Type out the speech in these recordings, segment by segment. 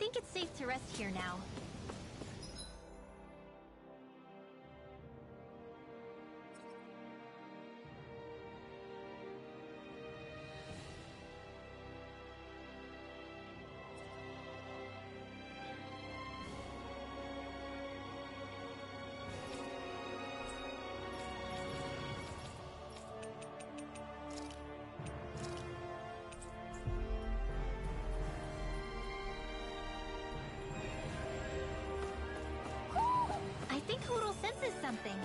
think it's safe to rest here now. I think Hoodle senses something.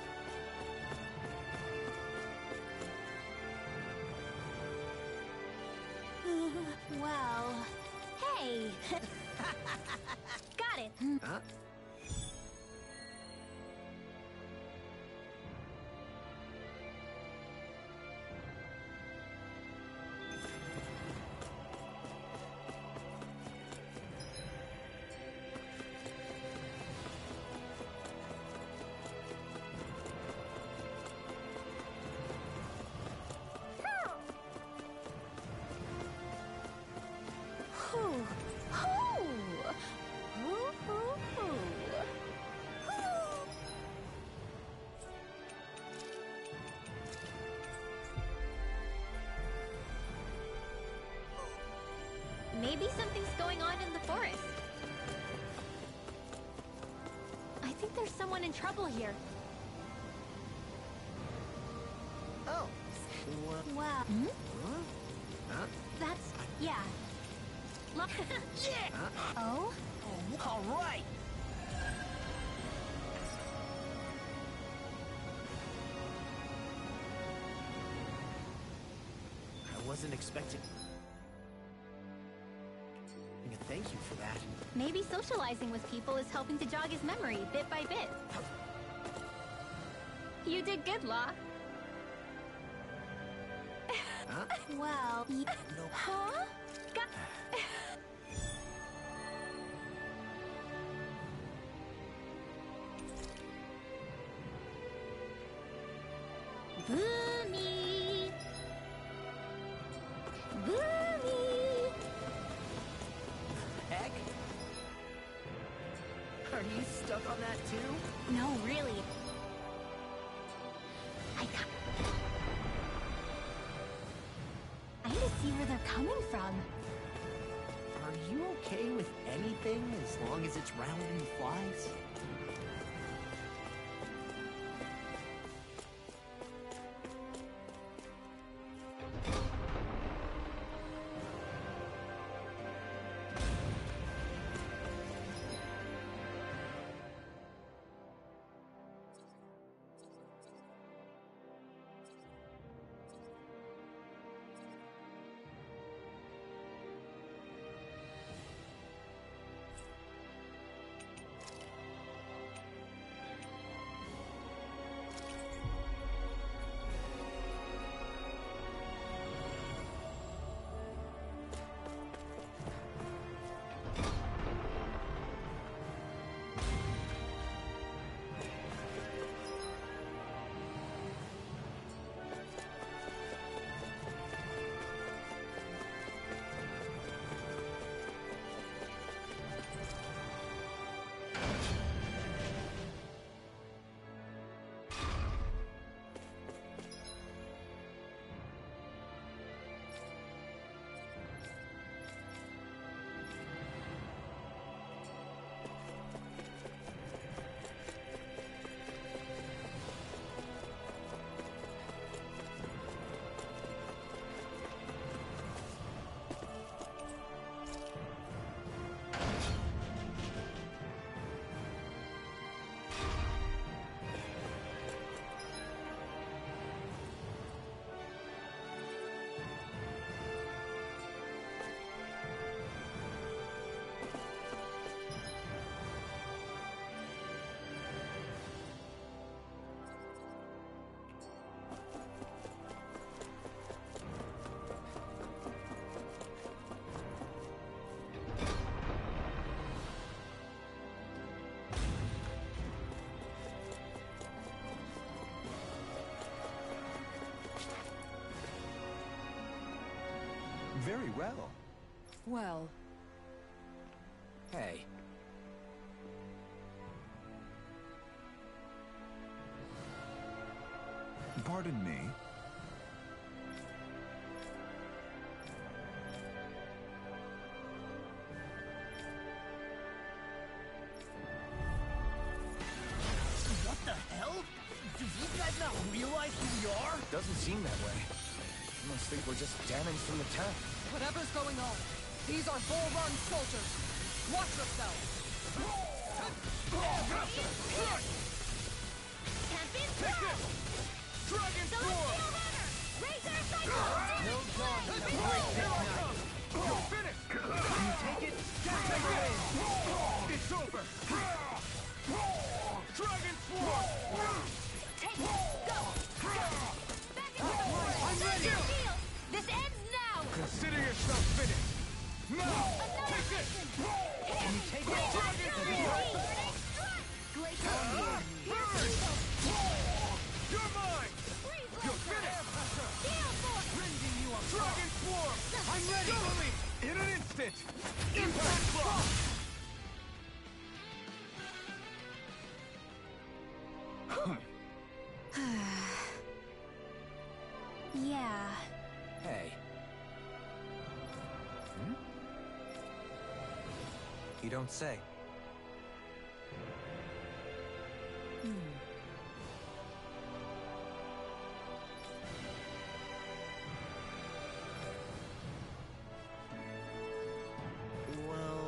Well, hey! Got it! Huh? Maybe something's going on in the forest. I think there's someone in trouble here. Oh. Wow. Huh? Huh? That's... yeah. Yeah! Oh? All right! I wasn't expecting a thank you for that. Maybe socializing with people is helping to jog his memory bit by bit. You did good, Law. Huh? Well... No. Huh? Got... Boomy! Boomy! Heck? Are you stuck on that too? No, really. I need to see where they're coming from. Are you okay with anything as long as it's round and flies? Very well. Well, Hey. Pardon me. What the hell? Do these guys not realize who we are? Doesn't seem that way. You must think we're just damaged from the town. Whatever's going on, these are Bull Run soldiers. Watch yourselves. Champion Swarm! Dragon Celestial Runner! Razor Cycle! No dawn can break this night. You're finished! Can you take it? Take it in! It's over! Dragon Swarm! Take it! Go! Back into the forest! I'm ready! Shield! This ends now! Consider yourself finished! Now! Take it! Can you take it? Dragon Swarm! Glacial Burn! You're mine! You're finished! Steel Force! Dragon Swarm! I'm ready! Follow me! In an instant! Impact Block! Yeah. Hey. You don't say. Well...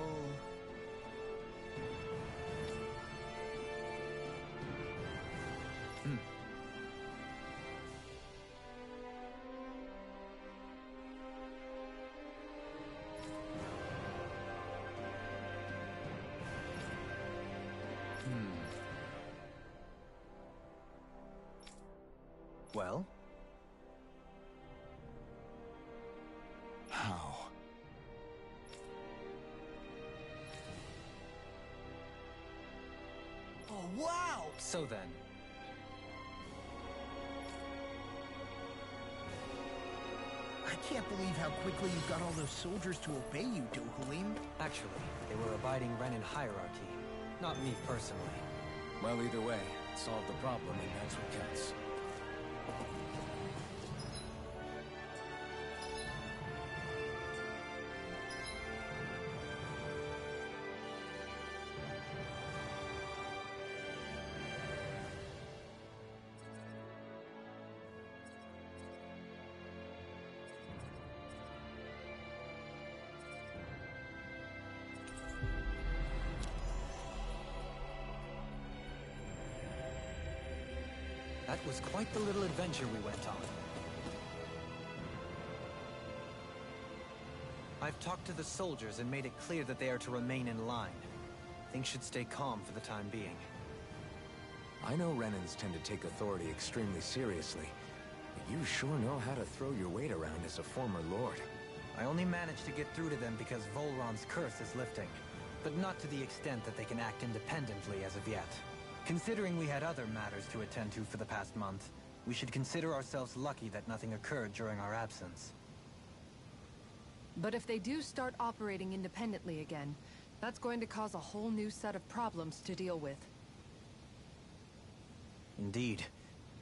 Well? How? Oh, wow! So then. I can't believe how quickly you got all those soldiers to obey you, Dohalim. Actually, they were abiding Renan hierarchy. Not me personally. Well, either way, solve the problem, and that's what counts. That was quite the little adventure we went on. I've talked to the soldiers and made it clear that they are to remain in line. Things should stay calm for the time being. I know Renans tend to take authority extremely seriously, but you sure know how to throw your weight around as a former lord. I only managed to get through to them because Volron's curse is lifting, but not to the extent that they can act independently as of yet. Considering we had other matters to attend to for the past month, we should consider ourselves lucky that nothing occurred during our absence. But if they do start operating independently again, that's going to cause a whole new set of problems to deal with. Indeed.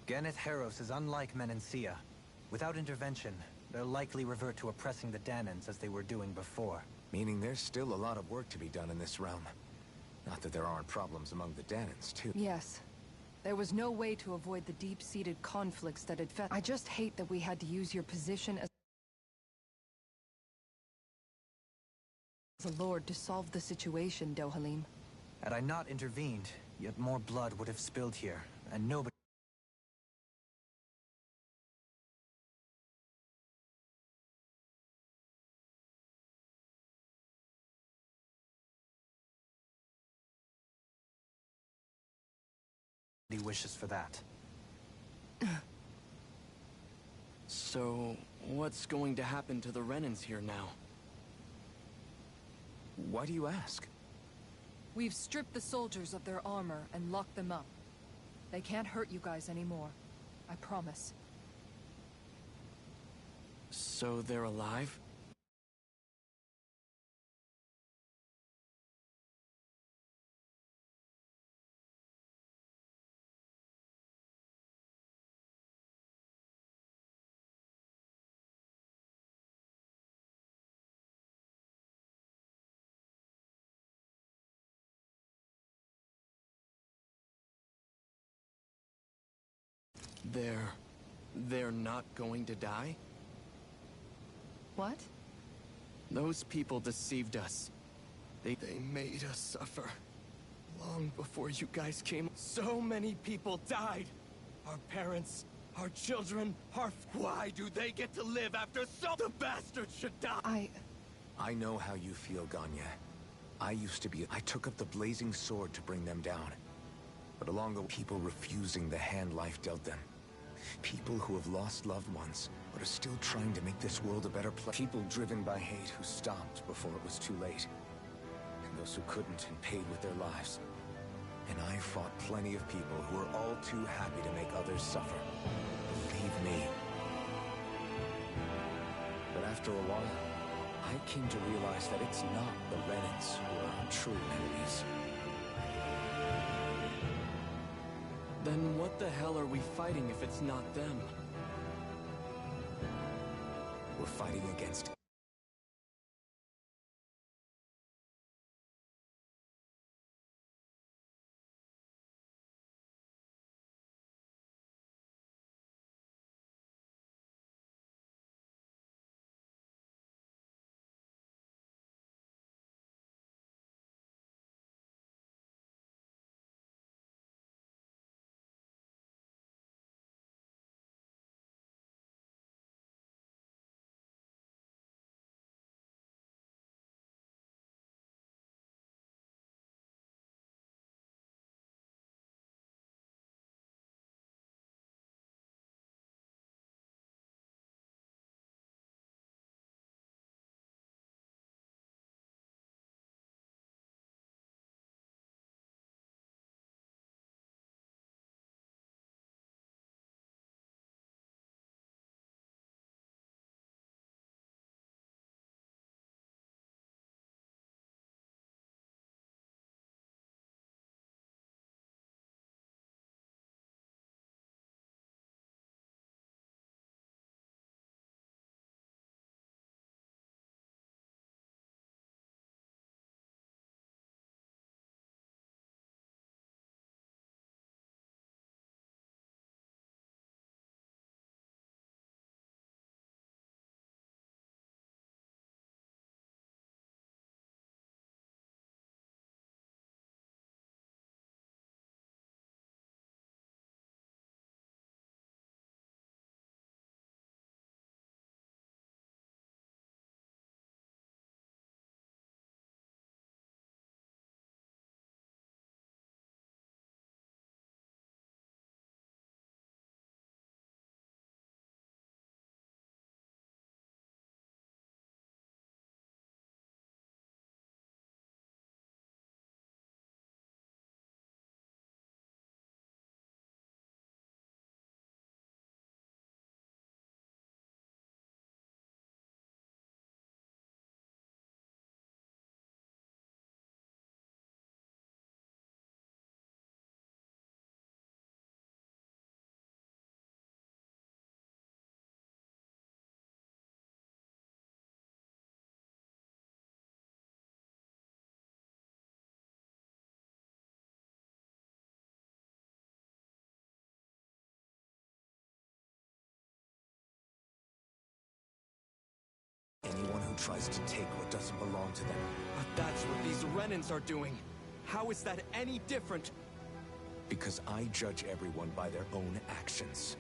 Geneth Heros is unlike Menancia. Without intervention, they'll likely revert to oppressing the Danans as they were doing before. Meaning there's still a lot of work to be done in this realm. Not that there aren't problems among the Danans, too. Yes. There was no way to avoid the deep-seated conflicts that had I just hate that we had to use your position as a lord to solve the situation, Dohalim. Had I not intervened, yet more blood would have spilled here, and nobody wishes for that. So, what's going to happen to the Renans here now? Why do you ask? We've stripped the soldiers of their armor and locked them up. They can't hurt you guys anymore. I promise. So they're alive? They're not going to die? What? Those people deceived us. They made us suffer. Long before you guys came, so many people died. Our parents, our children, Why do they get to live after the bastards should die? I know how you feel, Ganya. I took up the blazing sword to bring them down. But along the people refusing the hand life dealt them. People who have lost loved ones, but are still trying to make this world a better place. People driven by hate who stopped before it was too late. And those who couldn't and paid with their lives. And I fought plenty of people who were all too happy to make others suffer. Believe me. But after a while, I came to realize that it's not the Renans who are our true enemies. Then what the hell are we fighting if it's not them? We're fighting against anyone who tries to take what doesn't belong to them. But that's what these Renans are doing. How is that any different? Because I judge everyone by their own actions.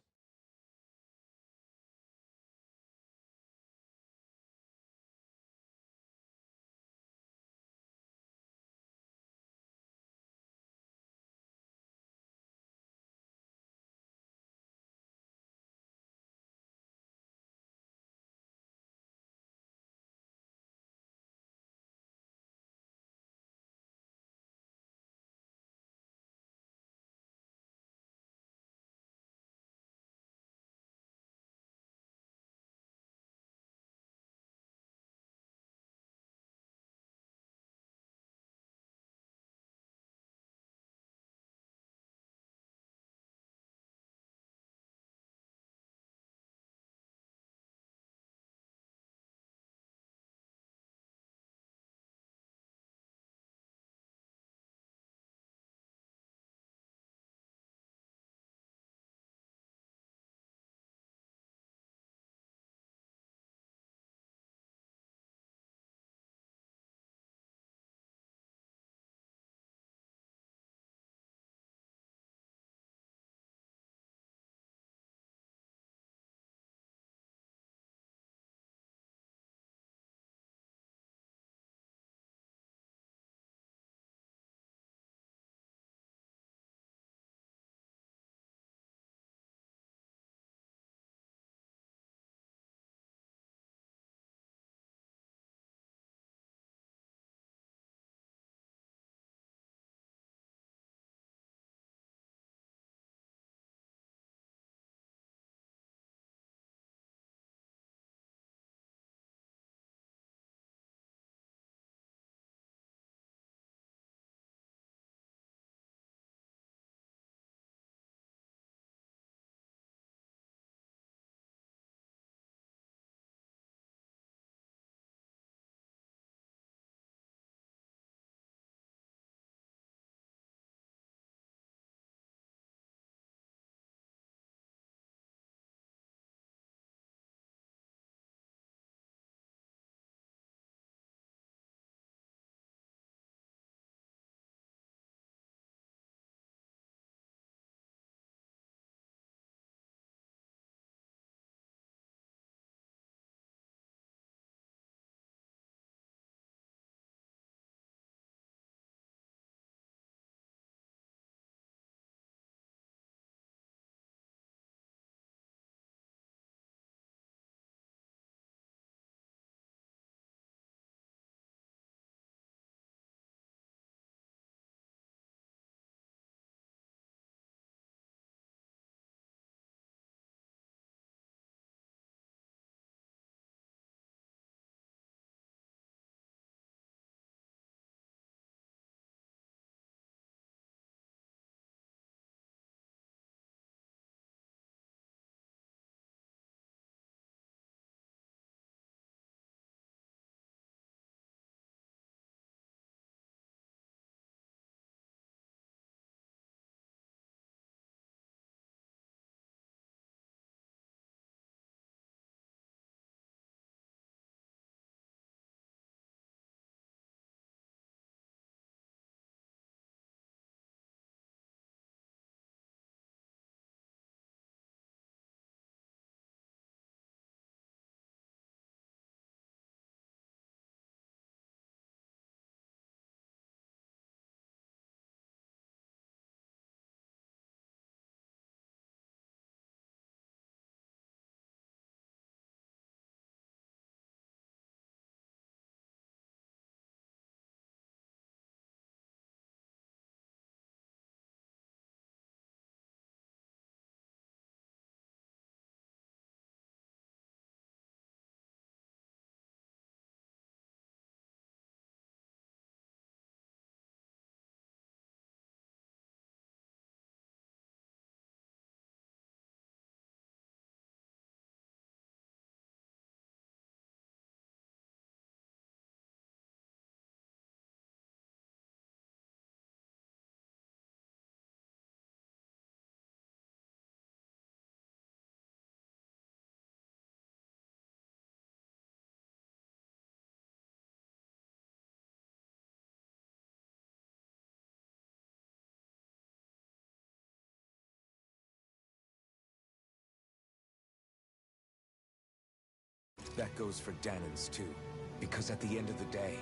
That goes for Danans too. Because at the end of the day,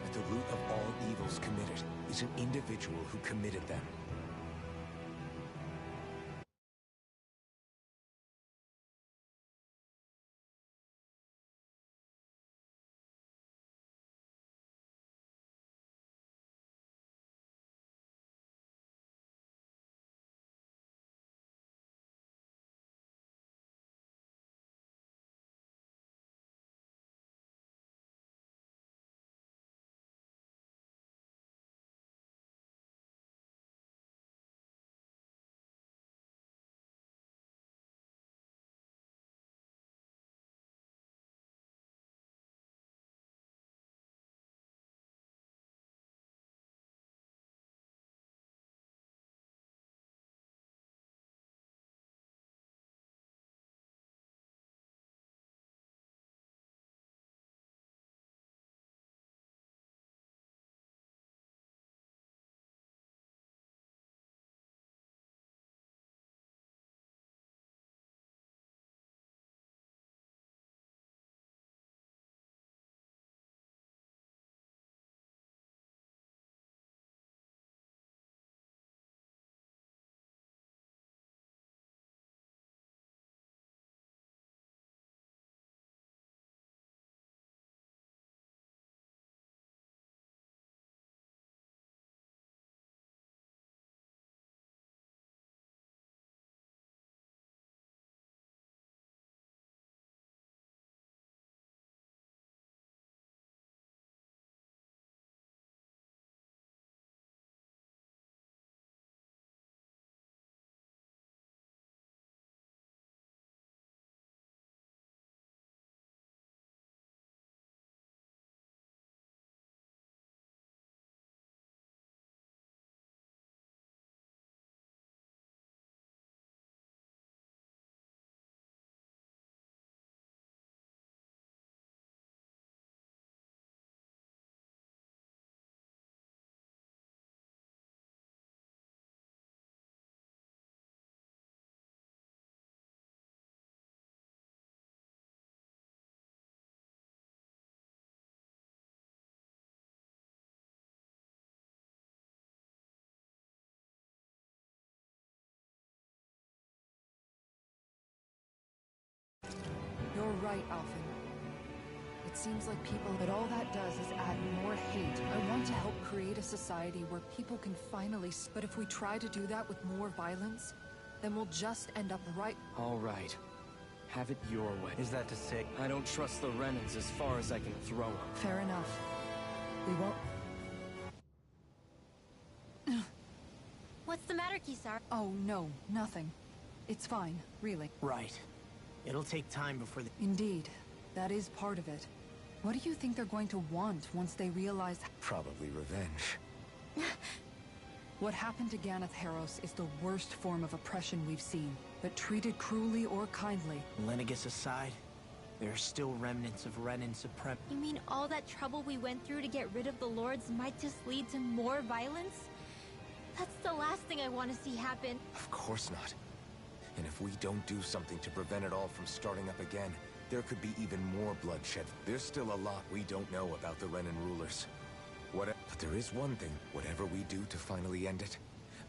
at the root of all evils committed is an individual who committed them. You're right, Alphen. It seems like people, but all that does is add more hate. I want to help create a society where people can finally... But if we try to do that with more violence, then we'll just end up right... All right. Have it your way. Is that to say? I don't trust the Renans as far as I can throw them. Fair enough. We won't... What's the matter, Kisar? Oh, no, nothing. It's fine, really. Right. It'll take time before the... Indeed. That is part of it. What do you think they're going to want once they realize... Probably revenge. What happened to Ganeth Haros is the worst form of oppression we've seen. But treated cruelly or kindly... Lenegus aside, there are still remnants of Renan supreme... You mean all that trouble we went through to get rid of the Lords might just lead to more violence? That's the last thing I want to see happen. Of course not. And if we don't do something to prevent it all from starting up again, there could be even more bloodshed. There's still a lot we don't know about the Renan rulers. But there is one thing, whatever we do to finally end it,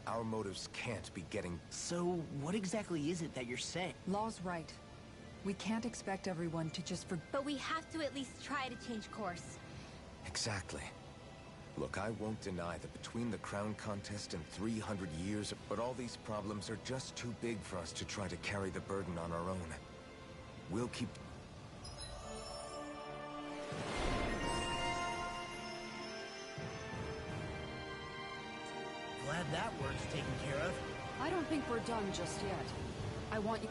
our motives can't be getting... So, what exactly is it that you're saying? Law's right. We can't expect everyone to just But we have to at least try to change course. Exactly. Look, I won't deny that between the crown contest and 300 years, but all these problems are just too big for us to try to carry the burden on our own. We'll keep... Glad that work's taken care of. I don't think we're done just yet. I want you...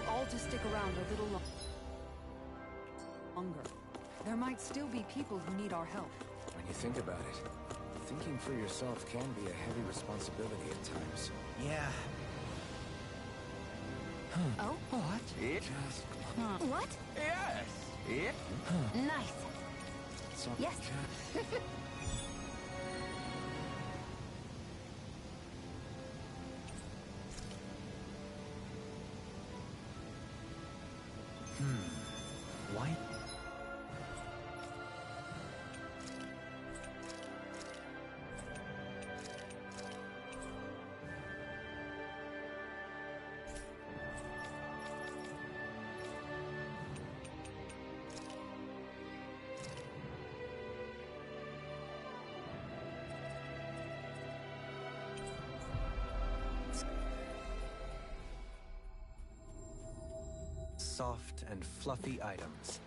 all to stick around a little longer. There might still be people who need our help. When you think about it, thinking for yourself can be a heavy responsibility at times. Yeah. Oh? What? It just... What? Yes! It? Nice. Yes. soft and fluffy items.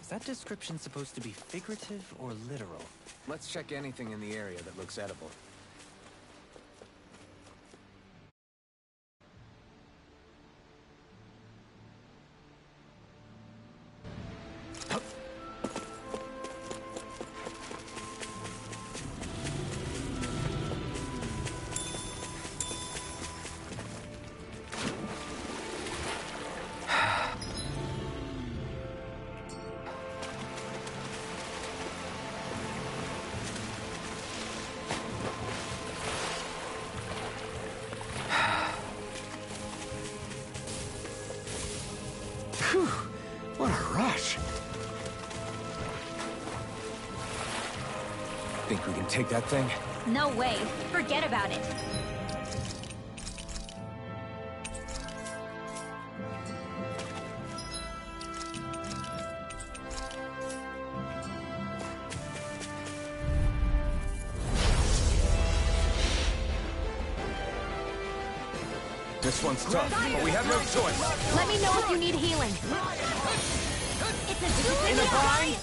Is that description supposed to be figurative or literal? Let's check anything in the area that looks edible. Phew, what a rush. Think we can take that thing? No way. Forget about it. This one's tough, but we have no choice. Let me know if you need healing. It's a duel in a bind.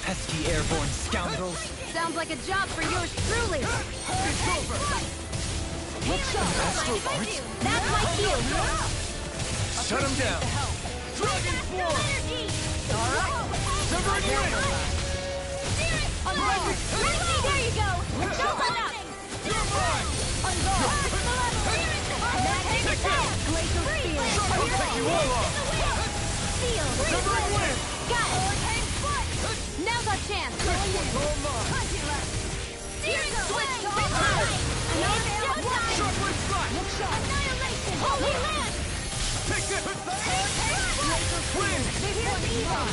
Pesky airborne scoundrels! Sounds like a job for yours truly. It's over! That's my cue. Shut him down! Dragon form! Alright. Severing wind! There you go. Don't let up. You're mine! Take that. I'll take you all off! Severing wind! Got it. Now's our chance. This one's all mine! Steering switch. Showtime. Sharply slash! Annihilation. Holy land. Take this! Wind! Here's evil.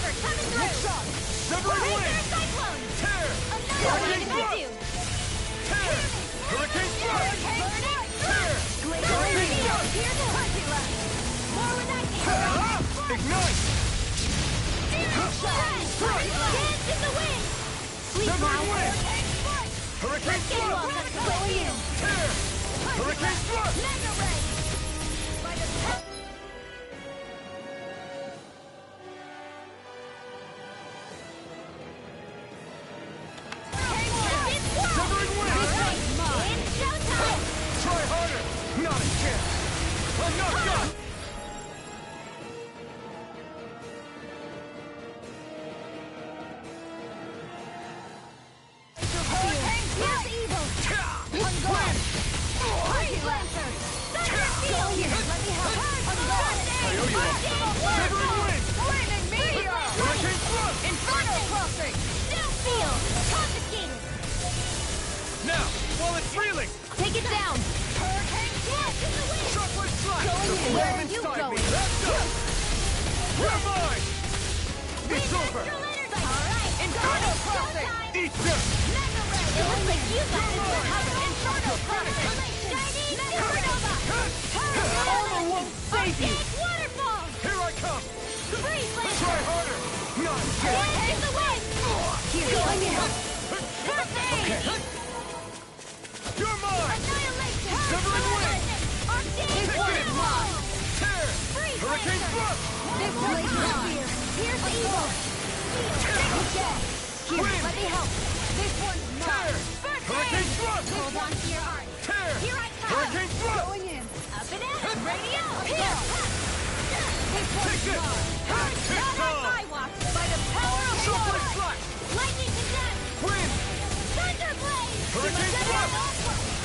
For coming through. Severing wind! Cyclone. Tear! Annihilate if I do. Tear! Hurricane thrust! Tear! Hurricane thrust! Here's the more with that Ignite! Dance in the wind. Sleep Severing now. wind! Hurricane thrust! Going in. Tear! Hurricane thrust! Mega ray. Severing wind! In showtime. Try harder! Not a chance! I'm not done! Here's evil. Wind! Hockey Lancer. Thunder Field. Let me help. I owe you one. Severing wind! Flaming meteor. Hurricane thrust! Inferno crossing. Still field. Confiscated. Now, while it's reeling! Take it down. Hurricane thrust in the wind. Sharply slash! Going The in. flame Where are you inside me! going? That's up! You're mine! It's over! Alright. Inferno crossing. Eat this! Mega ray. It looks like you got this one covered. Inferno crossing. Chinese supernova. Armor won't save you! Waterfall. Here I come! Freeze laser. Try harder! Not a chance! In the wind. Going in. Perfect. Okay. You're mine! Annihilation. Severing wind. Arcane Take this! waterfall. Tear! Freeze Hurricane laser. thrust! This one's here. Here's evil. Here, let me help. This one's Tear! mine. First Hurricane aid. thrust! Hold on to your heart. Tear! Here I come. Hurricane thrust! Going in. Up and out. Radio. Here. This Take one's this! mine. Take Not on some! my watch. By the power of Sharply water. slash! Lightning to death. Wind! Thunder blade. Hurricane thrust!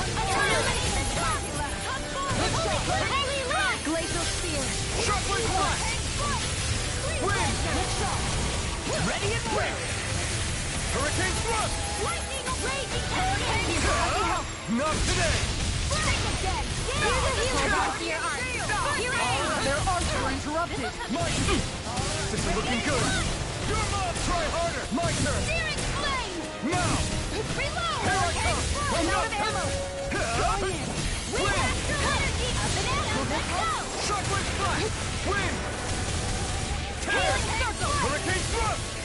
Annihilate the top. Come forward. Holy land. Glacial spear. Sharply slash! Wind! Ready and quick. Hurricane thrust! Lightning raging hurricane. Not today! Break it dead. Here's a healer. Hold on to your arm. Here I am. Their arms were interrupted. This is looking good! Your mom! Try harder! My turn! Searing flame. Now! Reload. Here I come! I'm out of ammo. Wind! Wind after Let's go! Shockwave Flash! Wind! Healing circle! Hurricane Thrust!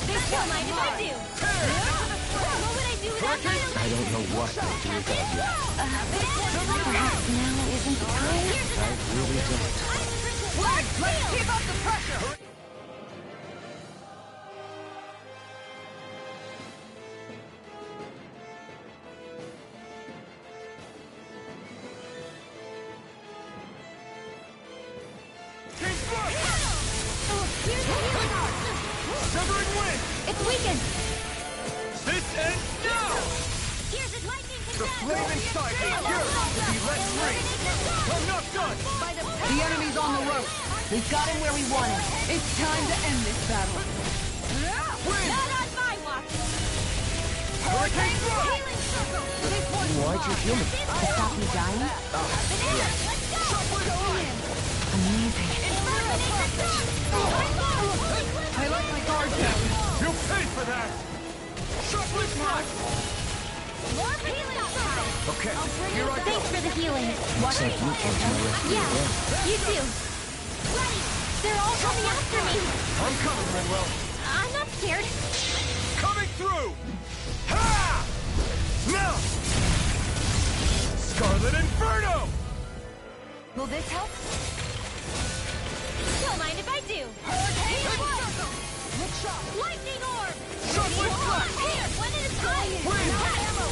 Don't mind if I do. What would I do without my I don't know what I'll do without you. Perhaps now isn't the time? I really don't. Let's keep up the pressure! King Thrust! Here's the healing arc. Severing Wind! It's weakened. This ends now! Here's his lightning The flame inside me here will be let free! I'm not done! The enemy's on the rope. We've got him where we want him. It's time to end this battle. Wind! Not on my watch. Hurricane Thrust! Healing circle. This one's Why'd you heal me? To stop me dying? Banana, let's go. Amazing. I let my guard down. You paid for that! Shockwave Flash! More healing circle. Okay, here I go! Thanks for the healing. Looks like you came to my rescue Yeah, again. you too. Ready. They're all coming after me. I'm coming, Redwell! I'm not scared. Coming through! Ha! Now! Scarlet Inferno! Will this help? Don't mind if I do. Healing circle. Lightning orb. Shockwave Flash! Here, one at a time. Wind! Ammo.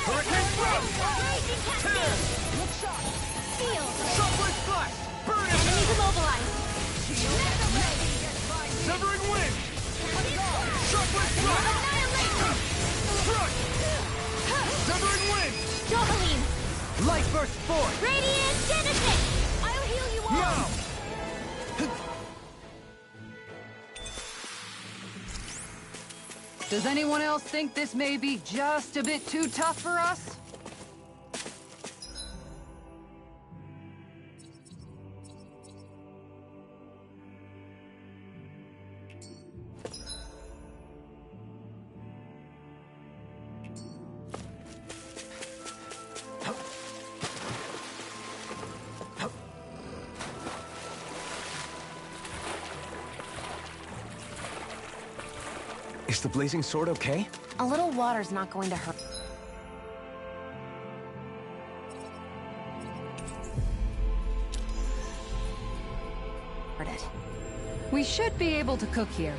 Hurricane Thrust! Raging cascade. Seal. Shockwave Flash! Burn it! Enemies immobilized. Severing Wind! Shockwave Flash! Annihilation. Thrust! Severing Wind! Dohaline. Light burst forth! Radiant Genesis. I'll heal you all. Now! Does anyone else think this may be just a bit too tough for us? Is the blazing sword okay? A little water's not going to hurt. It. We should be able to cook here.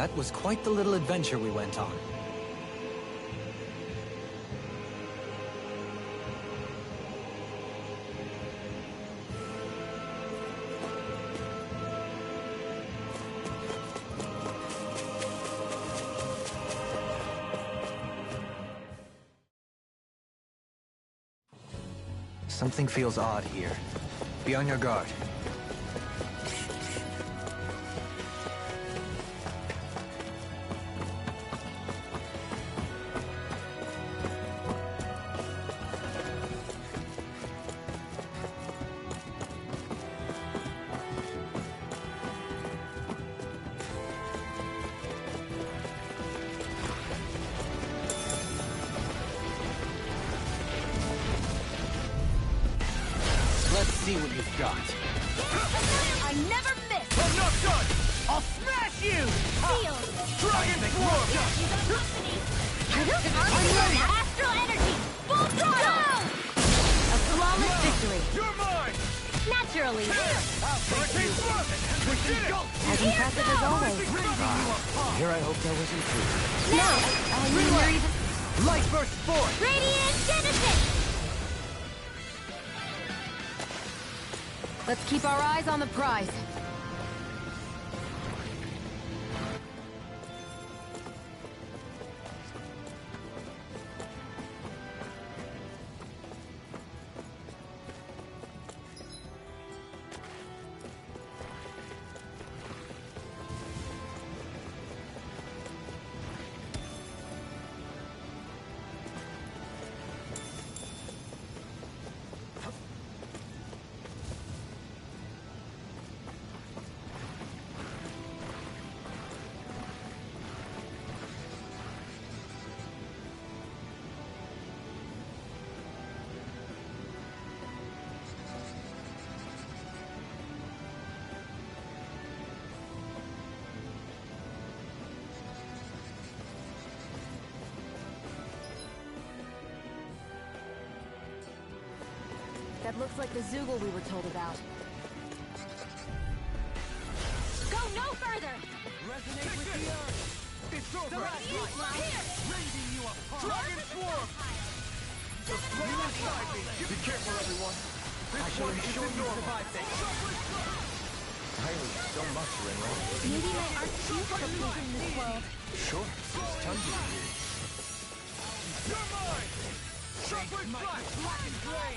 That was quite the little adventure we went on. Something feels odd here. Be on your guard. Let's see what you've got. I never miss! I'm not done! I'll smash you! Seal! Dragon Form! You got company! Unload astral energy! Full throttle! A flawless victory! You're mine! Naturally! Hurricane Thrust! We did it! As impressive as always. Here I hope there was improvement. Now! You're even... Light burst forth! Radiant Genesis! Let's keep our eyes on the prize. That looks like the Zoogle we were told about. Go no further! Resonate with the earth! It's over! Rending you apart! Dragon Form! The flame inside me! Be careful, everyone! This one isn't normal! I owe you so much, Rinro. Maybe my art too complete in this world. Sure, there's tons of you. You're mine! Sharply flash! Black and gray!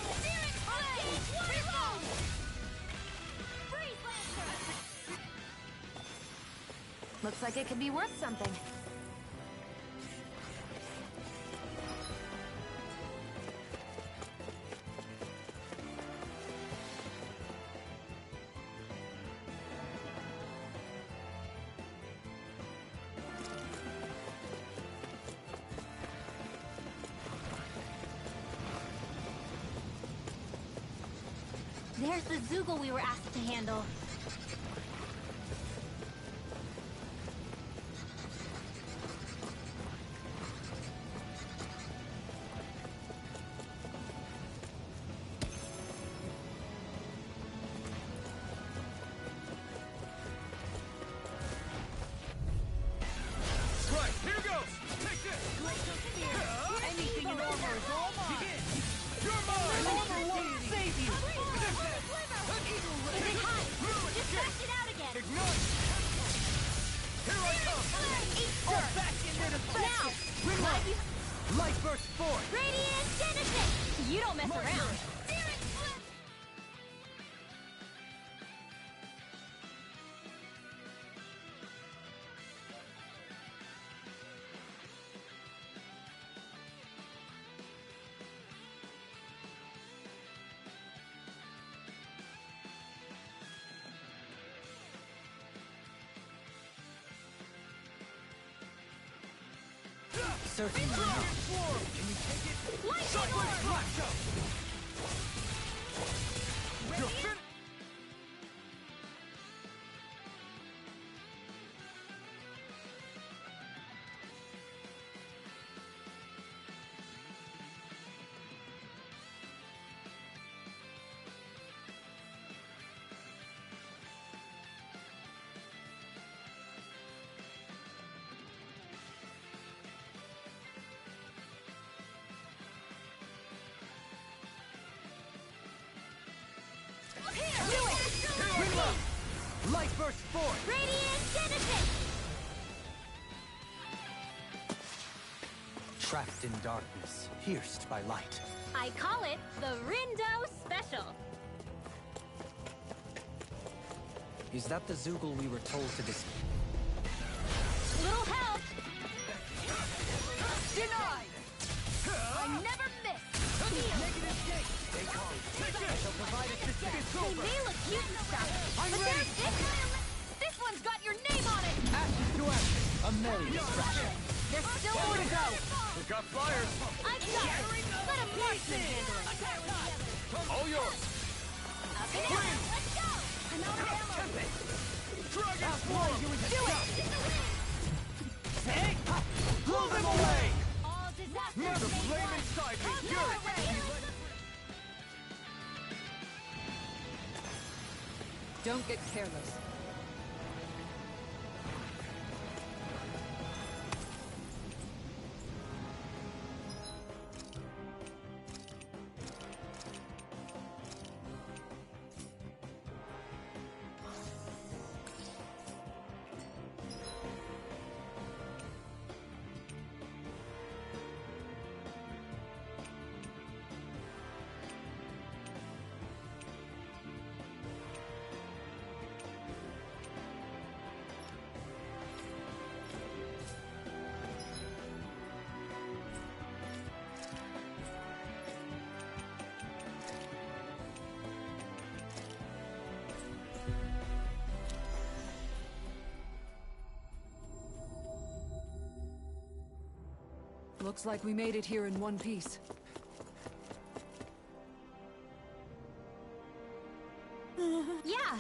Looks like it could be worth something. There's the Zoogle we were asked to handle. Right, here goes! Take this! Anything in armor is all mine! Begin! You're mine! Armor won't save you! Is it hot? Just back it out again! Ignite! Here I come! All back into the now! Light burst forth! Radiant Genesis! You don't mess around! Certainly not. Can you take it? Lightning orb! Flash out! You're fin- Light burst forth! Radiant Genesis! Trapped in darkness, pierced by light. I call it the Rindo Special. Is that the Zoogle we were told to dis... Little help! Denied! I never miss! Stay calm. I shall provide assistance. They may look cute and stuff, I'm but ready. this one's got your name on it! Ashes to ashes. A million distractions. There's still more to go. We've got flyers. I've got it. Let a marksman handle it. All yours. Up and out. Let's go. I'm out of ammo. Dragon Swarm! Do it. Hey! Blow them away! All disasters Never made flame one. inside me. Come You're your way. Don't get careless. Looks like we made it here in one piece. Yeah.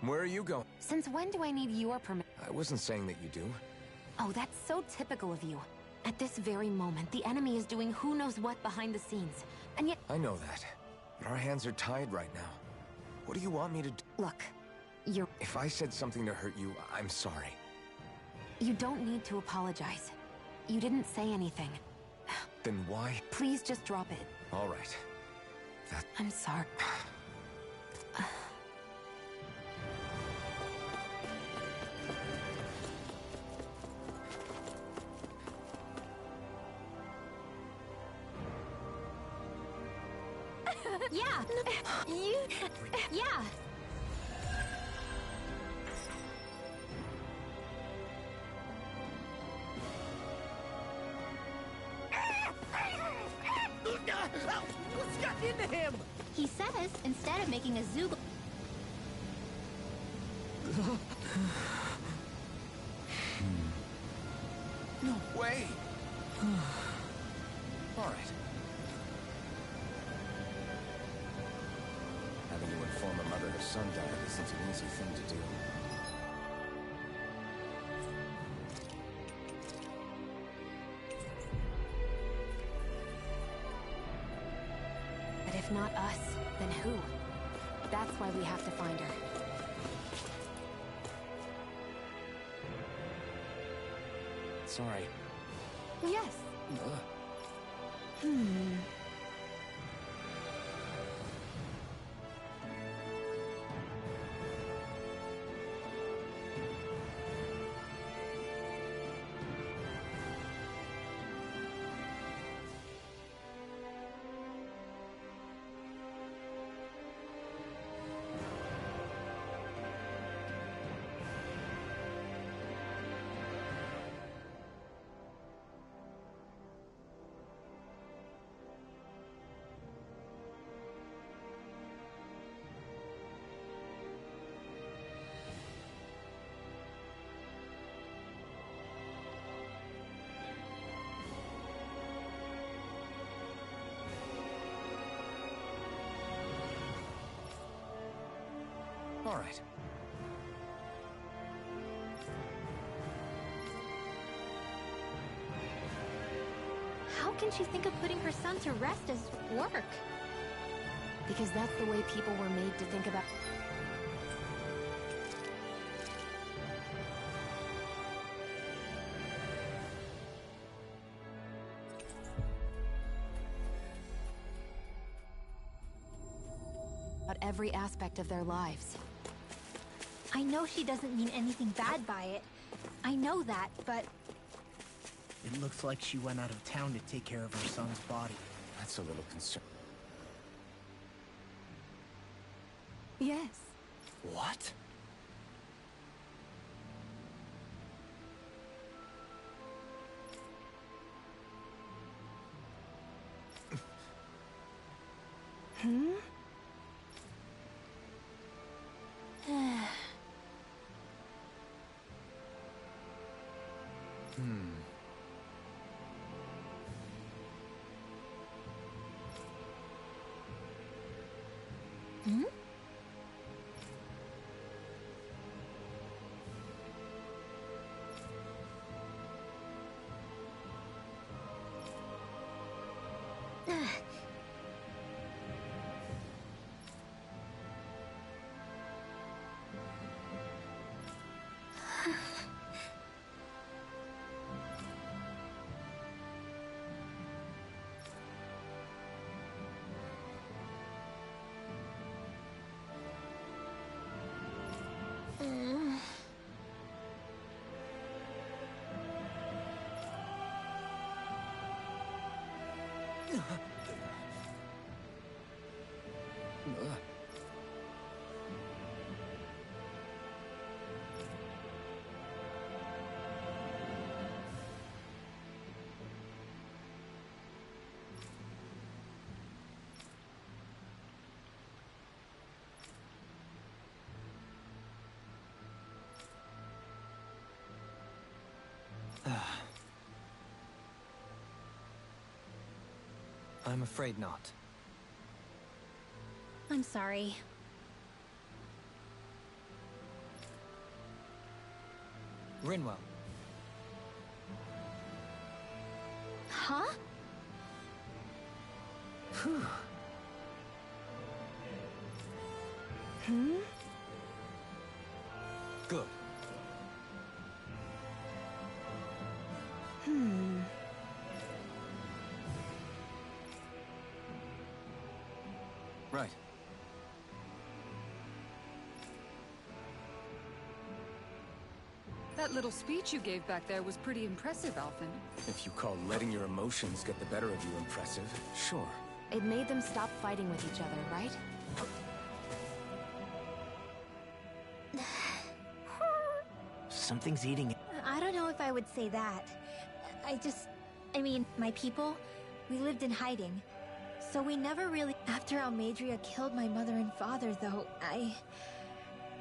Where are you going? Since when do I need your permission? I wasn't saying that you do. Oh, that's so typical of you. At this very moment, the enemy is doing who knows what behind the scenes. And yet... I know that. But our hands are tied right now. What do you want me to do? Look, you're... If I said something to hurt you, I'm sorry. You don't need to apologize. You didn't say anything. Then why? Please just drop it. All right. I'm sorry. Yeah. You... Yeah. What's gotten into him? He says, instead of making a Zoogle... No way! All right. Having to inform a mother her son died isn't an easy thing to do. But if not us, then who? That's why we have to find her. Sorry. Yes. Ugh. right. How can she think of putting her son to rest as work? Because that's the way people were made to think about... every aspect of their lives. I know she doesn't mean anything bad by it. I know that, but... It looks like she went out of town to take care of her son's body. That's a little concern. Yes. What? Hmm? Hmm? I'm afraid not. I'm sorry. Rinwell. Huh? Phew. Hmm? Good. Hmm. Right. That little speech you gave back there was pretty impressive, Alphen. If you call letting your emotions get the better of you impressive, sure. It made them stop fighting with each other, right? Something's eating it. I don't know if I would say that. I mean, my people, we lived in hiding. So we never really... After Almadria killed my mother and father, though,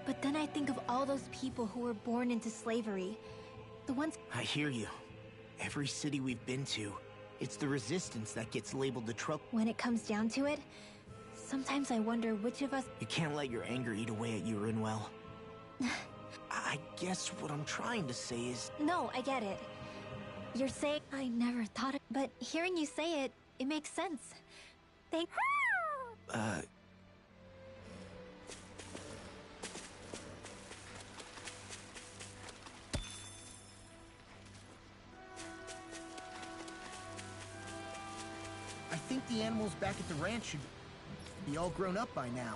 But then I think of all those people who were born into slavery. The ones... I hear you. Every city we've been to, it's the resistance that gets labeled the trouble. When it comes down to it, sometimes I wonder which of us... You can't let your anger eat away at you, Rinwell. I guess what I'm trying to say is... No, I get it. You're saying... I never thought it... But hearing you say it, it makes sense. Thank... I think the animals back at the ranch should be all grown up by now.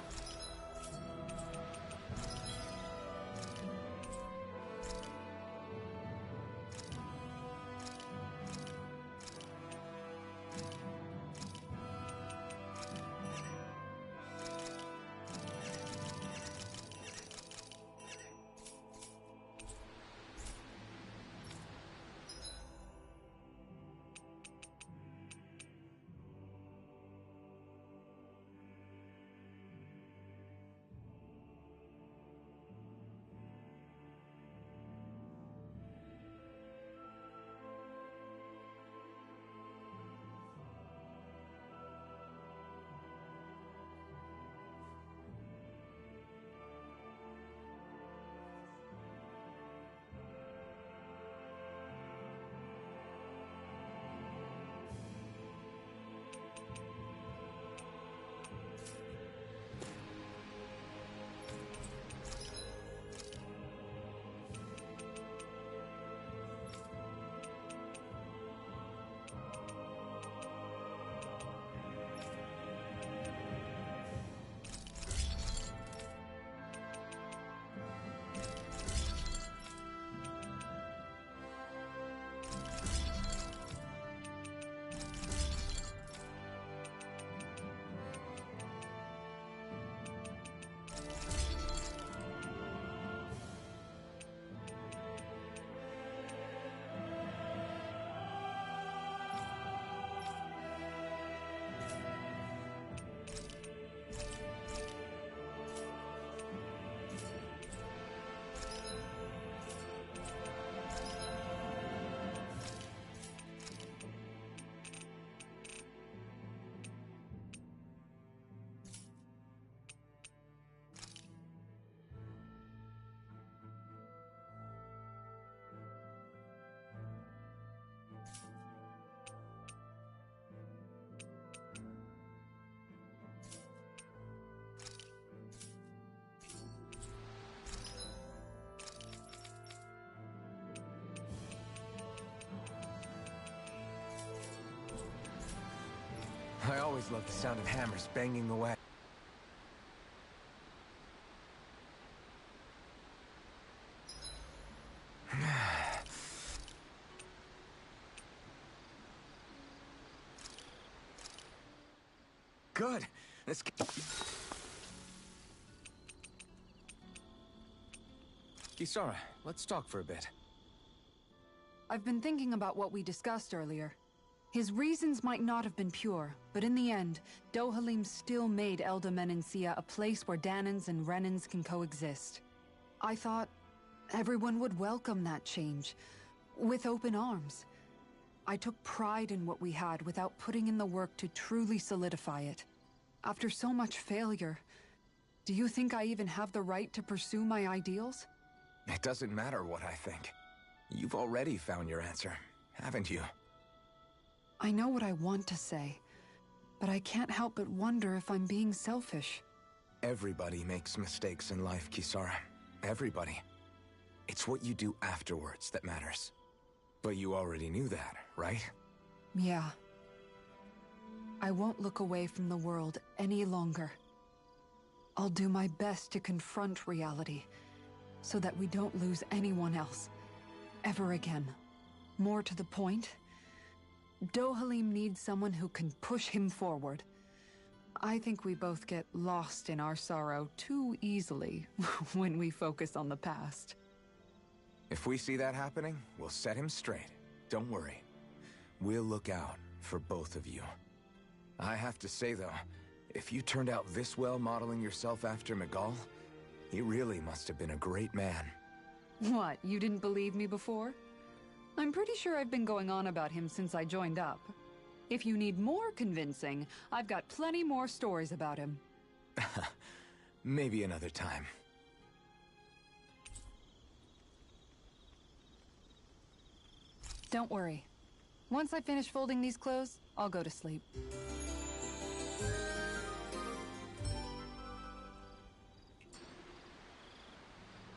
always loved the sound of hammers banging away. Good. Let's Kisara, let's talk for a bit. I've been thinking about what we discussed earlier. His reasons might not have been pure, but in the end, Dohalim still made Elda Menencia a place where Danans and Renans can coexist. I thought everyone would welcome that change, with open arms. I took pride in what we had without putting in the work to truly solidify it. After so much failure, do you think I even have the right to pursue my ideals? It doesn't matter what I think. You've already found your answer, haven't you? I know what I want to say, but I can't help but wonder if I'm being selfish. Everybody makes mistakes in life, Kisara. Everybody. It's what you do afterwards that matters. But you already knew that, right? Yeah. I won't look away from the world any longer. I'll do my best to confront reality, so that we don't lose anyone else, ever again. More to the point, Dohalim needs someone who can push him forward. I think we both get lost in our sorrow too easily when we focus on the past. If we see that happening, we'll set him straight. Don't worry. We'll look out for both of you. I have to say, though, if you turned out this well modeling yourself after Miguel, he really must have been a great man. What, you didn't believe me before? I'm pretty sure I've been going on about him since I joined up. If you need more convincing, I've got plenty more stories about him. Maybe another time. Don't worry. Once I finish folding these clothes, I'll go to sleep.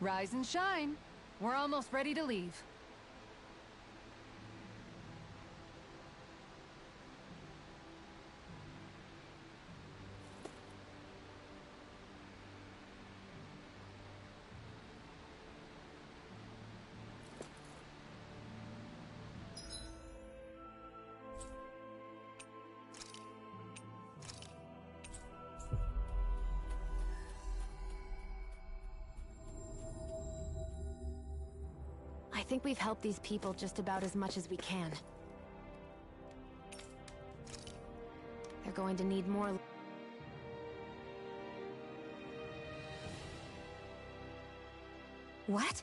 Rise and shine. We're almost ready to leave. I think we've helped these people just about as much as we can. They're going to need more... What?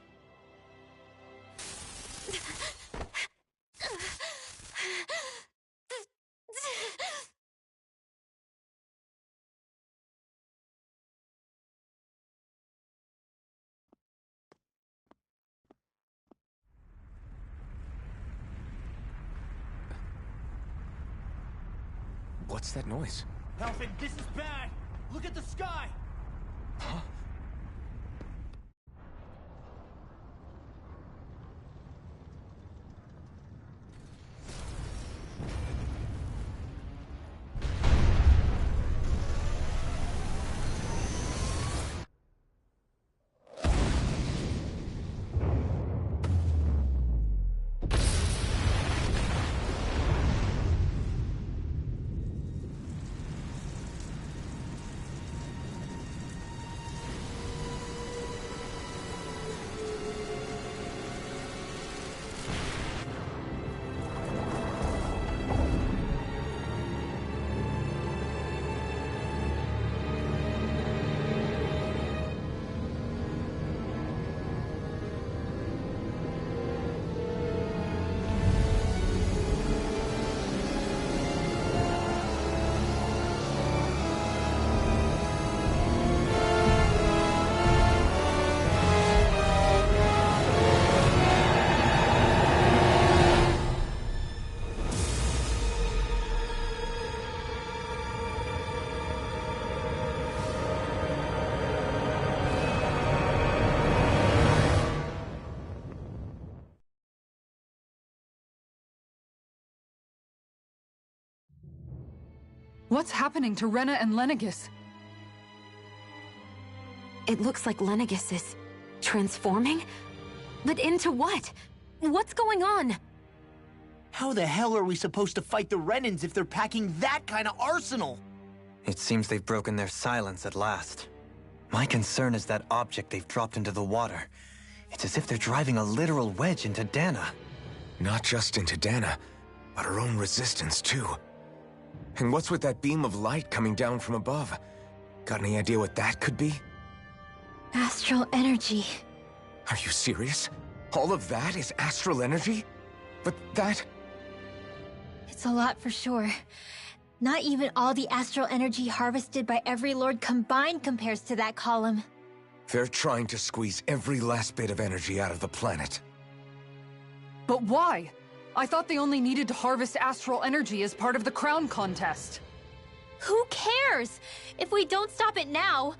What's that noise? Helfin, this is bad! Look at the sky! Huh? What's happening to Rena and Lenegis? It looks like Lenegis is transforming? But into what? What's going on? How the hell are we supposed to fight the Renans if they're packing that kind of arsenal? It seems they've broken their silence at last. My concern is that object they've dropped into the water. It's as if they're driving a literal wedge into Dana. Not just into Dana, but her own resistance, too. And what's with that beam of light coming down from above? Got any idea what that could be? Astral energy. Are you serious? All of that is astral energy? But that... It's a lot for sure. Not even all the astral energy harvested by every lord combined compares to that column. They're trying to squeeze every last bit of energy out of the planet. But why? I thought they only needed to harvest astral energy as part of the crown contest. Who cares? If we don't stop it now...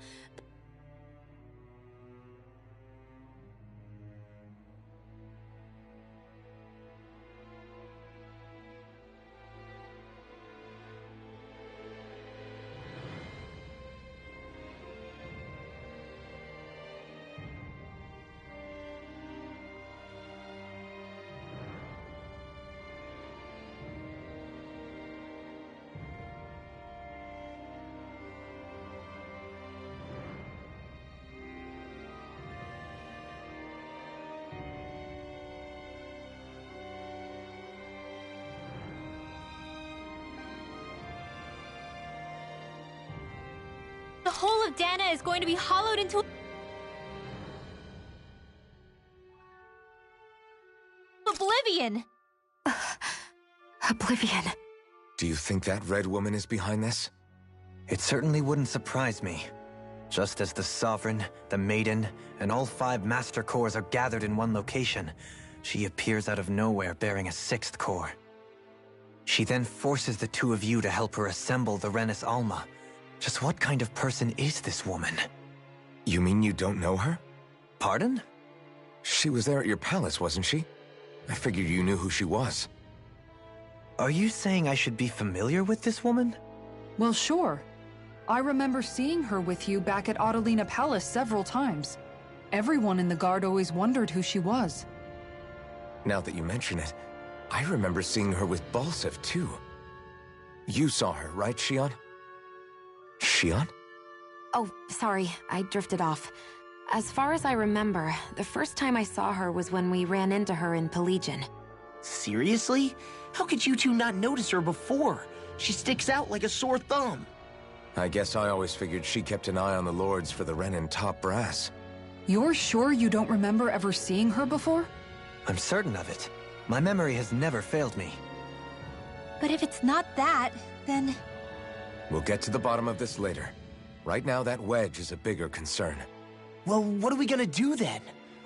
The whole of Dana is going to be hollowed into... oblivion! Oblivion. Do you think that red woman is behind this? It certainly wouldn't surprise me. Just as the Sovereign, the Maiden, and all 5 Master Cores are gathered in one location, she appears out of nowhere bearing a 6th core. She then forces the 2 of you to help her assemble the Renis Alma. Just what kind of person is this woman? You mean you don't know her? Pardon? She was there at your palace, wasn't she? I figured you knew who she was. Are you saying I should be familiar with this woman? Well, sure. I remember seeing her with you back at Adelina Palace several times. Everyone in the guard always wondered who she was. Now that you mention it, I remember seeing her with Balsif, too. You saw her, right, Shion? Shion? Oh, sorry, I drifted off. As far as I remember, the first time I saw her was when we ran into her in Pelagian. Seriously? How could you two not notice her before? She sticks out like a sore thumb. I guess I always figured she kept an eye on the lords for the Renin top brass. You're sure you don't remember ever seeing her before? I'm certain of it. My memory has never failed me. But if it's not that, then... We'll get to the bottom of this later. Right now, that wedge is a bigger concern. Well, what are we gonna do then?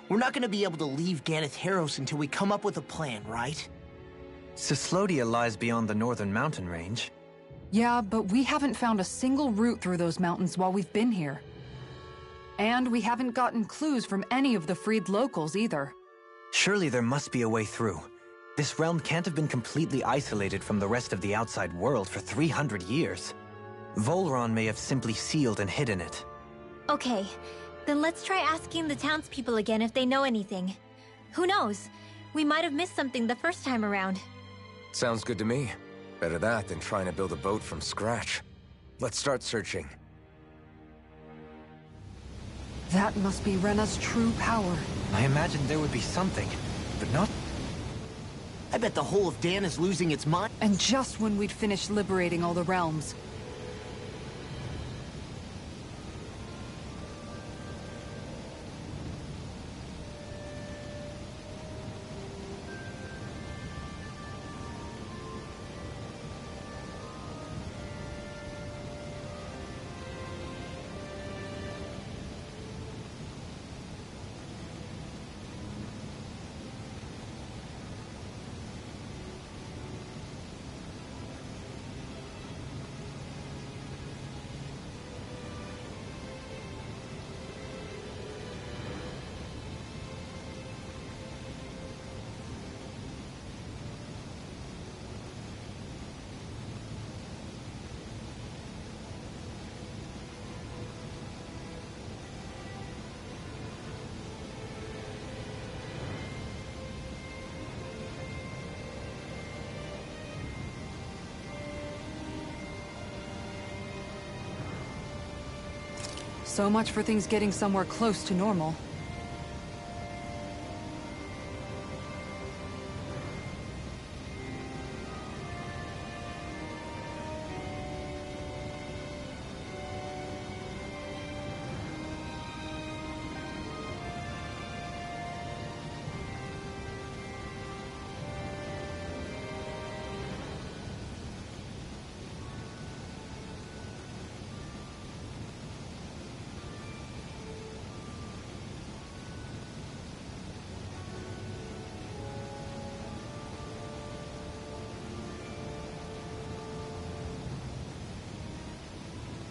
We're not gonna be able to leave Ganeth Heros until we come up with a plan, right? Cyslodia lies beyond the northern mountain range. Yeah, but we haven't found a single route through those mountains while we've been here. And we haven't gotten clues from any of the freed locals either. Surely there must be a way through. This realm can't have been completely isolated from the rest of the outside world for 300 years. Volron may have simply sealed and hidden it. Okay, then let's try asking the townspeople again if they know anything. Who knows? We might have missed something the first time around. Sounds good to me. Better that than trying to build a boat from scratch. Let's start searching. That must be Rena's true power. I imagined there would be something, but not... I bet the whole of Dan is losing its mind. And just when we'd finished liberating all the realms. So much for things getting somewhere close to normal.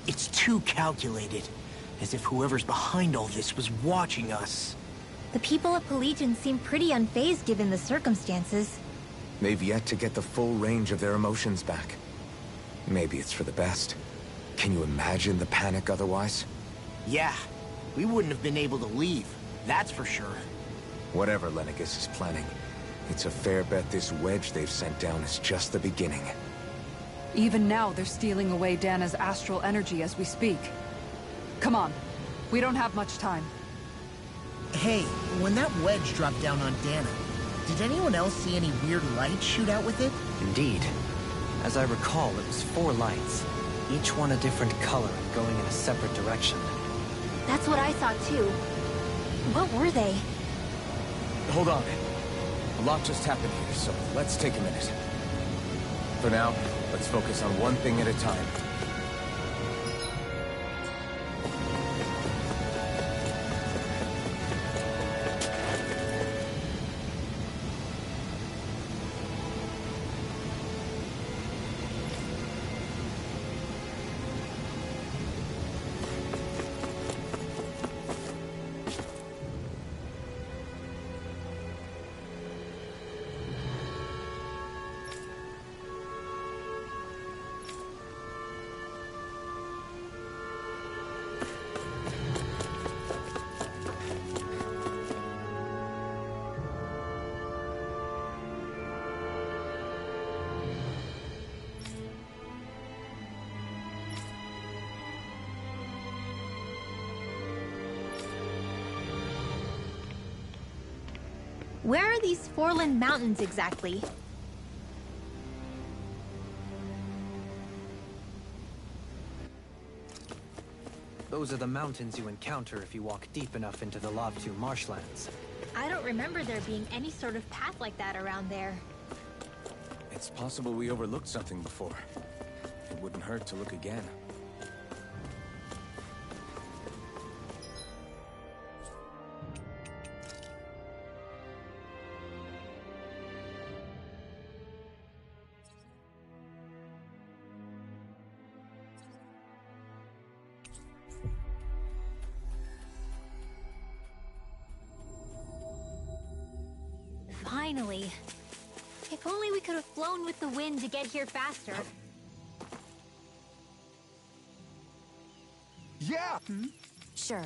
It's too calculated. As if whoever's behind all this was watching us. The people of Pelegion seem pretty unfazed given the circumstances. They've yet to get the full range of their emotions back. Maybe it's for the best. Can you imagine the panic otherwise? Yeah, we wouldn't have been able to leave, that's for sure. Whatever Lenegis is planning, it's a fair bet this wedge they've sent down is just the beginning. Even now, they're stealing away Dana's astral energy as we speak. Come on. We don't have much time. Hey, when that wedge dropped down on Dana, did anyone else see any weird lights shoot out with it? Indeed. As I recall, it was 4 lights, each one a different color and going in a separate direction. That's what I saw too. What were they? Hold on. A lot just happened here, so let's take a minute. For now, let's focus on one thing at a time. Where are these Forland Mountains exactly? Those are the mountains you encounter if you walk deep enough into the Lavtu marshlands. I don't remember there being any sort of path like that around there. It's possible we overlooked something before. It wouldn't hurt to look again. Finally. If only we could have flown with the wind to get here faster. Yeah! Sure.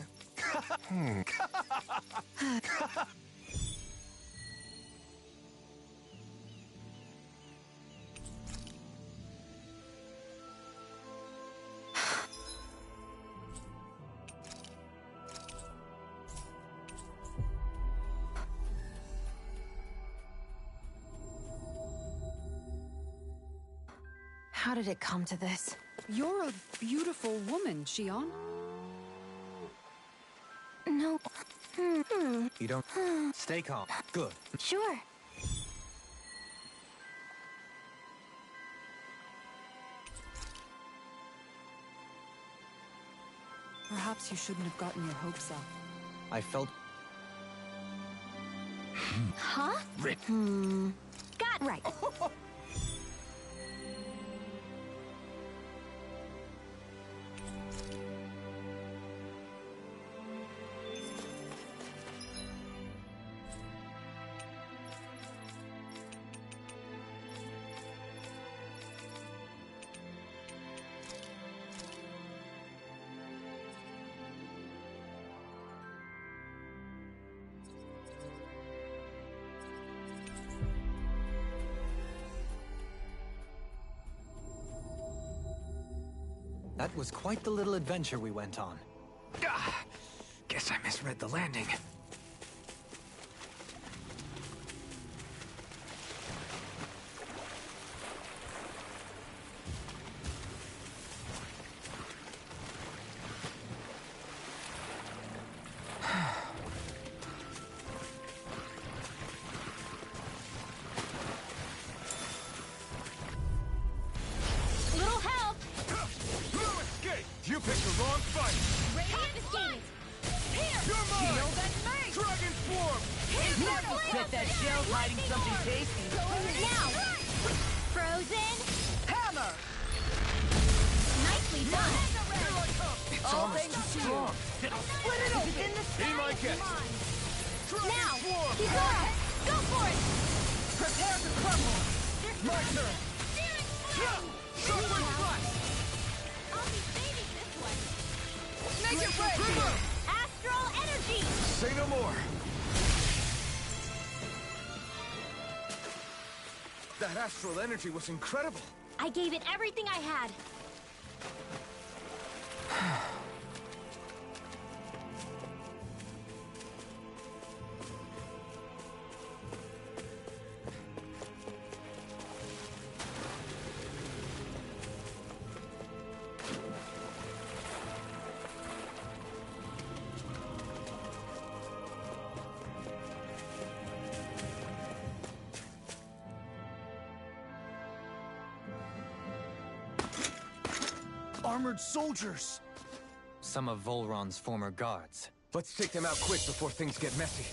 How did it come to this? You're a beautiful woman, Shion. No. You don't... Stay calm. Good. Sure. Perhaps you shouldn't have gotten your hopes up. I felt... Huh? Got right. That was quite the little adventure we went on. Guess I misread the landing. Little help! You escaped! You picked the wrong fight! Confiscated! You're mine! Dragon form! Bet that shell's hiding something tasty. Now! Frozen! Hammer! Nicely done! Here I come! It's almost too strong! Split it open! In the Be my guest! Dragon Now! form! Kizora! Go for it! Prepare to crumble! My turn! Shockwave blast! I'll be saving this one! Make it rain! Astral energy! Say no more! That astral energy was incredible! I gave it everything I had. Armored soldiers! Some of Volron's former guards. Let's take them out quick before things get messy.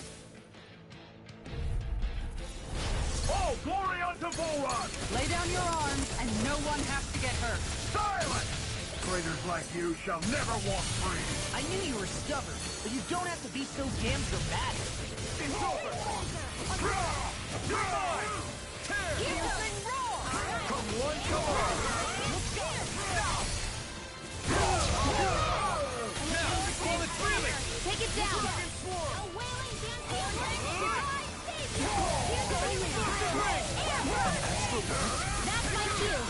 All glory unto Volron! Lay down your arms, and no one has to get hurt. Silence! Traitors like you shall never walk free! I knew you were stubborn, but you don't have to be so damn dramatic. It's over! You're mine! Tear! Piercing roar! Come one, come on! Now, all that's really! Take it down! A wailing That's my cue!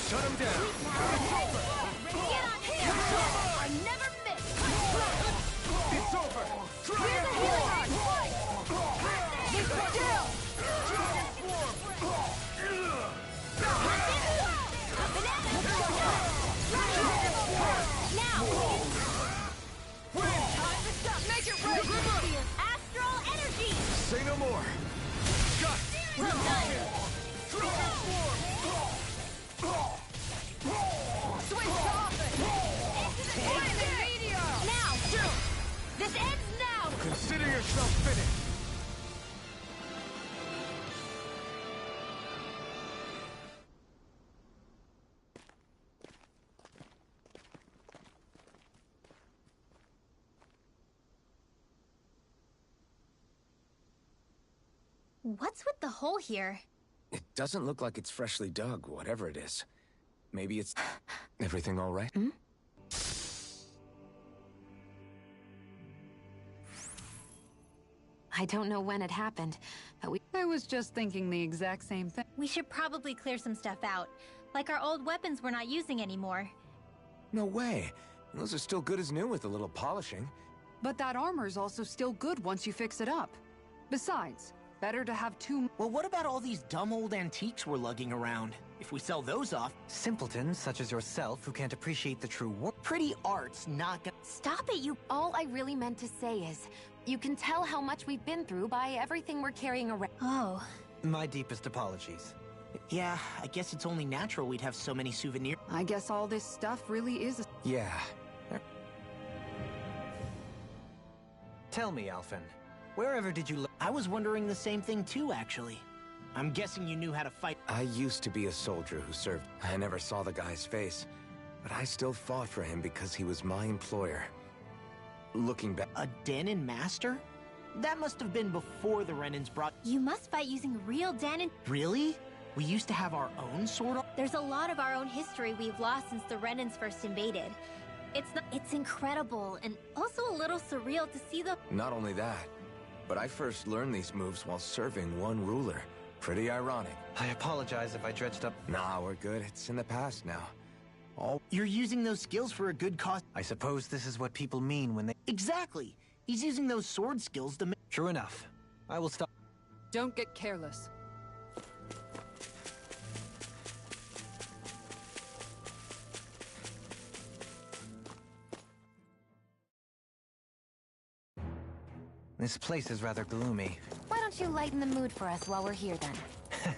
Shut him down! Get on here! I never miss! It's over! Here's a healing heart! Now! Time to stop! Make it rain! Astral energy! Say no more! Got it! Well done! Switch to offense! Flaming meteor! Now! This ends now! Consider yourself finished! What's with the hole here? It doesn't look like it's freshly dug, whatever it is. Maybe it's... Everything all right? I don't know when it happened, but I was just thinking the exact same thing. We should probably clear some stuff out. Like our old weapons we're not using anymore. No way. Those are still good as new with a little polishing. But that armor's also still good once you fix it up. Besides, better to have two... Well, what about all these dumb old antiques we're lugging around? If we sell those off, Simpletons such as yourself who can't appreciate the true world. pretty art's not gonna... Stop it, you... all I really meant to say is, you can tell how much we've been through by everything we're carrying around. Oh. My deepest apologies. Yeah, I guess it's only natural we'd have so many souvenirs. I guess all this stuff really is... Yeah. Tell me, Alphen, wherever did you I was wondering the same thing too, actually. I'm guessing you knew how to fight. I used to be a soldier who served. I never saw the guy's face, but I still fought for him because he was my employer. Looking back... A Danon master? That must have been before the Renans brought... You must fight using real Danon... Really? We used to have our own sword? There's a lot of our own history we've lost since the Renans first invaded. It's incredible, and also a little surreal to see the... Not only that, but I first learned these moves while serving one ruler. Pretty ironic. I apologize if I dredged up... Nah, we're good. It's in the past now. You're using those skills for a good cause. I suppose this is what people mean when they... Exactly. He's using those sword skills to True enough. I will stop. Don't get careless. This place is rather gloomy. Why don't you lighten the mood for us while we're here, then?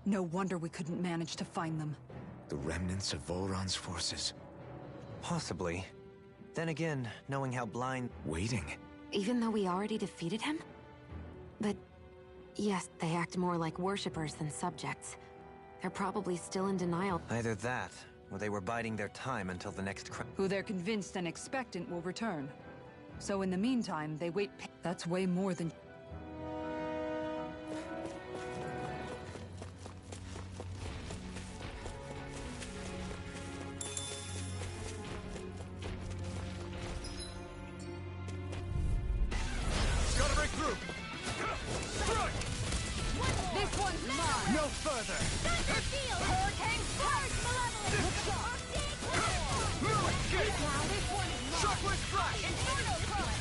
No wonder we couldn't manage to find them. The remnants of Volron's forces. Possibly. Then again, knowing how blind... Waiting. Even though we already defeated him? But yes, they act more like worshippers than subjects. They're probably still in denial. Either that, or they were biding their time until the next Who they're convinced and expectant will return. So in the meantime, they wait. That's way more than... Gotta break through! Strike! This one's mine! No further! Hurricane Force No escape! Shockwave flash!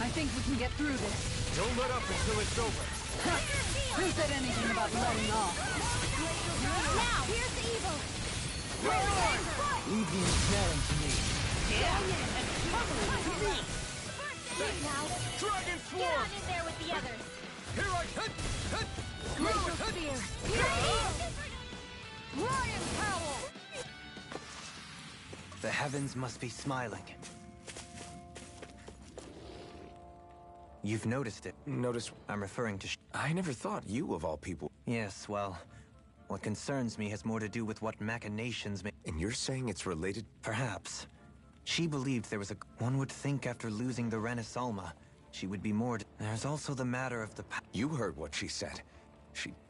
I think we can get through this. Don't let up until it's over. Who said anything about letting off? Now, here's the evil. Leave the ensnaring to me. Now, Dragon get Swarm! on in there with the others. Here I hit! Hit! Glacial Spear. Ryan Powell! The heavens must be smiling. You've noticed it. Notice... I'm referring to... I never thought you, of all people... Yes, well... What concerns me has more to do with what machinations may... And you're saying it's related... Perhaps. She believed there was a... One would think after losing the Renasalma, she would be more... There's also the matter of the... You heard what she said.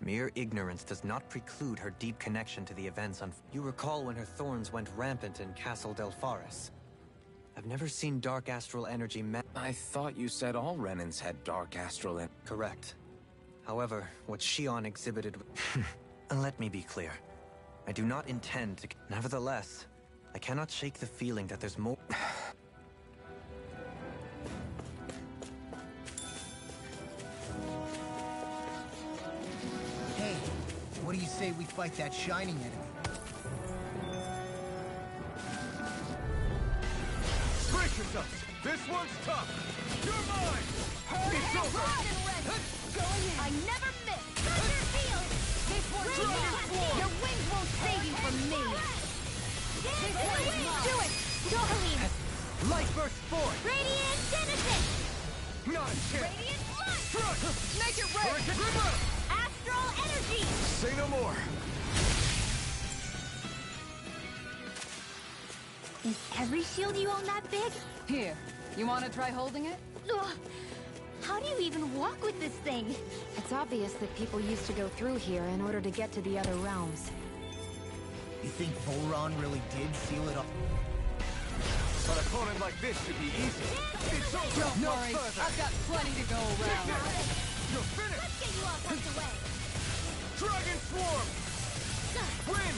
Mere ignorance does not preclude her deep connection to the events on... You recall when her thorns went rampant in Castle Del Faris. I've never seen dark astral energy I thought you said all Renans had dark astral in... Correct. However, what Shion exhibited... Let me be clear. I do not intend to... Nevertheless, I cannot shake the feeling that there's more... Hey, what do you say we fight that shining enemy? Brace yourselves! This one's tough! You're mine! It's over! I never miss. Thunder Field. This one's mine! Your wings won't save you from me. This one's mine. Do it. Dohalim. Light burst forth! Radiant Genesis. Not a chance! Radiant Flush. Struck! Make it rain! Hurricane Reverse! Astral Energy. Say no more! Is every shield you own that big? Here, you want to try holding it? Ugh. How do you even walk with this thing? It's obvious that people used to go through here in order to get to the other realms. You think Volron really did seal it up? An opponent like this should be easy. It's over! Don't No worry, further! I've got plenty to go around. You're finished! Let's get you all tucked away. Dragon Swarm! Win!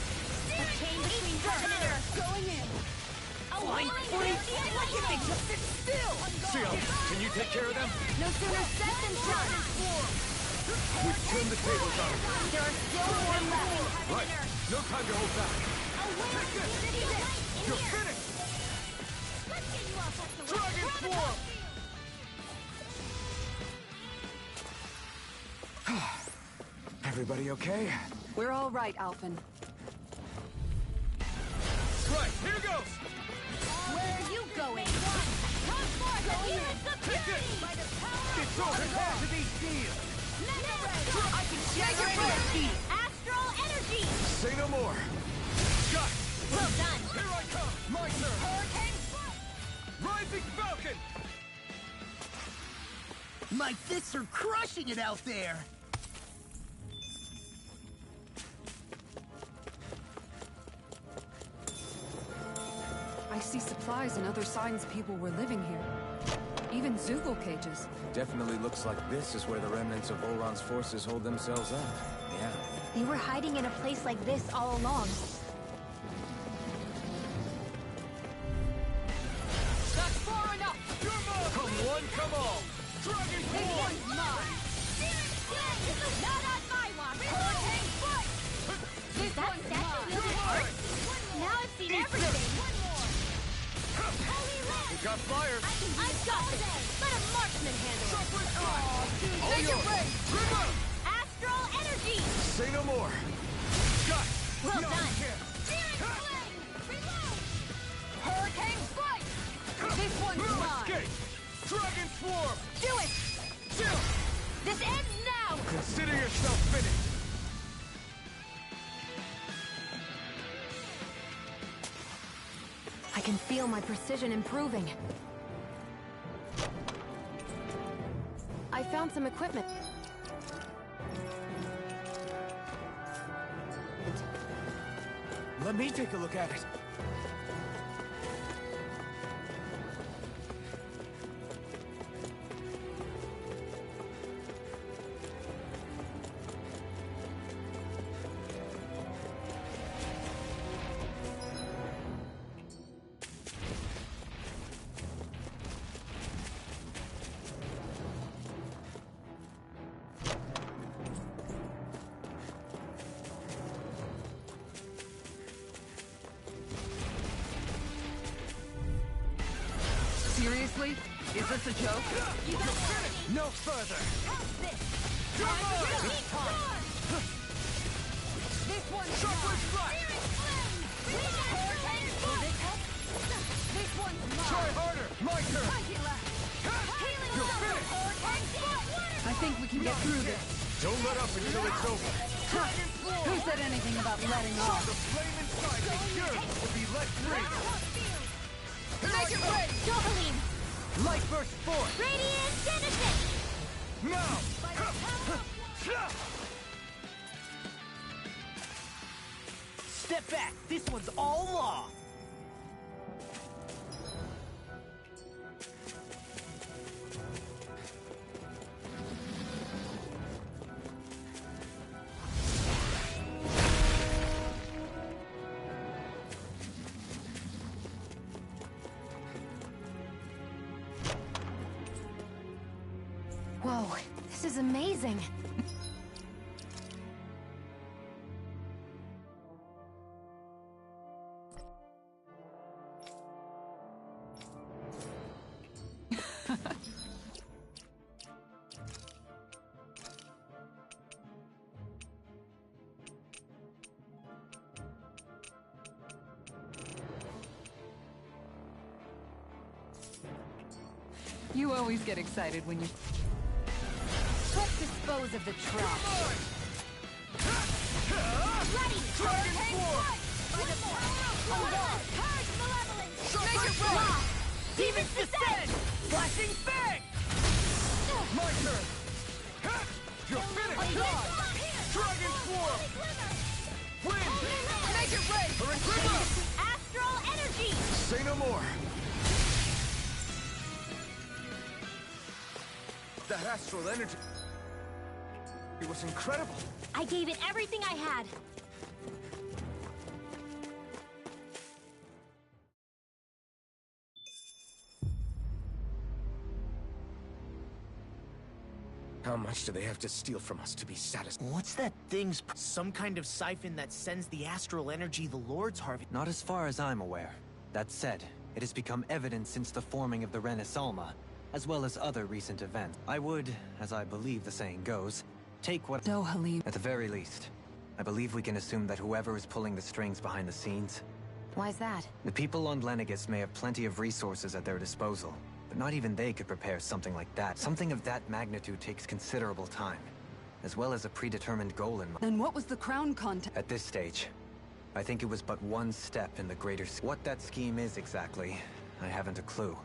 The chain between heaven and earth. Going in! Flying Just sit still! Sion, can you take care of them? No sooner said than done. We've turned the tables on them. There are still more left. Right, no time to hold back. You're finished! Let's get you all tucked away. Dragon Swarm! Everybody okay? We're all right, Alphen. Right, here goes! Where are you going? Come forth and heal security! By the power It's over half of these deals! I can generate energy! Astral energy! Say no more! Got it! Well done! Here I come! My turn! Hurricane Rising Falcon! My fists are crushing it out there! I see supplies and other signs people were living here. Even Zoogle cages. Definitely looks like this is where the remnants of Volron's forces hold themselves up. Yeah. They were hiding in a place like this all along. This one's mine! Not on my watch! Hurricane Strike! This one's mine! Now I've seen everything. One more! We got fire! I've got this! Let a marksman handle it! Sharply strike! All Make it yours! rain! Remote! Astral energy. Say no more! Got it! Well No, done. can't. Hurricane Strike! This one's No mine! escape! Dragon Swarm! Do it. Chill! This ends now. Consider yourself finished! I can feel my precision improving. I found some equipment. Let me take a look at it. Seriously? Is this a joke? You got it. No further! How's this? It's time! This one's Sharply mine! strike! Hurricane Strike! This one's mine! Try harder! My turn! You're finished! Hurricane Strike! I think we can get through this. Don't let up until it's over! Who said anything about letting The off? flame inside is yours to be let free! Make it rain! Dopaline. Light burst forth! Radiant Genesis. Now! Step back. This one's all law. Whoa, this is amazing. You always get excited when you... Let's dispose of the trash. Ready. Dragon Swarm! By the power of God. Purge malevolence. Make it rain! Demons descend. Flashing bang! My turn! You're finished! Dragon Swarm! Wind! Make it rain! Hurricane! Astral energy. Say no more! That astral energy... It was incredible! I gave it everything I had. How much do they have to steal from us to be satisfied? What's that thing's... Some kind of siphon that sends the astral energy the Lords harvest? Not as far as I'm aware. That said, it has become evident since the forming of the Renaissance, as well as other recent events. I would, as I believe the saying goes, take what... No, Halim. At the very least, I believe we can assume that whoever is pulling the strings behind the scenes... Why's that? The people on Lenegis may have plenty of resources at their disposal, but not even they could prepare something like that. Something of that magnitude takes considerable time, as well as a predetermined goal in mind. Then what was the crown contest? At this stage, I think it was but one step in the greater... What that scheme is exactly, I haven't a clue.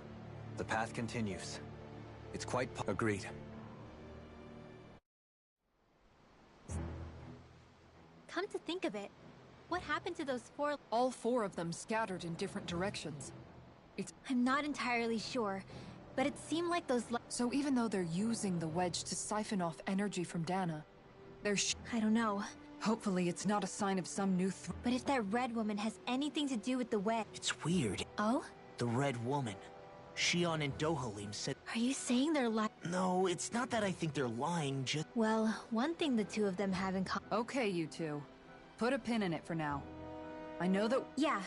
The path continues. It's quite... Agreed. Come to think of it, what happened to those 4... All 4 of them scattered in different directions. I'm not entirely sure, but it seemed like those... So even though they're using the wedge to siphon off energy from Dana, they're I don't know. hopefully it's not a sign of some new threat. But if that red woman has anything to do with the wedge... It's weird. Oh? The Red Woman. Shion and Dohalim said... Are you saying they're lying? No, it's not that I think they're lying, just... Well, one thing the two of them have in common... Okay, you two. Put a pin in it for now. I know that... Yeah.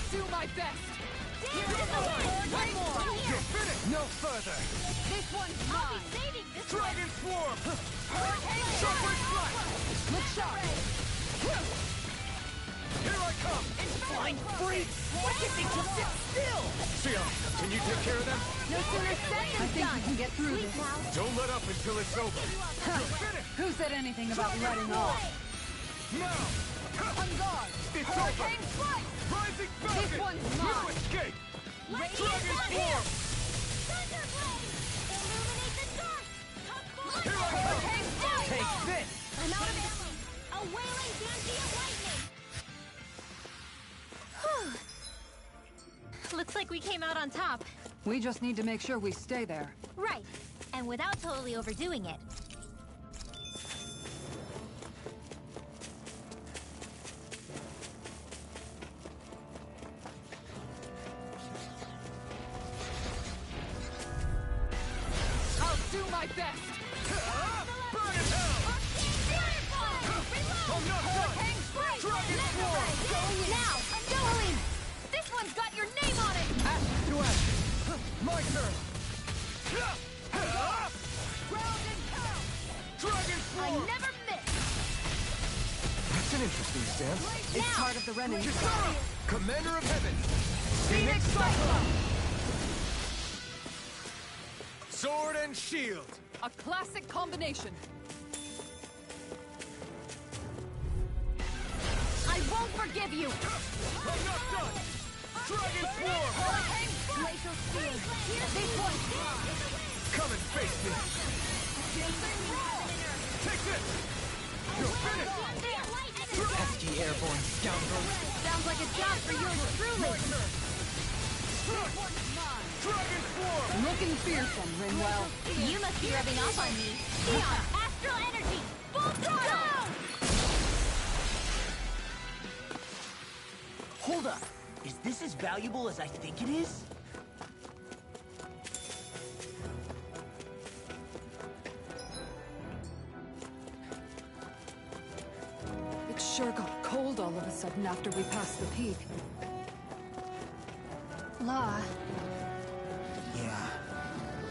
Do my best! One more! You're finished! No further! This one's mine! Saving this Dragon Swarm! Hurricane Shockwave Flash! Look sharp! Here I come! Flying freaks! Why can't they just sit still? Sion, can you take care of them? No sooner said I than think done. we can get through Sleep this. now. Don't let up until it's over. Who said anything about letting off? Now! On guard! It's Hurricane strike! Rising Falcon! This one's You mine. escape! Radiant Dragon Thunder! Swarm! Thunderblade! Illuminate the dark! Come forward! Here I come! Hurricane strike! Take this! I'm out of ammo! A wailing Gantia lightning! Whew. Looks like we came out on top. We just need to make sure we stay there. Right. And without totally overdoing it. I'll do my best! Burn in hell! I'm not done! Hurricane strike! Dragon Swarm! Going in now! Going! This one's got your name on it! Ash to ash! My turn! Ground and pound! Dragon I Swarm! never miss! That's an interesting stance. It's part of the Renin. Kisara! Commander of Heaven! Phoenix Cyclone! Sword and shield! A classic combination. I won't forgive you! I'm not done! Dragon Swarm! Glacial Spear! This one's mine! Come and face me! Take this! You're finished! Pesky airborne scoundrel. Sounds like a job for yours truly! Dragon Swarm! Looking fearsome, Rinwell. You must be rubbing off on me! Sion! Astral Energy! Full throttle! Hold up. Is this as valuable as I think it is? It sure got cold all of a sudden after we passed the peak. Law. Yeah.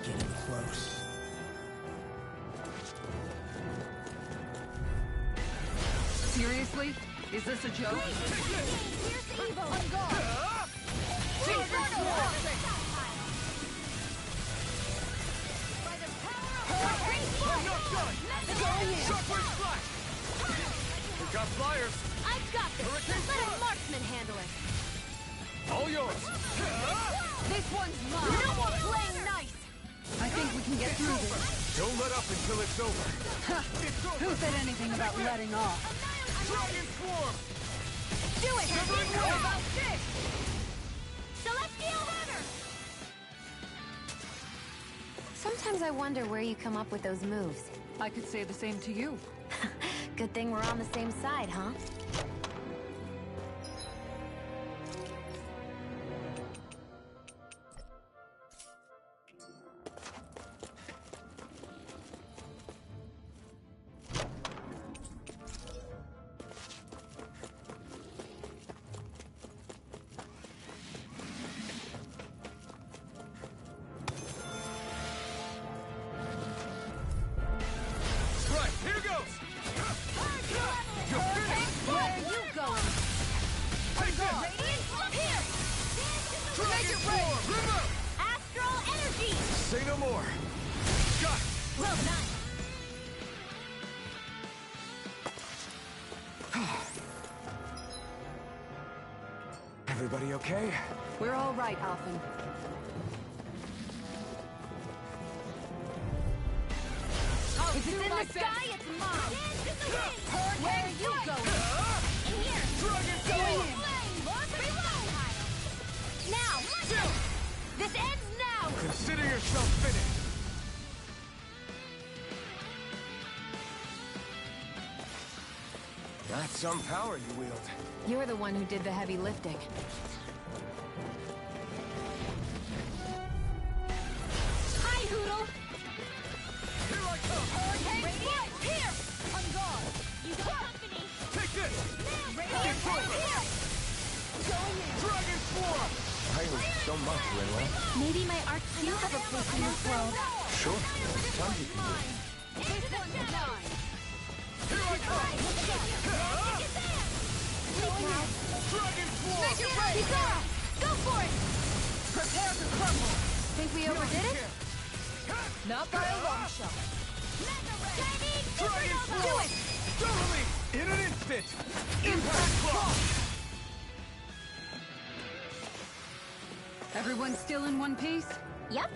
Getting close. Seriously? Is this a joke? Here's evil! On guard! By the power of I'm not done! Shockwave Flash! We got flyers! I've got this! Let a marksman handle it! All yours! This one's No mine! more playing nice! I think we can get through this. Don't let up until it's over! Who said anything about letting off? Dragon Swarm! Do it! Severing How about this? Celestial Runner! Sometimes I wonder where you come up with those moves. I could say the same to you. Good thing we're on the same side, huh? Right, here goes! You're finished! Where are you going? Take this! Radiant here! Dragon Swarm! Remove! Astral Energy! Say no more! Got it! Well done! Everybody okay? We're all right, Alphen. If it's in the sky, it's mine! Where are you going? Here! Now! This ends now! Consider yourself finished. That's some power you wield. You're the one who did the heavy lifting. Hi, Hoodle! Here I come! Hurricane Radiant! Here! On guard! You got company! Take this! Radiant It's over! here! Going in! Dragon Swarm! I owe so much, Rinwell. Maybe my arts do have a place in this world. Sure. Time you can do. This one's mine! Here I come! Dragon Swarm! Kisara! Go for it! Prepare to crumble! Think we overdid it? Not by a long shot. Dragon Swarm! Do it! Totally! In an instant! Impact Claw! Everyone still in one piece? Yep.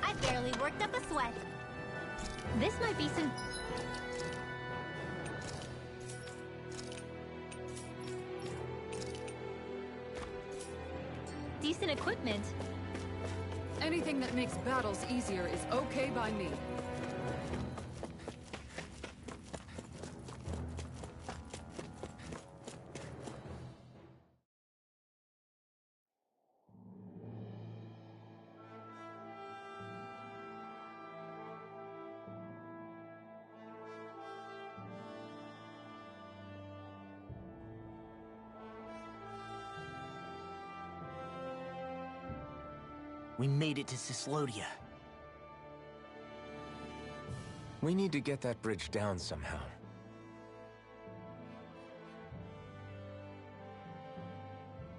I barely worked up a sweat. This might be some... decent equipment. Anything that makes battles easier is okay by me. We made it to Cislodia. We need to get that bridge down somehow.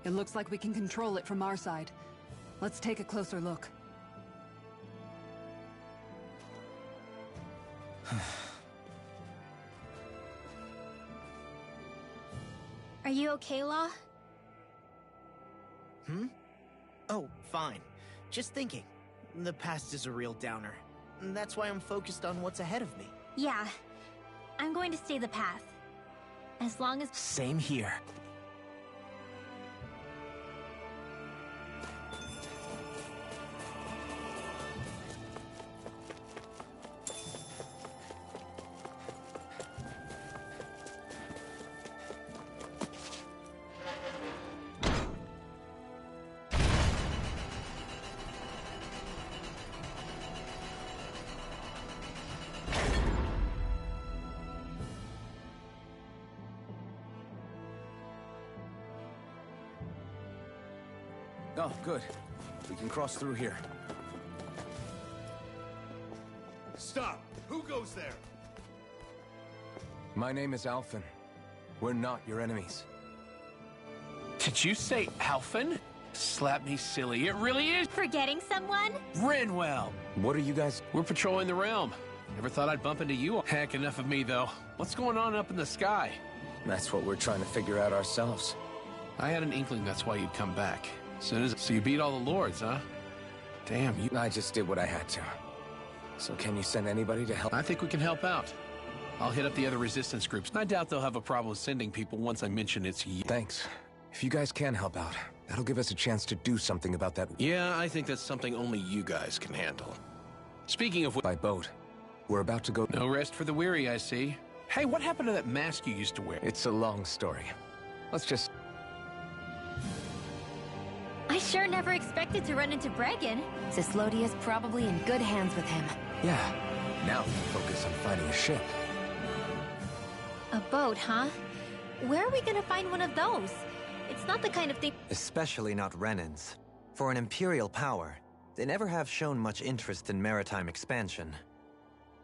It looks like we can control it from our side. Let's take a closer look. Are you okay, Law? Oh, fine. Just thinking. The past is a real downer. That's why I'm focused on what's ahead of me. Yeah. I'm going to stay the path. As long as... Same here. Oh, good. We can cross through here. Stop! Who goes there? My name is Alphen. We're not your enemies. Did you say Alphen? Slap me silly, it really is Forgetting someone? Rinwell. What are you guys... We're patrolling the realm. Never thought I'd bump into you. Heck, enough of me, though. What's going on up in the sky? That's what we're trying to figure out ourselves. I had an inkling that's why you'd come back. So you beat all the lords, huh? Damn, you... I just did what I had to. So can you send anybody to help? I think we can help out. I'll hit up the other resistance groups. I doubt they'll have a problem sending people once I mention it's you. Thanks. If you guys can help out, that'll give us a chance to do something about that. Yeah, I think that's something only you guys can handle. Speaking of which... By boat. We're about to go... No rest for the weary, I see. Hey, what happened to that mask you used to wear? It's a long story. Let's just... I sure never expected to run into Bregan. Cislodia's probably in good hands with him. Yeah. Now we focus on finding a ship. A boat, huh? Where are we gonna find one of those? It's not the kind of thing... Especially not Renan's. For an Imperial power, they never have shown much interest in maritime expansion.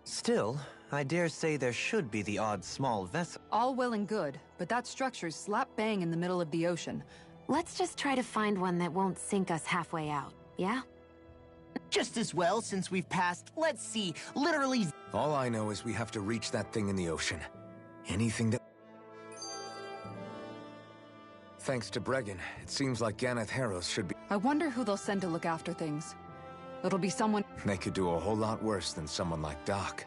Still, I dare say there should be the odd small vessel. All well and good, but that structure's slap bang in the middle of the ocean. Let's just try to find one that won't sink us halfway out, yeah? Just as well, since we've passed, let's see, literally... All I know is we have to reach that thing in the ocean. Anything that... Thanks to Bregan, it seems like Ganeth Harrows should be... I wonder who they'll send to look after things. It'll be someone... They could do a whole lot worse than someone like Doc.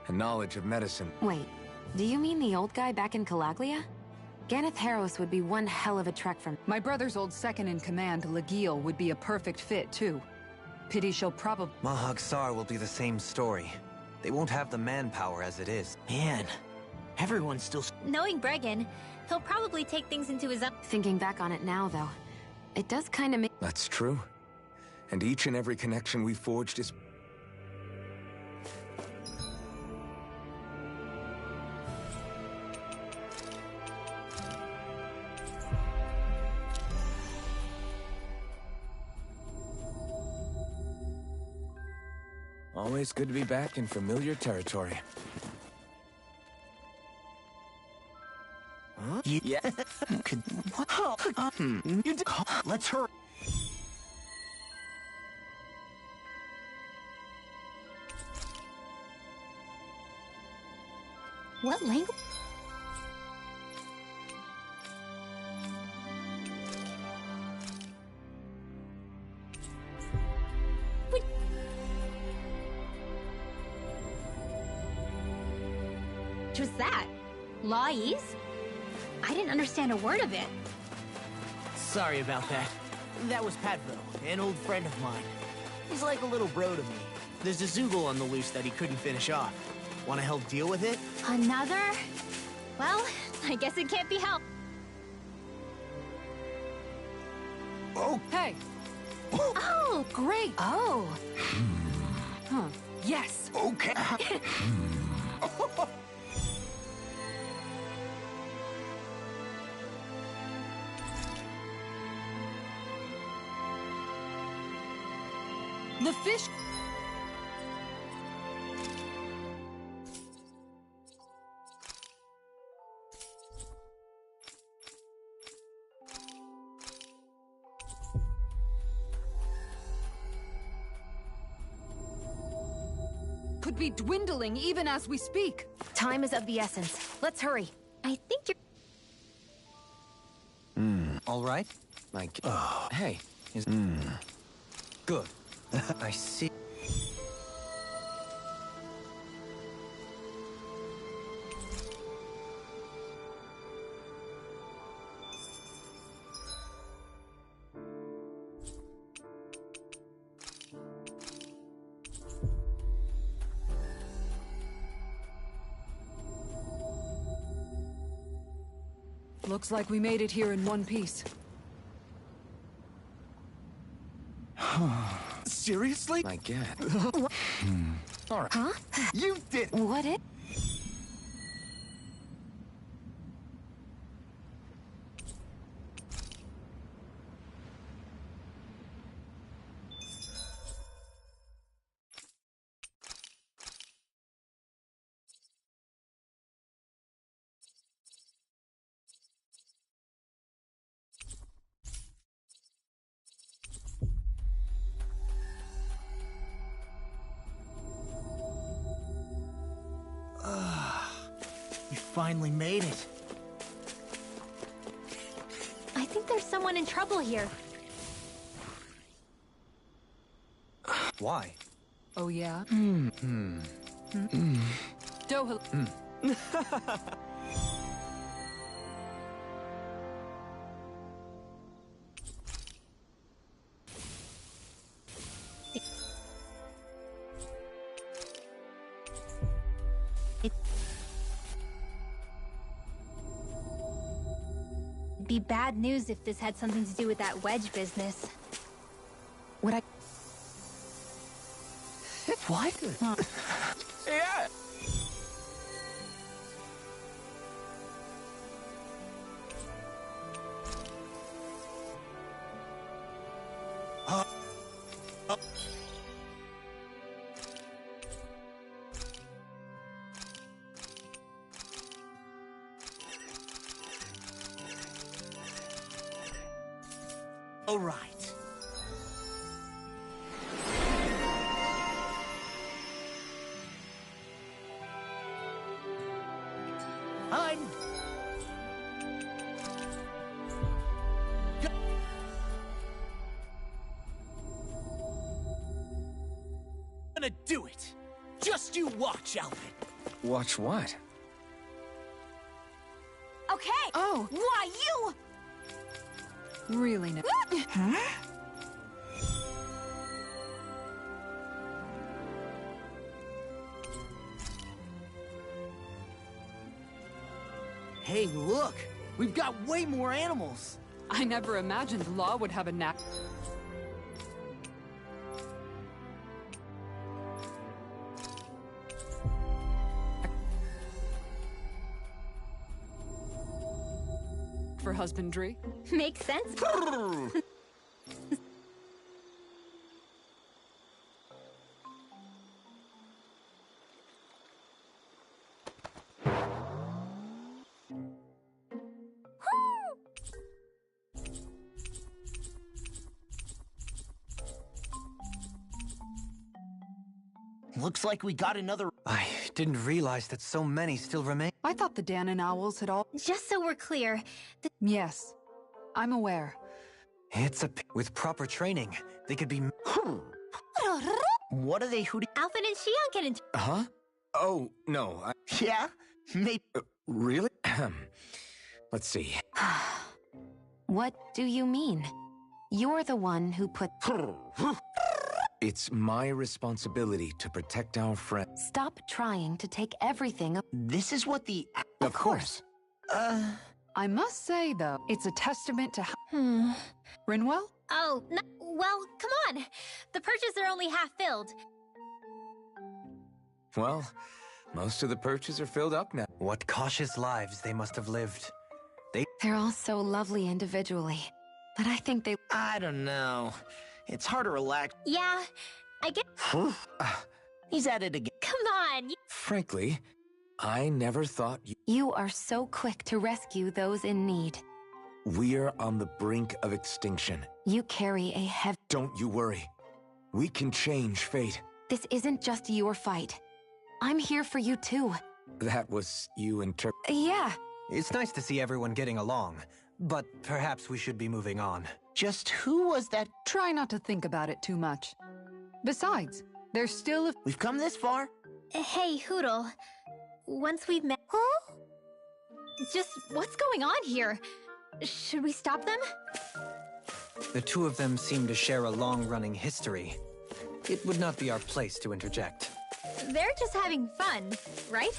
A knowledge of medicine... Wait, do you mean the old guy back in Calaglia? Ganeth Harros would be one hell of a trek from... My brother's old second-in-command, Legil, would be a perfect fit, too. Pity she'll probably... Mahag Sar will be the same story. They won't have the manpower as it is. Man, everyone's still... Knowing Bregan, he'll probably take things into his own... Thinking back on it now, though, it does kind of make... That's true. And each and every connection we forged is... Always good to be back in familiar territory. Huh? Yeah. What? You did... Let's hurry. What language? Was that? Lawese? I didn't understand a word of it. Sorry about that. That was Patvo, an old friend of mine. He's like a little bro to me. There's a Zoogle on the loose that he couldn't finish off. Want to help deal with it? Another? Well, I guess it can't be helped. Oh! Hey! Oh, Great! oh. Huh. Yes! Okay! The fish... could be dwindling even as we speak. Time is of the essence. Let's hurry. I think you're... All right? Like, hey, is... Good. I see. Looks like we made it here in one piece. Seriously? I get. All right. Huh? You did. What it? You finally made it. I think there's someone in trouble here. Why? Oh, yeah? Doha... It'd be bad news if this had something to do with that wedge business. What I... What? Yeah. All right. I'm gonna do it. Just you watch, Alvin. Watch what? Okay. Oh! Oh, Why, you? really no. Hey, look! We've got way more animals! I never imagined Law would have a knack for husbandry. Makes sense. Looks like we got another... I didn't realize that so many still remain. I thought the Danon owls had all... Just so we're clear, Yes, I'm aware. It's a... With proper training, they could be... What are they hooting? Alphen and Shion can Huh? Oh, no. Yeah? Maybe... Really? Let's see. What do you mean? You're the one who put... It's my responsibility to protect our friend. Stop trying to take everything. This is what the... Of course. I must say, though, it's a testament to... Rinwell? Oh, no, well, come on. The perches are only half filled. Well, most of the perches are filled up now. What cautious lives they must have lived. They're all so lovely individually, but I think they... I don't know. It's hard to relax. Yeah, I get... He's at it again. Come on. Frankly, I never thought You are so quick to rescue those in need. we're on the brink of extinction. You carry a heavy... Don't you worry. We can change fate. This isn't just your fight. I'm here for you too. That was you Yeah, It's nice to see everyone getting along, but perhaps we should be moving on. Just who was that? Try not to think about it too much. Besides, there's still a... We've come this far? Hey, Hoodle. Once we've met... Huh? Just, what's going on here? Should we stop them? The two of them seem to share a long-running history. It would not be our place to interject. They're just having fun, right?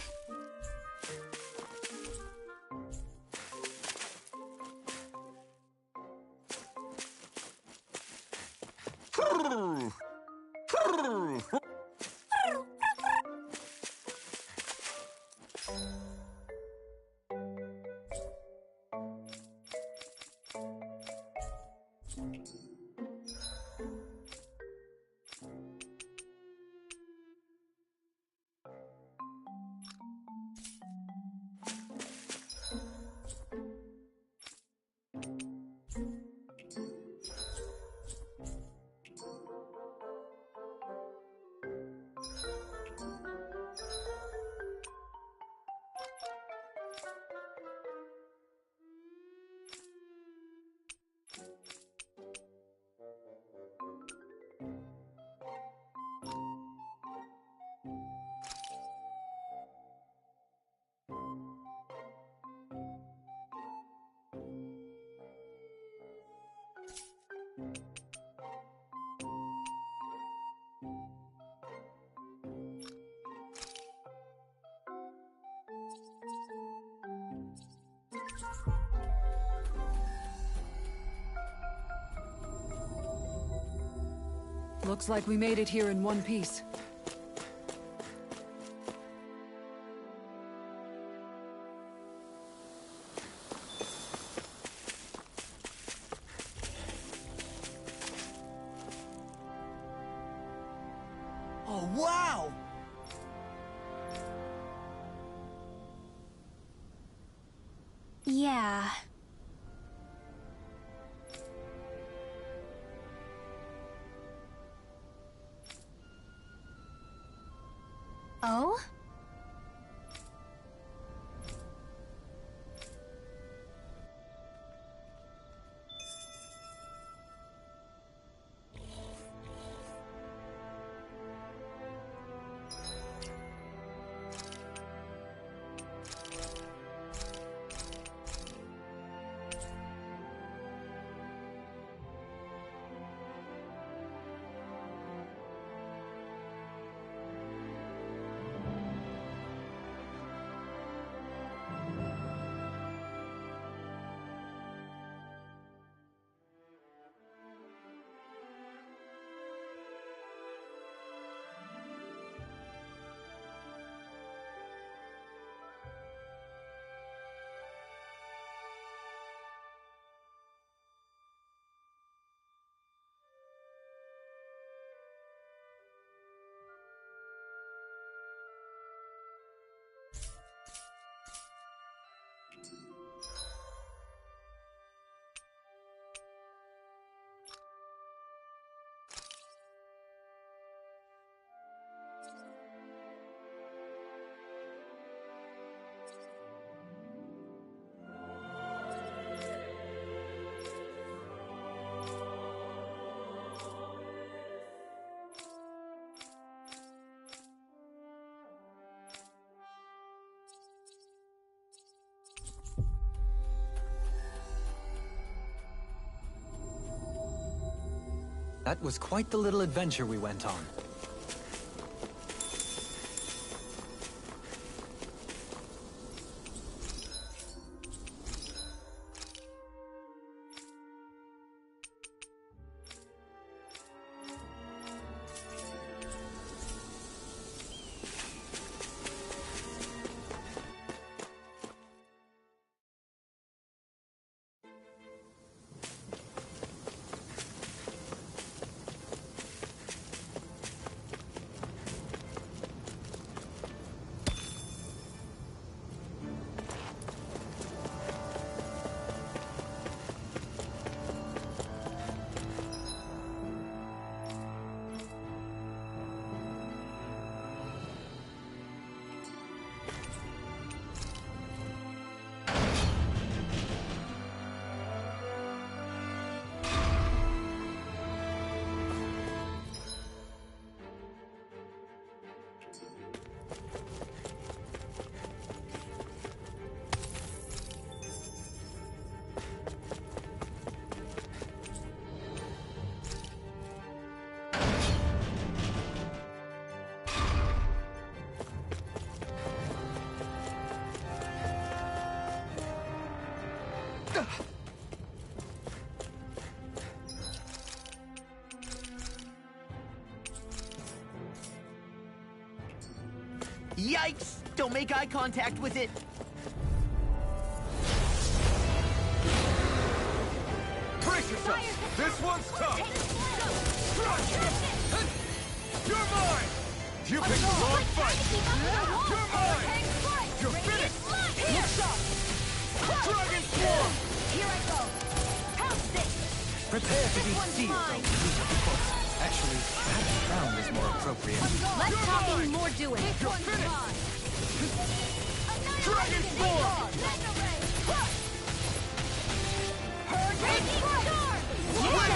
Looks like we made it here in one piece. Oh, wow! Yeah. Oh? That was quite the little adventure we went on. Yikes! Don't make eye contact with it! Brace yourself! This one's tough! You're mine! You picked the wrong fight! You're mine! You're finished! Dragon Swarm! Here I go. How's this? Prepare to be sealed. Actually, that round is more appropriate. Less talking, more doing. You're finished! Dragon Swarm! Hurricane Storm! Here I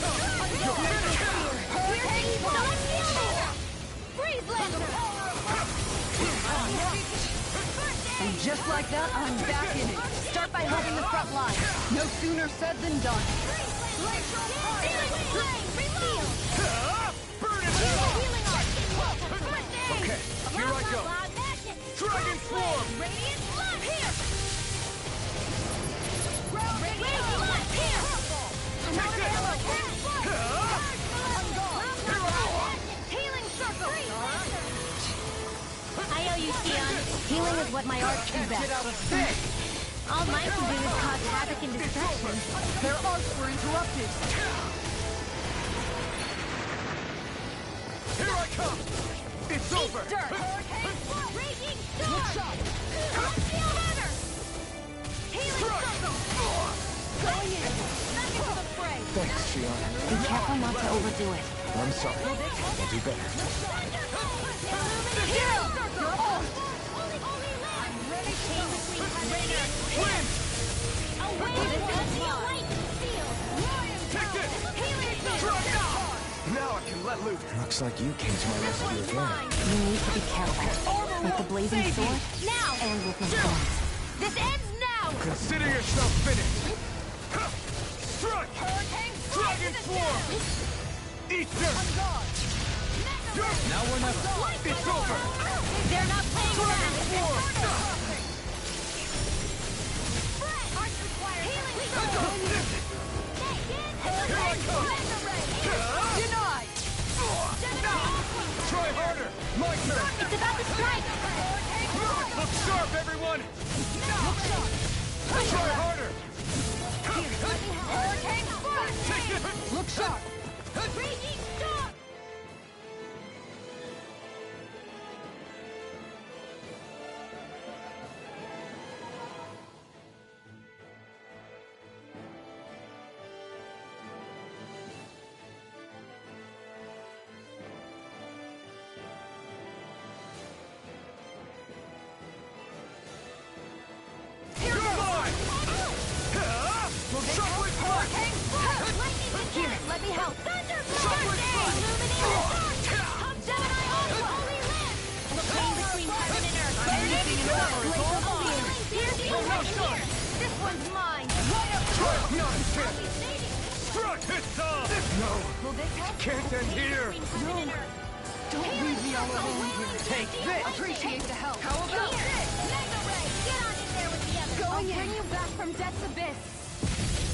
come! You're finished! Hurricane Storm! Freeze Lander! And just like that, I'm back in it. Start by holding the front line. No sooner said than done. Burn it down! Okay, here I go! Dragon Swarm! Radiant Flood! Here! Radiant Flood! Here! Another arrow! Healing Circle! I owe you, Sion. Healing is what my art can best. Get out of bed! All mine can do is cause havoc and destruction. Their arts were interrupted. Here I come! It's over! Dirt! Hurricane Flood! Raging Storm! Steel Runner! Healing Circle! Going in! Back into the fray! Thanks, Shion. Be careful not to overdo it. I'm sorry. I'll do better. Healing Circle! I'm ready to Radiant Win! Away with the light field! Take this! Healing Drop Circle! down! Now I can let loose. Looks like you came to my This rescue one's again. mine! You need to be careful. With the blazing sword Now! and with my thorns. This ends now! Consider yourself finished. Strike! Hurricane Dragon Swarm! Eat dirt! Now or never. It's over! They're not playing Dragon around! Swarm! Here I come! Denied! Try harder! My turn! It's about to strike! Look sharp, everyone! Try harder! Hurricane Force! Take it! Look sharp! Raging Storm! You're mine! Shockwave Flash! Here, let me help! Shockwave Flash! Gemini only live! The pain between heaven and earth! Anything in order is all mine. No, no, son! This one's mine! Try nonsense! Truck, it's on! No! Will this help? Can't end here! No! Don't leave me all alone here. Take this! Appreciate the help. How about this? Mega Ray! Get on in there with the others! Going in. Bring you back from death's abyss.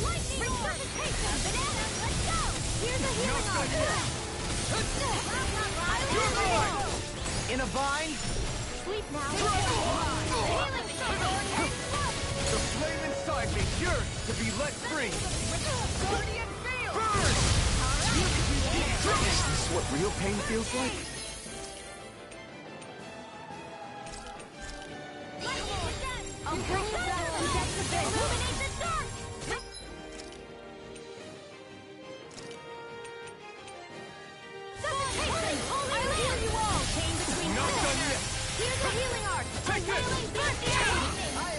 Lightning Resuscitation! Banana, let's go! Here's a healing arm! You're mine! In a bind? Sleep now! Healing sword! The flame inside me yearns to be let free! Guardian field. Burn! Is this what real pain feels like? I'll bring you back from death's abyss! Illuminate the dark! Suffocation! I'll heal you all! Chain between Not done yet! Here's a healing arc! Take this!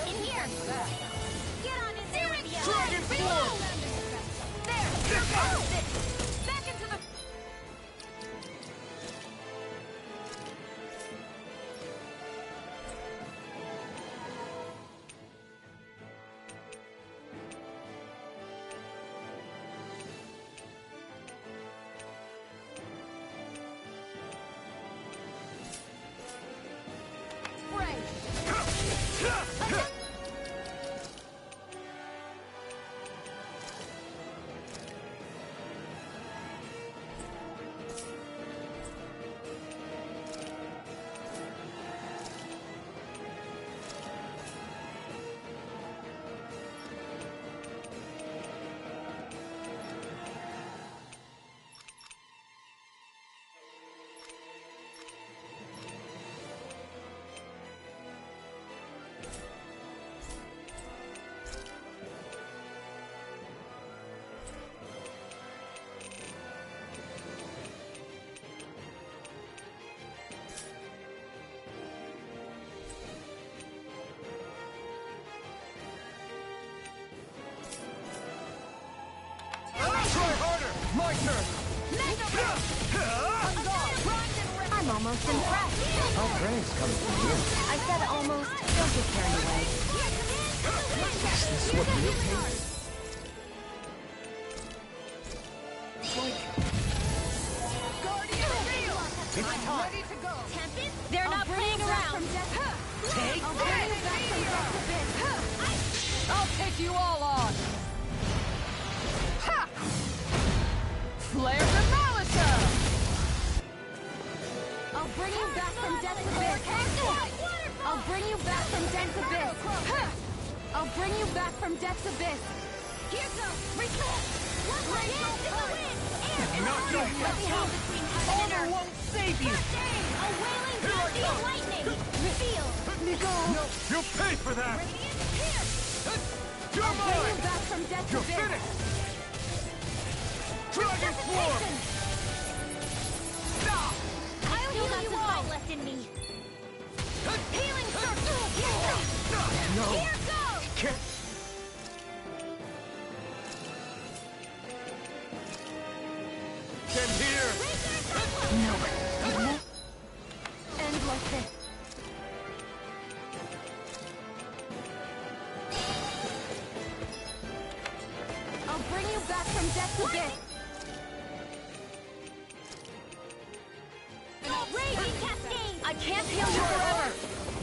In here! Get on in there with the others! Dragon Form! There! Here goes! Back into the... Try harder! My turn! I'm almost impressed. Our praise comes from you. I said almost. Don't get carried away. Is this what real pain is? Guardian field. It's I'm time! ready to go. They're not playing around. Take this! I'll take you all on. Ha! Flare Demolitor! I'll bring you back from death's abyss. I'll bring you back from death's abyss. I'll bring you back from death's abyss. Here goes. Reset. One more dance in the wind. Not done yet! Let me help between heaven and Honor earth. won't save you! A wailing blast of lightning. Feel. No! You'll pay for that! Radiant here. You're I'll bring you mine! back from death's You're abyss. finished! Dragon Form! Stop! I'll heal you all. Left in me. Healing circle. No! Here goes. Can't... Get here! No. End like this. I'll bring you back from death's abyss. Raging cascade. I can't heal you forever.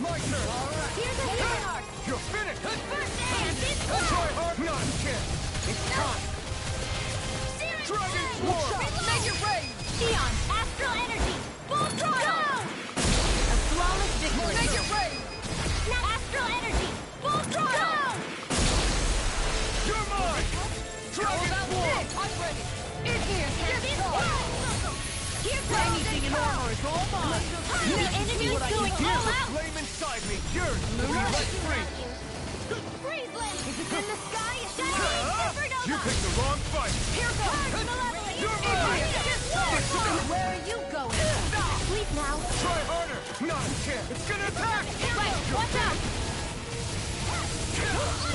My turn! Here's a healing arc. You're finished! First dance is Try hard! Not a chance! It's time! Dragon Form! Make it rain. Eon, astral energy. Full throttle. A flawless victory. Make it rain! Astral energy. Full throttle. You're mine! Dragon Form! I'm ready. In here. Get going. Here goes Anything in armor is all mine! The enemy's going Here's all the out. flame inside me yearns to be let free! Freezeland. If it's in the sky, shattering supernova. You picked the wrong fight! Here goes malevolent. You're mine! Where are you going? Sleep now. Try harder! Not a chance! It's gonna attack! Right, watch out.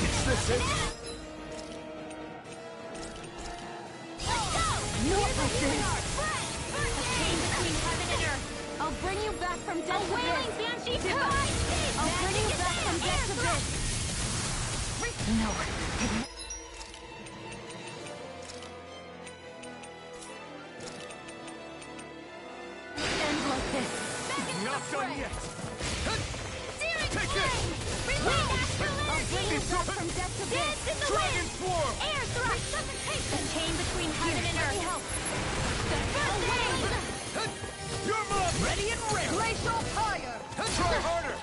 Is this it? Let's go. No mercy. A chain between heaven and earth. I'll bring you back from death's abyss. A wailing banshee divine. I'll bring you back from death's abyss. No. done yet! Searing Take flame! Relay astral energy! From depth to dance in the Dragon wind! Swarm! Air thrust! Resuscitation! Chain between heaven and earth! Help! The first wave! You're mine! Ready and rare! Glacial fire! Try harder!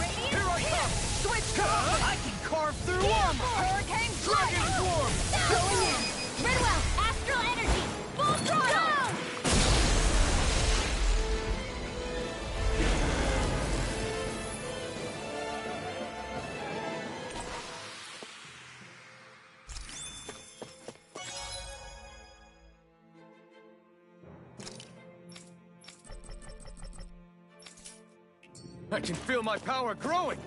Radiant Here I come! Switch command! I can carve through armor! Hurricane Dragon Swarm! Going in! Ridwell! Astral energy! Full throttle! I can feel my power growing!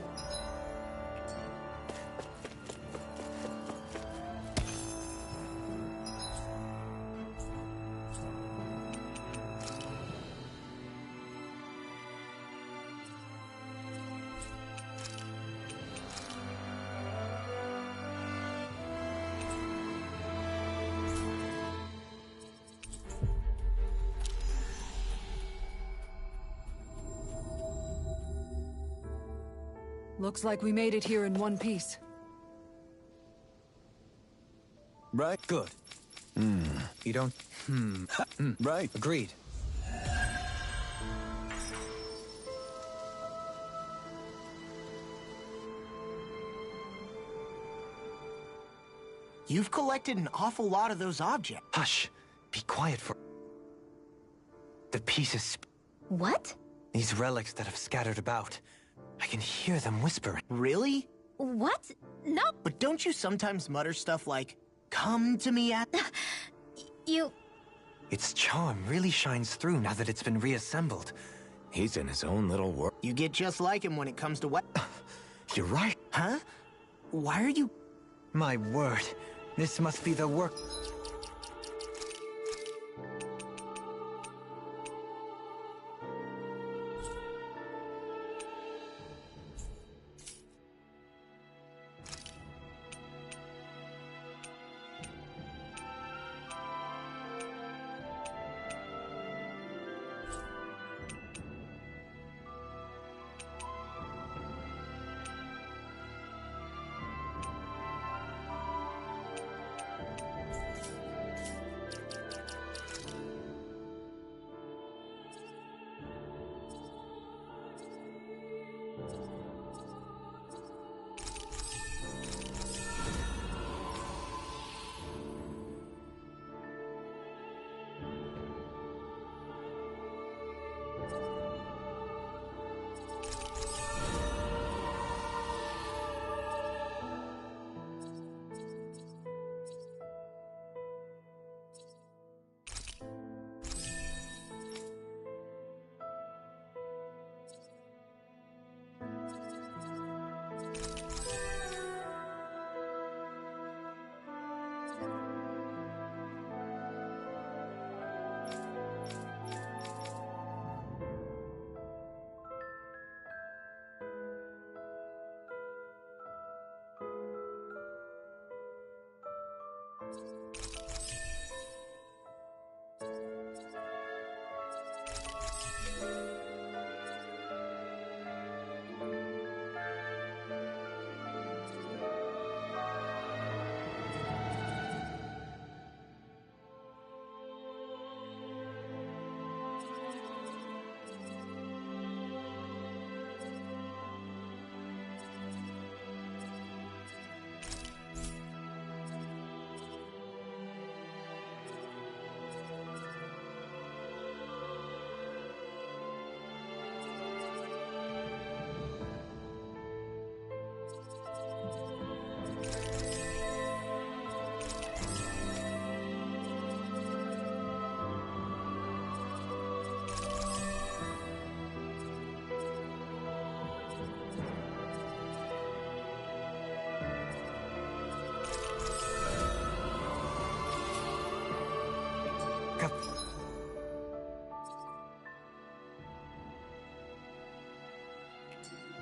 Looks like we made it here in one piece. Right? Good. You don't... Right. Agreed. You've collected an awful lot of those objects. Hush. Be quiet for... The pieces... What? These relics that have scattered about. I can hear them whispering. Really? What? No. But don't you sometimes mutter stuff like, come to me at... You... Its charm really shines through now that it's been reassembled. He's in his own little world. You get just like him when it comes to what... You're right. Huh? Why are you... My word. This must be the work...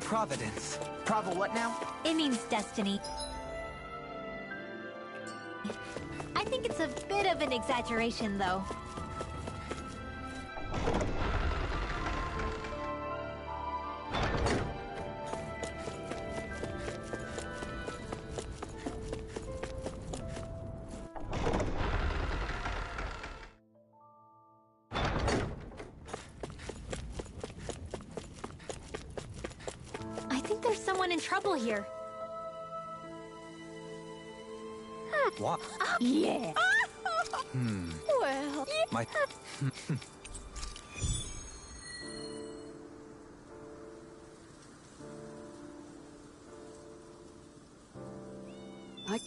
Providence. Prava what now? It means destiny. I think it's a bit of an exaggeration, though. in trouble here. What? Yeah. Hmm. Well, My... I...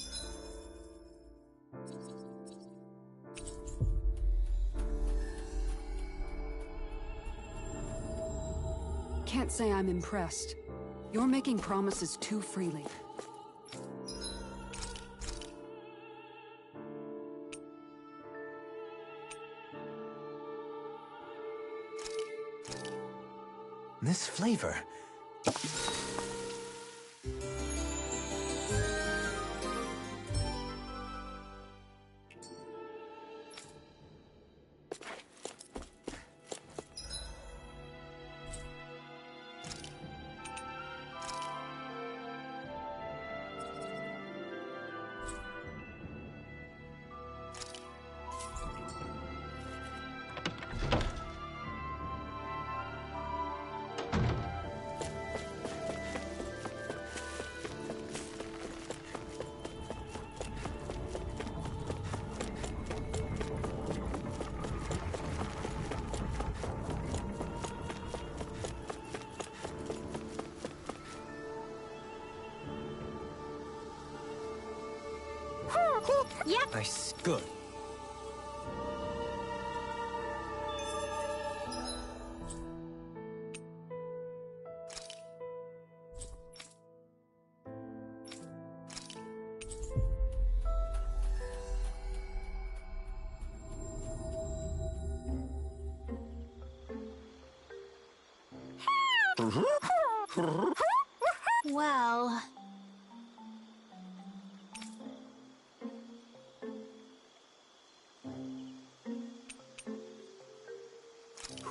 Can't say I'm impressed. You're making promises too freely. This flavor... Yep. Nice. Good. Well...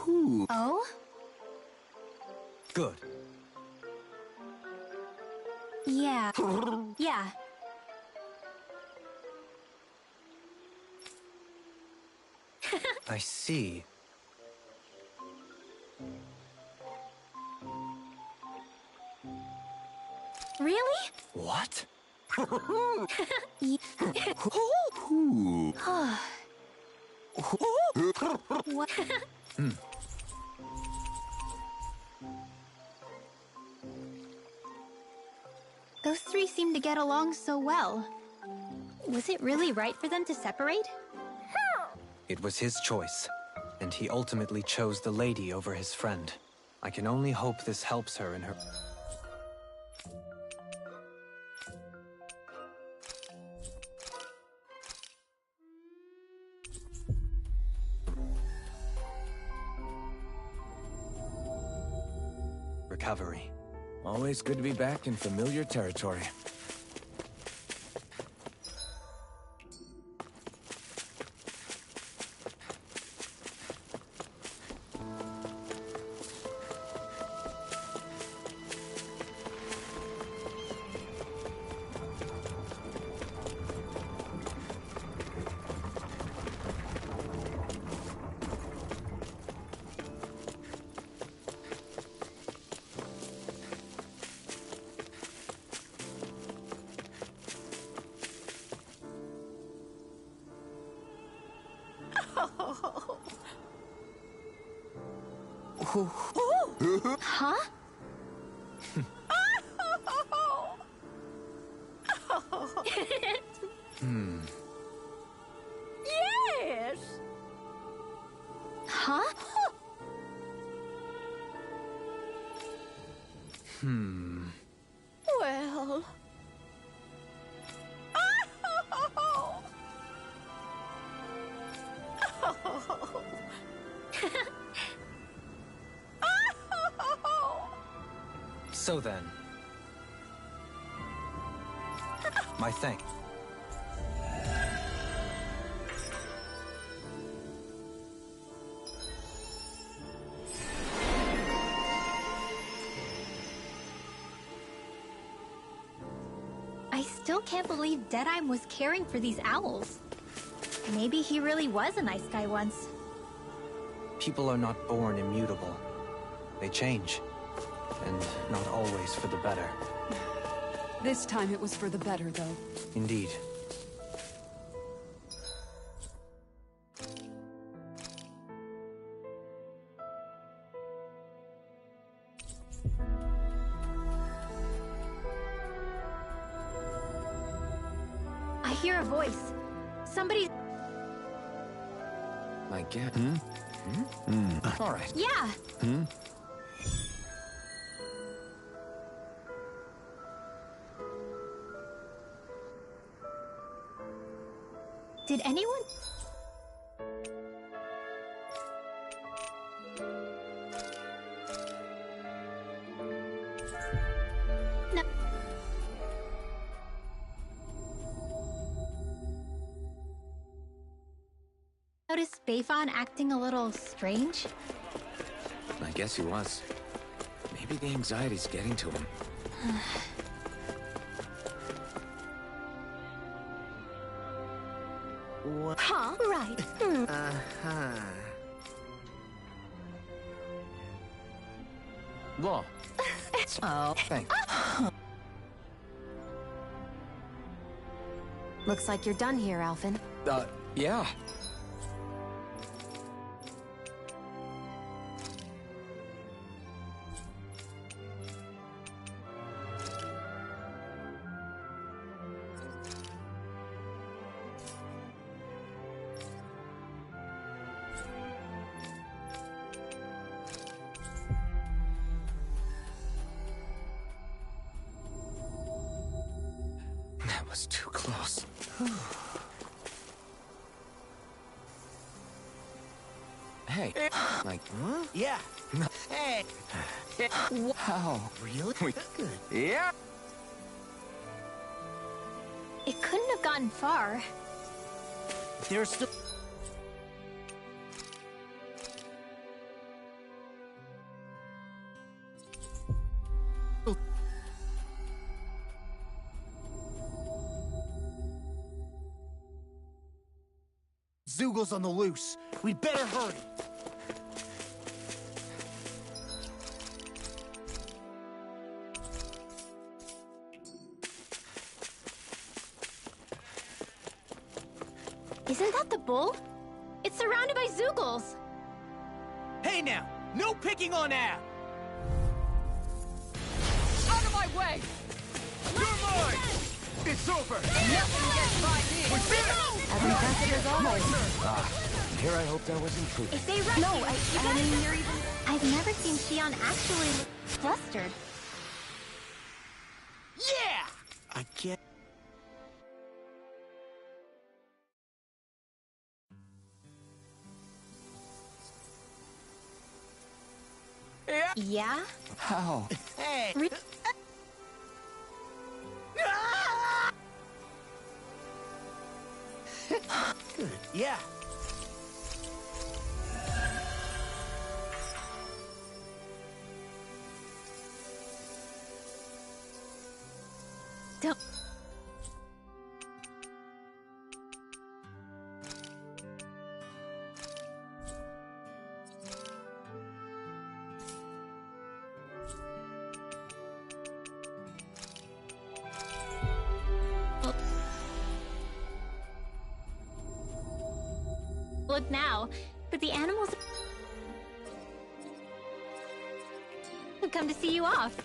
Ooh. Oh? Good. Yeah. Yeah. I see. Really? What? Ooh. What? Those three seem to get along so well. Was it really right for them to separate? It was his choice, and he ultimately chose the lady over his friend. I can only hope this helps her in her... recovery. Always good to be back in familiar territory. Huh? Yes! Huh? Well... So then... my thanks. I still can't believe Deadeye was caring for these owls. Maybe he really was a nice guy once. People are not born immutable. They change. And not always for the better. This time it was for the better, though. Indeed. I hear a voice. Somebody's... I get. All right. Yeah! Did anyone... No. Notice Bayfon acting a little strange? I guess he was. Maybe the anxiety's getting to him. What? Huh? Right. Uh-huh. Law. Oh. Thanks. Looks like you're done here, Alphen. Yeah. That was too close. Hey, like, Huh? Yeah. Hey. how? Really? Good. Yeah. It couldn't have gotten far. There's still... Zoogel's on the loose. We'd better hurry. Isn't that the bull? It's surrounded by Zoogles. Hey now! No picking on Ab! Out of my way! You're mine! It's over! Nothing gets by me! We did it! As impressive as always. Here I hoped I wasn't true. If they run... No, I mean, you're even... I've never seen Shion actually look flustered. Yeah! I can't... Yeah? How? Hey! Re- Good. Yeah. Don't... Look now, but the animals have come to see you off.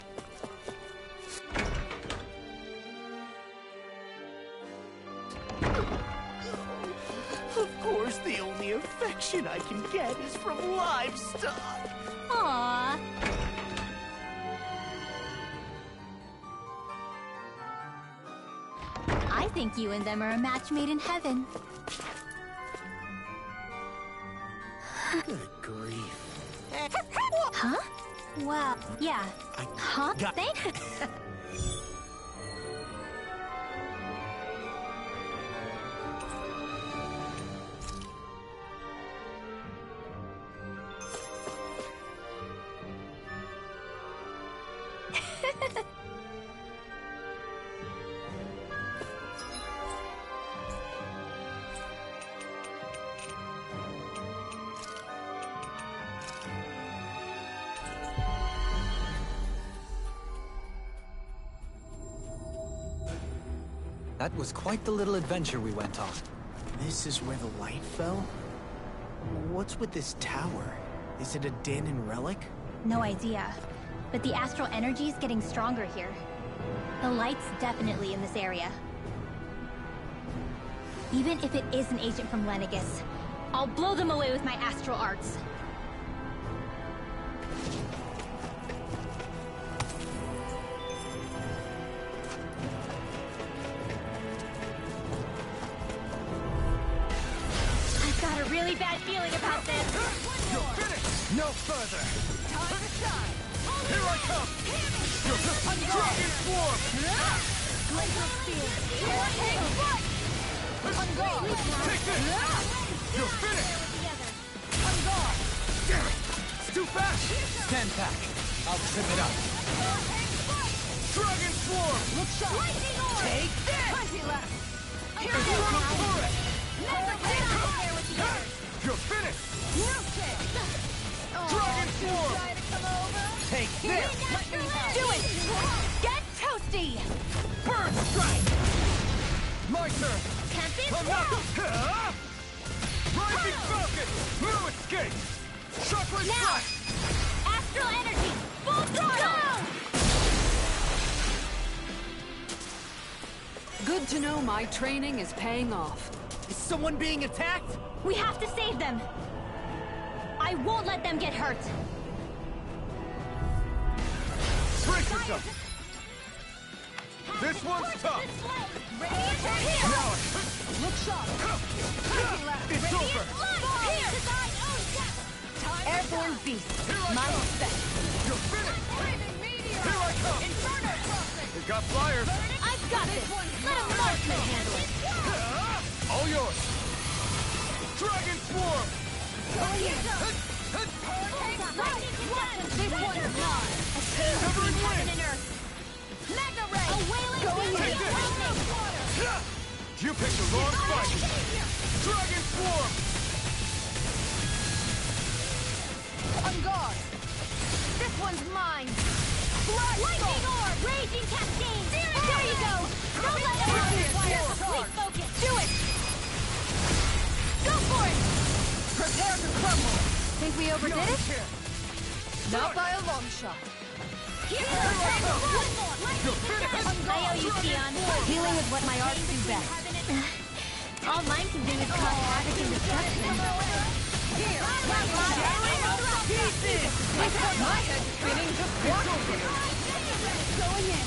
Of course, the only affection I can get is from livestock. Aww. I think you and them are a match made in heaven. Good grief. Huh? Wow. Yeah. I Huh? got... Thank... That was quite the little adventure we went on. This is where the light fell? What's with this tower? Is it a Danon relic? No idea. But the astral energy's getting stronger here. The light's definitely in this area. Even if it is an agent from Lenegus, I'll blow them away with my astral arts. I've got a really bad feeling about this. You're finished! No further! Time to shine! Here I come! Dragon Swarm! Glacial Spear! Hurricane Strike! On guard! Take this! You're finished! On guard! Damn it! It's too fast! Stand back. I'll trip it up. Dragon Swarm! Look sharp! Lightning Orb! Take this! 20 left! Here It's we looking go! for it! Never get out there with the others! You're finished! No chance! Dragon Swarm! Try to come over? Take this! Do it! Get toasty! Bird Strike! My turn! I'm not... Rising Falcon! No escape! Chakra Now! Strike! Astral energy! Full throttle! Good to know my training is paying off. Is someone being attacked? We have to save them! I won't let them get hurt! Brace yourself! This one's tough! Now Look sharp! it's over! Airborne beast! Here I My come! respect! You're finished! Here I come! Inferno crossing! We got flyers! I've got this! Let a marksman handle it! All yours! Dragon Swarm! This one's mine! A change between heaven and earth! Magna Ray! A wailing Take this! You picked the wrong fight! Dragon Swarm! On guard! This one's mine! Lightning Orb! Raging Cascade! There you go! Don't let it require complete focus! Do it! Go for it! Prepare to crumble! Think we overdid it? Here. Not by a long shot. Here! One more! I owe you, Sion. Healing is what my arts do best. All mine can do is cause havoc and destruction. My head's spinning just watching it. Going in.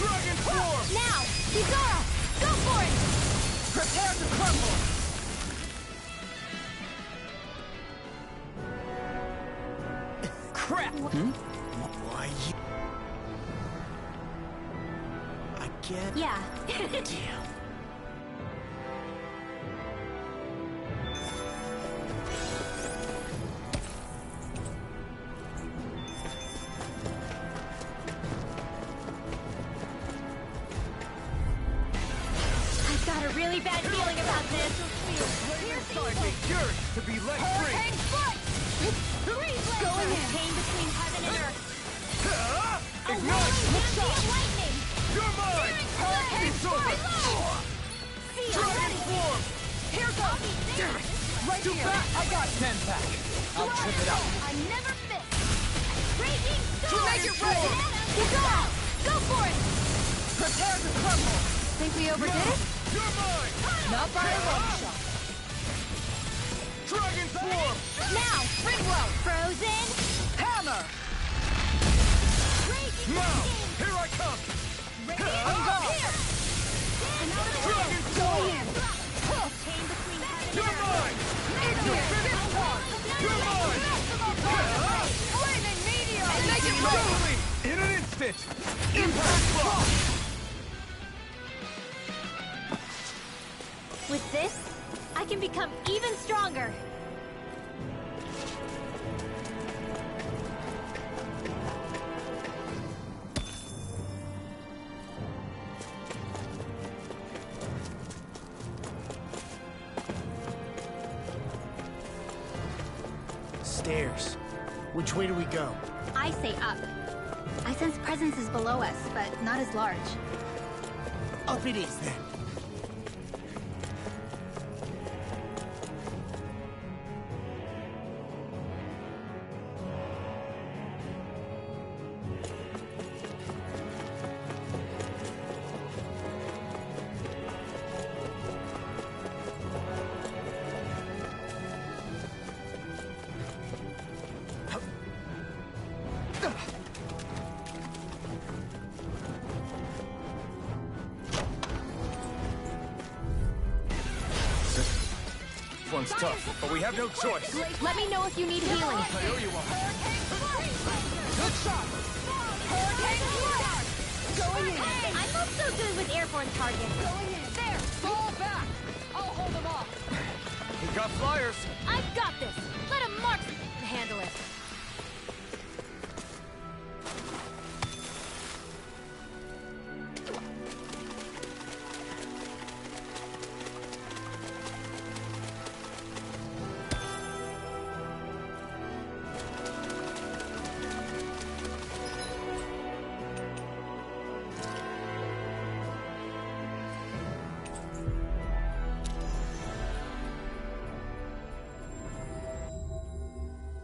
Dragon Swarm! Now! Kizara! Go for it! Prepare to crumble. Crap! Why you... I get... Yeah. Deal. I've got a really bad feeling about this. Yours to be let free! Hurricane Strike! Going in. Chain between heaven and earth. Ignite! Champion lightning! You're mine! Hurricane It's over! Dragon Swarm! Here goes! Damn it! Right Too here! fast! I got it! Stand back. I'll trip it up. I never miss! Raging To storm! make it ready! Kizara! Go for it! Prepare to crumble! Think we overdid it? You're mine! Not by a long shot. Dragon Swarm! Now! Ring low! Frozen! Hammer! Raging Now! Cascade! Here I come! Dragon Go Swarm! in! Chain between heaven You're and earth! mine! You're finished! You're mine! Flaming meteor! Make it Totally! In an instant! Impact block! With this, I can become even stronger. Stairs. Which way do we go? I say up. I sense presences below us, but not as large. Up it is, then. one's tough, but we have no choice. Let me know if you need healing. I owe you one. Good shot! Hurricane Blast! Going in! I'm not so good with airborne targets. Going in! There! Fall back! I'll hold them off! We got flyers. I've got this. Let a marksman handle it.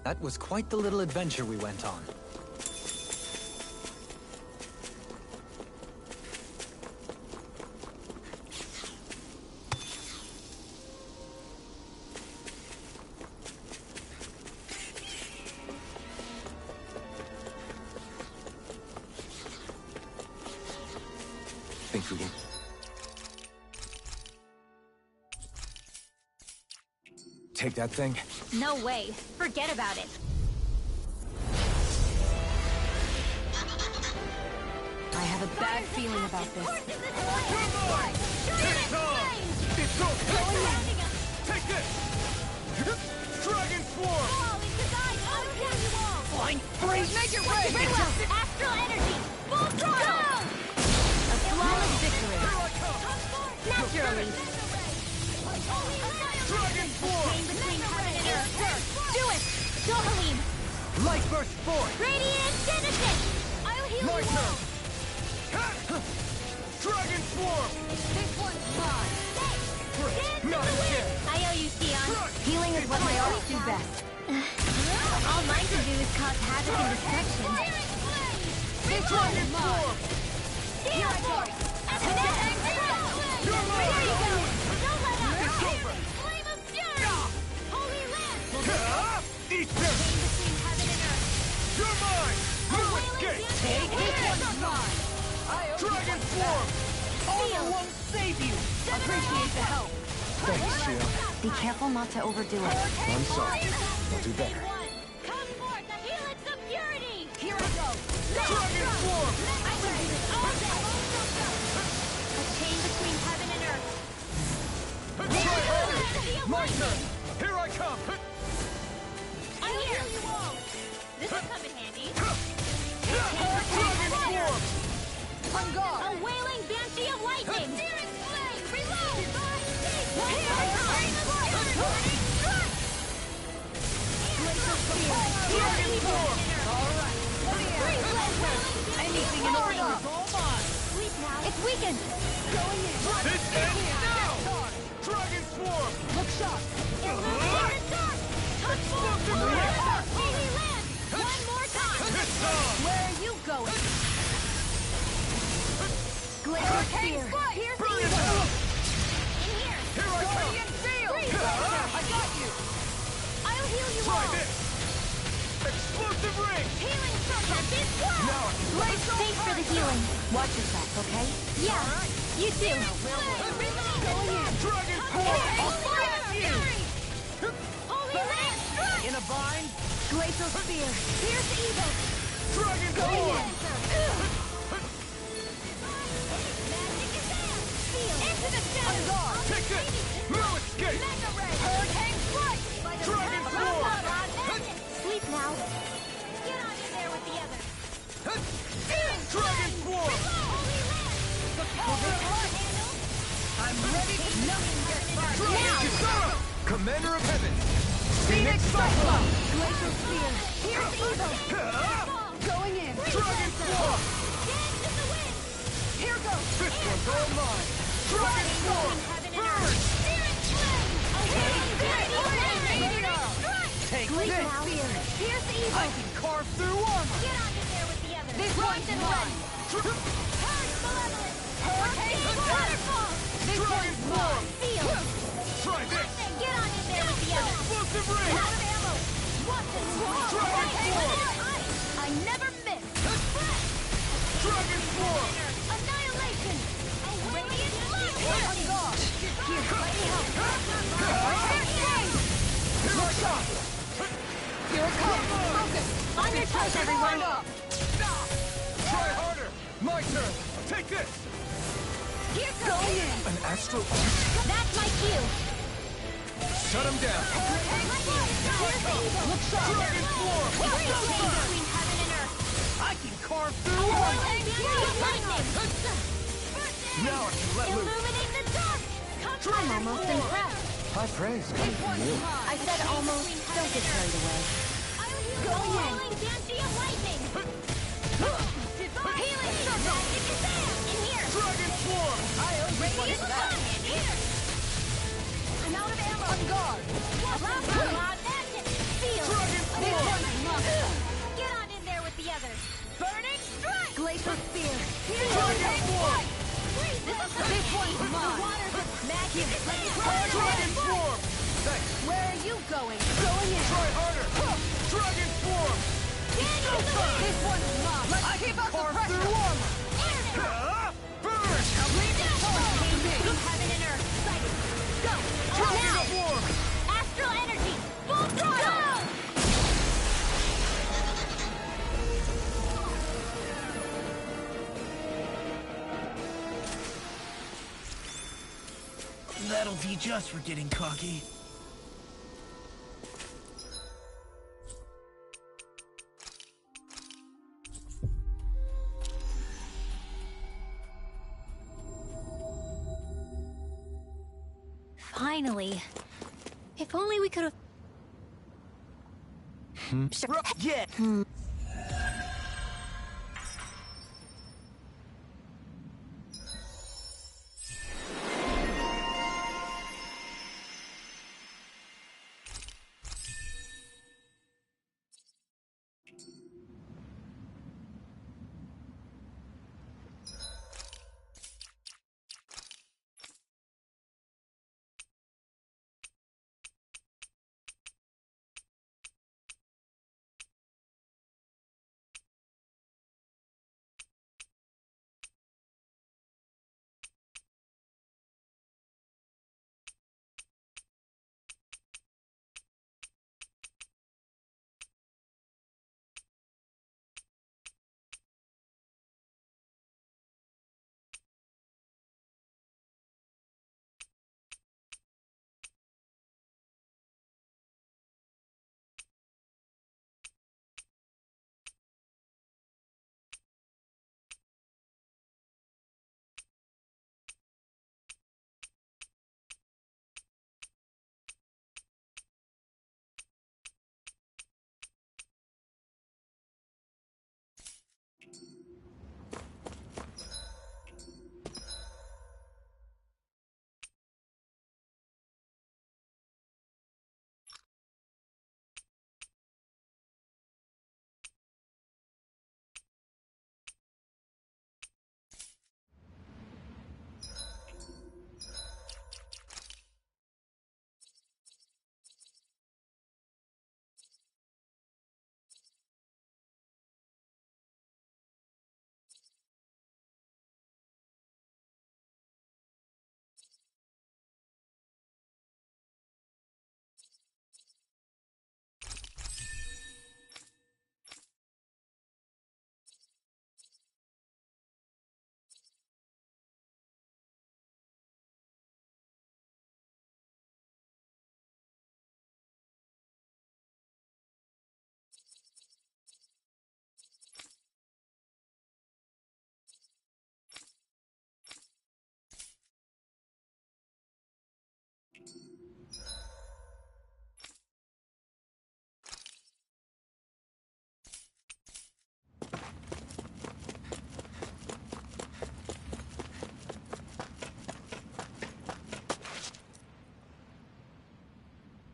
That was quite the little adventure we went on. Think we can... Take that thing? No way. Forget about it. I have a bad feeling about this. It's on! It's okay! Take this! Dragon Swarm! Flying freeze! Make it rain! Astral energy! Full throttle! A flawless victory. Naturally. Dragon Swarm! Between heaven and earth. Do it! Go, Helene! Light Burst Force! Radiant Genesis! I'll heal My you all! turn! Dragon Swarm! This one's mine! Not again! I owe you, Theon. Healing is what I always do best. All mine can do is cause havoc and destruction. This one's mine! Here I go! You're mine! Don't let up! It's over! Flame of fury! Holy Land! Eat this! Between heaven and earth. You're mine! No escape! Take this one's mine! I owe you Dragon one Swarm! Seal! won't save you! Appreciate the help! Thanks, Gio. Be careful not to overdo it. I'm sorry. I'll do better. Come forth, the helix of purity! Here I go! Dragon Swarm! I will do this all day! A chain between heaven and earth. My turn! Here I come! I'm here! This will come in handy. Dragon Swarm! On guard! A wailing banshee of lightning! Reload! Dragon Swarm! Anything in order! All mine! It's weakened! Going in! This ends now! Dragon Swarm! Look sharp! Explosive Ray! Holy Land! One more time! It's on! Where are you going? Glacial Hurricane Spear! Strike! Pierce the Brilliant! evil! In here! Here I come! Guardian Field! I got you! I'll heal you Try all! this! Explosive Ring! Healing circle! This one! Now I can... Thanks for the healing. Watch your back, okay? Yeah, you too. Dragon Swarm! I'll fire you! Holy Land! Strike! In a bind? Glacial Spear. Pierce the evil! Dragon Swarm! Into the shadows! Take it! No escape! Mega Ray! Hurricane Strike! Dragon Swarm! Sleep now. Get on in there with the others. Dragon Swarm! Holy Land! I'm ready to nothing gets by. Now! Commander of Heaven! Phoenix Cyclone! Glacial Spear. Pierce the evil! Going in! Dragon Swarm! Dance in the wind! Here goes! This one's all mine! Dragon Swarm! Burn! Spirit flame! Take Sleep this! now. Pierce the evil! I can carve through armor! Get on in there with the others. This one's mine! Purge malevolence! Hurricane Waterfall! Dragon Swarm! Feel! Try this! Get on in there with the others. Explosive Ring! Out of ammo! What's this? Dragon Swarm! I never miss! Dragon Swarm! Annihilation! A radiant blast! On guard! Here, let me help. Surprise, everyone! Try harder! My turn! Take this! Here goes! An astral... That's my cue! Shut him down! Look sharp! Dragon form! Between heaven and earth! I can carve through armor! Now I can let loose! Illuminate the dark! I'm almost impressed. High praise coming from you. I said almost. Don't get carried away. Go ahead. Dancy of lightning. Healing circle. Magic is there. In here. Dragon form! Radiant sun. In here. I'm out of ammo. On guard. Feel. Dragon form! Get on in there with the others. Burning strike. Glacial spear. Dragon form! This one's mine. Magic. Dragon form! Thanks! Where are you going? Going in. Try harder! Dragon form! This one's mine. Let's keep up the pressure. Through armor! Burn! Heaven and earth. Sighted. Go. Dragon Now. form! Astral energy. Full throttle. That'll teach us for getting cocky. Finally. If only we could have... Yeah!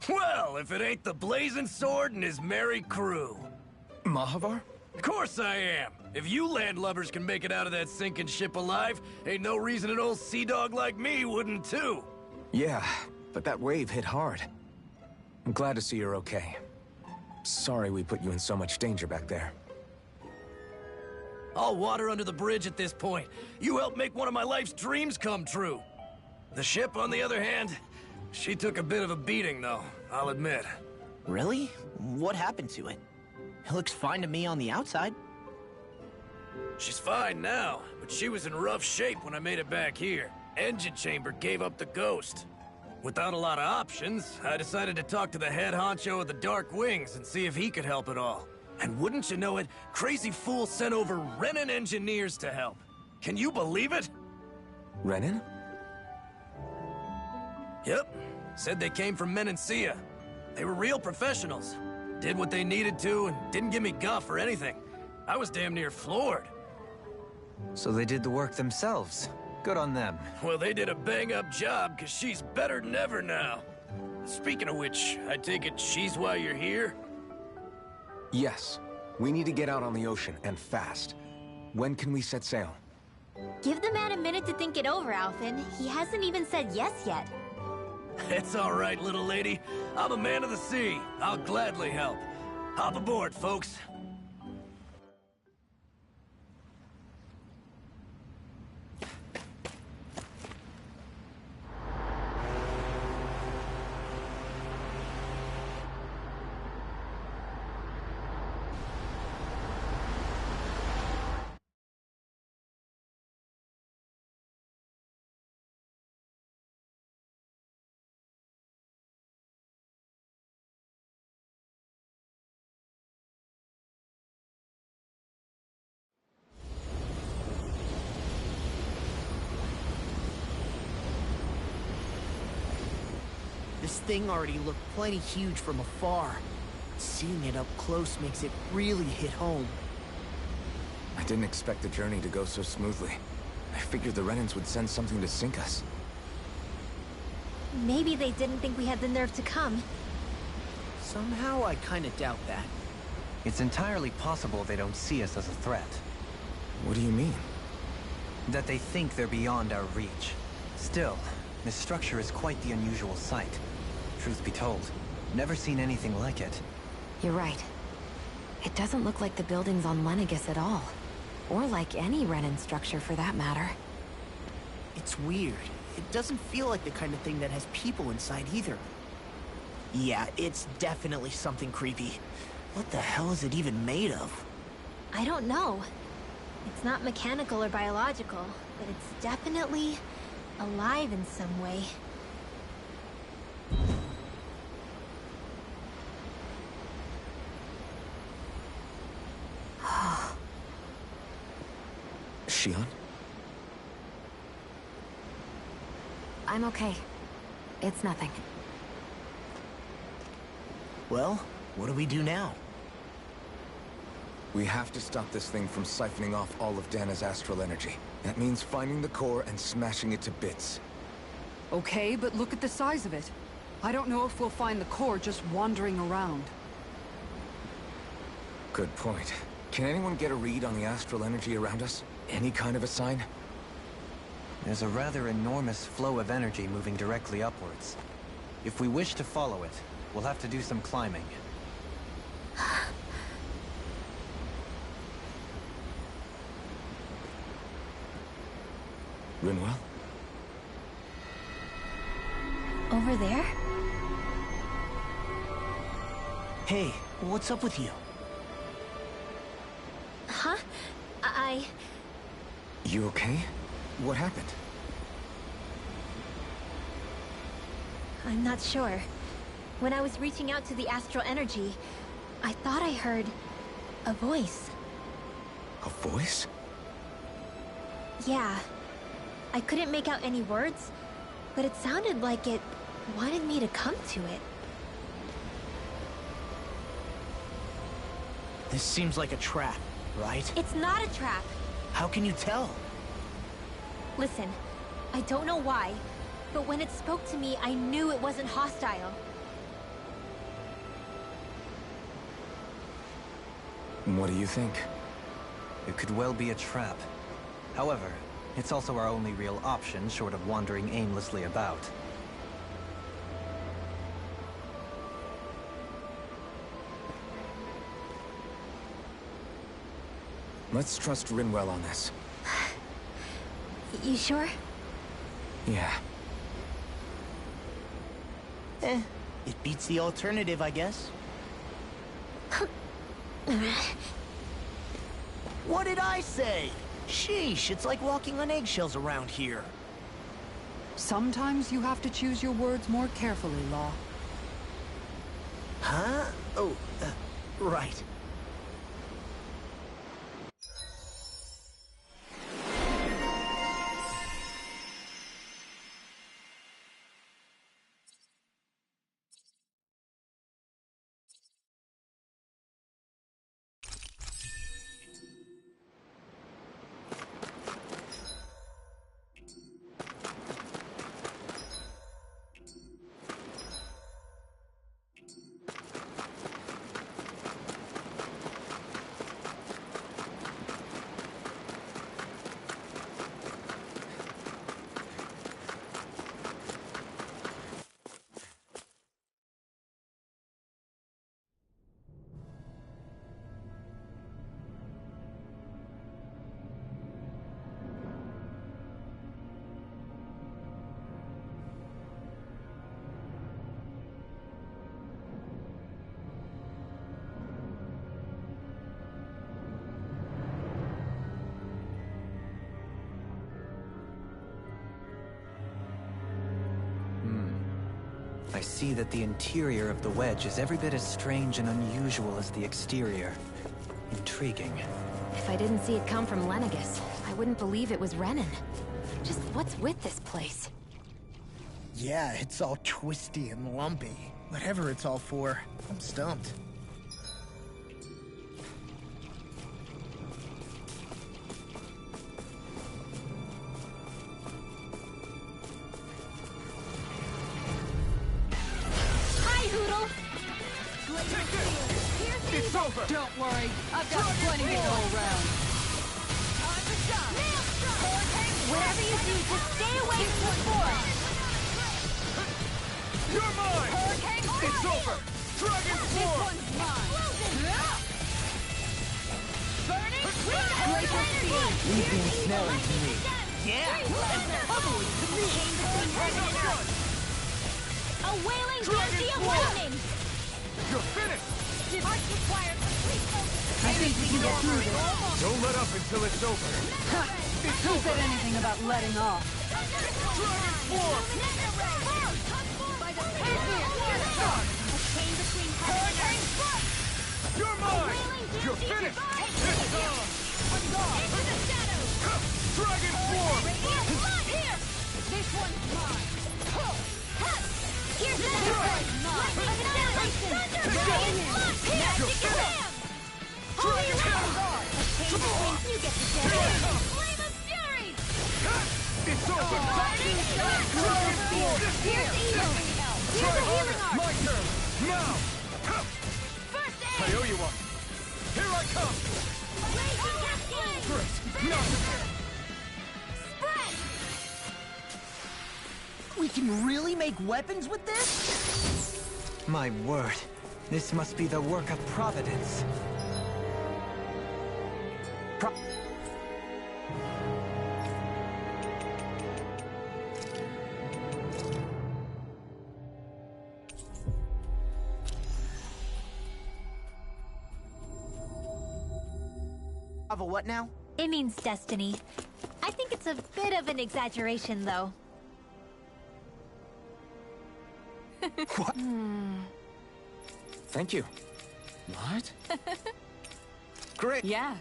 Well, if it ain't the Blazing Sword and his merry crew. Mahavar? Of course I am. If you landlubbers can make it out of that sinking ship alive, ain't no reason an old sea dog like me wouldn't too. Yeah, but that wave hit hard. I'm glad to see you're okay. Sorry we put you in so much danger back there. All water under the bridge at this point. You helped make one of my life's dreams come true. The ship, on the other hand, she took a bit of a beating, though, I'll admit. Really? What happened to it? It looks fine to me on the outside. She's fine now, but she was in rough shape when I made it back here. Engine chamber gave up the ghost. Without a lot of options, I decided to talk to the head honcho of the Dark Wings and see if he could help at all. And wouldn't you know it, Crazy Fool sent over Renan engineers to help. Can you believe it? Renan? Yep. Said they came from Menancia. They were real professionals. Did what they needed to and didn't give me guff or anything. I was damn near floored. So they did the work themselves. Good on them. Well, they did a bang-up job, because she's better than ever now. Speaking of which, I take it she's why you're here? Yes. We need to get out on the ocean, and fast. When can we set sail? Give the man a minute to think it over, Alphen. He hasn't even said yes yet. It's all right, little lady. I'm a man of the sea. I'll gladly help. Hop aboard, folks. This thing already looked plenty huge from afar. Seeing it up close makes it really hit home. I didn't expect the journey to go so smoothly. I figured the Renans would send something to sink us. Maybe they didn't think we had the nerve to come. Somehow I kinda doubt that. It's entirely possible they don't see us as a threat. What do you mean? That they think they're beyond our reach. Still, this structure is quite the unusual sight. Truth be told, never seen anything like it. You're right. It doesn't look like the buildings on Lenegus at all. Or like any Renan structure for that matter. It's weird. It doesn't feel like the kind of thing that has people inside either. Yeah, it's definitely something creepy. What the hell is it even made of? I don't know. It's not mechanical or biological, but it's definitely alive in some way. Shion? I'm okay. It's nothing. Well, what do we do now? We have to stop this thing from siphoning off all of Dana's astral energy. That means finding the core and smashing it to bits. Okay, but look at the size of it. I don't know if we'll find the core just wandering around. Good point. Can anyone get a read on the astral energy around us? Any kind of a sign? There's a rather enormous flow of energy moving directly upwards. If we wish to follow it, we'll have to do some climbing. Rinwell? Over there? Hey, what's up with you? Huh? You okay? What happened? I'm not sure. When I was reaching out to the astral energy, I thought I heard a voice. A voice? Yeah. I couldn't make out any words, but it sounded like it wanted me to come to it. This seems like a trap, right? It's not a trap! How can you tell? Listen, I don't know why, but when it spoke to me, I knew it wasn't hostile. What do you think? It could well be a trap. However, it's also our only real option short of wandering aimlessly about. Let's trust Rinwell on this. You sure? Yeah. It beats the alternative, I guess. What did I say? Sheesh, it's like walking on eggshells around here. Sometimes you have to choose your words more carefully, Law. Huh? Oh, right. I see that the interior of the wedge is every bit as strange and unusual as the exterior. Intriguing. If I didn't see it come from Lenegus, I wouldn't believe it was Renan. Just what's with this place? Yeah, it's all twisty and lumpy. Whatever it's all for, I'm stumped. It's over! Don't worry, I've got plenty to go around. Whatever you do, just stay away from the forest. You're mine! It's over! Dragon This Swarm! one's mine. Leave the ensnaring to me. Yeah, and totally to me! A wailing Dragon energy of Swarm! lightning. You're finished! I think we can get through this. Don't let up until it's over. Who said anything about letting off? Dragon Swarm! You're mine! You're finished! It's on! Dragon Swarm! This one's mine. Here's another one. Annihilation. Magic Slam. Holy Round. You get the damage. Flame of Fury. It's over! Dragon Swarm. Here's Evil. Here's a healing arm. My turn! Now! First I aid. owe you one! Here I come! Raging Cascade. Great! Not Spread. We can really make weapons with this? My word. This must be the work of Providence. Of a what now? It means destiny. I think it's a bit of an exaggeration, though. What? Thank you. What? Great. Yeah.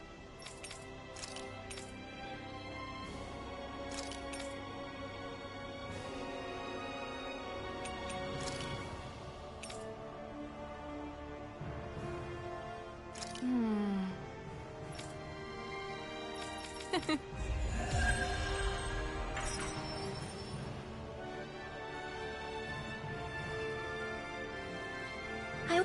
I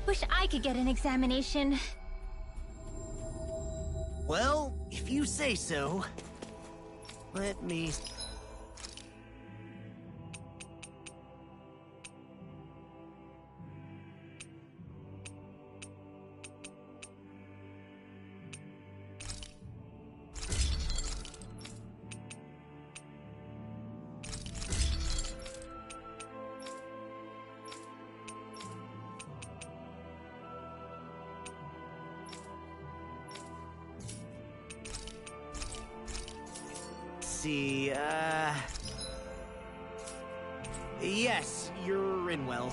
wish I could get an examination. Well, if you say so. Let me... see, yes, you're in well.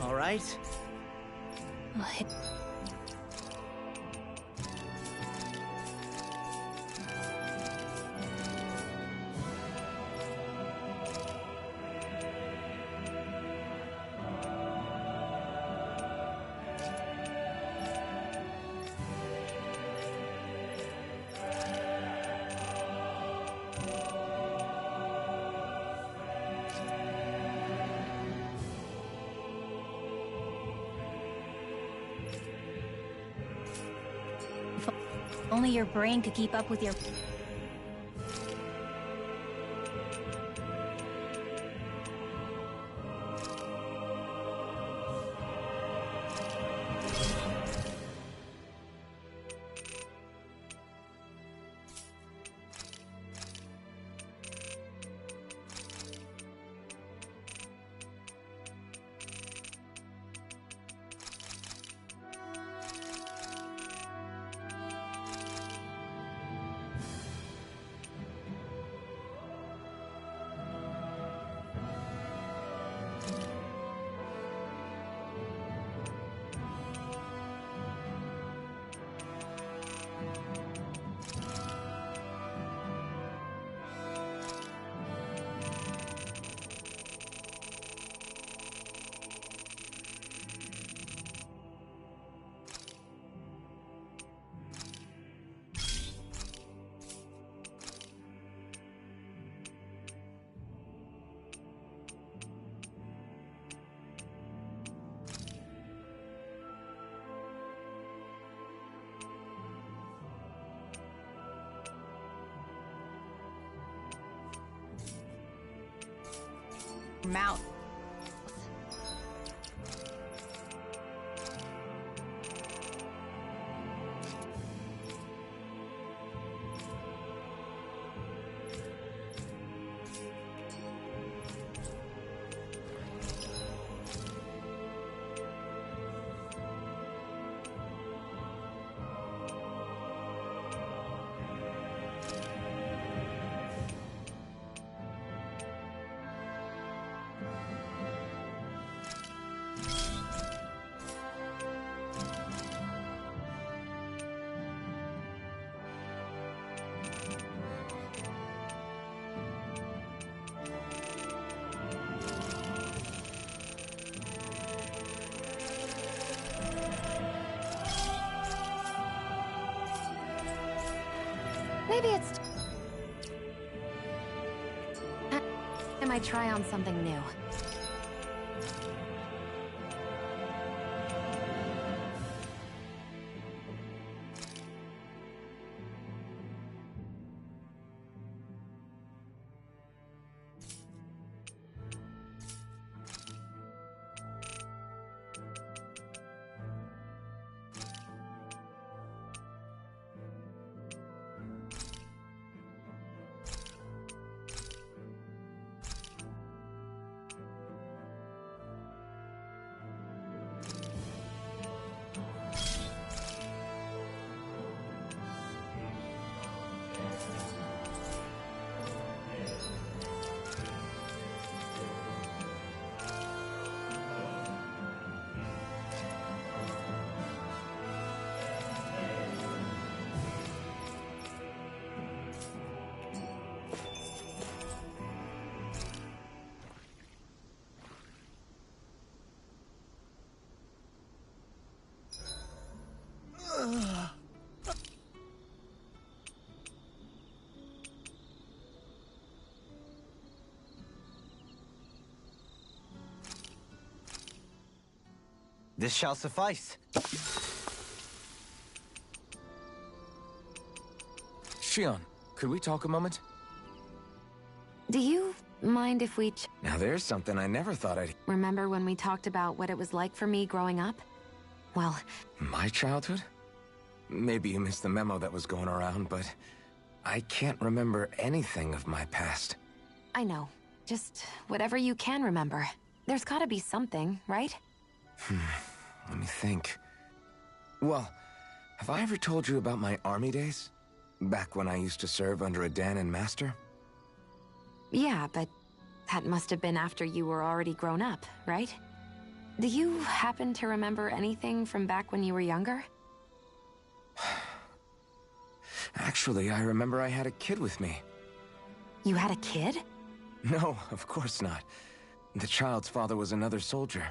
All right. Only your brain could keep up with your... mouth. Maybe it's... I might try on something new. This shall suffice. Shion, could we talk a moment? Do you mind if we Now there's something I never thought I'd... remember when we talked about what it was like for me growing up? Well... My childhood? Maybe you missed the memo that was going around, but... I can't remember anything of my past. I know. Just whatever you can remember. There's gotta be something, right? Let me think. Well, have I ever told you about my army days? Back when I used to serve under a Danon master? Yeah, but that must have been after you were already grown up, right? Do you happen to remember anything from back when you were younger? Actually, I remember I had a kid with me. You had a kid? No, of course not. The child's father was another soldier.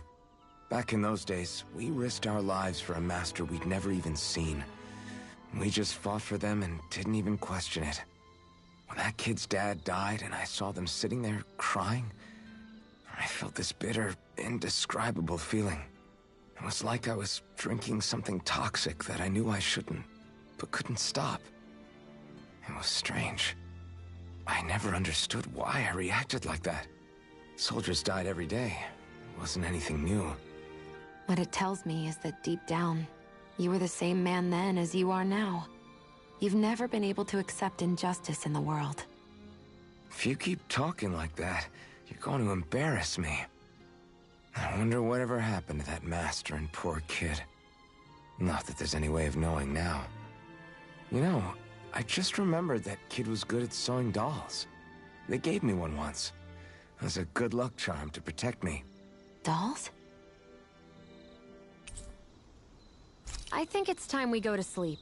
Back in those days, we risked our lives for a master we'd never even seen. We just fought for them and didn't even question it. When that kid's dad died and I saw them sitting there crying, I felt this bitter, indescribable feeling. It was like I was drinking something toxic that I knew I shouldn't, but couldn't stop. It was strange. I never understood why I reacted like that. Soldiers died every day. It wasn't anything new. What it tells me is that deep down, you were the same man then as you are now. You've never been able to accept injustice in the world. If you keep talking like that, you're going to embarrass me. I wonder whatever happened to that master and poor kid. Not that there's any way of knowing now. You know, I just remembered that kid was good at sewing dolls. They gave me one once. It was a good luck charm to protect me. Dolls? I think it's time we go to sleep.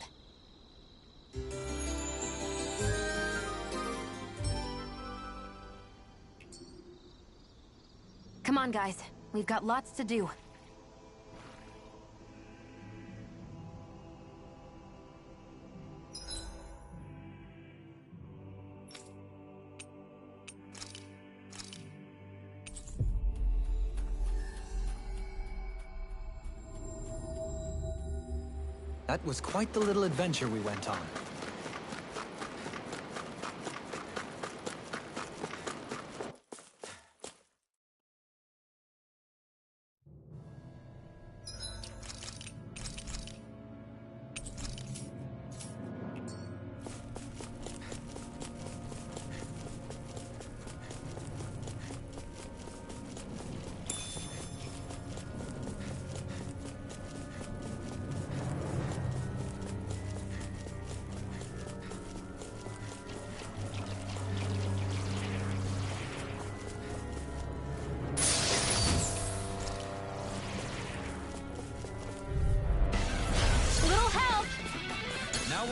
Come on, guys. We've got lots to do. That was quite the little adventure we went on.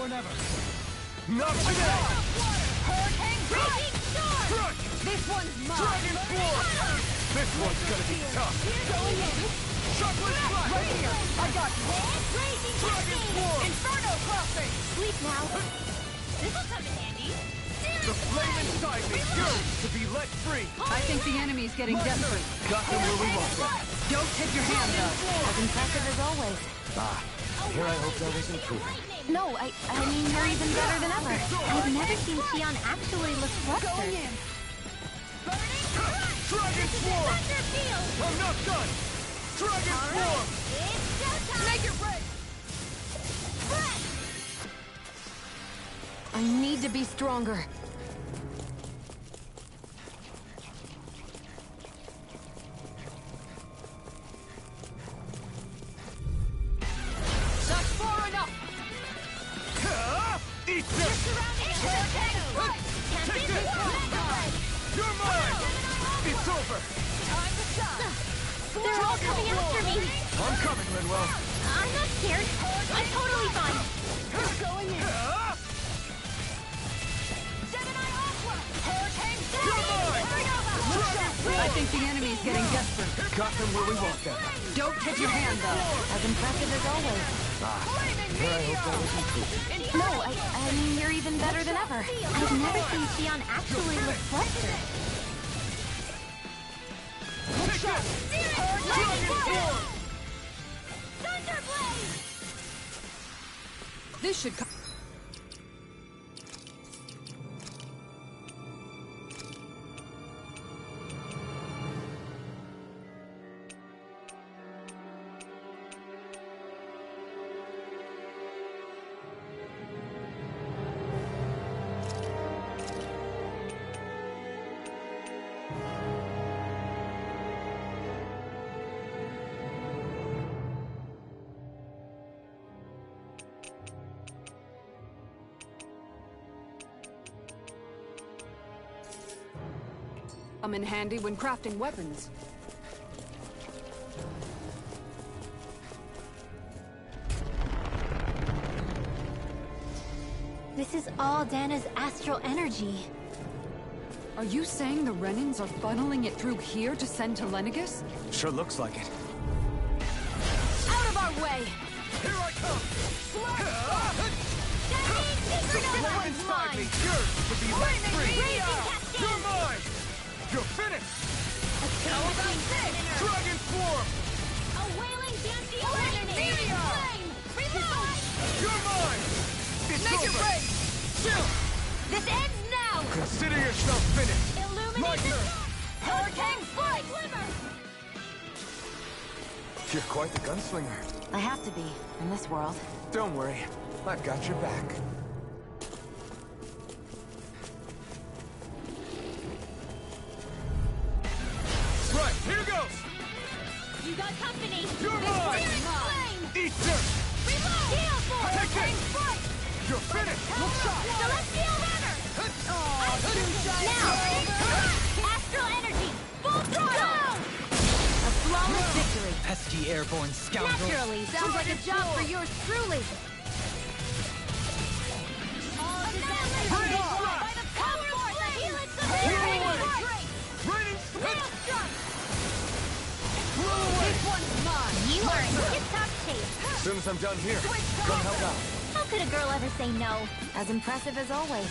Never. Not today! Hurricane Breaking Storm! Crush! This one's mine! Dragon Force! This one's gonna be tough! Going in! Chocolate Flash! Right here! I got you! Blazing Dragon Cascade! Force! Inferno Crossing! Sleep now! This'll come in handy! The flame inside me yearns to be let free! I think the enemy's getting desperate. Got them where we want them. Don't tip your hand, though. As impressive as always. Here I hope that was improving. No, I mean, you're even better than ever. I've never seen Xion actually look flustered. Dragon Swarm! I'm not done! Dragon Swarm! Make your break! I need to be stronger. That's far enough! Eat this! Take this! You're mine! It's over! They're all coming after me. I'm coming, Linwell. I'm not scared. I'm totally fine. Going in. You're mine! I think the enemy's getting desperate. Got them where we want them. Don't tip your hand, though. As impressive as always. Here I hope that was improving. No, I mean, you're even better than ever. I've never seen Xion actually look flustered. Take this! Dragon Swarm! This should come. Come in handy when crafting weapons. This is all Dana's astral energy. Are you saying the Renans are funneling it through here to send to Lenegus? Sure looks like it. Out of our way! Here I come! The flame inside me yearns to be let free! You're mine! You're finished! How about this? Dragon Swarm! A wailing flame! Reload! You're mine! It's Make your over! break! Chill! This ends now! Consider yourself finished! Illuminate My the turn! Hurricane Strike! You're quite the gunslinger. I have to be, in this world. Don't worry, I've got your back. Right, here goes! You got company! You're mine! Flame! Eat this! Reload! Heal for Take this! You're finished! Celestial Runner! Now! Astral Energy! Full throttle! A flawless victory! Pesky airborne scoundrel. Naturally! Sounds like a job for yours truly! Raining strike! By the power of the helix of the Raining strike! This one's mine! You are in tip-top shape! As soon as I'm done here, come help out. How could a girl ever say no? As impressive as always.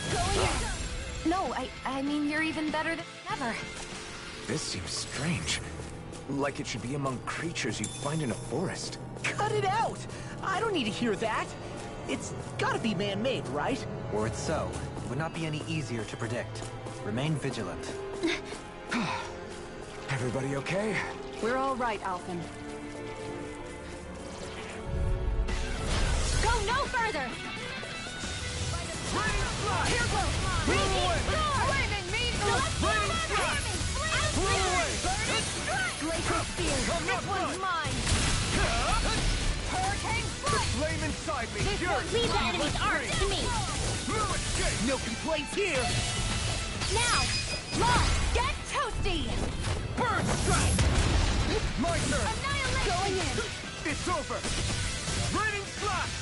No, I mean, you're even better than ever. This seems strange. Like it should be among creatures you'd find in a forest. Cut it out! I don't need to hear that. It's gotta be man-made, right? Were it so, it would not be any easier to predict. Remain vigilant. Everybody okay? We're all right, Alphen. Go no further! Here goes! Flaming Glacial Spear! This one's mine! Hurricane The flame inside me yearns Leave to the be enemy's let arc free! to me! No escape! No complaints here. Now! Launch! Get toasty! Burn strike! My turn! Annihilation! Going in! It's over! Raining slash!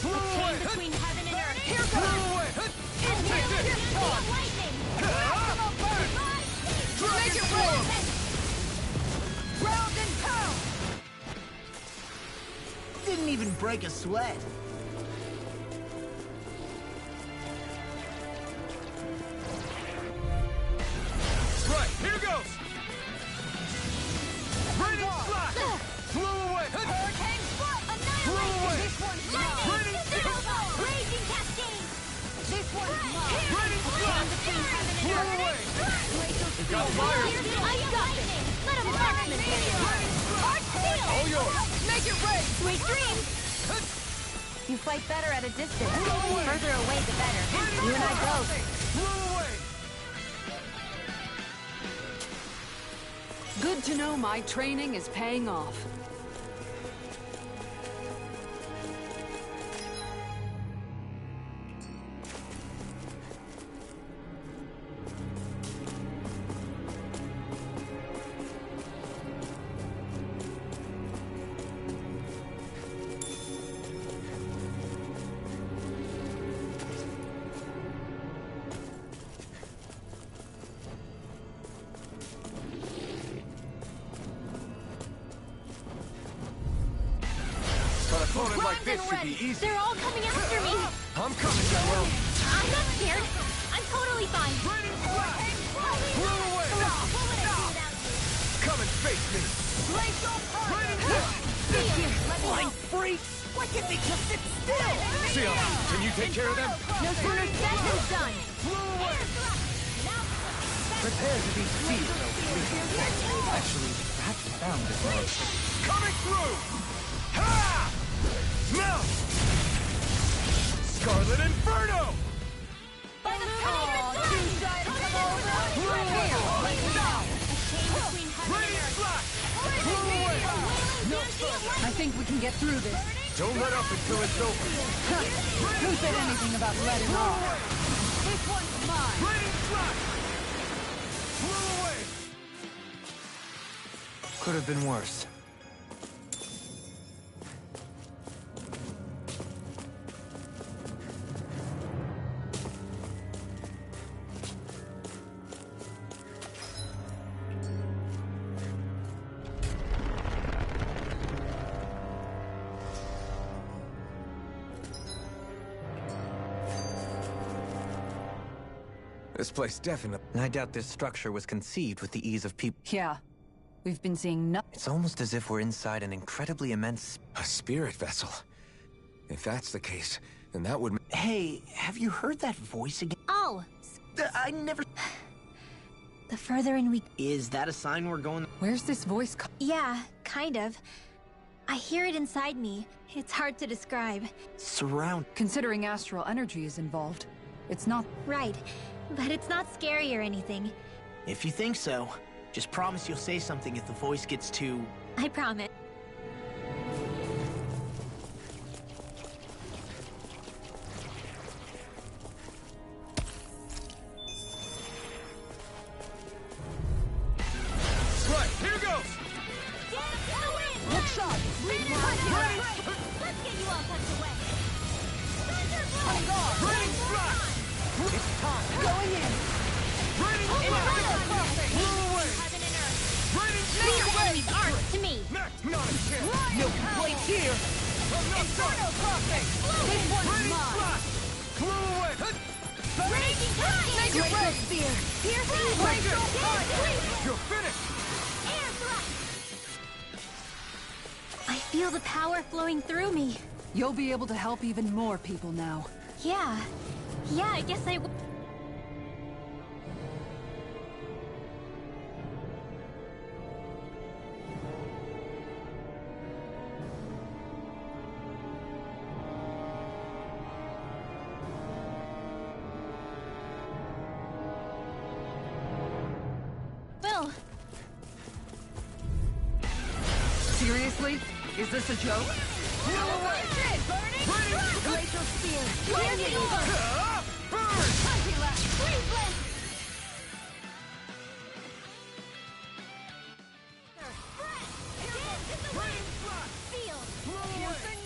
Flew away! Between heaven and earth! Here goes! Flew away! Take this! Lightning! Dragon Swarm! Round and pound! Didn't even break a sweat. one's mine! Raging cascade! This one's mine! Between heaven and earth! Got fire! Ice lightning! Let him marksman! Arch field! All yours! Make it rain! Sweet dreams! You fight better at a distance. The further away, the better. You and I both. Good to know my training is paying off. Like this should be easy. They're all coming after me! I'm coming, General. I'm not scared. I'm totally fine. Come and face me. Blind freaks! Why can't they just sit still? Sion, can you take care of them? No sooner said than done. Prepare to be seized, no fleet. Actually, perhaps found is more... Coming through! Ha! Now! Scarlet Inferno! By the time you're done! I think we can get through this. Don't let up until it's over. Who said anything about letting off? This one's mine! Raining flash! Flew away! Could have been worse. This place definitely... I doubt this structure was conceived with the ease of people. Yeah. We've been seeing nothing. It's almost as if we're inside an incredibly immense... A spirit vessel. If that's the case, then that would... Hey, have you heard that voice again? Oh! I never... The further in we... Is that a sign we're going... Where's this voice Yeah, kind of. I hear it inside me. It's hard to describe. Surround... Considering astral energy is involved, it's not... Right. But it's not scary or anything. If you think so, just promise you'll say something if the voice gets too... I promise. Right, here goes! Look sharp! Let's get you all tucked away. Raining flash! It's time! Going in! Raining flash! Flew away! Heaven and earth. Raining Leave flash! your enemies' arms to me. Not a chance! No complaints here! I'm not done! This one's Raining mine! flash! Flew away! Raging cascade. Laser spear! Piercing Laser! blade. You're finished! Air thrust. I feel the power flowing through me. You'll be able to help even more people now. Yeah. Yeah, I guess I... Will. Seriously? Is this a joke? Glacial spear. Piercing orb. Punching lash. Freeze blast. Field. Piercing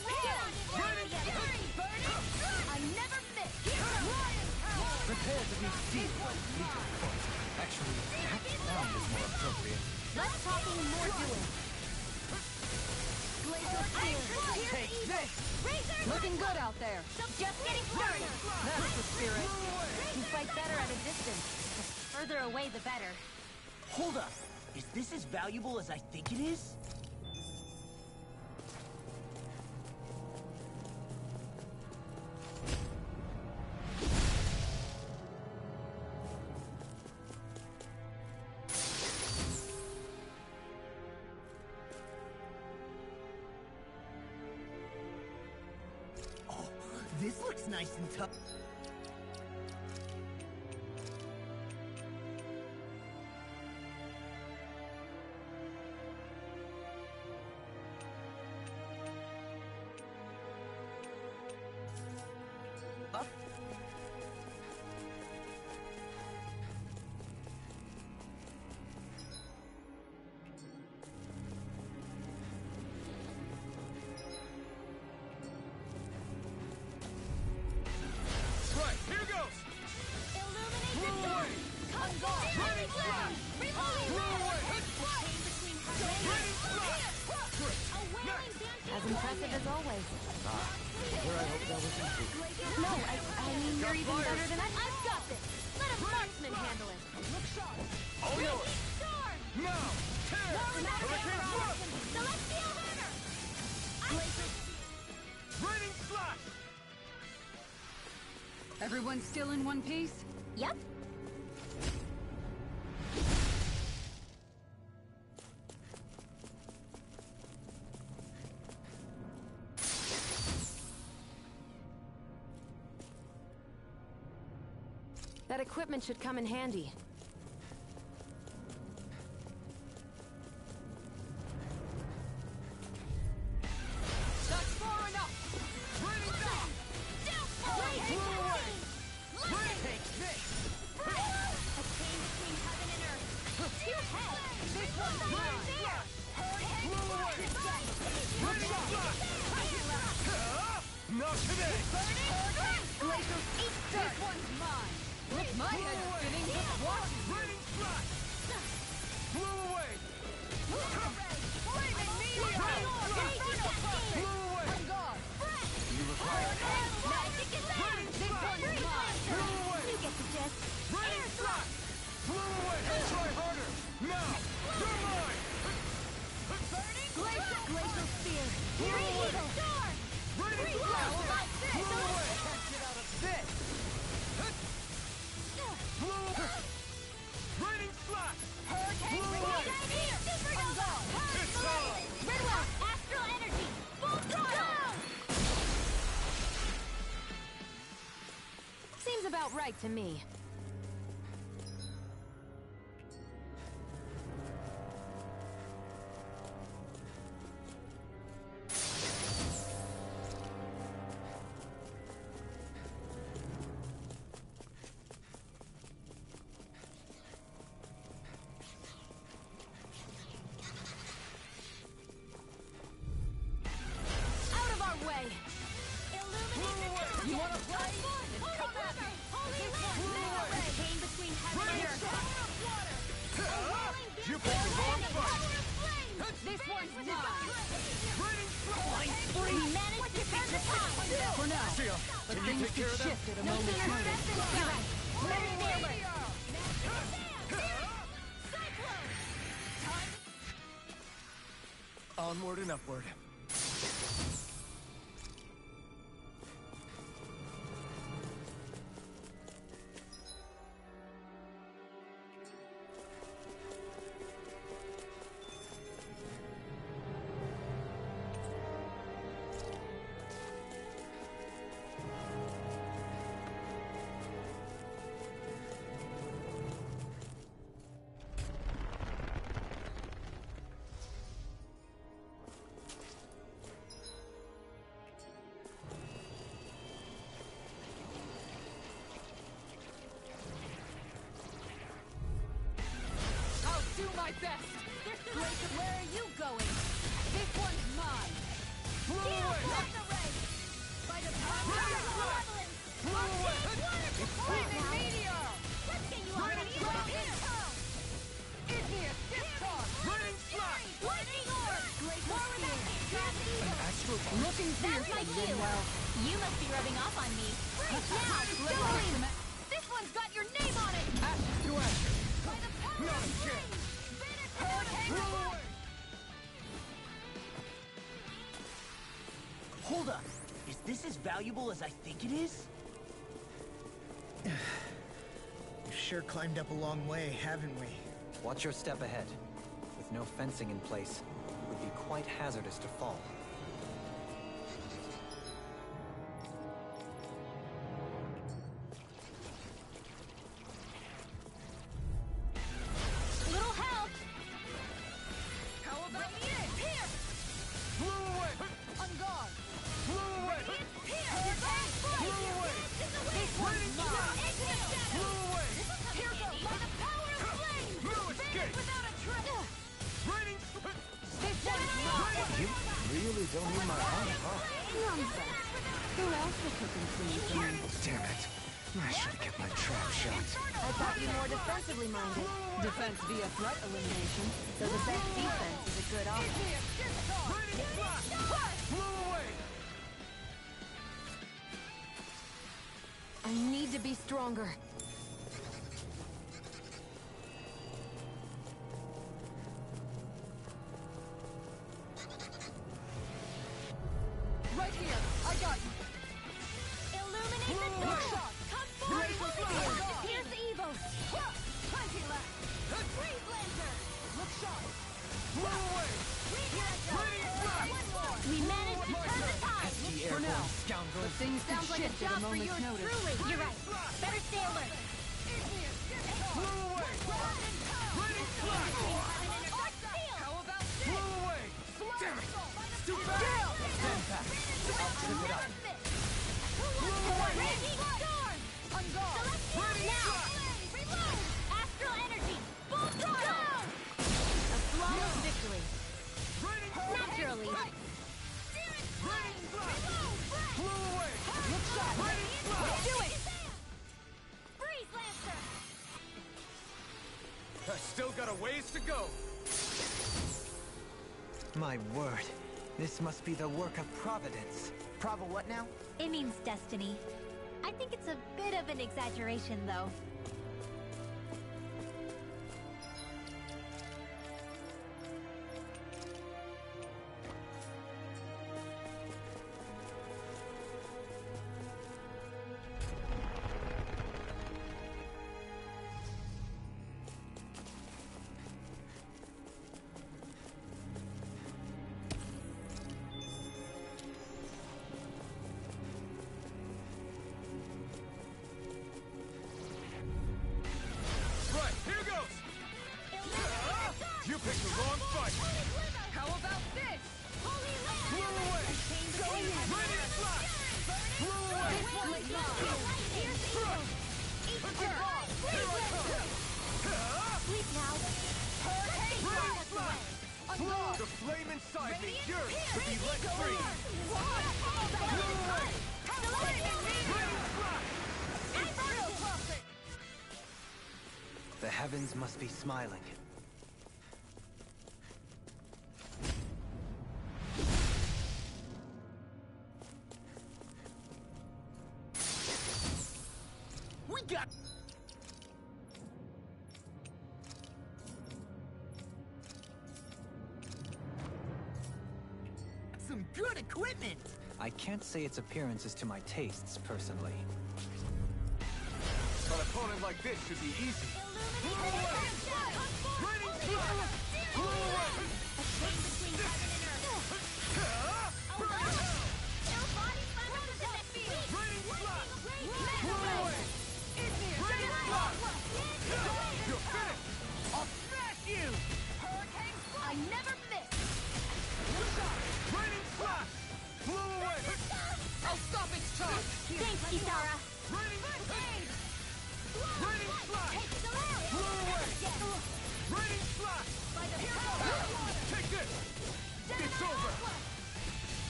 I never miss. Prepare to be seized, no fleet. Actually, perhaps found is more appropriate. Less talking, more doing. Glacial spear. Take this! Looking good out there. Just getting started. That's the spirit. You fight better at a distance. The further away, the better. Hold up. Is this as valuable as I think it is? looks nice and tough. Right, here goes! Blow away! Running flash! Blow away! Raining flash! As impressive as always. Where I hope that was improved. No, I mean, you're even better than I... I've got this! Let a marksman handle it! All yours! Now! Tear! Hurricane thrust! Celestial hammer! Raining flash! Everyone still in one piece? Yep. That equipment should come in handy. That's far enough! Raining down! Blow away! Take this! A chain between heaven and earth. Two heads! This one's Raining flash! Blow away! Raining flash! Not today! Glacial eat this one's mine! With my head spinning, just watch it! Raining flash! Blow away! Flaming meteor! Blow away! On guard! You require Magic is there! This one's mine! Blow away! You get the gist. Raining flash! Blow away! Try harder! Now! You're mine! Glacial spear! Blow away! Storm! Raining flash! Blow away! Can't get out of this! Blow away! Raining flash! Blow away! Supernova! It's on! Redwell! Astral energy! Full throttle! Seems about right to me. Out of our way! You wanna play? Come at me! Holy land! Chain between heaven and earth! You picked the wrong fight! This one's mine! Raining flash! We managed to turn the tide! For now, See ya. but Can you things take care can of them? shift at a No moment's sooner notice. set than done! Better nail it! Onward and upward. I'll do my best! Glacial, where are you going? This one's mine! Blow away! By the power of the malevolence! Blow away! Flaming meteor! Let's get you out of here! Igneous discharge! Raining flash! Lightning orb! Glacial More with that spear! gravity orb! Looking That's my fearsome, cue! Linwell. You must be rubbing off on me. Now, Boom! This one's got your name on it! ashes to ashes! By the power Not of again! Hurricane! Blow away! Hold up. Is this as valuable as I think it is? We've sure climbed up a long way, haven't we? Watch your step ahead. With no fencing in place, it would be quite hazardous to fall. really don't need my help, huh? Nonsense. Who else will cook and clean for me? Damn it. I should have kept my trap shut. I thought you were more defensively minded. Defense via threat elimination. So the best defense is a good offense. I need to be stronger. Right here. I got you. Illuminate the door! Come forward! Here's the evil! Plenty left! Freeze Lantern! Look sharp! Blow away! We managed to turn the tide! For now. Scoundrel. But things can Sounds like a shift at job a for moment's yours notice. truly! You're right. Better stay alert! Blow away! Ready, fly! How about Blow away! Damn it! It's too fast! Stand back. I'll trip it up. Raging storm! On guard! Now! Reload! Astral energy! Full throttle! A flawless victory! Naturally! Blow away! Look sharp! Ready, Do it! Freeze Lancer! I still got a ways to go. My word. This must be the work of Providence. Prova what now? It means destiny. I think it's a bit of an exaggeration, though. Right, here goes! You picked the wrong fight! How about this? Holy Blow away! Ready to fly! Blow away! Sleep now. Ready to fly! The flame inside me yearns to be let free! Blow away! Ready to fly! The heavens must be smiling. We got... some good equipment! I can't say its appearance is to my tastes, personally. An opponent like this should be easy. Blow away! Ready to fly! Blow away! Ready to fly! Blow away! Ready to fly! You're finished! I'll smash you! I never miss! Ready to fly! Blow away! I'll stop its charge! Thanks, Kisara. Ready to fly! Blow away! Ready to fly! Take this! It's over!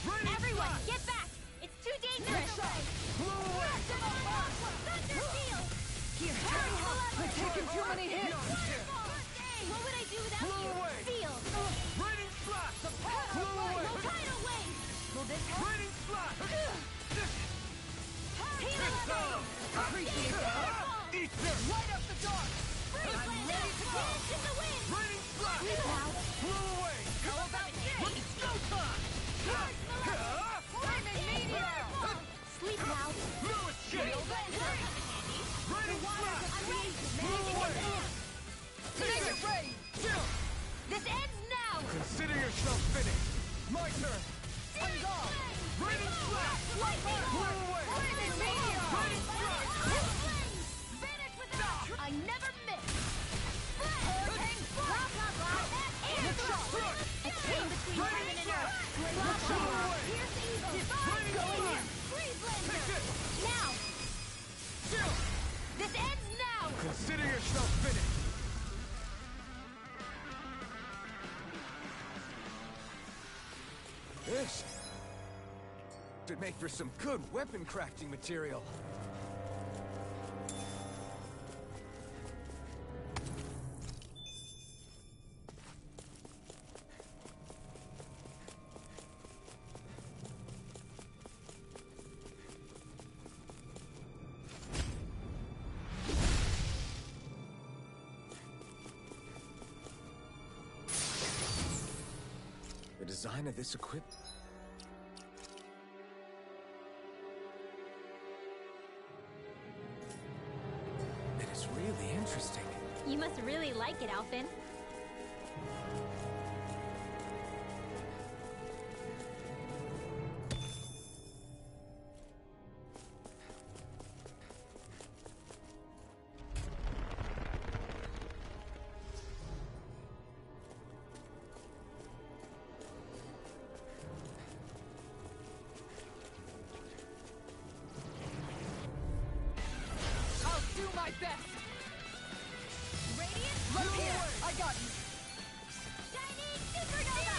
Ready to Everyone, fly! get back! It's too dangerous! Blow away! Here, hurry up! We're taking too many hits! What would I do without Blow you? away! Feel! Ready to fly! Blow away! Tidal wave! Will this help? Ready to fly! Healing wave! Appreciate that! Eat this! Light up the dark! I'm ready to dance in the wind! Ready to fly! Now, Blow away! how about this? It's go time! Flaming meteor! Sleep now. No escape! Ready to fly! Blow away! Take it, Ray! Chill! This ends now! Consider yourself finished! My turn! On guard! Ready to fly! Blow away! Flaming meteor! Ready to fly! Vanish without! I never miss! Hurricane! Blah, blah, blah! And Look! A chain between heaven and earth. Blow away! Here's the evil! Ready to fly! Freeze Take Lancer! this! Now! Chill! This ends now! Consider yourself finished! This should make for some good weapon crafting material. The design of this equipment. It is really interesting. You must really like it, Alphen. My best! Radiant, Right here! I got you! shining supernova!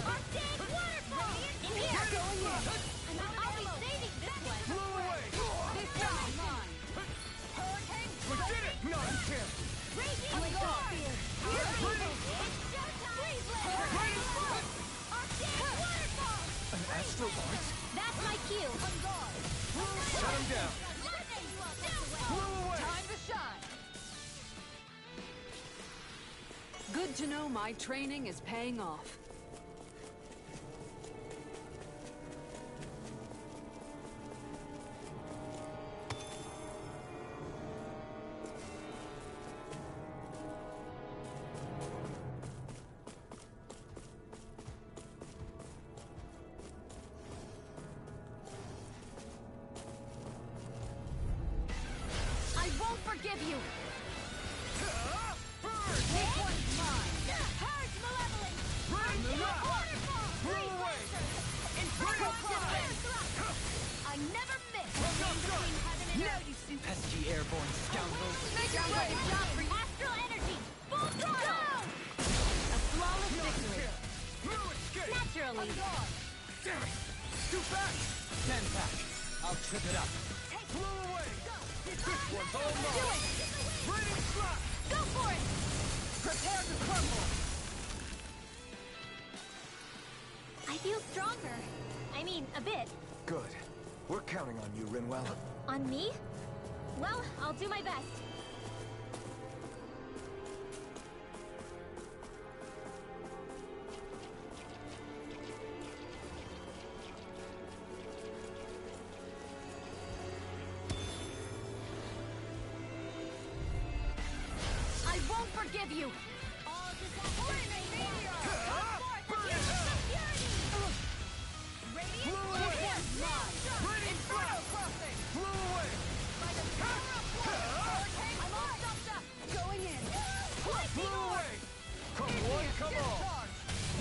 Arctic waterfall! In here! Going in! I'll be saving this one! Blow away! This time mine! Hurricane! We did it! No, you can't! Raging storm! Here's evil! It's showtime! Freeze laser! Arctic waterfall! An astral launch? That's my cue! On guard! Shut him down! Time to shine! Good to know my training is paying off. I won't forgive you! This one's mine! Purge malevolence! Waterfall! Freeze laser! Infernal claw! I never miss! Between heaven and Now you see pesky airborne scoundrels. Sounds like a job for you! Astral energy! Full throttle! A flawless victory! No escape! Naturally! Damn it! Too fast! Stand back. I'll trip it up. Blow away! This one's all Do mine! it! Rain slap! Go for it! Prepare to crumble! I feel stronger. I mean, a bit. Good. We're counting on you, Rinwell. On me? Well, I'll do my best. I won't forgive you! All flaming meteor! Come forth and use the purity! Radiant! This one's mine! Inferno crossing! Blow away! By the power of one! Hurricane! I'm all stuffed up! Going in! Blow away! Come one, come all! Discharge!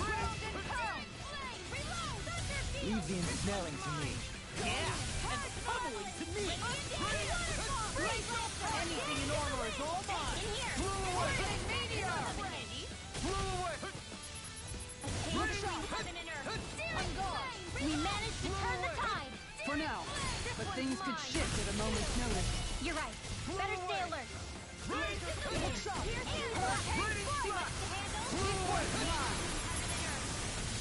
Round and pound! Flame! Reload! Thunder field! Leave the ensnaring to me. Pummeling to me! Waterfall! Freeze laser! Anything in armor is all mine! In here! Blow away! Flaming meteor! Blow away! Between heaven and earth! On guard! We managed to turn the tide! For now, but things could shift at a moment's notice. You're right. Better stay alert. Look sharp! Hurricane! Too much to handle! This one's mine!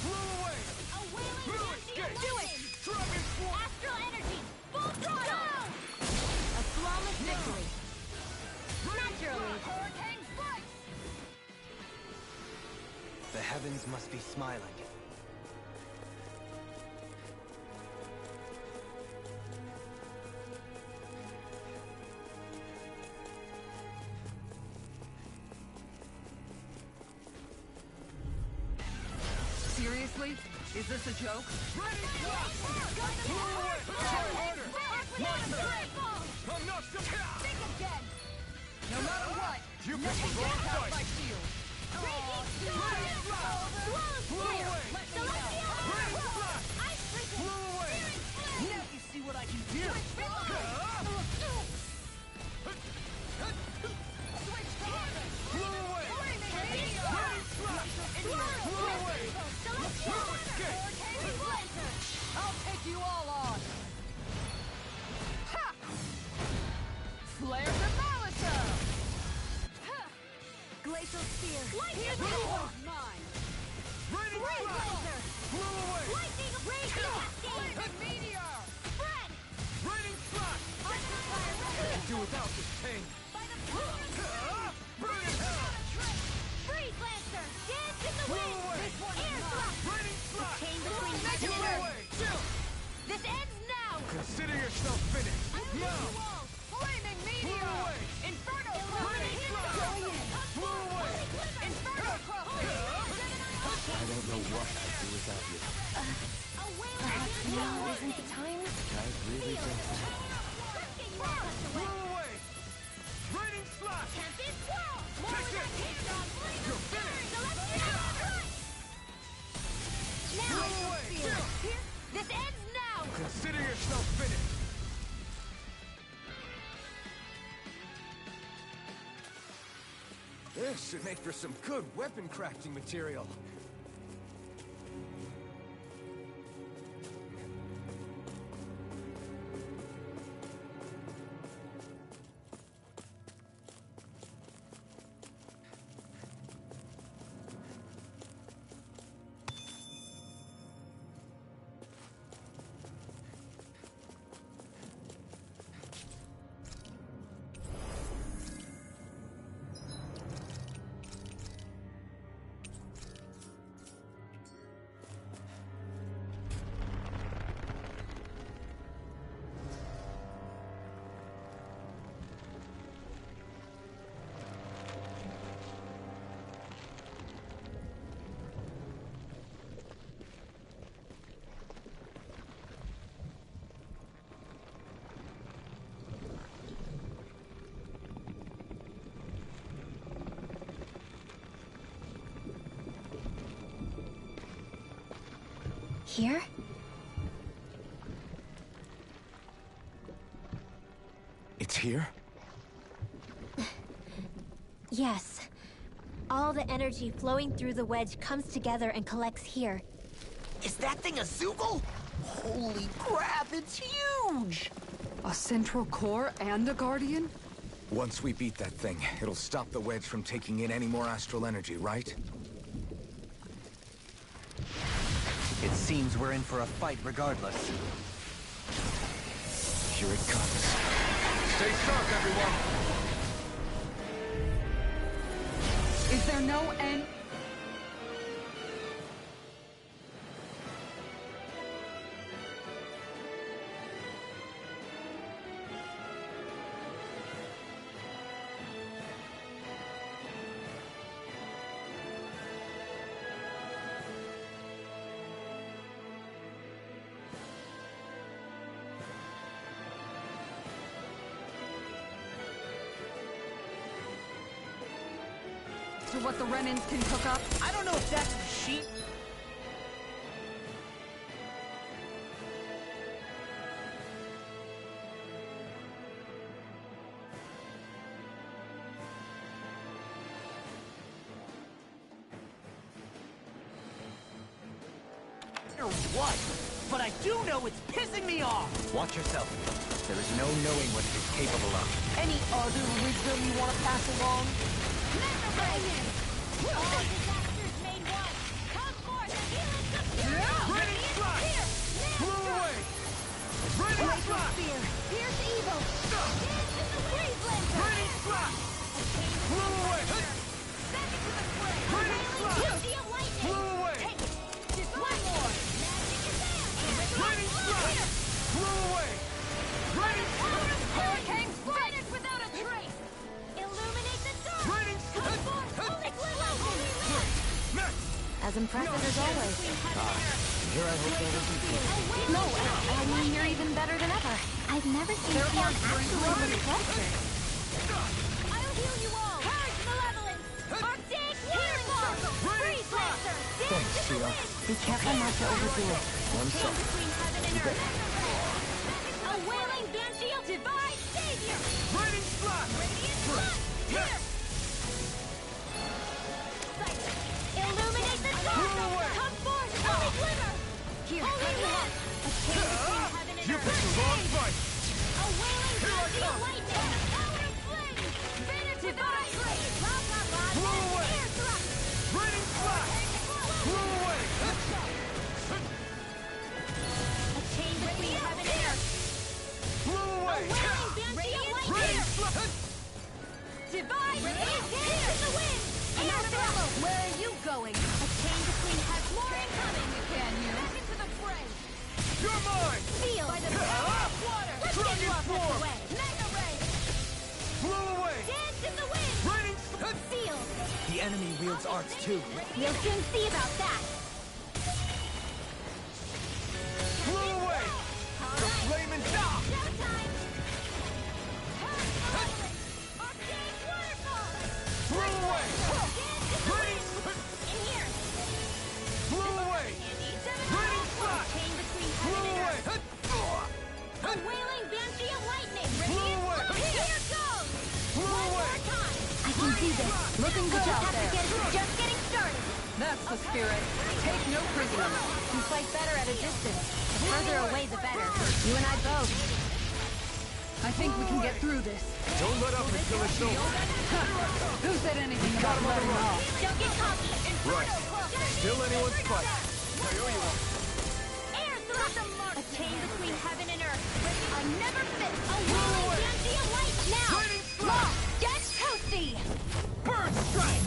Blow away! A wailing No empty escape! Do it! Dragon Swarm! Astral energy! Full throttle! A flawless victory. Naturally! Hurricane strike! The heavens must be smiling. Seriously? Is this a joke? Ready! Blow away! Try harder! Enough to Think again! No matter what, You picked nothing the wrong gets out fight! my shield! Blow away! Blow away! Now you see what I can do! Blow away! Flaming meteor! Blow away! yourself finished! Now! Flaming meteor! Inferno crossing! Inferno crossing! I don't know what I'd do without you. Perhaps now isn't the time? I really don't. Blow away! Raining slash! Tempest swirl! More Take with that it! hand on flame! You're finished! Now Blow I can away! feel it! Here, this ends now! Consider yourself finished! This should make for some good weapon crafting material. Here? It's here? Yes. All the energy flowing through the wedge comes together and collects here. Is that thing a Zoogle? Holy crap, it's huge! A central core and a guardian? Once we beat that thing, it'll stop the wedge from taking in any more astral energy, right? It seems we're in for a fight regardless. Here it comes. Stay sharp, everyone! Is there no end? To what the Renans can cook up? I don't know if that's the sheep. Or what? But I do know it's pissing me off! Watch yourself. There is no knowing what it is capable of. Any other wisdom you want to pass along? All disasters made one! Come forth and heal us the Raining slash! Blow away! Raining slash! fear! Pierce evil! Dance in the freeze lantern! Raining slash! Blow away! Back into the fray! Raining slash! Guilty of lightning! Blow away! Take it! Just one more! Magic is there! Raining slash! Blow away! Raining slash! Hurricane vanish without a trace! Illuminate the dark! Raining slash! As impressive as always. Here I hope that isn't good. No, I mean, you're even better than ever. I've never seen There Theon are actually drinks. cluster. I'll heal you all! Purge malevolence! Arctic healing ball! Freeze lancer! Dance Thanks, in the Theo. wind! Be careful not to overdo it. One Chain second. between heaven and earth! A wailing banshee of divine savior! Raining slash! Radiant blood! Here! Illuminate the dark! Come forth, holy glimmer! Here, holy light! A chain between heaven and You earth! picked the wrong fight! A wailing banshee of lightning! A power of flame! Vanish divine grace! Blow away! Air thrust! Raining slash! Blow away! A chain between heaven and earth! Blow away! Wailing banshee of lightning! Raining slash! Divine is here in the wind! Air thrust! Where are you going? A chain between heaven... More incoming! Can you? Back into the fray! You're mine! Feel by the power of water! arts too. You'll soon see about that. Blow away! The flaming stop! Showtime! Arcade waterfall! Blow away! Ready! In here! Blow away! Ready! Flash! Chain between Blow heaven and away! earth! A wailing banshee of lightning! Blow away! Here goes! Blow One away! more time! I can do this. Looking good out there. Just getting started. That's the spirit. Take no prisoners. You fight better at a distance. The further away, the better. You and I both. I think we can get through this. Don't let up until it's over. Who said anything about letting off? Don't get cocky. Right. Still anyone's fight. Air thrust! A chain between heaven and earth. A never fit. A wailing banshee of light! Now! Lost! Get toasty! Bird strike!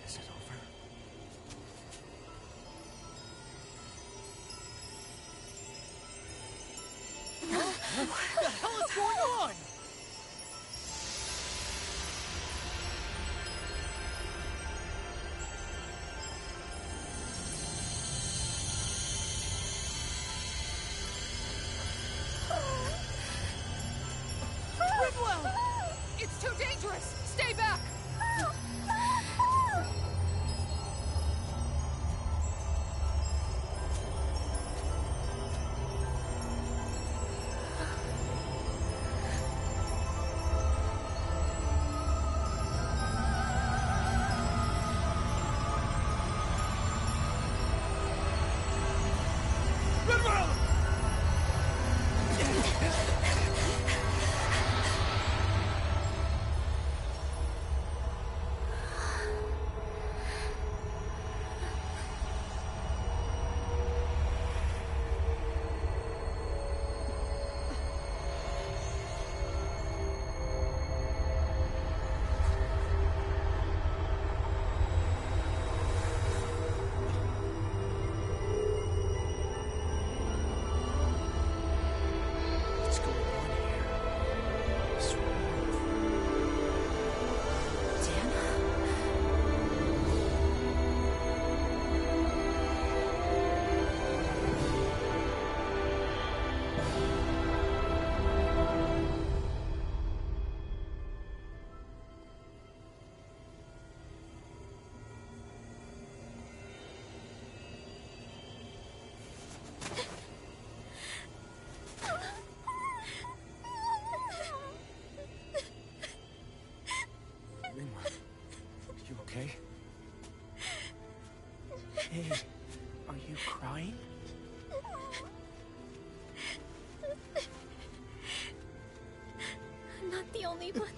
Is it over? What the hell is going on? Ridwell! It's too dangerous! Stay back! What's going on here? What's You okay? Hey, are you crying? I'm not the only one.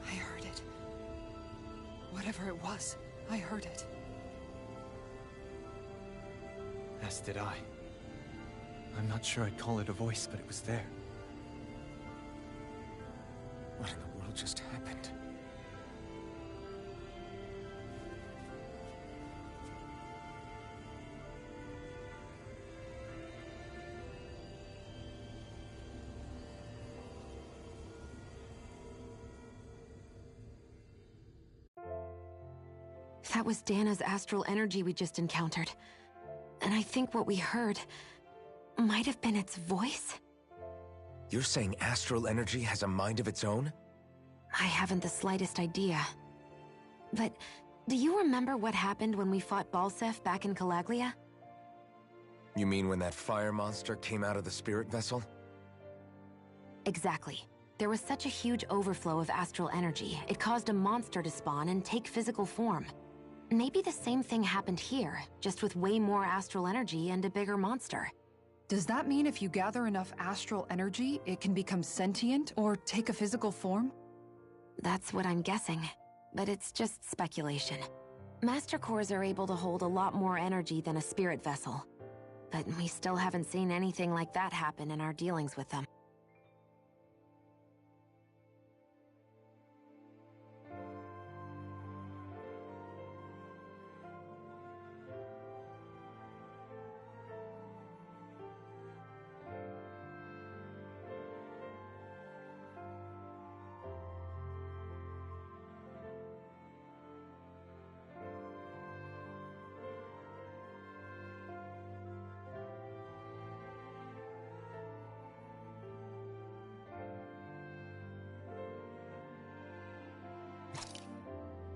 I heard it. Whatever it was, I heard it. As did I. I'm not sure I'd call it a voice, but it was there. What in the world just happened? That was Dana's astral energy we just encountered. And I think what we heard might have been its voice? You're saying astral energy has a mind of its own? I haven't the slightest idea. But do you remember what happened when we fought Balsef back in Calaglia? You mean when that fire monster came out of the spirit vessel? Exactly. There was such a huge overflow of astral energy, it caused a monster to spawn and take physical form. Maybe the same thing happened here, just with way more astral energy and a bigger monster. Does that mean if you gather enough astral energy, it can become sentient or take a physical form? That's what I'm guessing, but it's just speculation. Master cores are able to hold a lot more energy than a spirit vessel, but we still haven't seen anything like that happen in our dealings with them.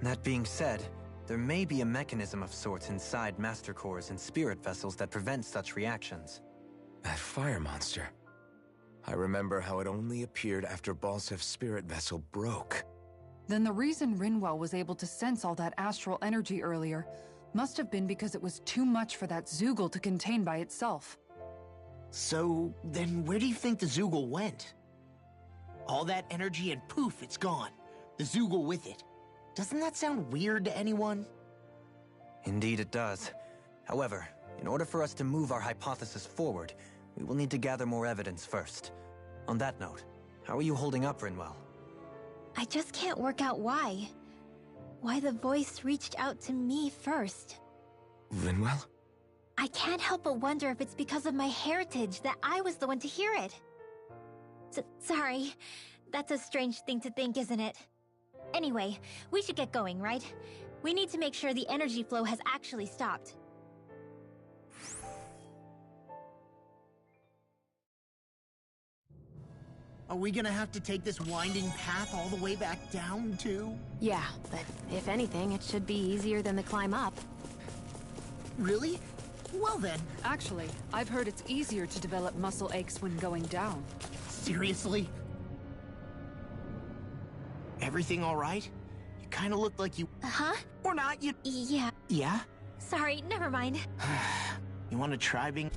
That being said, there may be a mechanism of sorts inside Master Cores and spirit vessels that prevent such reactions. That fire monster. I remember how it only appeared after Balsef's spirit vessel broke. Then the reason Rinwell was able to sense all that astral energy earlier must have been because it was too much for that Zoogle to contain by itself. So, then where do you think the Zoogle went? All that energy and poof, it's gone. The Zoogle with it. Doesn't that sound weird to anyone? Indeed it does. However, in order for us to move our hypothesis forward, we will need to gather more evidence first. On that note, how are you holding up, Rinwell? I just can't work out why. Why the voice reached out to me first. Rinwell? I can't help but wonder if it's because of my heritage that I was the one to hear it. Sorry. That's a strange thing to think, isn't it? Anyway, we should get going, right? We need to make sure the energy flow has actually stopped. Are we gonna have to take this winding path all the way back down, too? Yeah, but if anything, it should be easier than the climb up. Really? Well then. Actually, I've heard it's easier to develop muscle aches when going down. Seriously? Everything all right? You kind of look like you... Huh? Or not, you... Yeah. Yeah? Sorry, never mind. You want to try being...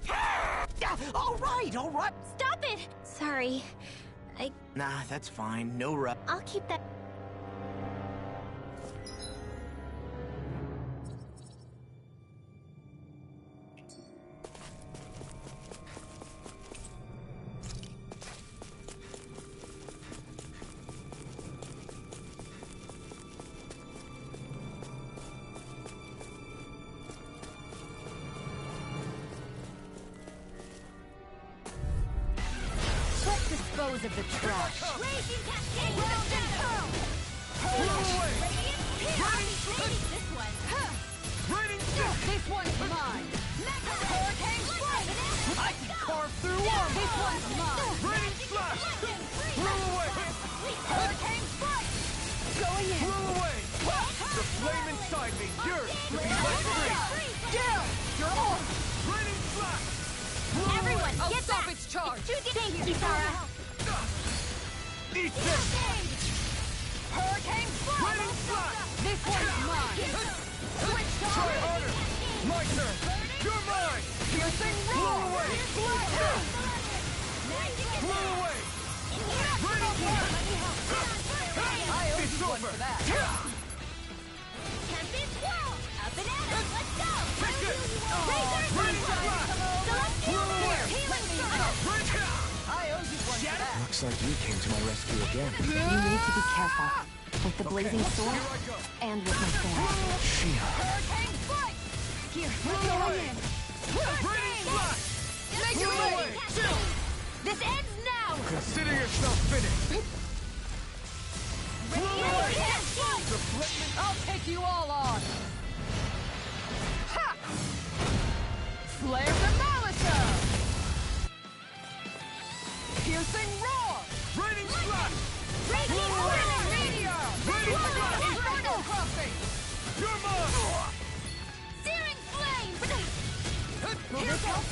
All right! Stop it! Sorry. Nah, that's fine. No rush. I'll keep that... Dispose of the trash. Raging cascade with a shadow! This one! This one's mine! Hurricane strike! I can carve through armor! This one's mine! Raining slash! Blow away! Hurricane strike! Going in! Blow away! The flame inside me yearns to be let free! Gil! You're on! Raining slash! Everyone, I'll get stop back! its charge! Thank you, Sarah. Eat this! Hurricane strike! Raining slash! This one's mine! Switch to Try harder! My turn! You're mine! Piercing Blow roar! away! Blow away! Raining slash! I owe It's you one over! for that. Tempest swirl! Up and at 'em! Let's go! Take it! Razor! Raining slash! Celestial Blow away! Healing I owe you one for that. Looks like you came to my rescue again. You need to be careful. With the blazing sword, Here I go! and with my thorn. Shia. Hurricane strike! Here, Blow let's go away! in! Raining slash! Make it Blow ready! away! Chill! This ends now! Consider yourself finished! Blow away! Cascade! The flame... I'll take you all on! Ha! Flare the Malisa! Piercing roar! Raining slash! Raging Burning meteor! Raining slash! Inferno crossing! You're mine! Searing flame! Here goes!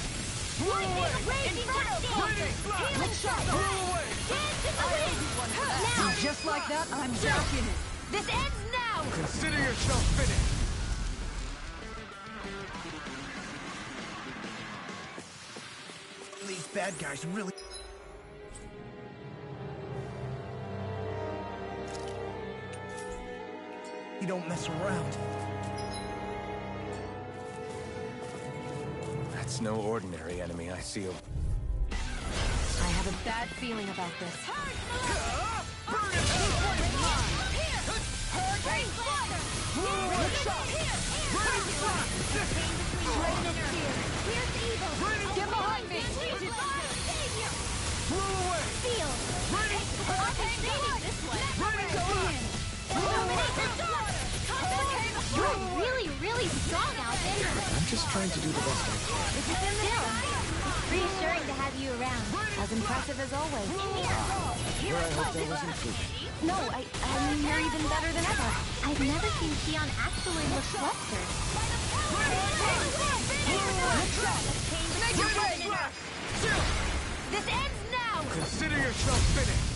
Blow away! Raging cascade! Raining slash! Healing shot! Blow away! Dance in the wind! And just like that, I'm back in it! This ends now! Consider yourself finished! These bad guys really... You don't mess around. That's no ordinary enemy I see. I have a bad feeling about this. Burn it! Hurricane fire! Raining slash! Here's evil! Get behind me! Blow away! Feel! Raining Hurricane strike! This one! Raining slash! Illuminate the daughter! You're really, really strong out there. I'm just trying to do the best I can. Still, it's reassuring to have you around. As impressive as always. Here I hope that wasn't true. No, I mean, you're even better than ever. I've never seen Keon actually look flustered. This ends now! Consider yourself finished.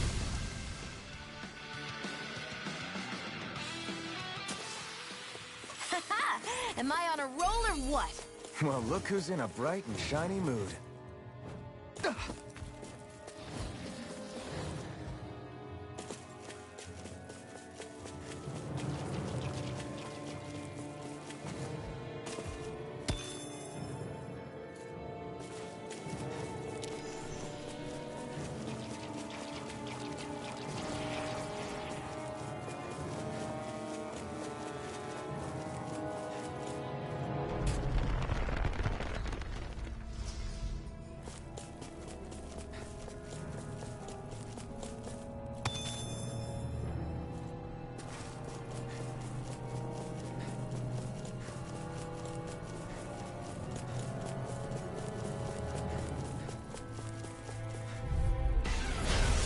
Am I on a roll or what? Well, look who's in a bright and shiny mood.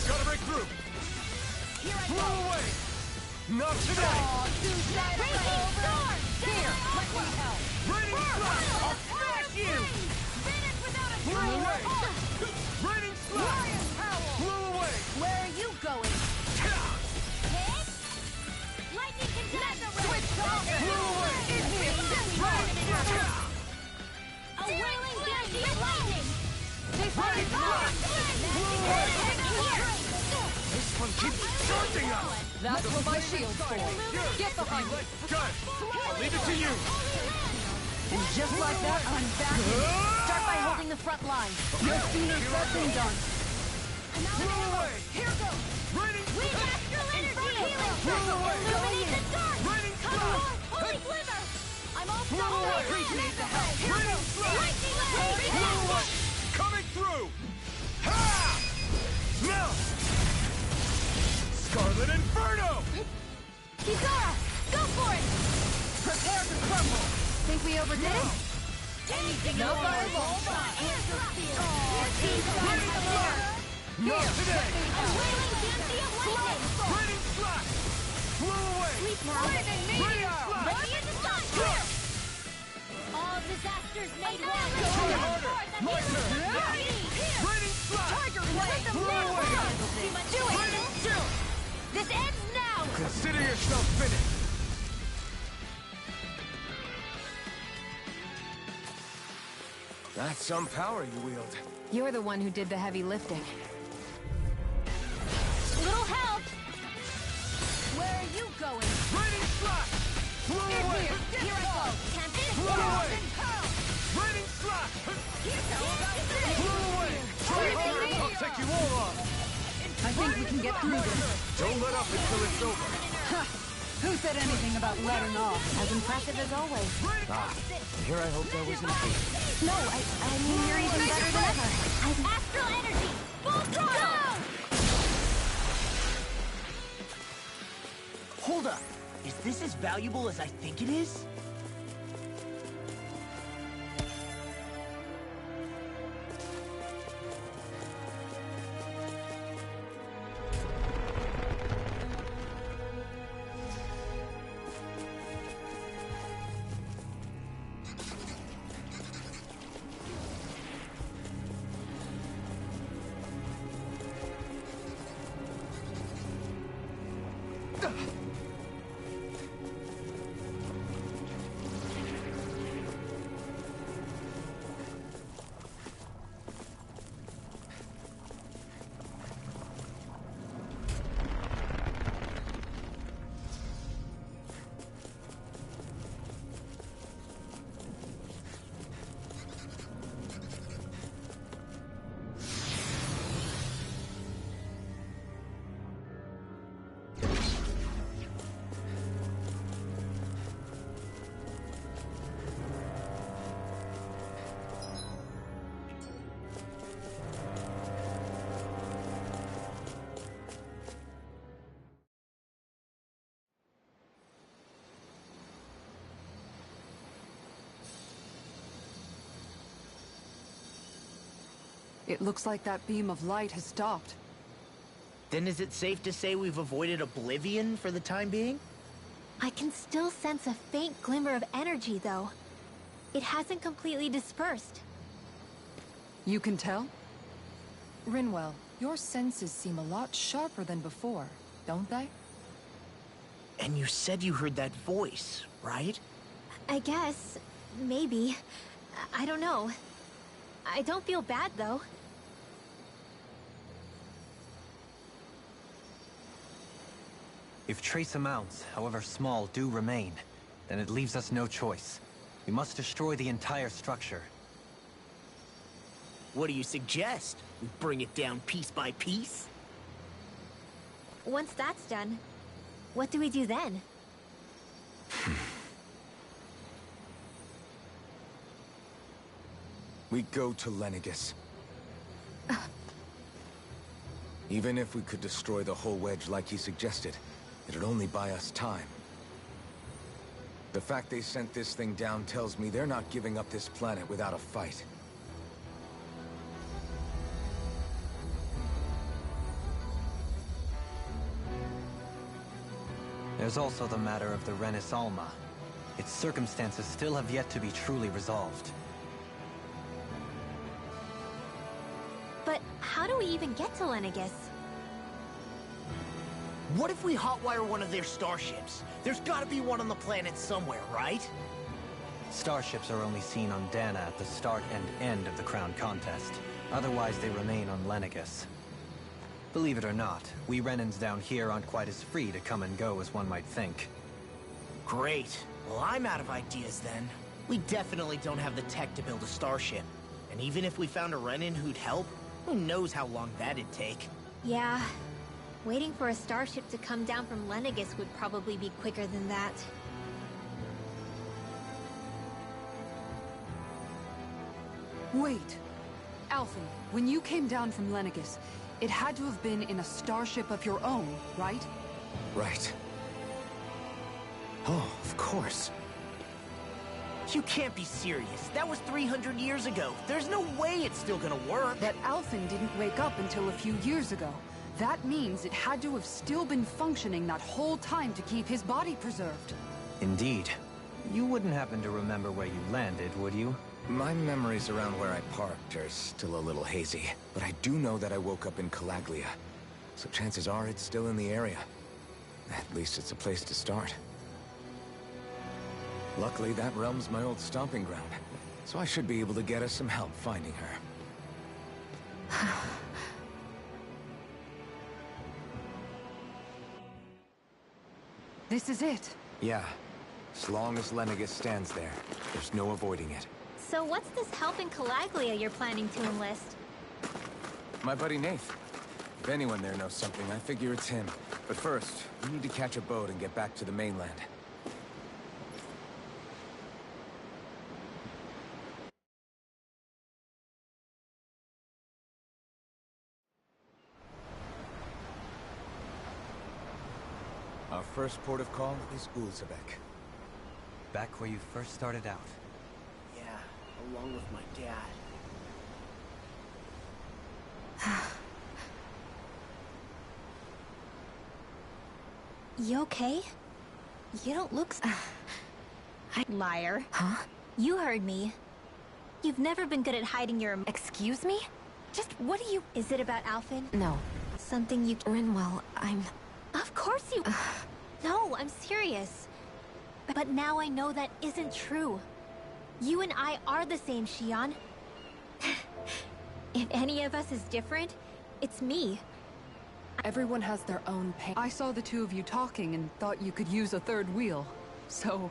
Gotta break through. Blow away. Not today. Raging storm! Here, let me help. Raining slash. I'll smash you. Finish without a Blow away. Raining slash. Blow away. Where are you going? Hit! Lightning conductor! Switch target! Blow away. A wailing banshee of lightning! Raining slash. Blow away. This one keeps charging us. That's what my shield's for. Get behind me. Got it. I'll leave it to you. And just like that, I'm back. Start by holding the front line. No sooner said than done. Blow away. Here goes! Raining Weak astral energy! Healing Blow circle! away. Illuminate the dark! Raining Come slash. on! Holy glimmer! I'm all Blow stopped away. up! Appreciate the help. Raining slash. Lightning blade! Blow away. Coming through. Ha! Melt. Scarlet Inferno. Kizara! Go for it! Prepare to crumble. Think we overdid it? Anything No you want! fireball. Answer fear! Not today. A wailing banshee of lightning! Raining slash. Blow away. Sleep now! Raining slash. Ready in the sun! Here! All disasters made one! Try harder. My turn. Raining slash. Tiger blade! Blow away. Do it! Raining chill. This ends now! Consider yourself finished. That's some power you wield. You're the one who did the heavy lifting. Little help! Where are you going? Raining slash. Blow away. Here I go! Tempest! Blow away. Raining slash. Blow away. Try harder. I'll take you all on. I think we can get through this. Don't let up until it's over. Who said anything about letting off? As impressive as always. Here I hope that wasn't true. No, I mean, you're even better than ever. Astral energy! Full throttle! Hold up. Is this as valuable as I think it is? It looks like that beam of light has stopped. Then is it safe to say we've avoided oblivion for the time being? I can still sense a faint glimmer of energy, though. It hasn't completely dispersed. You can tell? Rinwell, your senses seem a lot sharper than before, don't they? And you said you heard that voice, right? I guess. Maybe. I don't know. I don't feel bad, though. If trace amounts, however small, do remain, then it leaves us no choice. We must destroy the entire structure. What do you suggest? We bring it down piece by piece? Once that's done, what do we do then? We go to Lenegis. Even if we could destroy the whole wedge like he suggested, it'd only buy us time. The fact they sent this thing down tells me they're not giving up this planet without a fight. There's also the matter of the Renis Alma. Its circumstances still have yet to be truly resolved. But how do we even get to Lenegis? What if we hotwire one of their starships? There's gotta be one on the planet somewhere, right? Starships are only seen on Dana at the start and end of the Crown Contest. Otherwise, they remain on Lenegis. Believe it or not, we Renans down here aren't quite as free to come and go as one might think. Great. Well, I'm out of ideas then. We definitely don't have the tech to build a starship. And even if we found a Renin who'd help, who knows how long that'd take. Yeah. Waiting for a starship to come down from Lenegis would probably be quicker than that. Wait. Alphen, when you came down from Lenegis, it had to have been in a starship of your own, right? Right. Oh, of course. You can't be serious. That was 300 years ago. There's no way it's still gonna work. But Alphen didn't wake up until a few years ago. That means it had to have still been functioning that whole time to keep his body preserved. Indeed. You wouldn't happen to remember where you landed, would you? My memories around where I parked are still a little hazy, but I do know that I woke up in Calaglia, so chances are it's still in the area. At least it's a place to start. Luckily, that realm's my old stomping ground, so I should be able to get us some help finding her. This is it. Yeah. As long as Lenegis stands there, there's no avoiding it. So what's this help in Calaglia you're planning to enlist? My buddy Nath. If anyone there knows something, I figure it's him. But first, we need to catch a boat and get back to the mainland. Our first port of call is Ulzebek. Back where you first started out. Yeah, along with my dad. You okay? You don't look Liar. Huh? You heard me. You've never been good at hiding your... Excuse me? Just what do you... Is it about Alphen? No. Something you... Rinwell, I'm... Of course you... No, I'm serious. But now I know that isn't true. You and I are the same, Shion. If any of us is different, it's me. Everyone has their own pain. I saw the two of you talking and thought you could use a third wheel. So...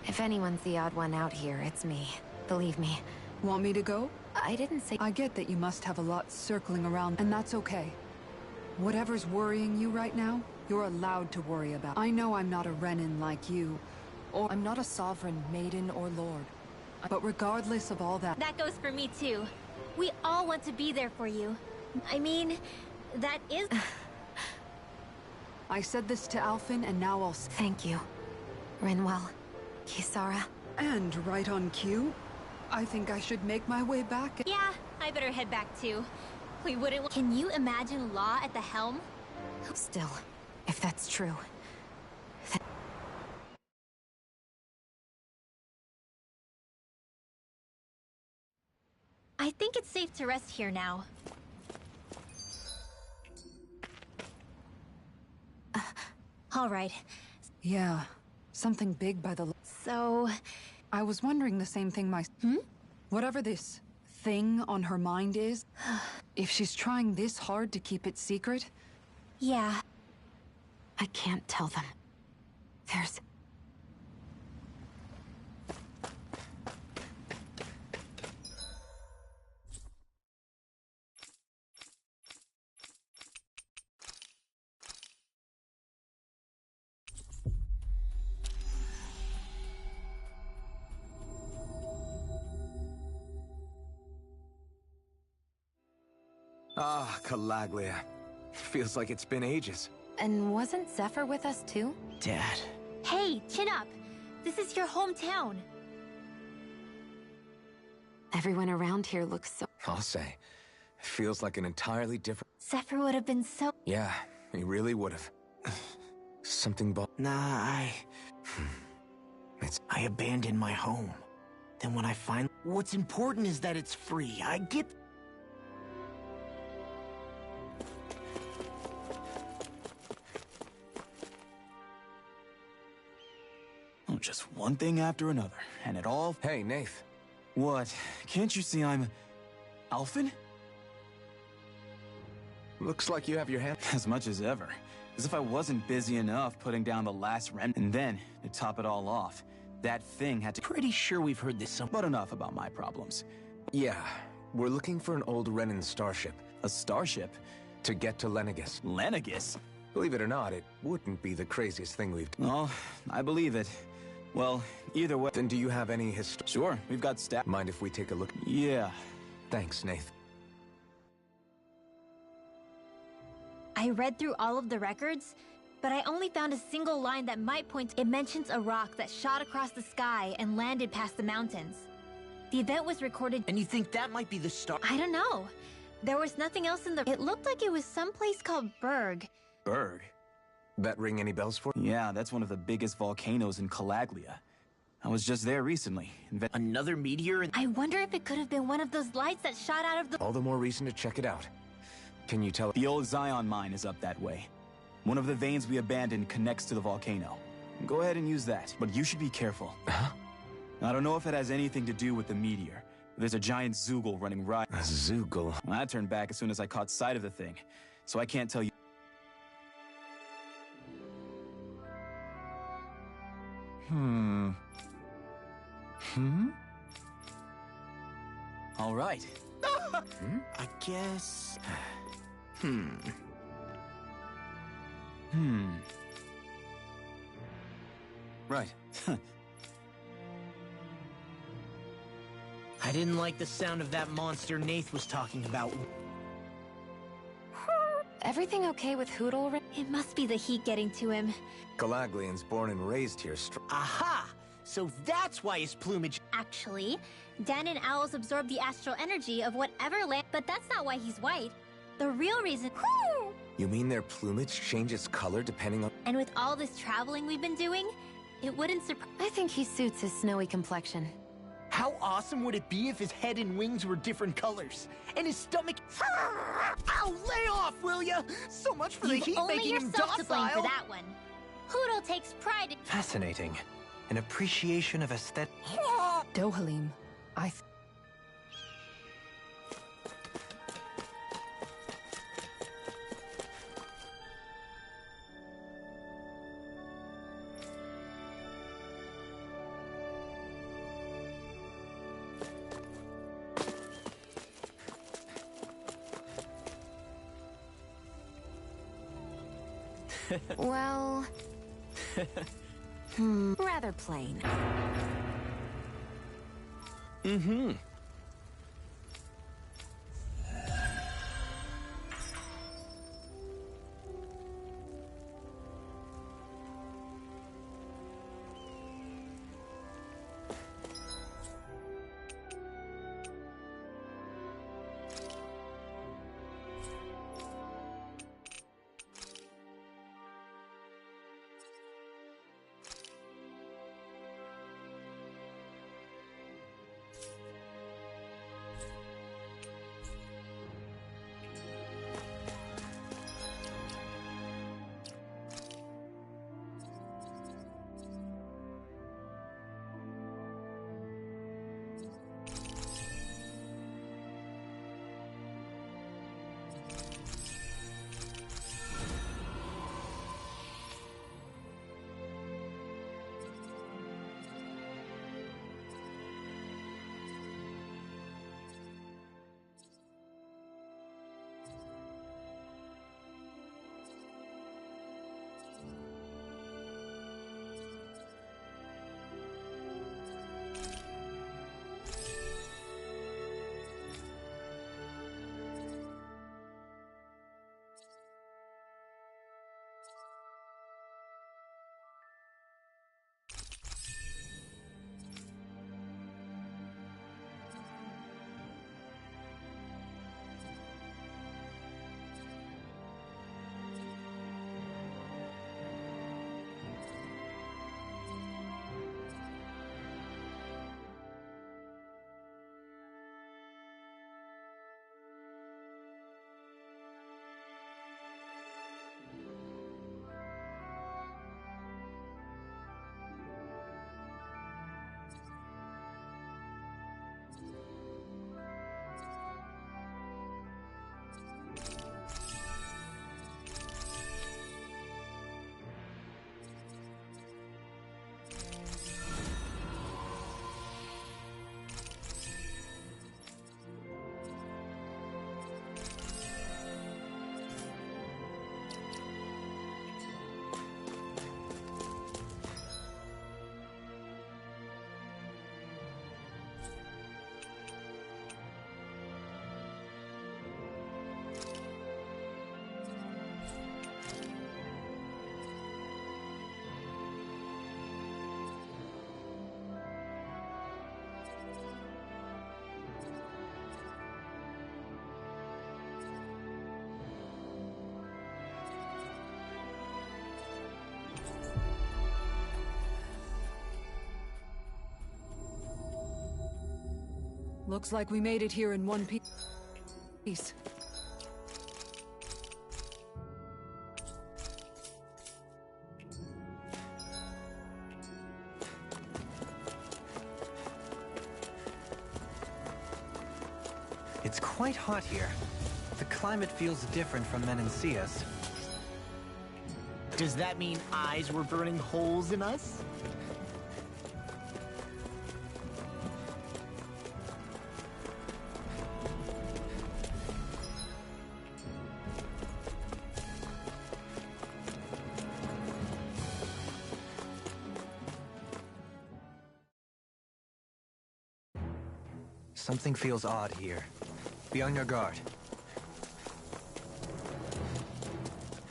If anyone's the odd one out here, it's me. Believe me. Want me to go? I didn't say... I get that you must have a lot circling around, and that's okay. Whatever's worrying you right now, you're allowed to worry about. I know I'm not a Renin like you, or I'm not a sovereign maiden or lord. But regardless of all that... That goes for me too. We all want to be there for you. I mean, that is... I said this to Alphen, and now I'll... Thank you. Rinwell. Kisara. And right on cue, I think I should make my way back. Yeah, I better head back too. We wouldn't. Can you imagine Law at the helm? Still, if that's true. I think it's safe to rest here now. All right. Yeah, something big by the... So... I was wondering the same thing Whatever this thing on her mind is, if she's trying this hard to keep it secret... Yeah. I can't tell them. There's... Ah, Calaglia. Feels like it's been ages. And wasn't Zephyr with us too? Dad. Hey, chin up. This is your hometown. Everyone around here looks so... I'll say. Feels like an entirely different... Zephyr would have been so... Yeah, he really would have. Something Nah, It's... I abandoned my home. Then when I find... What's important is that it's free. I get... Oh, just one thing after another, and it all... Hey, Nath. What? Can't you see I'm... Alphen? Looks like you have your hand... As much as ever. As if I wasn't busy enough putting down the last remnant. And then, to top it all off, that thing had to... Pretty sure we've heard this some... But enough about my problems. Yeah, we're looking for an old Renan starship. A starship? To get to Lenegus. Lenegus? Believe it or not, it wouldn't be the craziest thing we've... Oh, I believe it. Well, either way... Then do you have any Sure, we've got staff. Mind if we take a look? Yeah. Thanks, Nath. I read through all of the records, but I only found a single line that might point... It mentions a rock that shot across the sky and landed past the mountains. The event was recorded... And you think that might be the star... I don't know. There was nothing else in the... It looked like it was someplace called Berg. Berg? That ring any bells for? Yeah, that's one of the biggest volcanoes in Calaglia. I was just there recently. Another meteor? I wonder if it could have been one of those lights that shot out of the... All the more reason to check it out. Can you tell... The old Zion mine is up that way. One of the veins we abandoned connects to the volcano. Go ahead and use that, but you should be careful. Huh? I don't know if it has anything to do with the meteor. There's a giant Zoogle running right... A Zoogle? Well, I turned back as soon as I caught sight of the thing, so I can't tell you... All right. I guess... Right. I didn't like the sound of that monster Nath was talking about. Everything okay with Hootle? It must be the heat getting to him. Galaglian's born and raised here. Aha! So that's why his plumage... Actually, Dan and owls absorb the astral energy of whatever land... But that's not why he's white. The real reason... You mean their plumage changes color depending on... And with all this traveling we've been doing, it wouldn't surprise... I think he suits his snowy complexion. How awesome would it be if his head and wings were different colors? And his stomach... Ow, lay off, will ya? So much for the heat making him docile! Only yourself to blame for that one. Hootle takes pride in... Fascinating. An appreciation of aesthetic... Dohalim, Well... rather plain. Looks like we made it here in one piece. It's quite hot here. The climate feels different from Menancius. Does that mean eyes were burning holes in us? Something feels odd here. Be on your guard.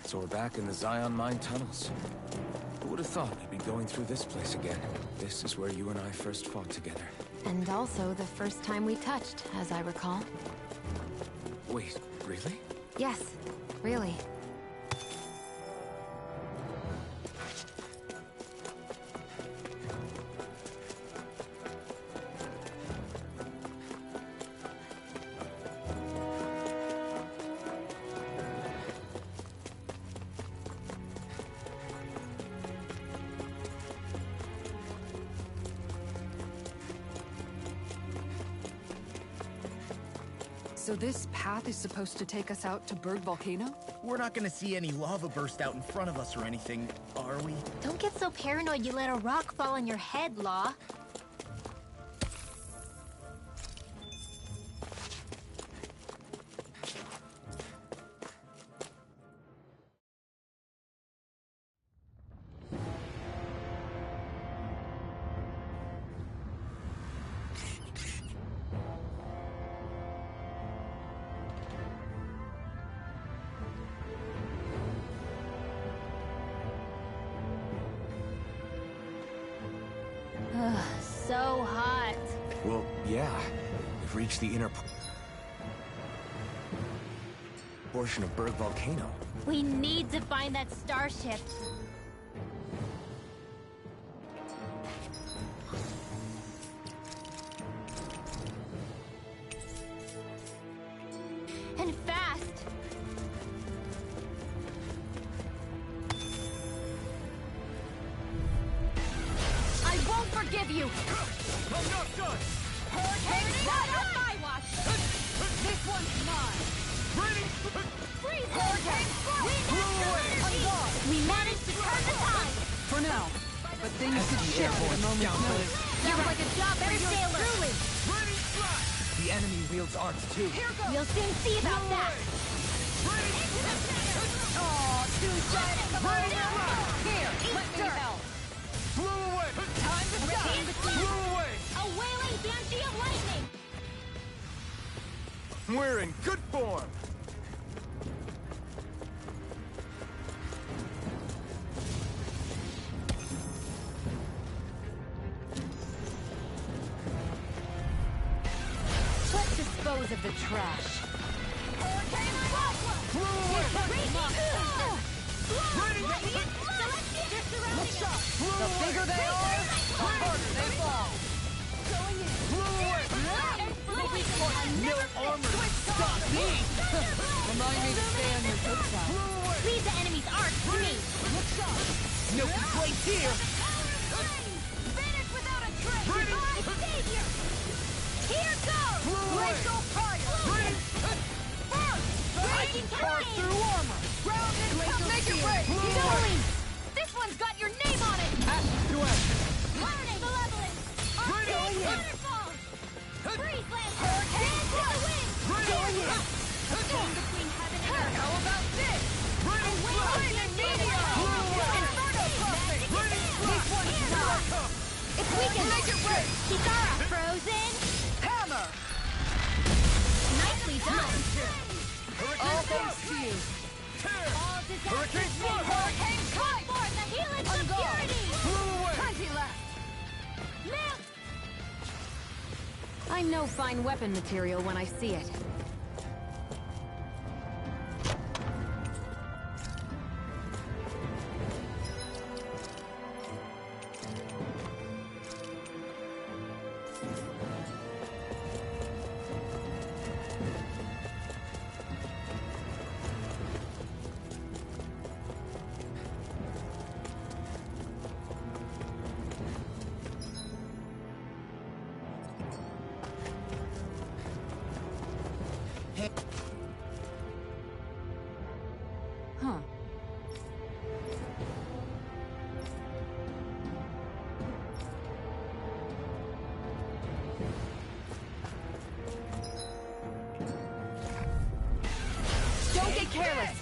So we're back in the Zion Mine tunnels. Who would have thought we'd be going through this place again? This is where you and I first fought together. And also the first time we touched, as I recall. Wait, really? Yes, really. So this path is supposed to take us out to Berg Volcano? We're not gonna see any lava burst out in front of us or anything, are we? Don't get so paranoid you let a rock fall on your head, Law. Ugh, so hot. Well, yeah. We've reached the inner portion of Berg Volcano. We need to find that starship. And fast. I won't forgive you. I'm not done! Hurricane not on my watch. This one's mine. Ready! Freeze hurricane! We managed to turn the tide. For now. But things could shift at a moment's notice. Sounds like a job for your sailor. Ready, fly! The enemy wields arts too. We'll soon see about that. Aw, too shy to come over. Here, let me help. Blew away! Time to shine. Blew away! A wailing banshee of lightning. We're in good form! Let's dispose of the trash. Blew away! The bigger they are, the harder they fall. No armor! Stop me! Remind me to stay on your good side. Leave the enemy's arc to me. No complaints here! Finish without a trace. My savior. Here goes. Glacial fire. First, raging Carve cascade. through armor. Grounded, make it break. Zoe, this one's got your name on it. To action! Learning malevolence. Arcane waterfall. Freeze land. Dance with the wind. Stand between heaven and earth. How about this? Lightning meteor. Inferno puppet. This one's not. It's weakened. Make it break. Kitara frozen. Hammer. Nicely done. All thanks to you. All Hurricane disasters Flush! Hurricane Come for the helix of purity. Blew away! 20 left. Lift. I know fine weapon material when I see it. careless.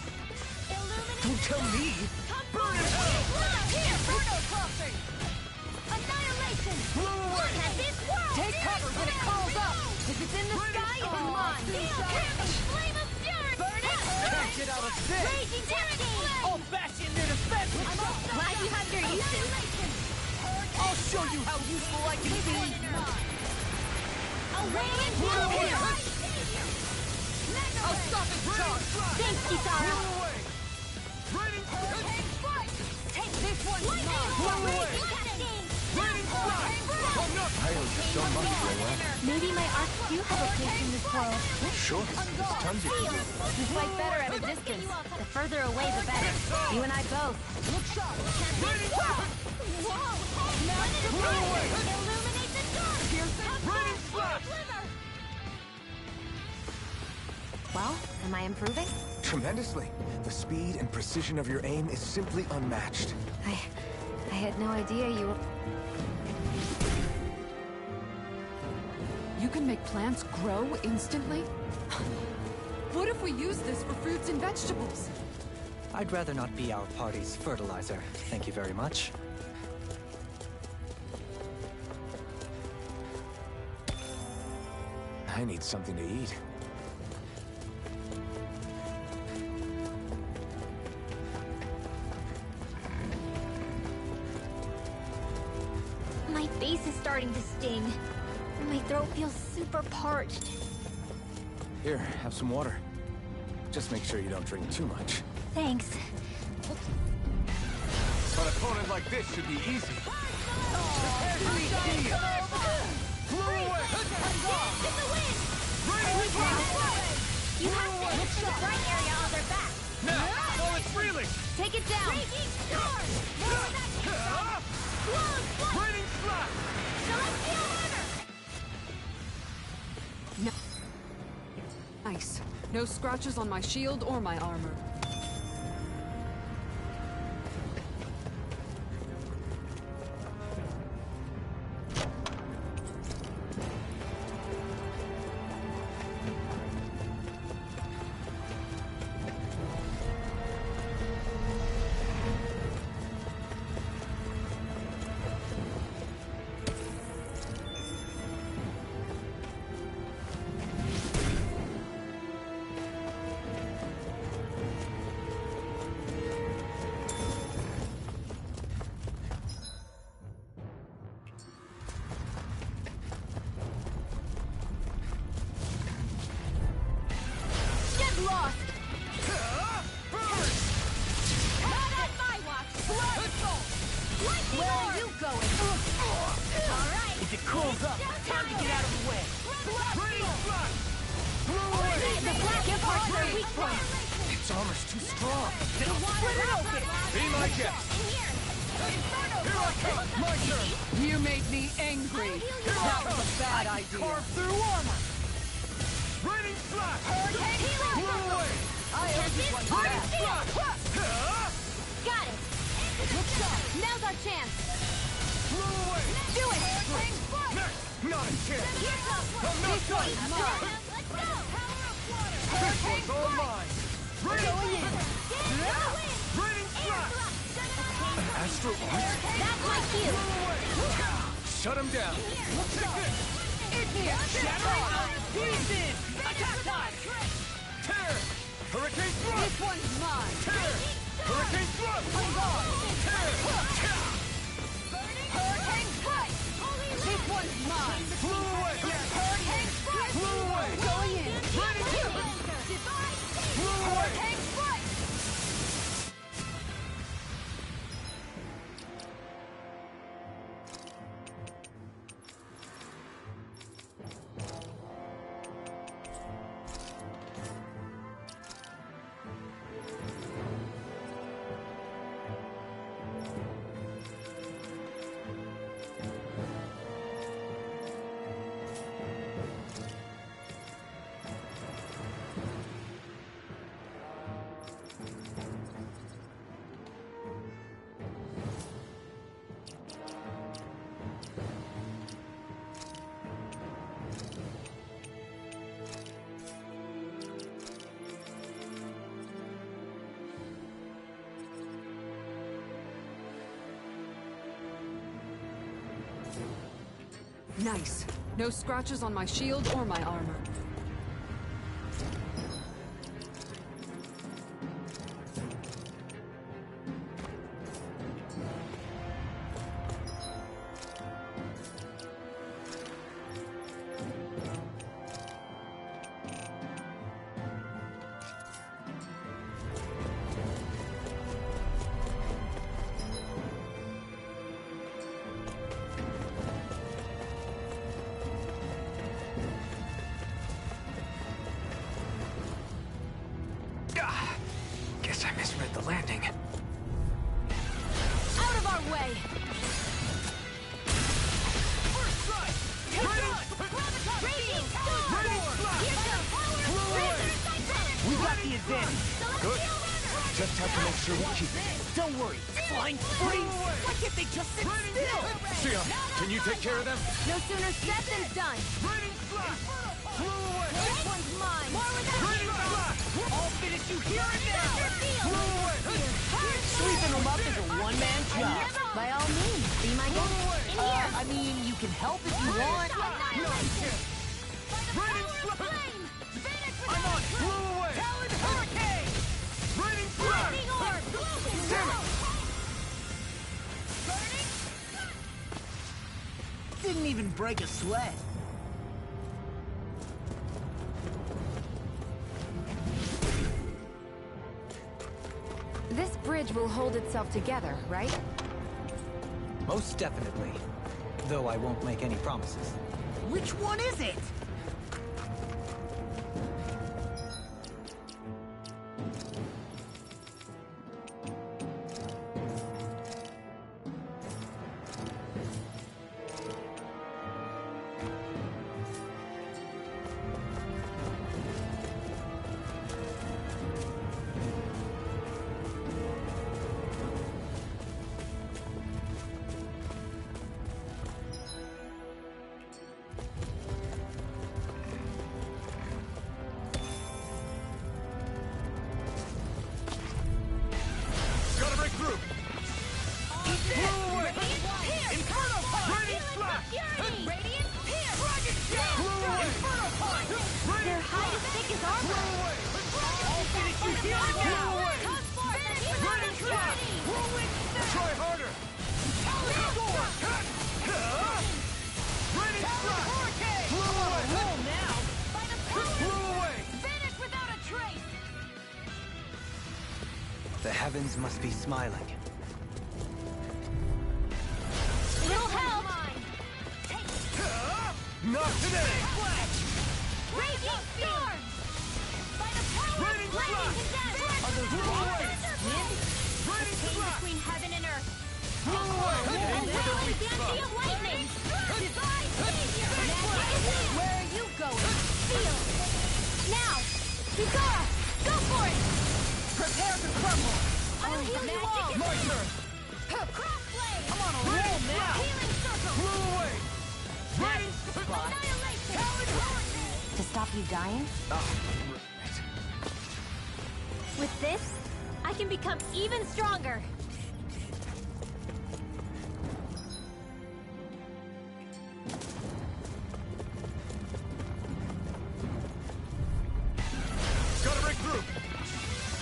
Don't tell me! Burn it out! Here, Inferno crossing! Annihilation! Blow away! Look at this world! Take cover when it calls up. If it's in the sky, it's mine. Flame of fury! Burn it! Can't get out of this! Raging hurricane! I'll bash in their defense! Glad you have your uses. I'll show you how useful I can be! Radiant away! I'll stop it, charge! Thanks, Kizaru! Raining Take this one! Raging cascade! Raining strike! Oh no! I owe you so much, Lola. Maybe my arcs do have a place in this world. Sure, there's tons you can do. You fight better at a distance. The further away, the better. You and I both. Look sharp! Whoa! Illuminate the dark! Raining flash! Well, am I improving? Tremendously. The speed and precision of your aim is simply unmatched. I had no idea you were... You can make plants grow instantly? What if we use this for fruits and vegetables? I'd rather not be our party's fertilizer. Thank you very much. I need something to eat. My face is starting to sting. And my throat feels super parched. Here, have some water. Just make sure you don't drink too much. Thanks. An opponent like this should be easy. You have this. The bright area on their back. Now, while it's reeling! Take it down! Raining flash! No. Nice. No scratches on my shield or my armor. If it cools up, time to get out of the way. The black imparts are weak point. Its armor's too strong. Then I'll split it open! Be my guest! Here I come! My turn! You made me angry. That was a bad idea. Carve through armor! Raining flash! Blow away! I owe this one Raining back. flash! Got it. Now's our chance! Blow away! Do it! Next! Not a chance! I'm not This done! one's mine. This one's all mine! Raining Raining flash! Astral Arts? That's my cue. Shut him down! Shattering pieces! Attack time! Tear! Hurricane thrust! This one's mine. Tear! Hurricane thrust! Tear! Hurricane strike. This one's mine. Blew away! Hurricane strike. Blew away! Going in. Raining Blew away! Hurricane strike. Nice. No scratches on my shield or my armor. Guess I misread the landing. Out of our way! First strike! Raging storm! Here's the power! We got the advantage. Good. Just have to make sure we keep it. Don't worry. Fine. Freeze. Why can't they just sit still? Sia, can you take care of them? No sooner said than done! Raining slash! Flew away! This one's mine! More without Raining slash! I'll finish you here and now. Flew away! Sweeping them up is a one-man job. By all means, be my guest. In here! I mean, you can help if you want. Annihilation! Raining slash! I'm on! Flew away! Talon hurricane! Raining slash! Lightning orb! Damn it! Didn't even break a sweat. This bridge will hold itself together, right? Most definitely. Though I won't make any promises. Which one is it? Gotta break through! Flew away! Inferno Punch! Raining slash! Radiant pierce! Dragon Shot! Flew away! Inferno Punch! Their hide as thick as armor! Flew away! I'll finish you here Flew now! away! Come forth and heal Raining slash! Try harder! Talon Sword! Raining slash! Flew away! By the power! Flew away! Vanish without a trace! The heavens must be smiling. Little help! Not today! Raging storm! By the power Raining of lightning and death! Are those flew away! Raining Chain slash! between heaven and earth! Flew away! Unraveling dandy of lightning! Divine savior! Where are you going? Feel! Now! Kizara! Go for it! Prepare to crumble. I'll heal you all! My turn! Crossblade! I'm on a roll now. Healing circle! Flew away! Raining Spot. Annihilation! To stop you dying? With this, I can become even stronger. Gotta break through!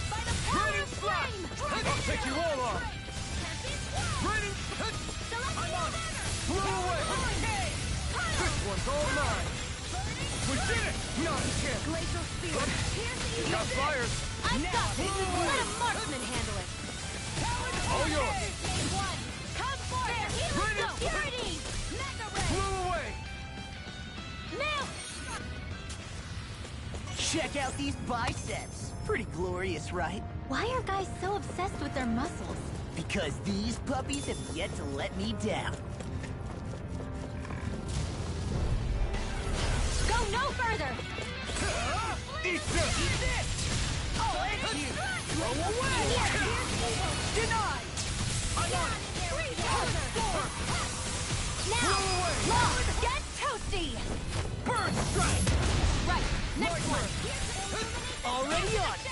By the power Raining of slash! flame! I'll take you all on! Raining... I'm on! Flew away! This one's all mine! We did it! Not a chance! Glacial spear! Got fires! I've got this! Let a marksman handle it! All yours! Come forth! Healing security! Mega ray! Flew away! Now! Check out these biceps. Pretty glorious, right? Why are guys so obsessed with their muscles? Because these puppies have yet to let me down. Go no further! Eat this! I'll end you! Throw away! Denied! I'm on! Now! Flew away! Long! Get toasty! Bird strike! Right, next one! Already on it!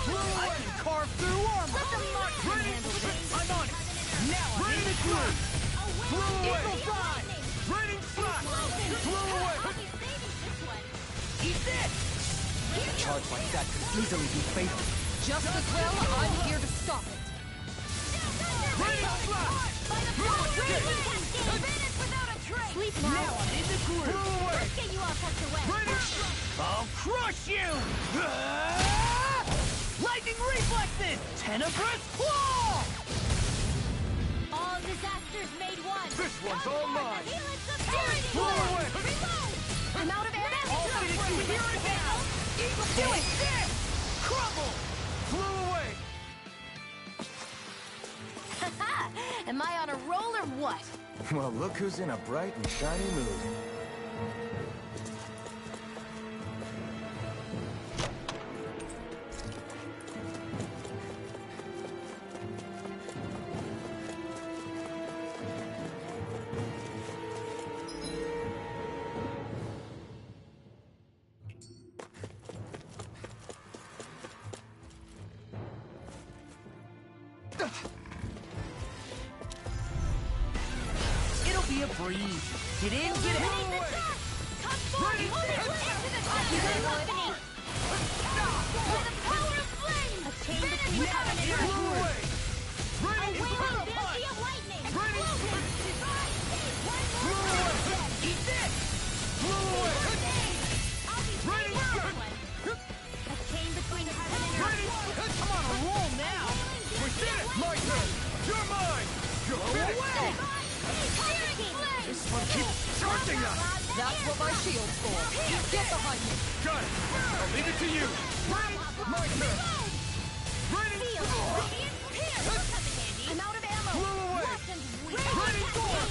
I can carve through armor! Let the marksman handle this! I'm on it! Now I'm in the Raining groove! Flew away! Eagle die! Raining slash! Blow away! I'll be saving this one. Eat this! A charge like that could easily be fatal. Just as well, I'm here to stop it. Raining slash! By the power of cascade! Vanish without a trace! Sleep now. I'm in the groove! Blow away! Let's get you all tucked away. Raining slash! I'll crush you! Lightning reflexes! Tenebrous claw! All disasters made one. This one's all mine! The helix of tyranny! Blow away! Reload! I'm out of ammo. All finished you here and now! Do it! This! Crumble! Blow away! Am I on a roll or what? Well, look who's in a bright and shiny mood. It'll be a breeze. Get in, get out. Come forward! Into the center company! With the power of flame! A chain between heaven and earth! Blow away! A Raining wailing banshee of lightning! Raining Blow him! Eat this! Blow away! I'll be Raining saving this one! A chain between heaven and earth! I'm on a roll now. We did it! My turn! You're mine! You're finished! This one keeps charging us. That's what my shield's for. Get behind me. Got it! I'll leave it to you! My turn! Raining I'm out of ammo! Blow away! Raining sword!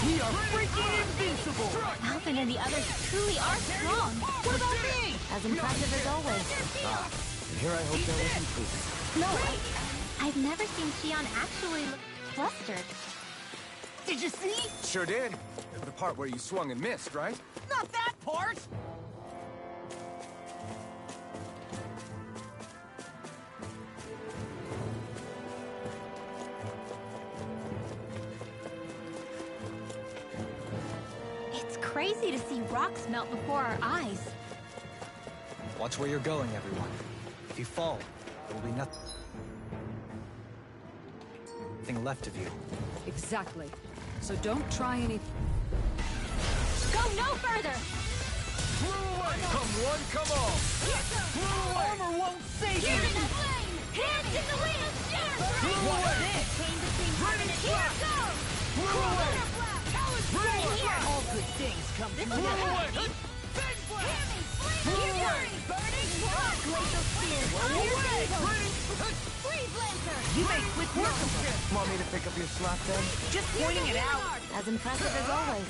We are freaking invincible. Alvin and the others truly are strong. What about me? As impressive as always. And here I hope there was improvement. No, I've never seen Shion actually look flustered. Did you see? Sure did. The part where you swung and missed, right? Not that part. It's crazy to see rocks melt before our eyes. Watch where you're going, everyone. If you fall, there will be nothing left of you. Exactly. So don't try any... Go no further! Blow away! Come one, come all! Blow away! Armor won't save Here you. in the flame! Hands in the wind! Blow away! Chain between heaven and here goes! Blow away! Right here! All good things come to Blow an away! end. Big blast! Blow away! Burning rock! Glacial spear! Blow away! Freeze Lancer! You make quick work of it. Want me to pick up your slack then? Just pointing it out. As impressive as always.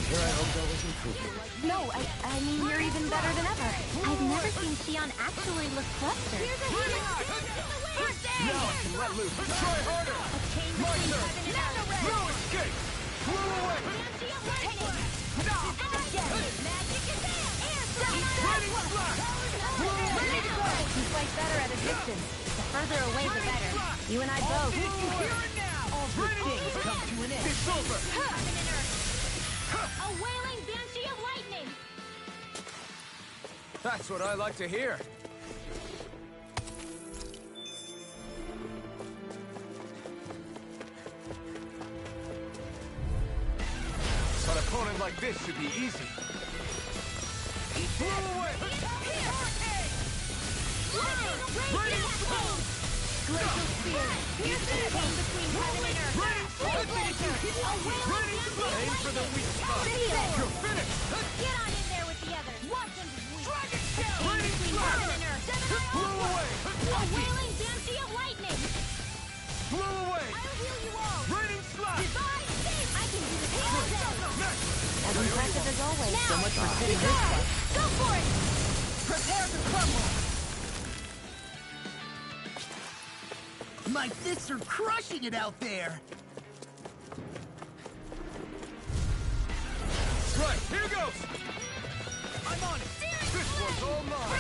Here I hope there was improvement. No, I mean you're even better than ever. I've never seen Shion actually look flustered. First aid! Now I can let loose. Try harder! Chain My between turn! heaven and earth! No escape! Blow away! Banshee of lightning! Magic is in! Raining slash! Blow away! You fight better at a distance. The further away, the better. You and I both. Blow away! All good things come to an end. It's over! Heaven and earth! A wailing banshee of lightning! That's what I like to hear. An opponent like this should be easy. Blow away! Raging flame! Glacial spear! Chain between heaven and earth! Freeze Lancer! A wailing banshee Aim for the weak spot. You're finished! Get on in there with the others! Watch them weep! Dragon A Shell! chain between heaven and earth! Blow away! A wailing banshee of lightning! Blow away! I'll heal you all! Raining slash! Divine faith! I can do this all day! As impressive as always. Now! So much for sitting this way. Go for it! Prepare to crumble. My fists are crushing it out there. Right, here goes! I'm on it! This one's all mine!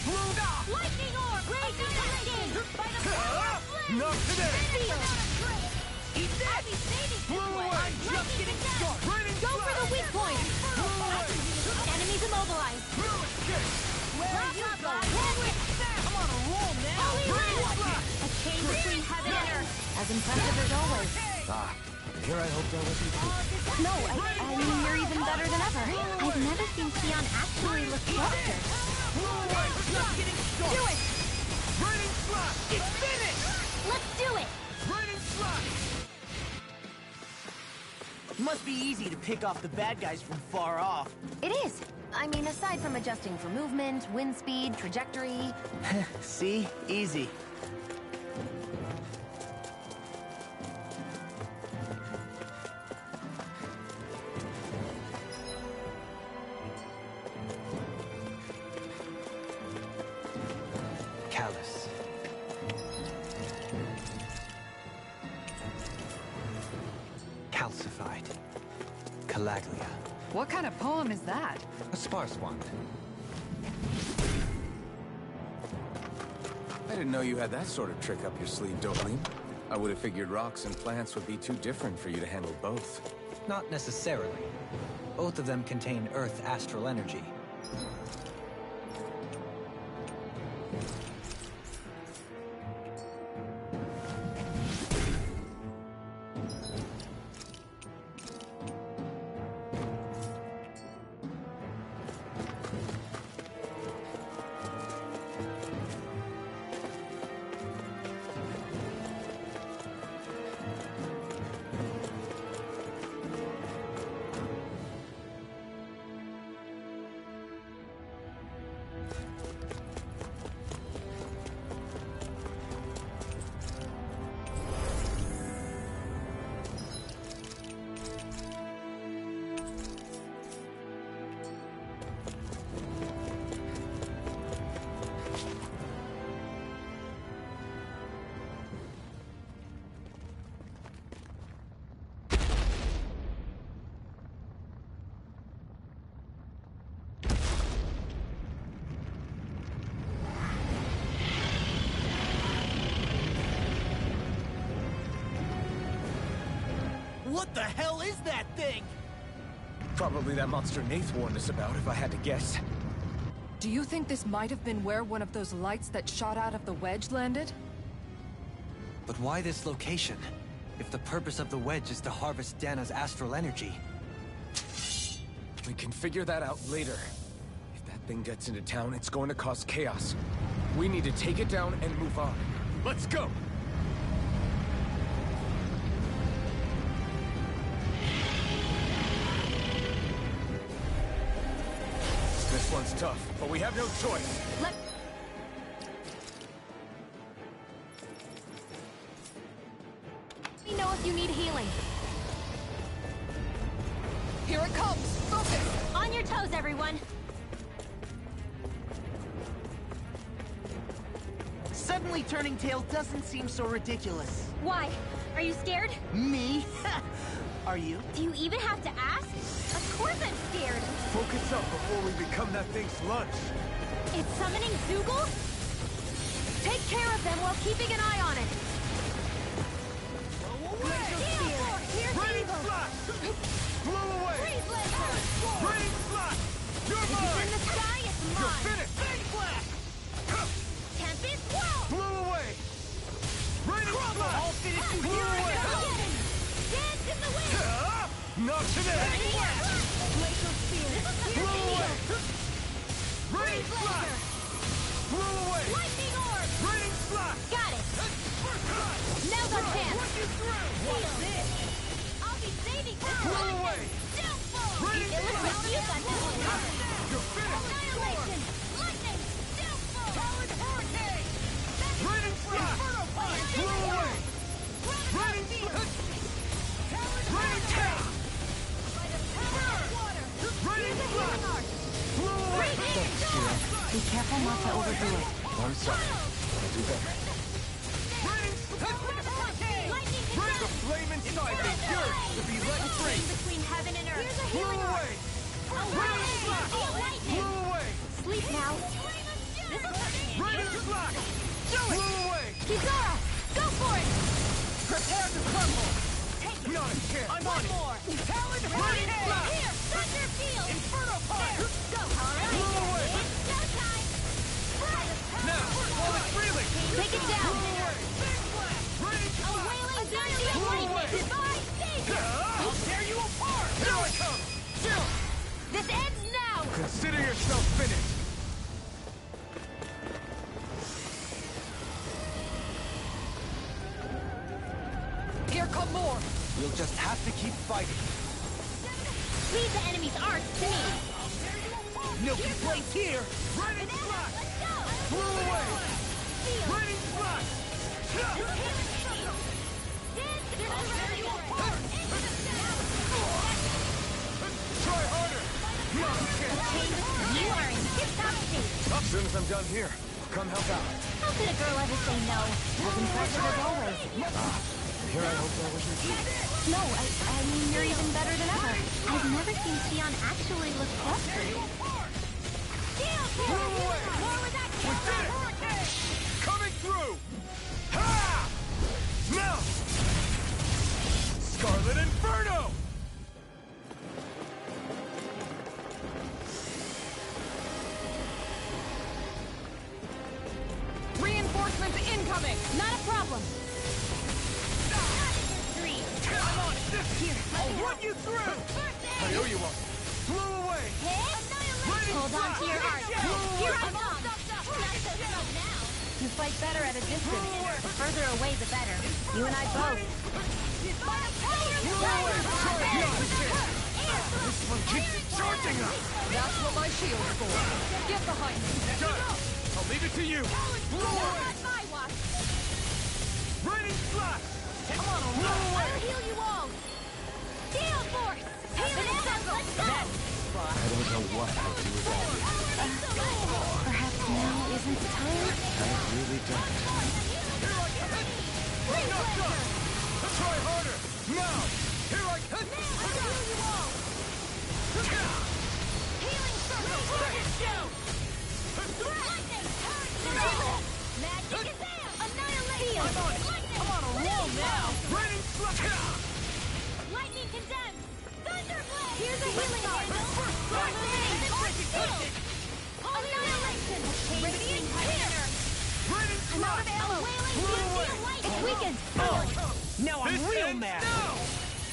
Blow! Lightning orb! Raging cascade! By the power of flame! Not today! Feel! Eat that! I'll be saving this Blow one! away! Just getting started! Raining Go for the flash! weak point! Enemies immobilized! Fluid kick! Where are you going? I'm on a roll now! Holy Raining land! flash! A chain between heaven and earth! As impressive as always. Ah, here I hoped I wasn't too. No, I mean, you're even better than ever. I've never seen Keon actually look flustered. Blow away! Just getting started! Do it! Raining flash! It's finished! Let's do it! Raining flash! Must be easy to pick off the bad guys from far off. It is. I mean, aside from adjusting for movement, wind speed, trajectory... See? Easy. Callous. Calcified. Calaglia. What kind of poem is that? A sparse one. I didn't know you had that sort of trick up your sleeve, Doreen. I would have figured rocks and plants would be too different for you to handle both. Not necessarily. Both of them contain Earth astral energy. What the hell is that thing? Probably that monster Nath warned us about, if I had to guess. Do you think this might have been where one of those lights that shot out of the wedge landed? But why this location? If the purpose of the wedge is to harvest Dana's astral energy. We can figure that out later. If that thing gets into town, it's going to cause chaos. We need to take it down and move on. Let's go! This one's tough, but we have no choice. Let me know if you need healing. Here it comes! Focus! On your toes, everyone! Suddenly turning tail doesn't seem so ridiculous. Why? Are you scared? Me? Are you? Do you even have to ask? Of course I'm scared! Focus up before we become that thing's lunch. It's summoning Zoogle? Take care of them while keeping an eye on it. Here's Raining Evil! flash! Blow away! Freeze laser! Raining flash! You're If it's in mine! the sky, it's You're mine! finished! Big flash! Tempest Swirl! Blow away! Raining flash! All finished you Blow here away! Dance in the wind! Not today! Glacial Spear! Blow away! Raining Freeze flash! laser! Blow away! Lightning orb! Raining flash! Got it! Now's our chance! Feel this! I'll be saving this Blow one! away! Downfall! Raining It looks like you got this one covered! You're finished! Annihilation! Lightning! Downfall! Powered hurricane! Raining flash! Blow away! Raining flash! Raining flash! Raining flash! Blow away! Be careful not to overdo it. I'm sorry. I'll do better. Raining flash! The flame inside is yours to be let free! Between heaven and earth. Here's a Blow healing away! Raining flash! Blow away! Sleep now. Raining flash! Blow away! Kizara, go for it! Prepare to crush Not a chance! I'm on it! Talon Hurricane! Here! Thunder Field! Inferno Punch! Go! Alright! Blow away! It's showtime! Now! While it's reeling! Take it down! Ready! A wailing dynasty of lightning! Divine savior! I'll tear you apart! Here I come! Chill! This ends now! Consider yourself finished! Here come more! We'll just have to keep fighting. Leave the enemy's arts to me! No complaints here! Ready flash! Let's go! Blow away! Ready flash! Try harder! Not a chance! You are in tip-top shape! As soon as I'm done here, come help out. How could a girl ever say no? As impressive as always. Here I hope that was your team. No, I mean, you're even better than ever. I've never seen Sion actually look frustrated. Blow away! We did it! Coming through! Ha! Now! Scarlet Inferno! Reinforcements incoming! Not a problem! I'm on it! Here, I'll run you through! I owe you one. Blow away! Ready Hold on to your flash! heart! Blow Here away! I come! Not so slow now! You fight better at a distance. The further away, the better. You and I both. This one keeps charging us! That's what my shield's for. Get behind me! Done! I'll leave it to you! Blow away! Ready flash! Come on, blow away! I'll heal you all! Gale Force! Healing circle! Let's go! I don't know what I'll do without you. Perhaps now isn't the time? I really don't. Not done! Try harder! Now! Here I come! I'll heal you all! Healing circle! Let's go! Lightning! Magic is there! Annihilation! I'm on it! I'm on a roll now! Ready flash! Lightning condemned! Thunderblade! Here's a healing art! Annihilation! Radiant here! Ready I'm out of flash! ammo! Blow away! It's weakened! Now I'm This real ends mad! now!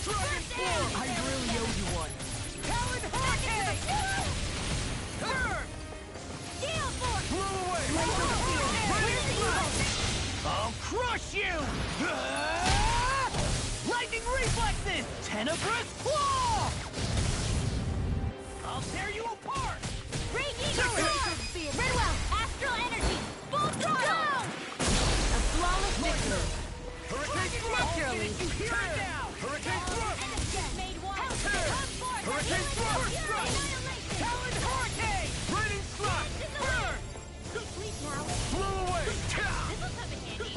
Dragon Form! I really owe you one. Talon Hurricane! Turn! Gale Force! Blow away! Ready flash! I'll crush you! Lightning reflexes! Tenebrous claw! I'll tear you apart! Great Eagle! Ridwell! Astral energy! Full throttle! A flawless victory! Hurricane Naturally. Turn now! Hurricane Thrust! Made one! Hurricane Thrust! Talon Hurricane! Raining Slash! Burn! Sleep now! Blow away! This'll come in handy!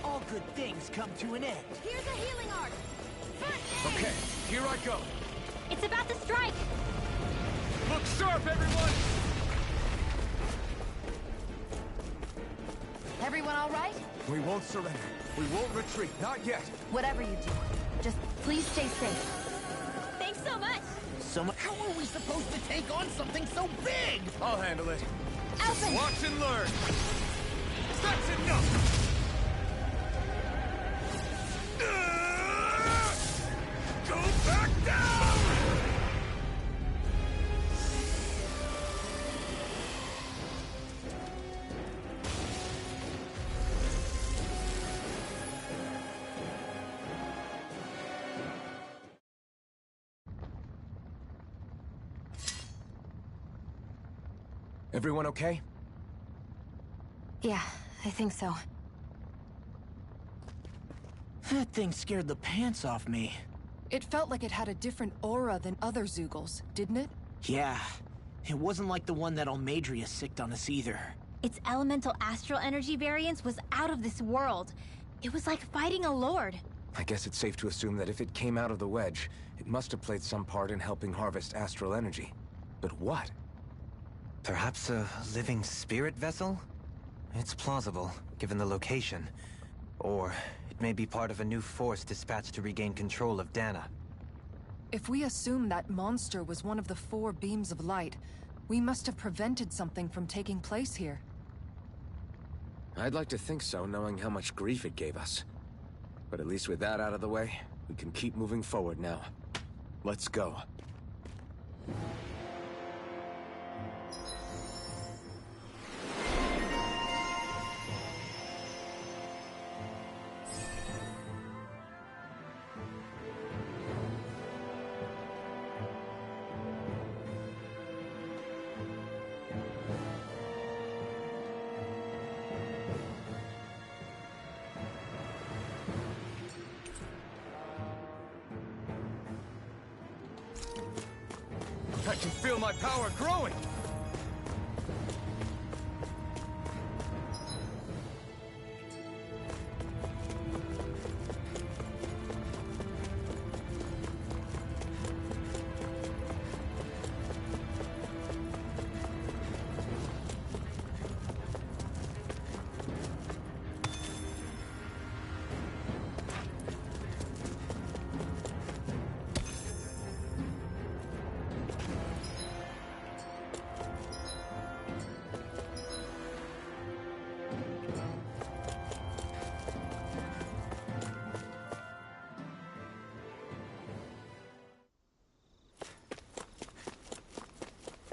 All good things come to an end. Here's a healing art! Okay, here I go. It's about to strike! Look sharp, everyone! Everyone all right? We won't surrender. We won't retreat. Not yet. Whatever you do, just please stay safe. Thanks so much! How are we supposed to take on something so big? I'll handle it. Alpha! Watch and learn! That's enough! Go back down! Everyone okay? Yeah, I think so. That thing scared the pants off me. It felt like it had a different aura than other Zeugles, didn't it? Yeah. It wasn't like the one that Almadria sicked on us either. Its elemental astral energy variance was out of this world. It was like fighting a lord. I guess it's safe to assume that if it came out of the wedge, it must have played some part in helping harvest astral energy. But what? Perhaps a living spirit vessel? It's plausible, given the location. Or it may be part of a new force dispatched to regain control of Dana. If we assume that monster was one of the 4 beams of light, we must have prevented something from taking place here. I'd like to think so, knowing how much grief it gave us. But at least with that out of the way, we can keep moving forward now. Let's go. I can feel my power growing!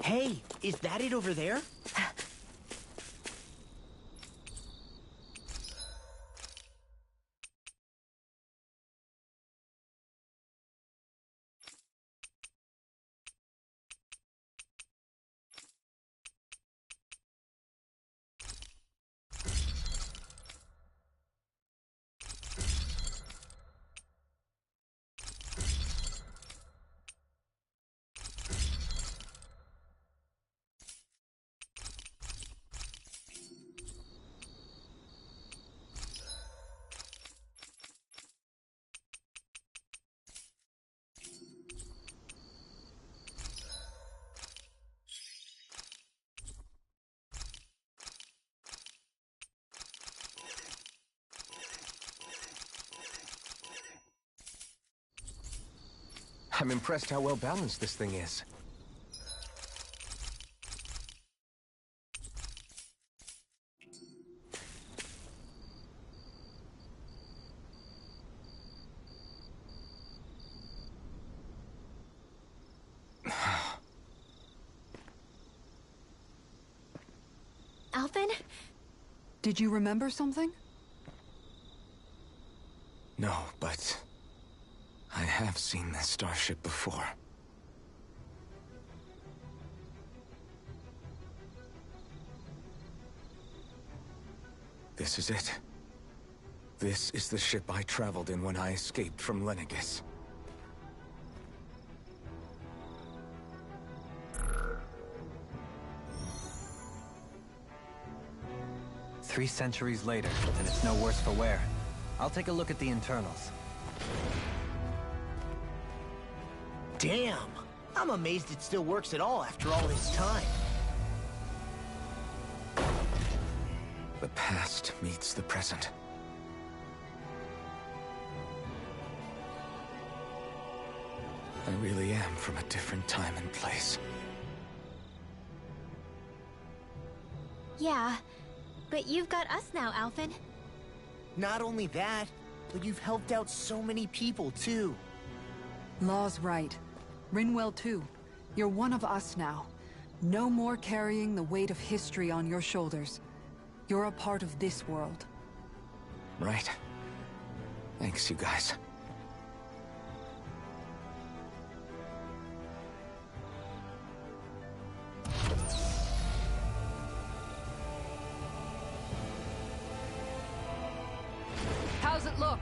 Hey, is that it over there? I'm impressed how well balanced this thing is. Alvin? Did you remember something? No, but I have seen this starship before. This is it. This is the ship I traveled in when I escaped from Lenegis. Three centuries later, and it's no worse for wear. I'll take a look at the internals. Damn! I'm amazed it still works at all after all this time. The past meets the present. I really am from a different time and place. Yeah, but you've got us now, Alvin. Not only that, but you've helped out so many people, too. Law's right. Rinwell too. You're one of us now. No more carrying the weight of history on your shoulders. You're a part of this world. Right. Thanks, you guys. How's it look?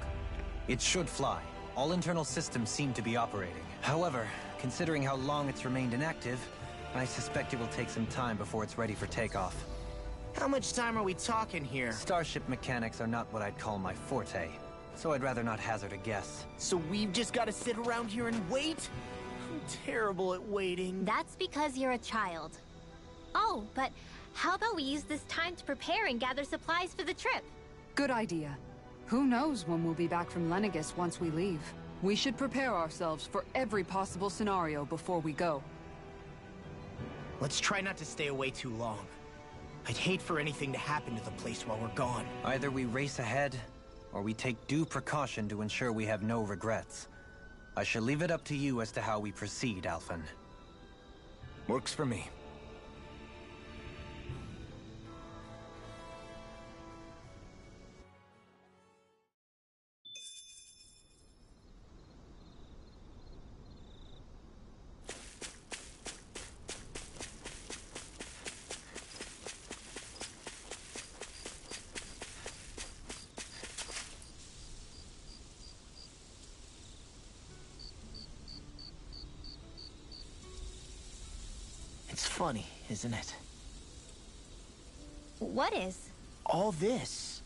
It should fly. All internal systems seem to be operating. However, considering how long it's remained inactive, I suspect it will take some time before it's ready for takeoff. How much time are we talking here? Starship mechanics are not what I'd call my forte, so I'd rather not hazard a guess. So we've just got to sit around here and wait? I'm terrible at waiting. That's because you're a child. Oh, but how about we use this time to prepare and gather supplies for the trip? Good idea. Who knows when we'll be back from Lenegis once we leave? We should prepare ourselves for every possible scenario before we go. Let's try not to stay away too long. I'd hate for anything to happen to the place while we're gone. Either we race ahead, or we take due precaution to ensure we have no regrets. I shall leave it up to you as to how we proceed, Alphen. Works for me. It's funny, isn't it? What is? All this.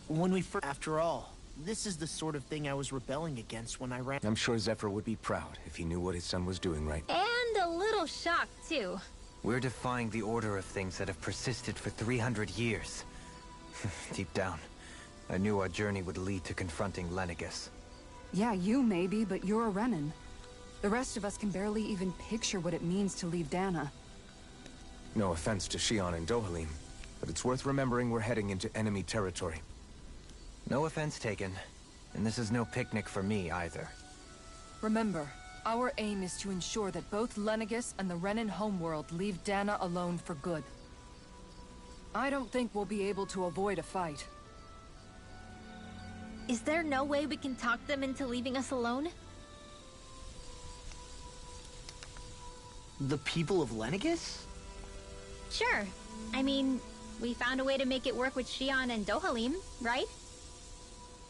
When we first... After all, this is the sort of thing I was rebelling against when I ran... I'm sure Zephyr would be proud if he knew what his son was doing right. And a little shocked, too. We're defying the order of things that have persisted for 300 years. Deep down, I knew our journey would lead to confronting Lenegis. Yeah, you maybe, but you're a Renan. The rest of us can barely even picture what it means to leave Dana. No offense to Shion and Dohalim, but it's worth remembering we're heading into enemy territory. No offense taken, and this is no picnic for me either. Remember, our aim is to ensure that both Lenegis and the Renan homeworld leave Dana alone for good. I don't think we'll be able to avoid a fight. Is there no way we can talk them into leaving us alone? The people of Lenegis? Sure. I mean, we found a way to make it work with Shion and Dohalim, right?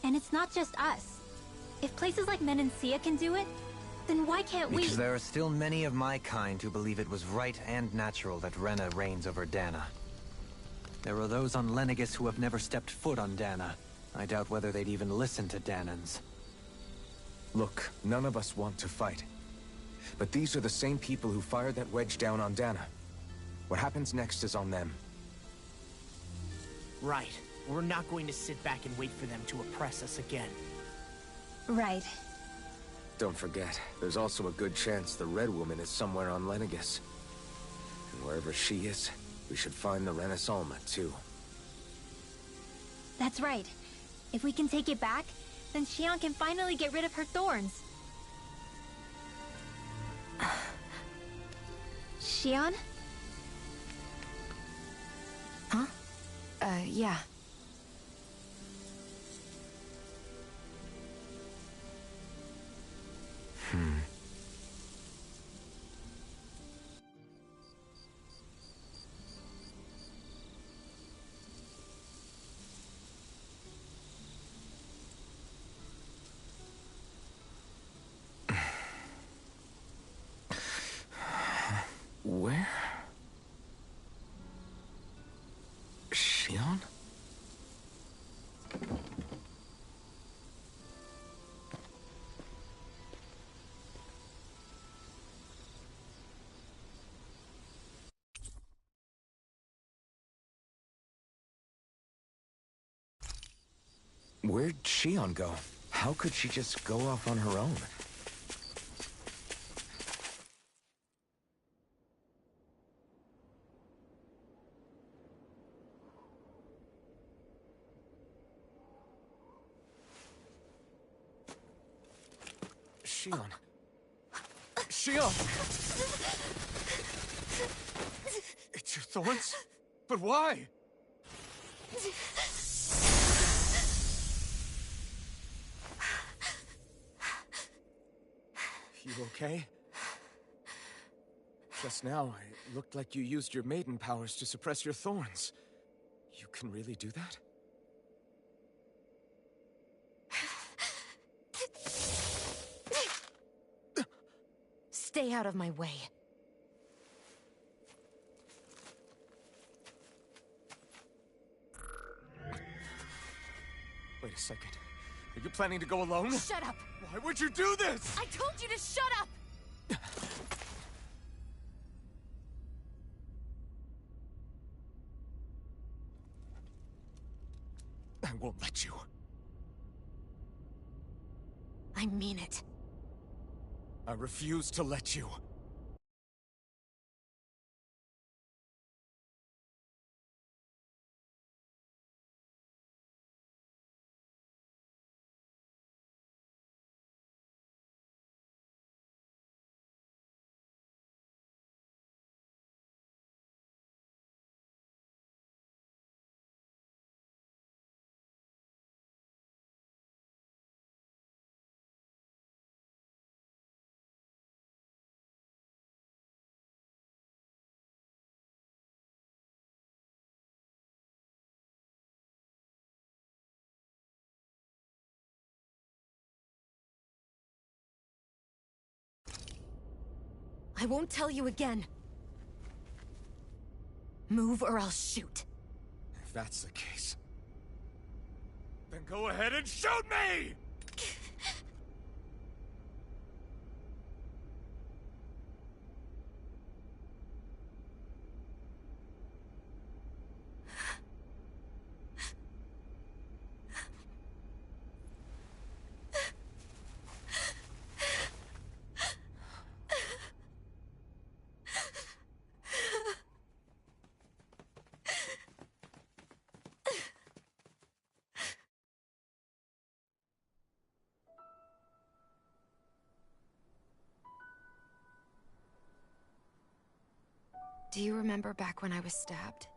And it's not just us. If places like Menancia can do it, then why can't we? Because there are still many of my kind who believe it was right and natural that Rena reigns over Dana. There are those on Lenegis who have never stepped foot on Dana. I doubt whether they'd even listen to Danans. Look, none of us want to fight. But these are the same people who fired that wedge down on Dana. What happens next is on them. Right. We're not going to sit back and wait for them to oppress us again. Right. Don't forget, there's also a good chance the Red Woman is somewhere on Lenegis. And wherever she is, we should find the Renaissance too. That's right. If we can take it back, then Shion can finally get rid of her thorns. Shion? Huh? Yeah. Where? Shion? Where'd Shion go? How could she just go off on her own? Shion. Shion! It's your thorns? But why? You okay? Just now, it looked like you used your maiden powers to suppress your thorns. You can really do that? Stay out of my way. Wait a second. Are you planning to go alone? Shut up! Why would you do this? I told you to shut up! won't let you. I mean it. I refuse to let you. I won't tell you again. Move or I'll shoot. If that's the case, then go ahead and shoot me! Do you remember back when I was stabbed?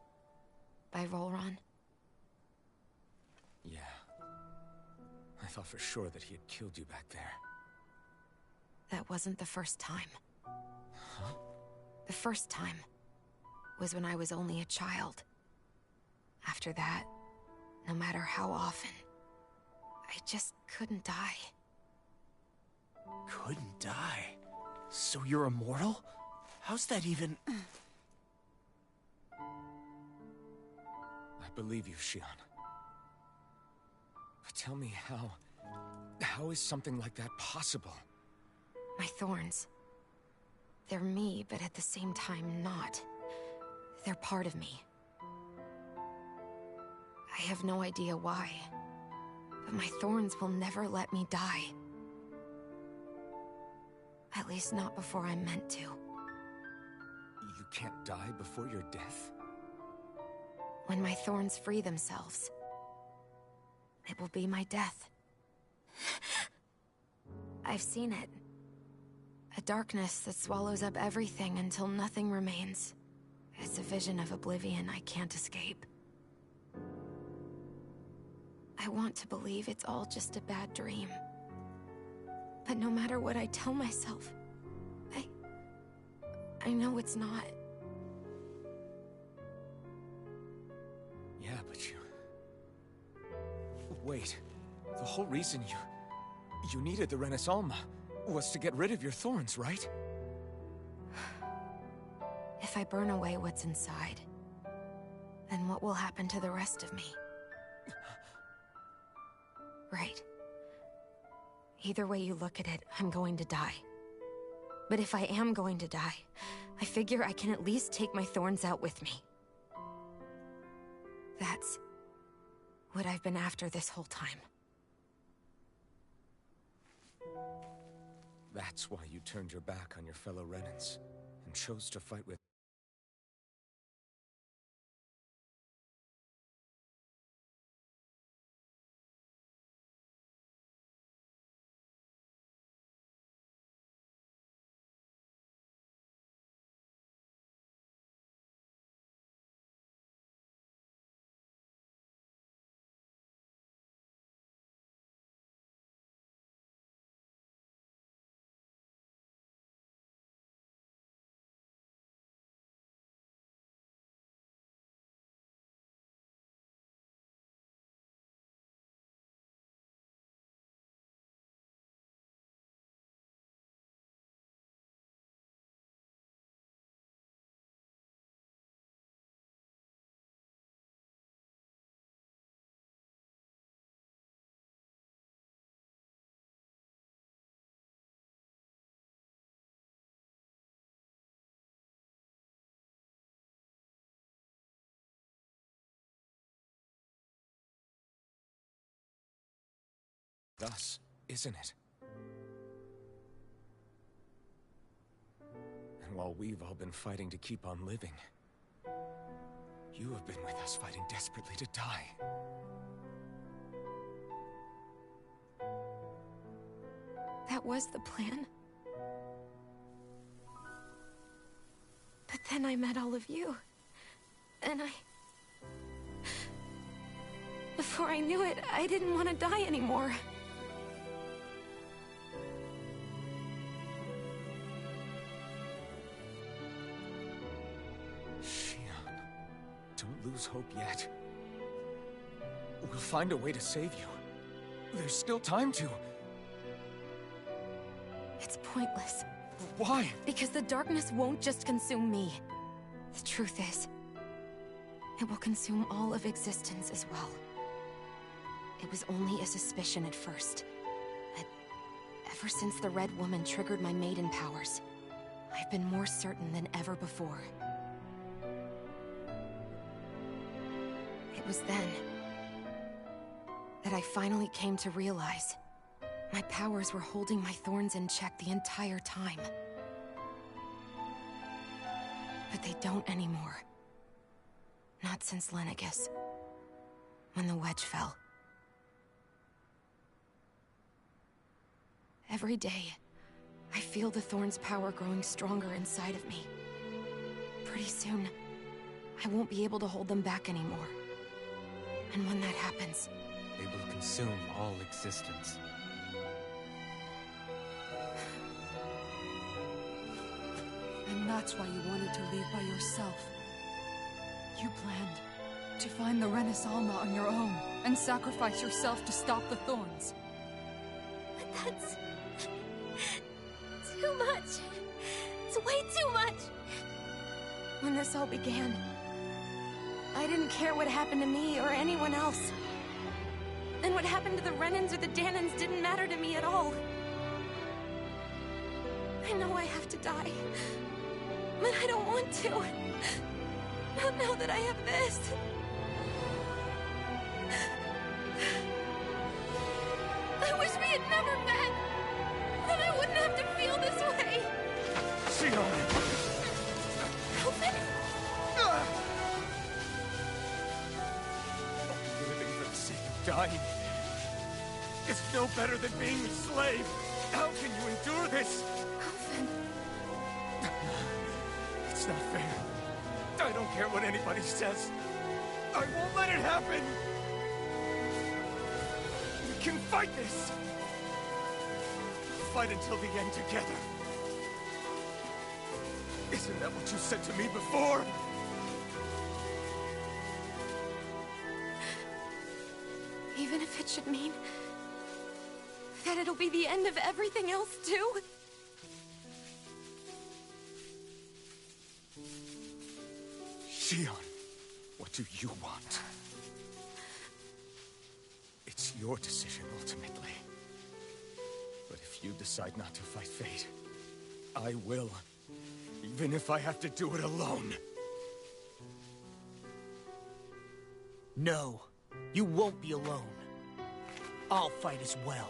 By Volron? Yeah. I thought for sure that he had killed you back there. That wasn't the first time. Huh? The first time was when I was only a child. After that, no matter how often, I just couldn't die. Couldn't die? So you're immortal? How's that even... I believe you, Shion. But tell me how is something like that possible? My thorns. They're me, but at the same time not. They're part of me. I have no idea why, but my thorns will never let me die. At least not before I'm meant to. You can't die before your death? When my thorns free themselves, it will be my death. I've seen it. A darkness that swallows up everything until nothing remains. It's a vision of oblivion I can't escape. I want to believe it's all just a bad dream. But no matter what I tell myself, I know it's not. Yeah, but you... Wait. The whole reason you needed the Renaissance was to get rid of your thorns, right? If I burn away what's inside, then what will happen to the rest of me? Right. Either way you look at it, I'm going to die. But if I am going to die, I figure I can at least take my thorns out with me. That's what I've been after this whole time. That's why you turned your back on your fellow Renans and chose to fight with us, isn't it? And while we've all been fighting to keep on living, you have been with us fighting desperately to die. That was the plan. But then I met all of you. And before I knew it, I didn't want to die anymore. Shion, don't lose hope yet. We'll find a way to save you. There's still time to. It's pointless. Why? Because the darkness won't just consume me. The truth is, it will consume all of existence as well. It was only a suspicion at first. But ever since the Red Woman triggered my maiden powers, I've been more certain than ever before. It was then that I finally came to realize my powers were holding my thorns in check the entire time. But they don't anymore. Not since Lenegis, when the wedge fell. Every day, I feel the thorn's power growing stronger inside of me. Pretty soon, I won't be able to hold them back anymore. And when that happens, they will consume all existence. And that's why you wanted to leave by yourself. You planned to find the Renaissance on your own and sacrifice yourself to stop the thorns. But that's too much. It's way too much. When this all began, I didn't care what happened to me or anyone else. And what happened to the Renans or the Danans didn't matter to me at all. I know I have to die, but I don't want to. Not now that I have this. I wish we had never met. Then I wouldn't have to feel this way. Shion! Help it! Living for the sake of dying is no better than being a slave. How can you endure this? It's not fair. I don't care what anybody says. I won't let it happen. We can fight this. Fight until the end together. Isn't that what you said to me before? Even if it should mean that it'll be the end of everything else, too? Shion, what do you want? It's your decision, ultimately. But if you decide not to fight fate, I will. Even if I have to do it alone. No, you won't be alone. I'll fight as well.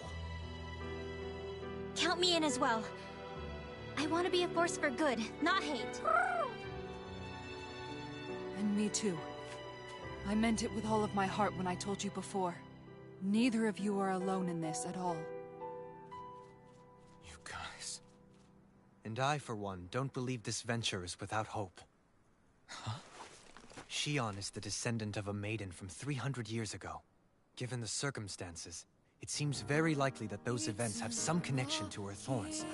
Count me in as well. I want to be a force for good, not hate. And me too. I meant it with all of my heart when I told you before. Neither of you are alone in this at all. You guys... And I, for one, don't believe this venture is without hope. Huh? Shion is the descendant of a maiden from 300 years ago. Given the circumstances, it seems very likely that those events have some connection to her thorns.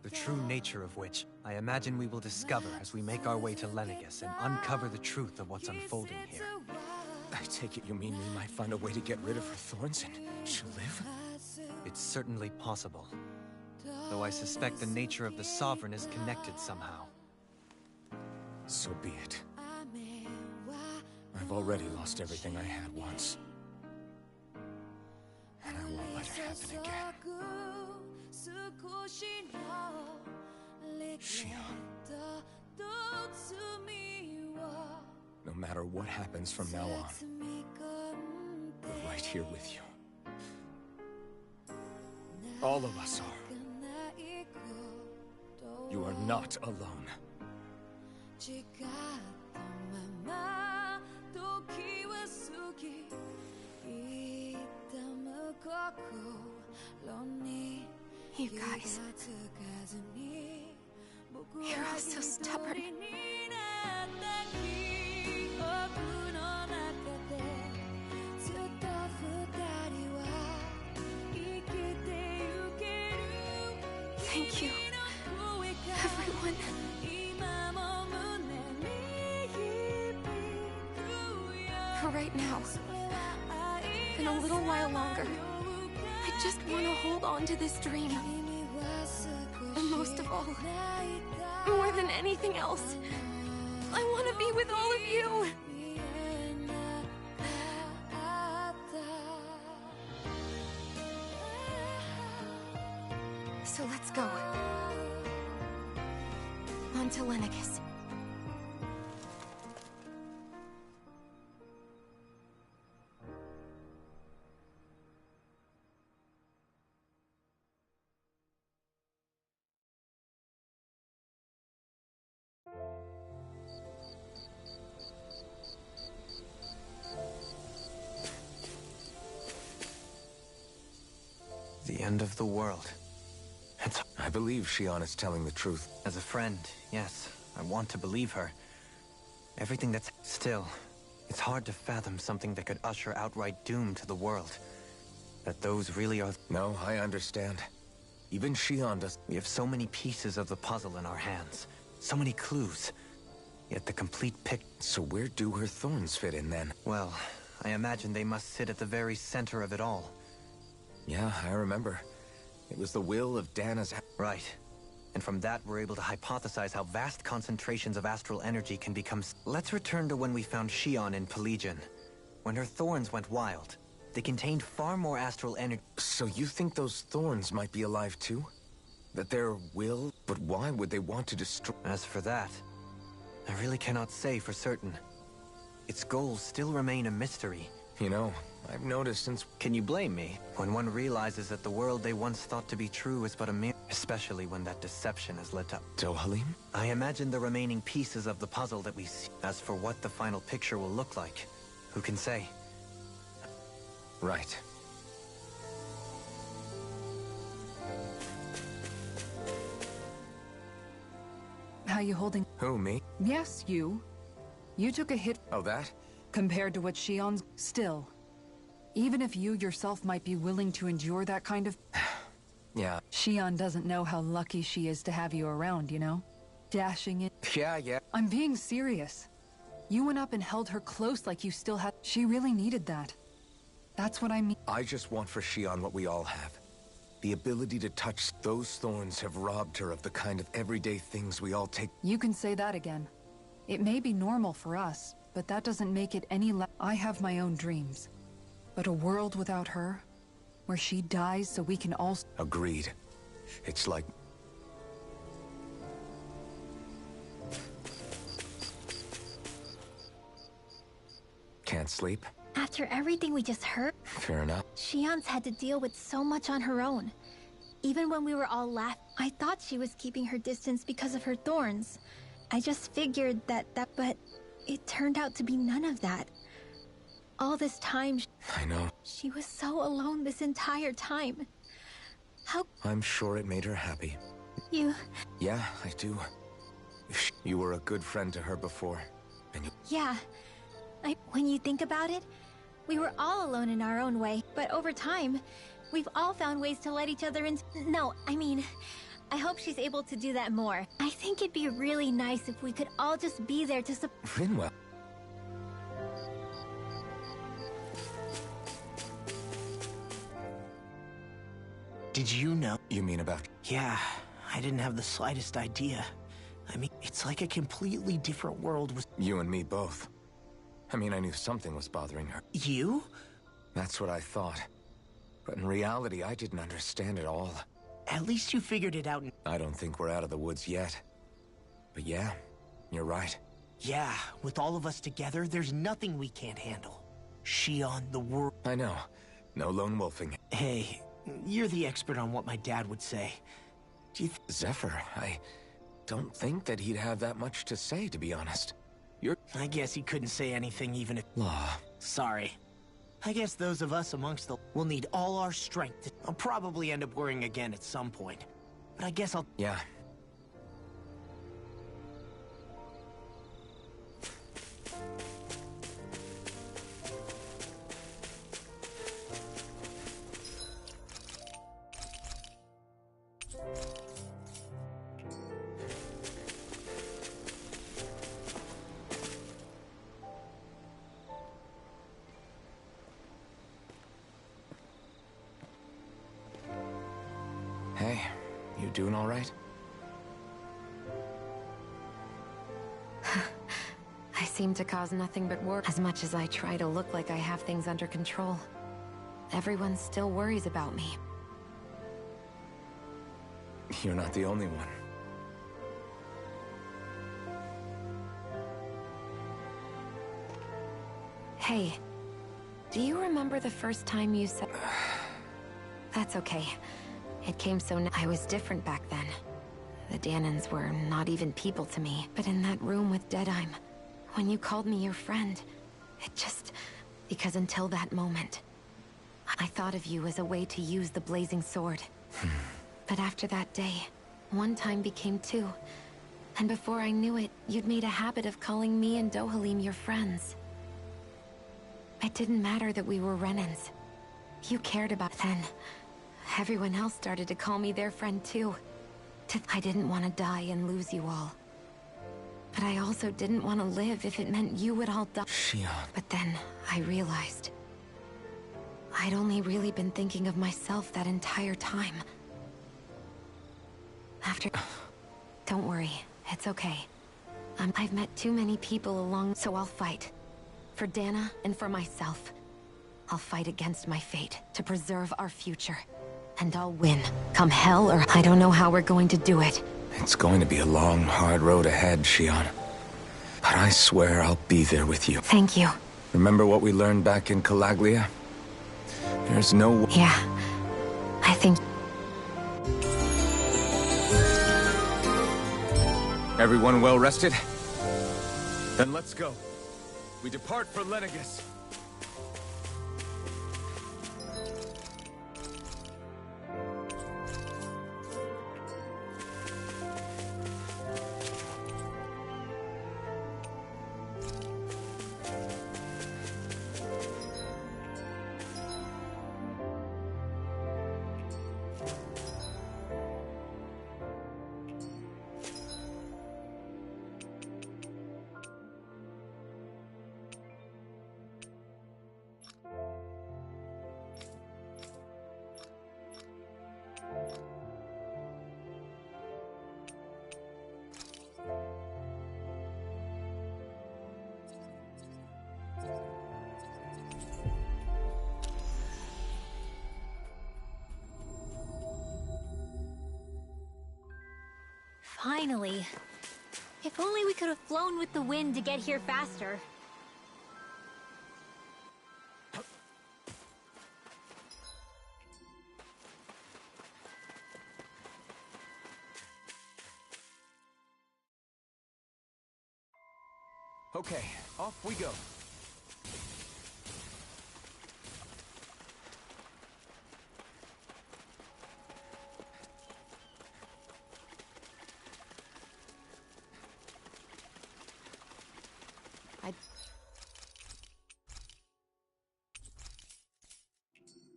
The true nature of which, I imagine we will discover as we make our way to Lenegis and uncover the truth of what's unfolding here. I take it you mean we might find a way to get rid of her thorns and she'll live? It's certainly possible. Though I suspect the nature of the Sovereign is connected somehow. So be it. I've already lost everything I had once. And I won't let it happen again. Shion. No matter what happens from now on, we're right here with you. All of us are. You are not alone. You guys. You're all so stubborn. Thank you, everyone. For right now, and a little while longer, I just want to hold on to this dream. And most of all, more than anything else, I want to be with all of you. So let's go. On to Lenegis. The end of the world. I believe Shion is telling the truth. As a friend, yes, I want to believe her. Everything that's... Still, it's hard to fathom something that could usher outright doom to the world. That those really are... No, I understand. Even Shion does... We have so many pieces of the puzzle in our hands. So many clues. Yet the complete So where do her thorns fit in, then? Well, I imagine they must sit at the very center of it all. Yeah, I remember. It was the will of Dana's... Right. And from that, we're able to hypothesize how vast concentrations of astral energy can become... Let's return to when we found Shion in Pelagian. When her thorns went wild, they contained far more astral energy... So you think those thorns might be alive too? That their will? But why would they want to destroy... As for that, I really cannot say for certain. Its goals still remain a mystery. You know, I've noticed since... Can you blame me? When one realizes that the world they once thought to be true is but a mere... Especially when that deception has led to... Dohalim? I imagine the remaining pieces of the puzzle that we see. As for what the final picture will look like, who can say? Right. How you holding? Who, me? Yes, you. You took a hit. Oh, that? Compared to what Shion's... Still. Even if you yourself might be willing to endure that kind of... Yeah. Shion doesn't know how lucky she is to have you around, you know? Dashing in... Yeah. I'm being serious. You went up and held her close like you still had... She really needed that. That's what I mean. I just want for Shion what we all have. The ability to touch... Those thorns have robbed her of the kind of everyday things we all take... You can say that again. It may be normal for us, but that doesn't make it any less... I have my own dreams. But a world without her, where she dies so we can all... Agreed. It's like... Can't sleep? After everything we just heard, Fair enough. Shion's had to deal with so much on her own. Even when we were all laughing, I thought she was keeping her distance because of her thorns. I just figured but it turned out to be none of that. All this time, I know. she was so alone this entire time. How... I'm sure it made her happy. You... Yeah, I do. You were a good friend to her before, and you... Yeah. When you think about it, we were all alone in our own way, but over time, we've all found ways to let each other in... No, I mean, I hope she's able to do that more. I think it'd be really nice if we could all just be there to support... Rinwell. Did you know? You mean about... Yeah, I didn't have the slightest idea. I mean, it's like a completely different world with... You and me both. I mean, I knew something was bothering her. You? That's what I thought. But in reality, I didn't understand it all. At least you figured it out. I don't think we're out of the woods yet. But yeah, you're right. Yeah, with all of us together, there's nothing we can't handle. Shion, the world... I know. No lone wolfing. Hey, You're the expert on what my dad would say. Do you Zephyr, I don't think that he'd have that much to say, to be honest. I guess he couldn't say anything even if... Law. Sorry. I guess those of us amongst the... will need all our strength. I'll probably end up worrying again at some point. But I guess I'll... Yeah. Hey, you doing all right? I seem to cause nothing but worry. As much as I try to look like I have things under control, everyone still worries about me. You're not the only one. Hey, do you remember the first time you said... That's okay. It came so... I was different back then. The Danans were not even people to me. But in that room with Deadheim, when you called me your friend, it just... Because until that moment, I thought of you as a way to use the blazing sword. But after that day, one time became two. And before I knew it, you'd made a habit of calling me and Dohalim your friends. It didn't matter that we were Renans. You cared about then. Everyone else started to call me their friend too. I didn't want to die and lose you all. But I also didn't want to live if it meant you would all die. Shion. But then I realized I'd only really been thinking of myself that entire time. After... Don't worry, it's okay. I've met too many people along, so I'll fight. For Dana and for myself. I'll fight against my fate to preserve our future. And I'll win. Come hell or... I don't know how we're going to do it. It's going to be a long, hard road ahead, Shion. But I swear I'll be there with you. Thank you. Remember what we learned back in Calaglia? There's no... Yeah. I think... Everyone well rested? Then let's go. We depart for Lenegus. Finally. If only we could have flown with the wind to get here faster. Okay, off we go.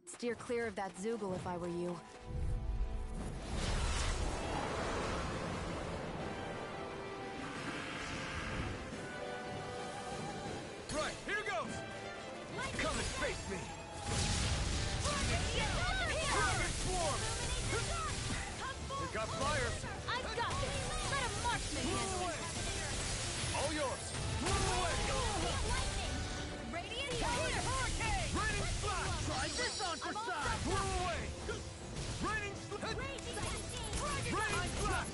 Steer clear of that Zoogle if I were you. Right, here goes! Come and face me! Dragon swarm! We got flyers! I've got this! Let a marksman handle it! All yours! Move away! Radiant fire! Hurricane! Raining flash! Try this on for size! Move away! Raining flash! Raining flash!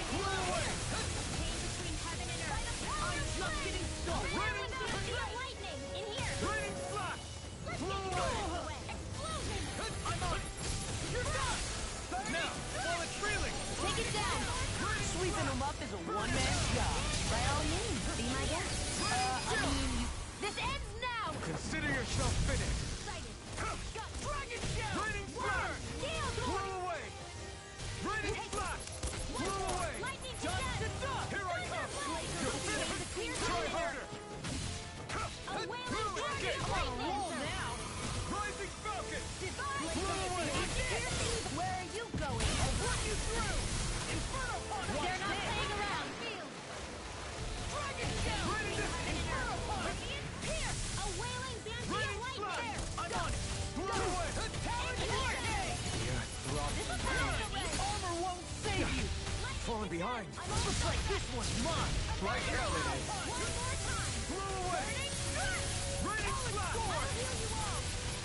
Move away! Between heaven and earth. I'm just getting started. Raining Lightning! In here! Raining flash! Let's get going! Explosion! I'm on shall finish! Excited. Got Dragon Shell! Raining Fire! Blew away! Raining Flash! Blew away! Lightning to Dust death! to dust! Here I come! You're finished! Try harder! A wailing Rocket! Guardian lightning! now! Rising Falcon! Divine Blew away! Where are you going? I'll run you through! Inferno Punch! They're not playing around. Dragon Shell! Raining Inferno Punch! Here! A wailing Banshee Raining of Flash! lightning! I'm on it! Blew away! Talon Hurricane! The earth throbs in pain. Armor won't save you! Falling behind! Looks like this one's mine! Right hell it is! One more time! Blew away! Raining Flash! I'll heal you all!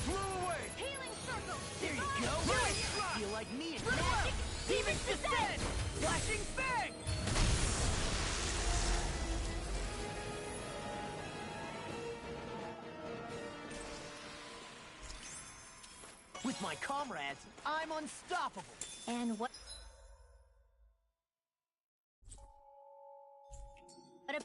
Blew away! Healing circle! There you go! Raining Flash! Feel like me and Magic! Demons descend! Flashing Fang! With my comrades, I'm unstoppable! And what? But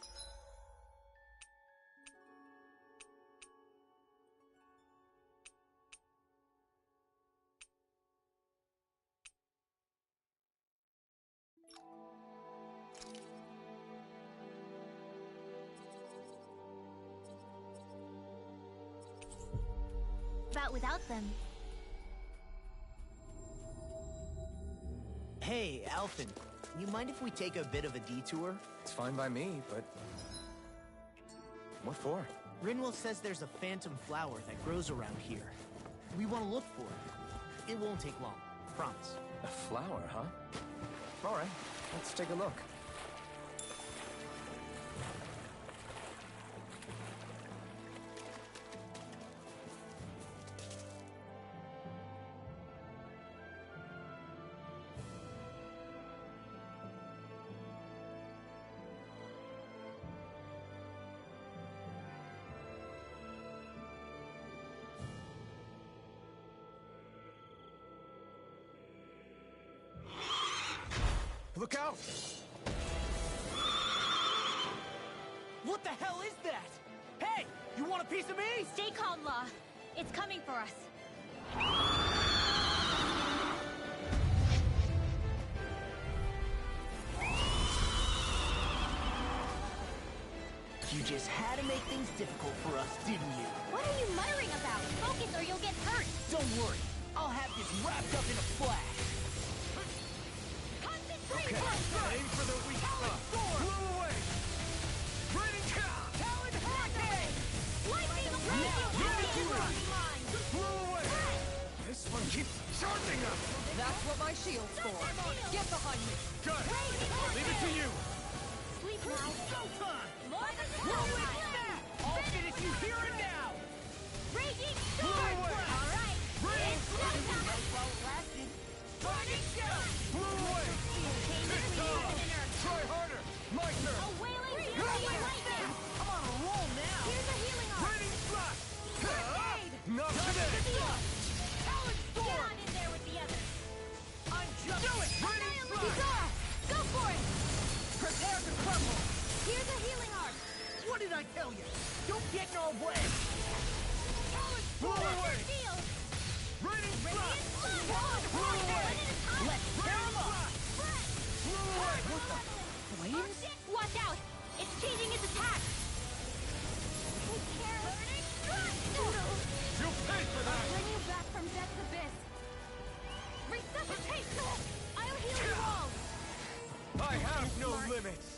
about without them? Hey, Alphen, you mind if we take a bit of a detour? It's fine by me, but... What for? Rinwell says there's a phantom flower that grows around here. We want to look for it. It won't take long, promise. A flower, huh? All right, let's take a look. Look out! What the hell is that? Hey, you want a piece of me? Stay calm, Law. It's coming for us. You just had to make things difficult for us, didn't you? What are you muttering about? Focus or you'll get hurt. Don't worry, I'll have this wrapped up in a flash. Okay, aim for the weak spot. Blew away! Raining Talon Hurricane! Lightning Blew away! This one keeps charging us! That's what my shield's for. Get behind me. Good! Leave it to you! Sleep now. Showtime! More than I'll finish you here and now! Raging Blew storm! away! All right. Raining It's showtime. Well lasted. Burning shell! Blew away! Came between heaven and earth. Try harder! My turn! A wailing Banshee of lightning! I'm on a roll now! Here's a healing arm. Raining Flash! Grenade! Not To today! the field. Talon Get Storm! on in there with the others. I'm just... Do it! Raining Flash! Kizara, go for it! Prepare to crumble! Here's a healing arm. What did I tell you? Don't get in our way! Talon Blew Back away! to field. Raining Flash! Blew away. Let's tear 'em up! Blew away! Flames? Watch out! It's changing its attack. Take care. Burning strike. You pay for that! Bring you back from death's abyss. Resuscitate. I'll heal you all. I have no limits!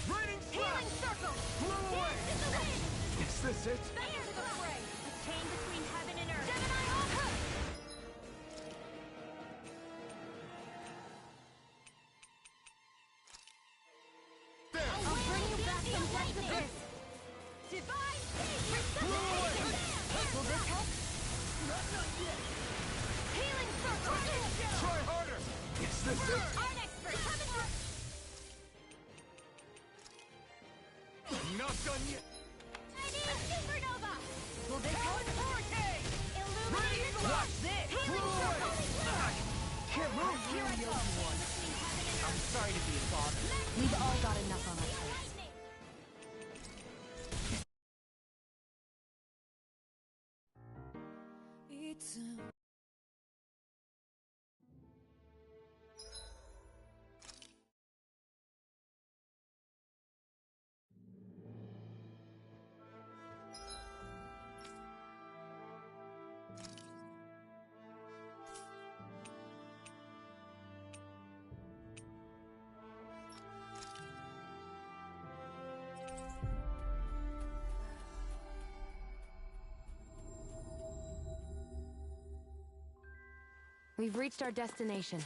Raining Flash! Healing circle. Blew away! Dance in the wind. Is this it? Fire to the fray. A chain between heaven and earth. Gemini on her. There! I'll bring you back from death's abyss. Divine resuscitation. Will this help? Healing circle. Try harder! Is this it? Art expert coming through. Not done yet! Supernova. Will they Talon Hurricane! Illuminated Watch light. this! Healing Blew circle. away! Can't move! Here I go. I'm sorry to be a bother. We've all got enough on our We've reached our destination.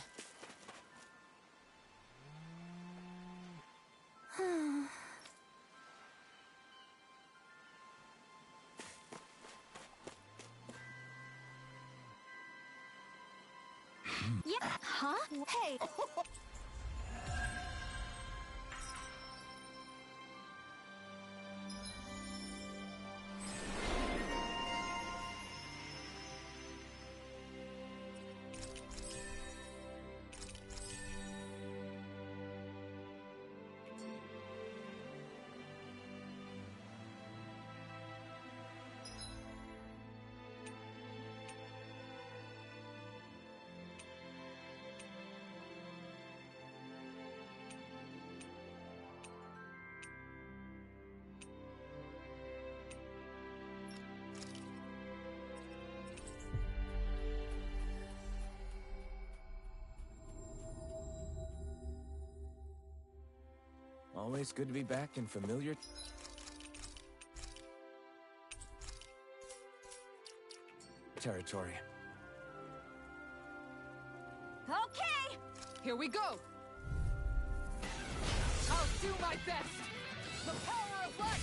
Yeah, huh? Hey! Always good to be back in familiar territory. Okay! Here we go! I'll do my best! The power of light!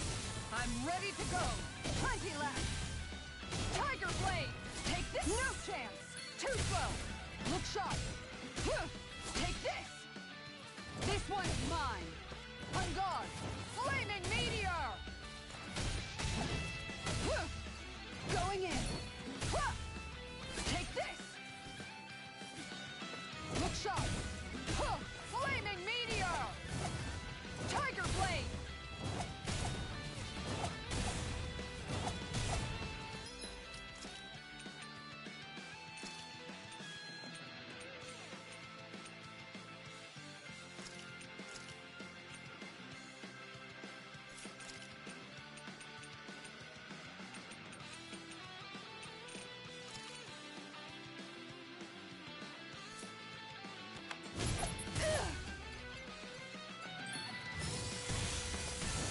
I'm ready to go! Plenty left! Tiger Blade! Take this! No chance! Too slow! Look sharp! Huh. Take this! This one's mine! On guard! Flaming Meteor! Huh. Going in! Huh. Take this! Look sharp! Huh. Flaming Meteor! Tiger Blade!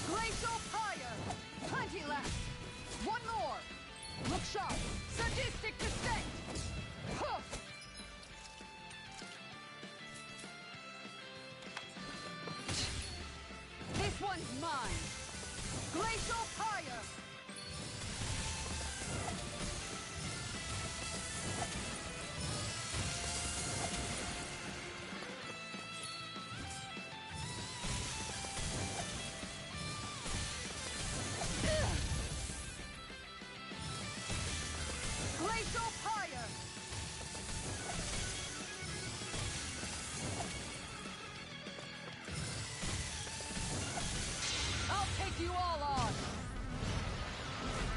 Glacial Fire! Plenty left! One more! Look sharp! Sadistic Descent! Huh. This one's mine! Glacial Fire! Glacial Fire! I'll take you all on!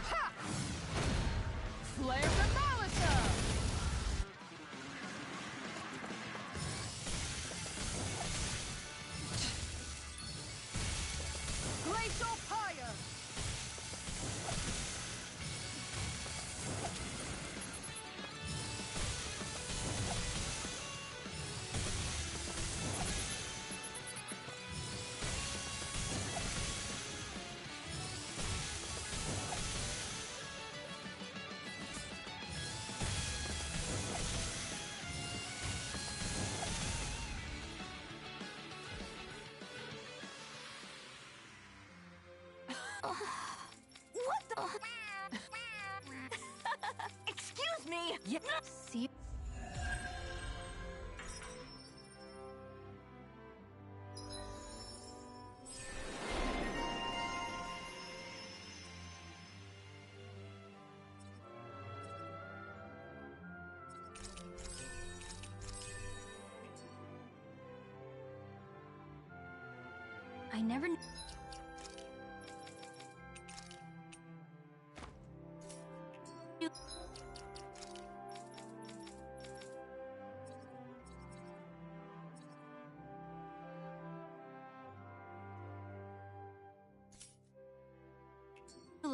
Ha! Flare Demolisher! Glacial Fire! What the? Excuse me! Yeah. See? I never...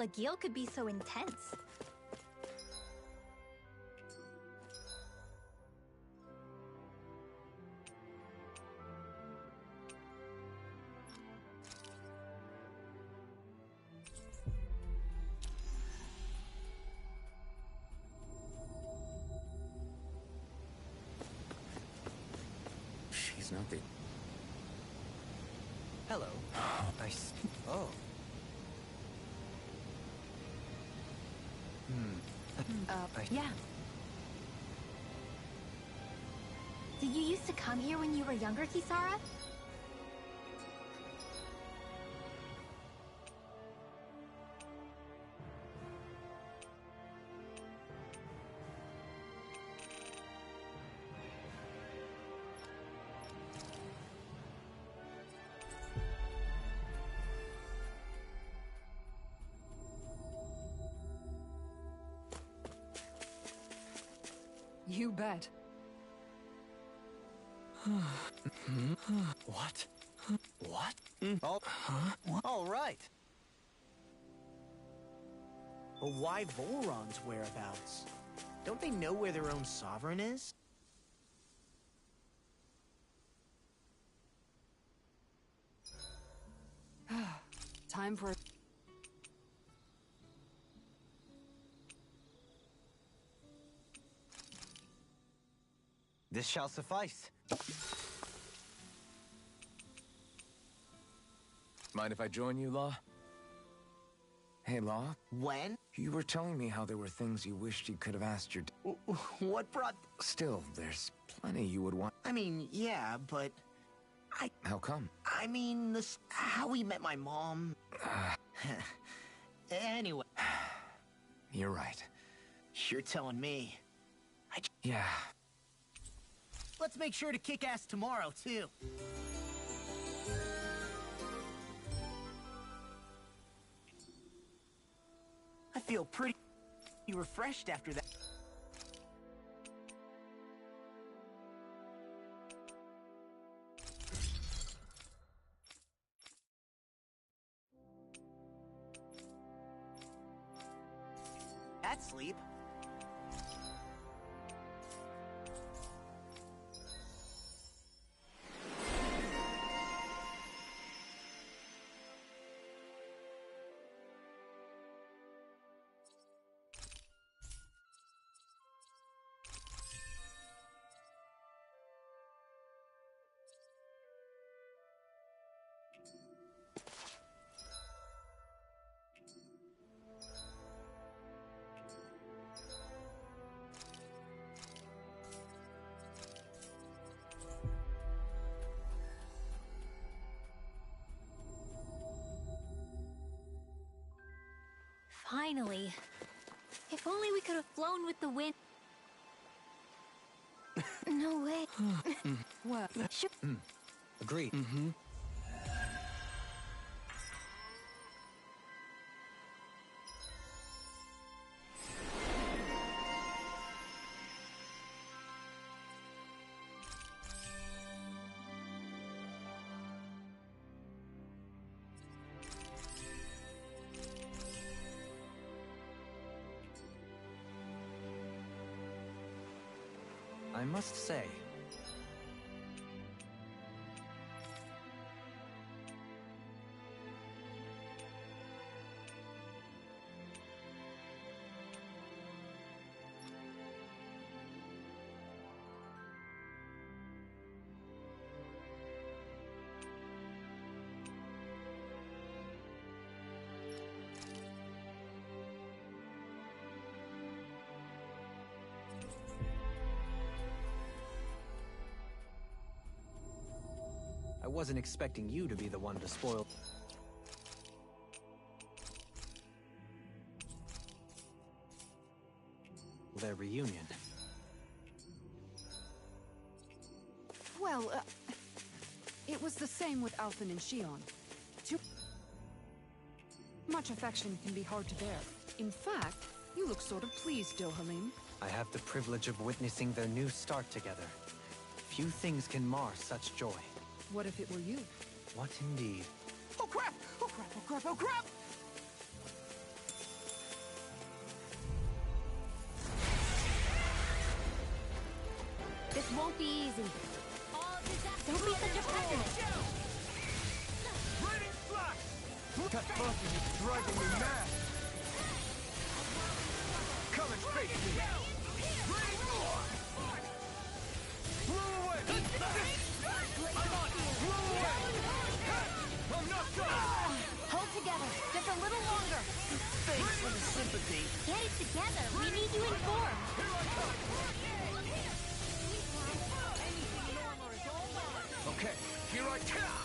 Lagiel could be so intense. She's not the... Hello. Nice. Oh. Yeah. Did you used to come here when you were younger, Kisara? You bet. What? What? Oh, all right. But why Volron's whereabouts? Don't they know where their own sovereign is? Time for... This shall suffice. Mind if I join you, Law? Hey, Law. When? You were telling me how there were things you wished you could have asked your... What brought... Still, there's plenty you would want... I mean, yeah, but... How come? I mean, how we met my mom... Anyway. You're right. You're telling me. Yeah. Let's make sure to kick ass tomorrow, too. I feel pretty refreshed after that. That sleep. Finally. If only we could have flown with the wind. No way. What? Sure. Agreed. I must say, I wasn't expecting you to be the one to spoil their reunion. Well, it was the same with Alphen and Shion. Too much affection can be hard to bear. In fact, you look sort of pleased, Dohalim. I have the privilege of witnessing their new start together. Few things can mar such joy. What if it were you? What indeed? Oh crap! Oh crap! Oh crap! Oh crap! won't be easy. Don't be such a pessimist. Raining flash! That monkey is driving me mad! Come and face me! Blow away! I'm on! Blow away! I'm not done! Hold together, just a little longer. Thanks for the sympathy. Get it together, we need you informed. Okay, here I come!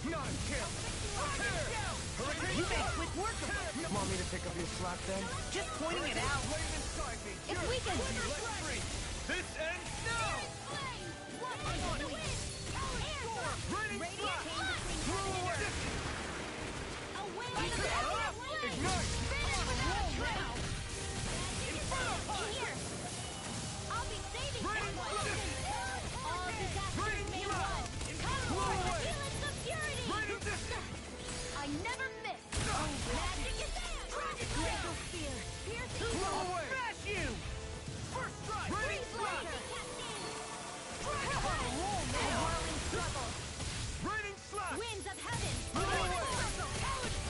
Not a kill! You made quick work of it. Want me to pick up your slack then? Just pointing it out. It's weakened. This ends now! Raining flash! Blow away! Ignite! I'll be saving Raining flash! all disasters Raining may flash! run. Blow away! Feelings of purity. Raining distance! I never miss. Magic is there. Glacial spear. Piercing. Blow away! Smash you! First strike! Raining flash! Whirling struggle. Raining slash! Winds of heaven. Blow away!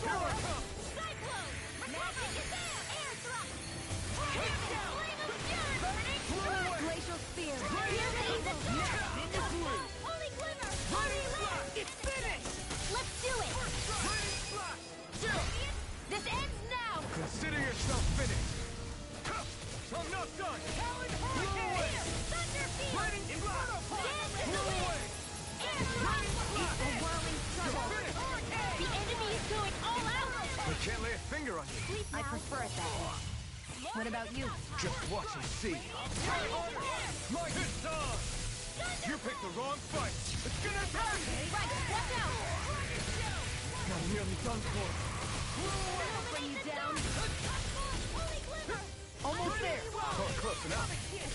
Here I come! Cyclone. Magic is there. Air thrust. Flame of fury. Burning strike. Glacial spear. Piercing the dark. Holy glimmer. Holy light. It's finished! Let's do it. Raining flash! This ends now. Consider yourself finished! I'm not done! Blow away! Thunder field. Raining flash! Dance in the Blow wind. away! Air thrust. A whirling struggle. The enemy is going all out. I can't lay a finger on you. I prefer it that way. What about you? Just watch and see. My hit's on! You picked the wrong fight! It's gonna hurt! Right, watch out. I'm nearly done for. Bring you down. Almost there. Oh, close enough.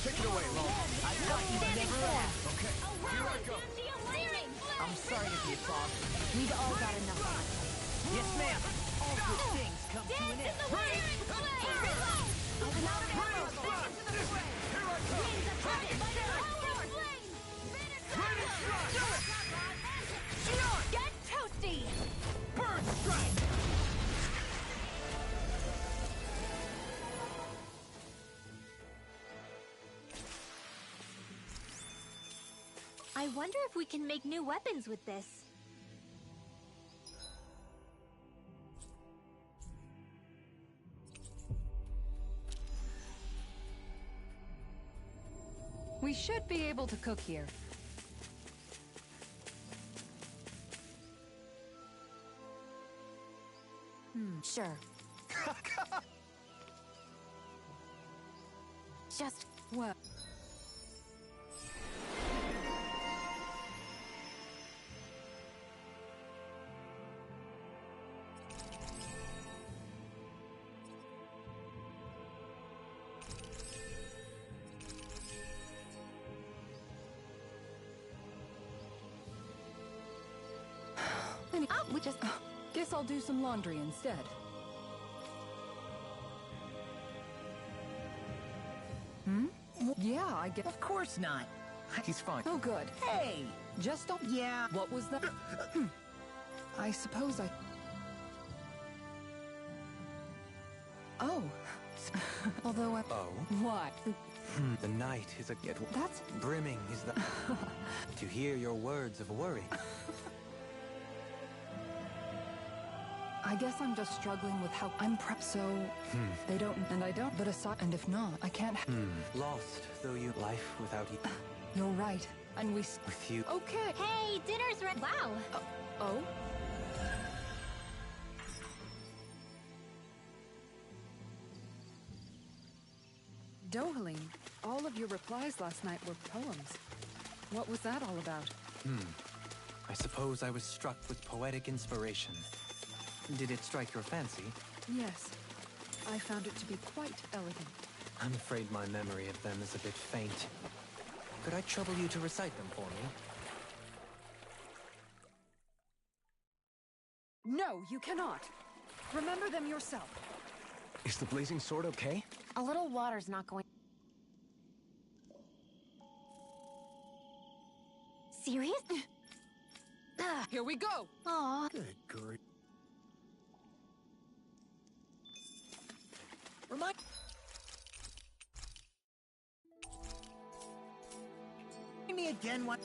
Take it away, Long. I thought you'd never ask. Okay, here I go. I'm sorry to be a problem. We've all got enough of it. Yes, ma'am. All good things come to an end. Get toasty! Bird strike! I wonder if we can make new weapons with this. We should be able to cook here. Sure. Just What? We just... guess I'll do some laundry instead. Yeah, I guess... Of course not. He's fine. Oh, good. Hey! Just don't... Yeah. What was that? I suppose I... Oh. Although I... Oh? What? The night is a... That's... brimming is the... to hear your words of worry. I guess I'm just struggling with how I'm prepped so... They don't... And I don't... But aside... And if not, I can't... Lost, though you... Life without you... You're right. And we... with you... Okay. Hey, dinner's ready. Wow. Oh? Dohaline, all of your replies last night were poems. What was that all about? I suppose I was struck with poetic inspiration. Did it strike your fancy? Yes. I found it to be quite elegant. I'm afraid my memory of them is a bit faint. Could I trouble you to recite them for me? No, you cannot. Remember them yourself. Is the blazing sword okay? a little water's not going... go! Aw. Good grief. Remind me again what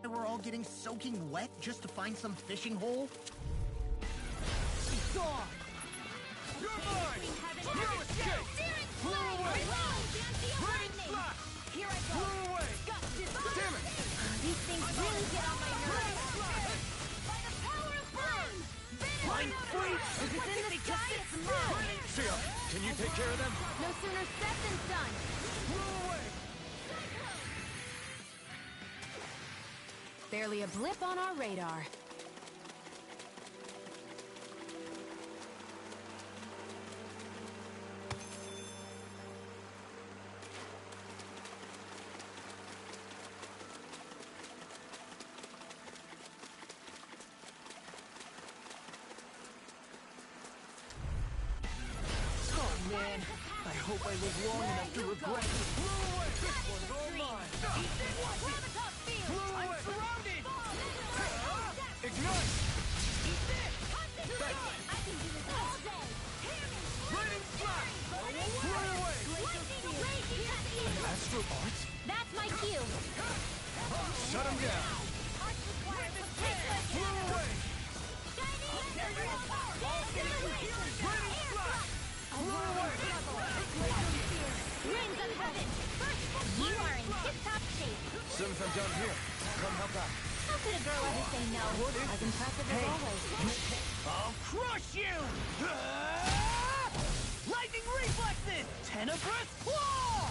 we're all getting soaking wet just to find some fishing hole? You're mine! No escape! Flew away! Rain flash! Here I go! Flew away! Damn it! These things really get on my nerves. By the power of flame! Line free! If it's in the sky, it's mine! Sia, can you take care of them? No sooner said than done! Flew away! Barely a blip on our radar. Oh man, I hope I live long enough to regret it. Flew away! This one's all mine! Flew away! I'm surrounded! Ignite! I can do this all day! Raining flash! Flew away! Astral Arts? That's my cue! Shut him down! Flew away! Raining flash! Flew away! Winds of heaven! You are in tip-top shape! Soon as I'm done here, come help out. How could a girl ever say no? As impressive as always. I'll crush you! Lightning reflexes! Tenebrous claw!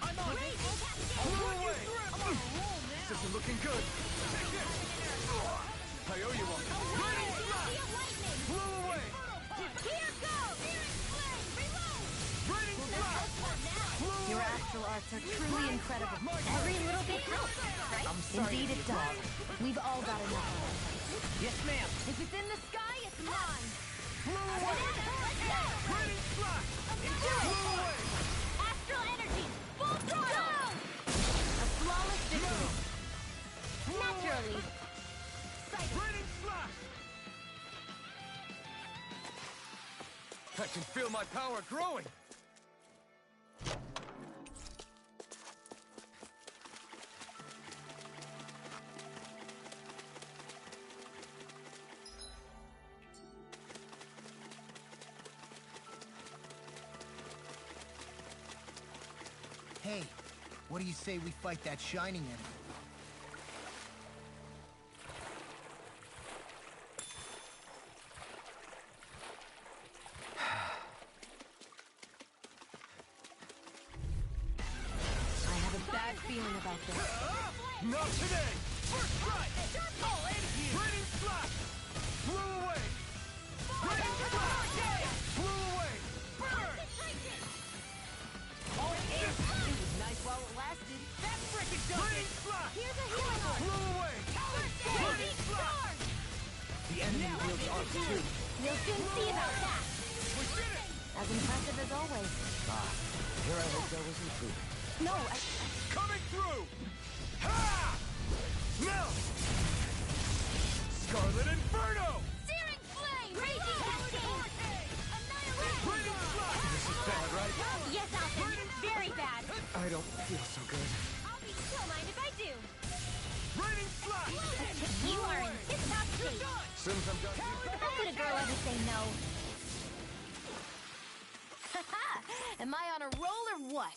I'm on it! Flew away! This isn't looking good. Take this! I owe you one. Raining flash! Flew away! Here goes! Raining flash! Flew Your away! astral arts are truly incredible. Every little bit helps, right? I'm sorry Indeed to it be does. We've all got enough of it. Yes, ma'am. If it's in the sky, it's mine! Flew away! Raining flash! Flew away! Astral energy! Full throttle! A flawless victory. Naturally! Raining flash! I can feel my power growing! Hey, what do you say we fight that shining enemy? I have a bad feeling about this. Not today! First strike! Raining flash! Flew away! Raining flash! Flew away! Burn! It was nice while it lasted. That frickin' does Raining it! flash! Here's a healing orb! Flew away! Raining flash! The enemy wields arts too. You'll soon see about that! We did it! As impressive as always. Here I hoped I was improving. No, Coming through! Ha! Now! Scarlet Inferno! Searing flame! Raging cascade! Annihilation! Raining flash! This is bad, right? Yes, Alton. Very bad. I don't feel so good. Don't mind if I do. Raining flash! You are in tip-top shape. Soon as I'm done here. How could a girl ever say no? am I on a roll or what?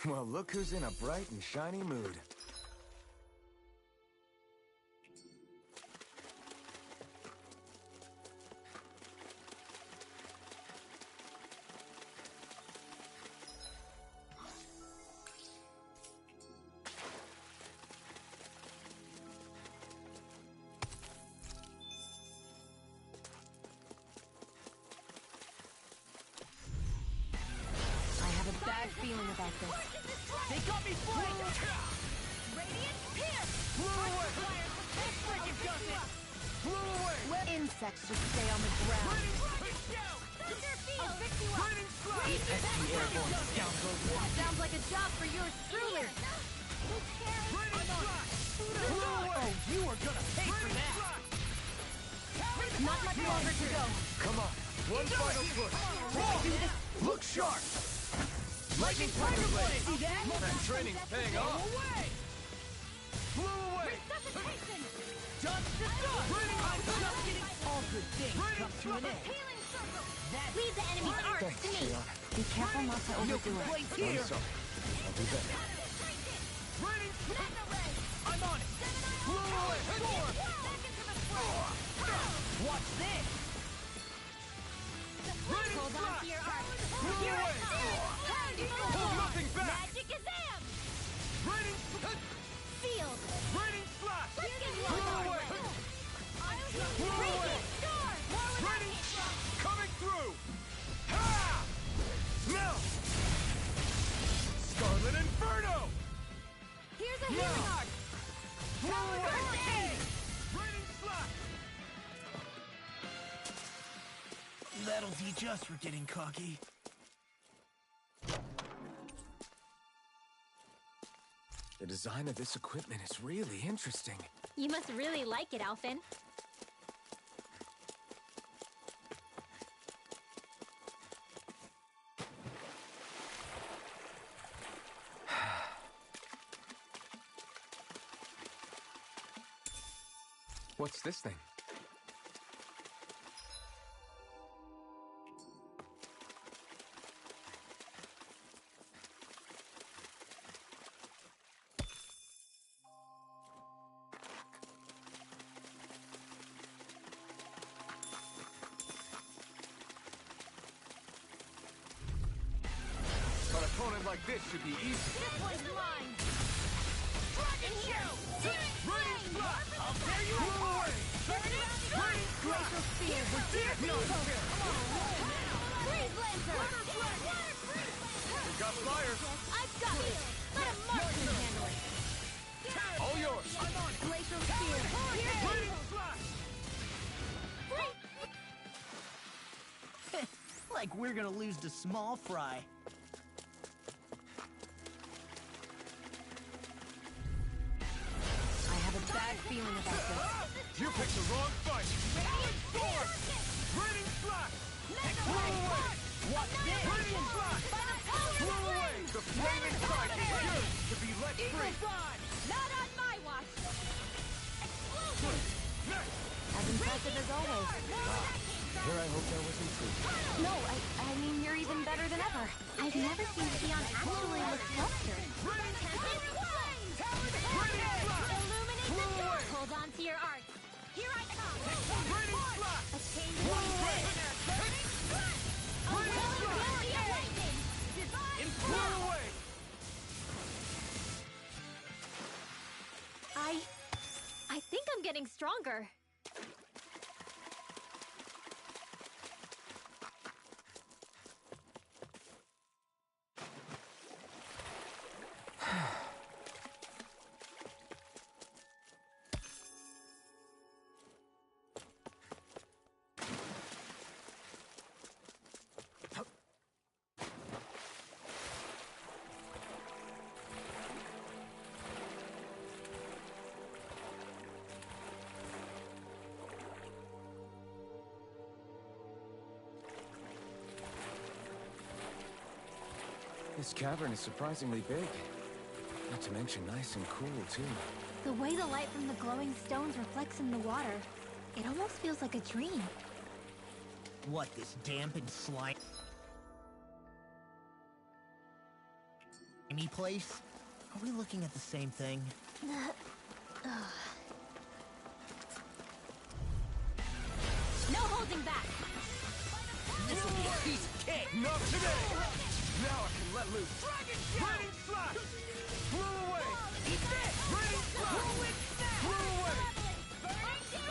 Well, look who's in a bright and shiny mood. I have a bad feeling about this. They got me flanked! Radiant pierce! Flew away! This frickin' does it! Flew away! Let insects just stay on the ground. Thunder field! I'll fix you up! Raining flash! ST Airborne scoundrels. Sounds like a job for yours truly. Oh, you are gonna pay for that! Not much longer to go. Come on. One final push. Look sharp. Lightning Tiger Blade! See that? That training's paying off. Blew away. Resuscitation! Dust to dust! I'm just getting all good things come to an end. Healing circle! Leave the enemy's arc to me. Be careful not to No overdo it. complaints here! I'm sorry. I'll do better. I'm on it! Blew away. Watch this! Hold on to your arc. Blew Here away. I come! Hold nothing back. Magic Azam! Raining. Sealed! Raining slash. Let's get Blew low! away. Blew away. Raging Storm! More with Raining us! slash. Coming through. Ha! Now. Scarlet Inferno. Here's a healing arc! Blew away. Raining slash. That'll teach us for getting cocky. The design of this equipment is really interesting. You must really like it, Alphen. What's this thing? An opponent like this should be easy. This one's mine! Dragon Show! Raining slash. I'll tear you apart. Glacial Spear! Freeze Lancer! Got fire. I've got it! Let a marksman handle it! All yours. Glacial Spear! Raining slash. Like we're gonna lose to Small Fry. I have a bad feeling about this. You picked the wrong fight. Raining slash. What's this? Raining slash. Blew away. The flaming strike is yours to be let free. Not on my watch! Next. As impressive as always. Here I hope that wasn't true. No, I mean, you're even better than ever. I've never seen Xion actually look flustered. Illuminate the dark! Hold on to your arc. Here I come! Raining slash. A change in lightning! Divine Blew away. I think I'm getting stronger. This cavern is surprisingly big. Not to mention nice and cool, too. The way the light from the glowing stones reflects in the water, it almost feels like a dream. What, this damp and slimy place? Are we looking at the same thing? No holding back! This will be a piece of cake! Not today. Now I can let loose. Raining slash. Blew away. Eat this! Raining slash. Blew away. Glacial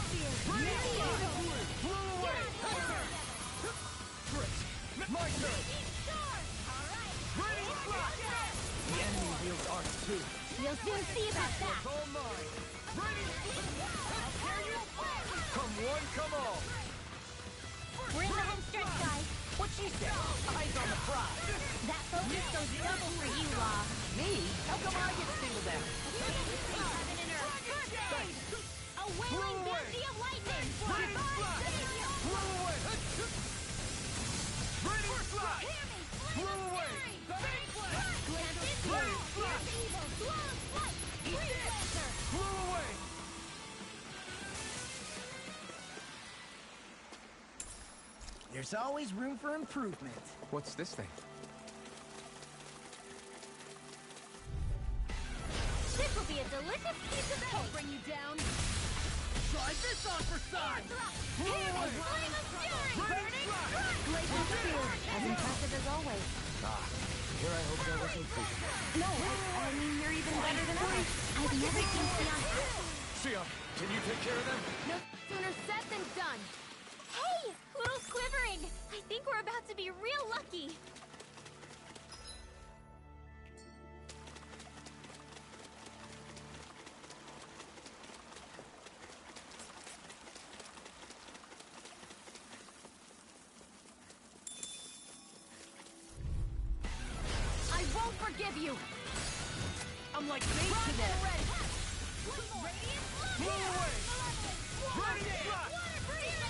Spear! Blew away. Trick. My turn. Raining slash. The enemy wields arc too. You'll soon see about that! It's all mine. Raining slash. Come one, come all. We're in the home stretch, guys. Watch she said. Eyes on the prize. That focus goes double for you, Law. Me? How come I get singled out? Heaven and earth. First aid. A wailing banshee of lightning. Divine savior. Blow away! Raining flash! Hear me. Blow away! Burning flash. Candle spirit. Pierce evil. Slow flight. Breeze lancer. Blow away! There's always room for improvement. What's this thing? This will be a delicious piece of cake. Bring you down. Try this on for size. Hear me. Flame of fury. Burning flash. Glacial spear, as impressive as always. Here I hope there was improvement. No, I mean, you're even better than I. I've never seen Sion. Sia, can you take care of them? No sooner said than done. Hey! Poodle's quivering! I think we're about to be real lucky. I won't forgive you! I'm like made to that. Blow away! Raining flash!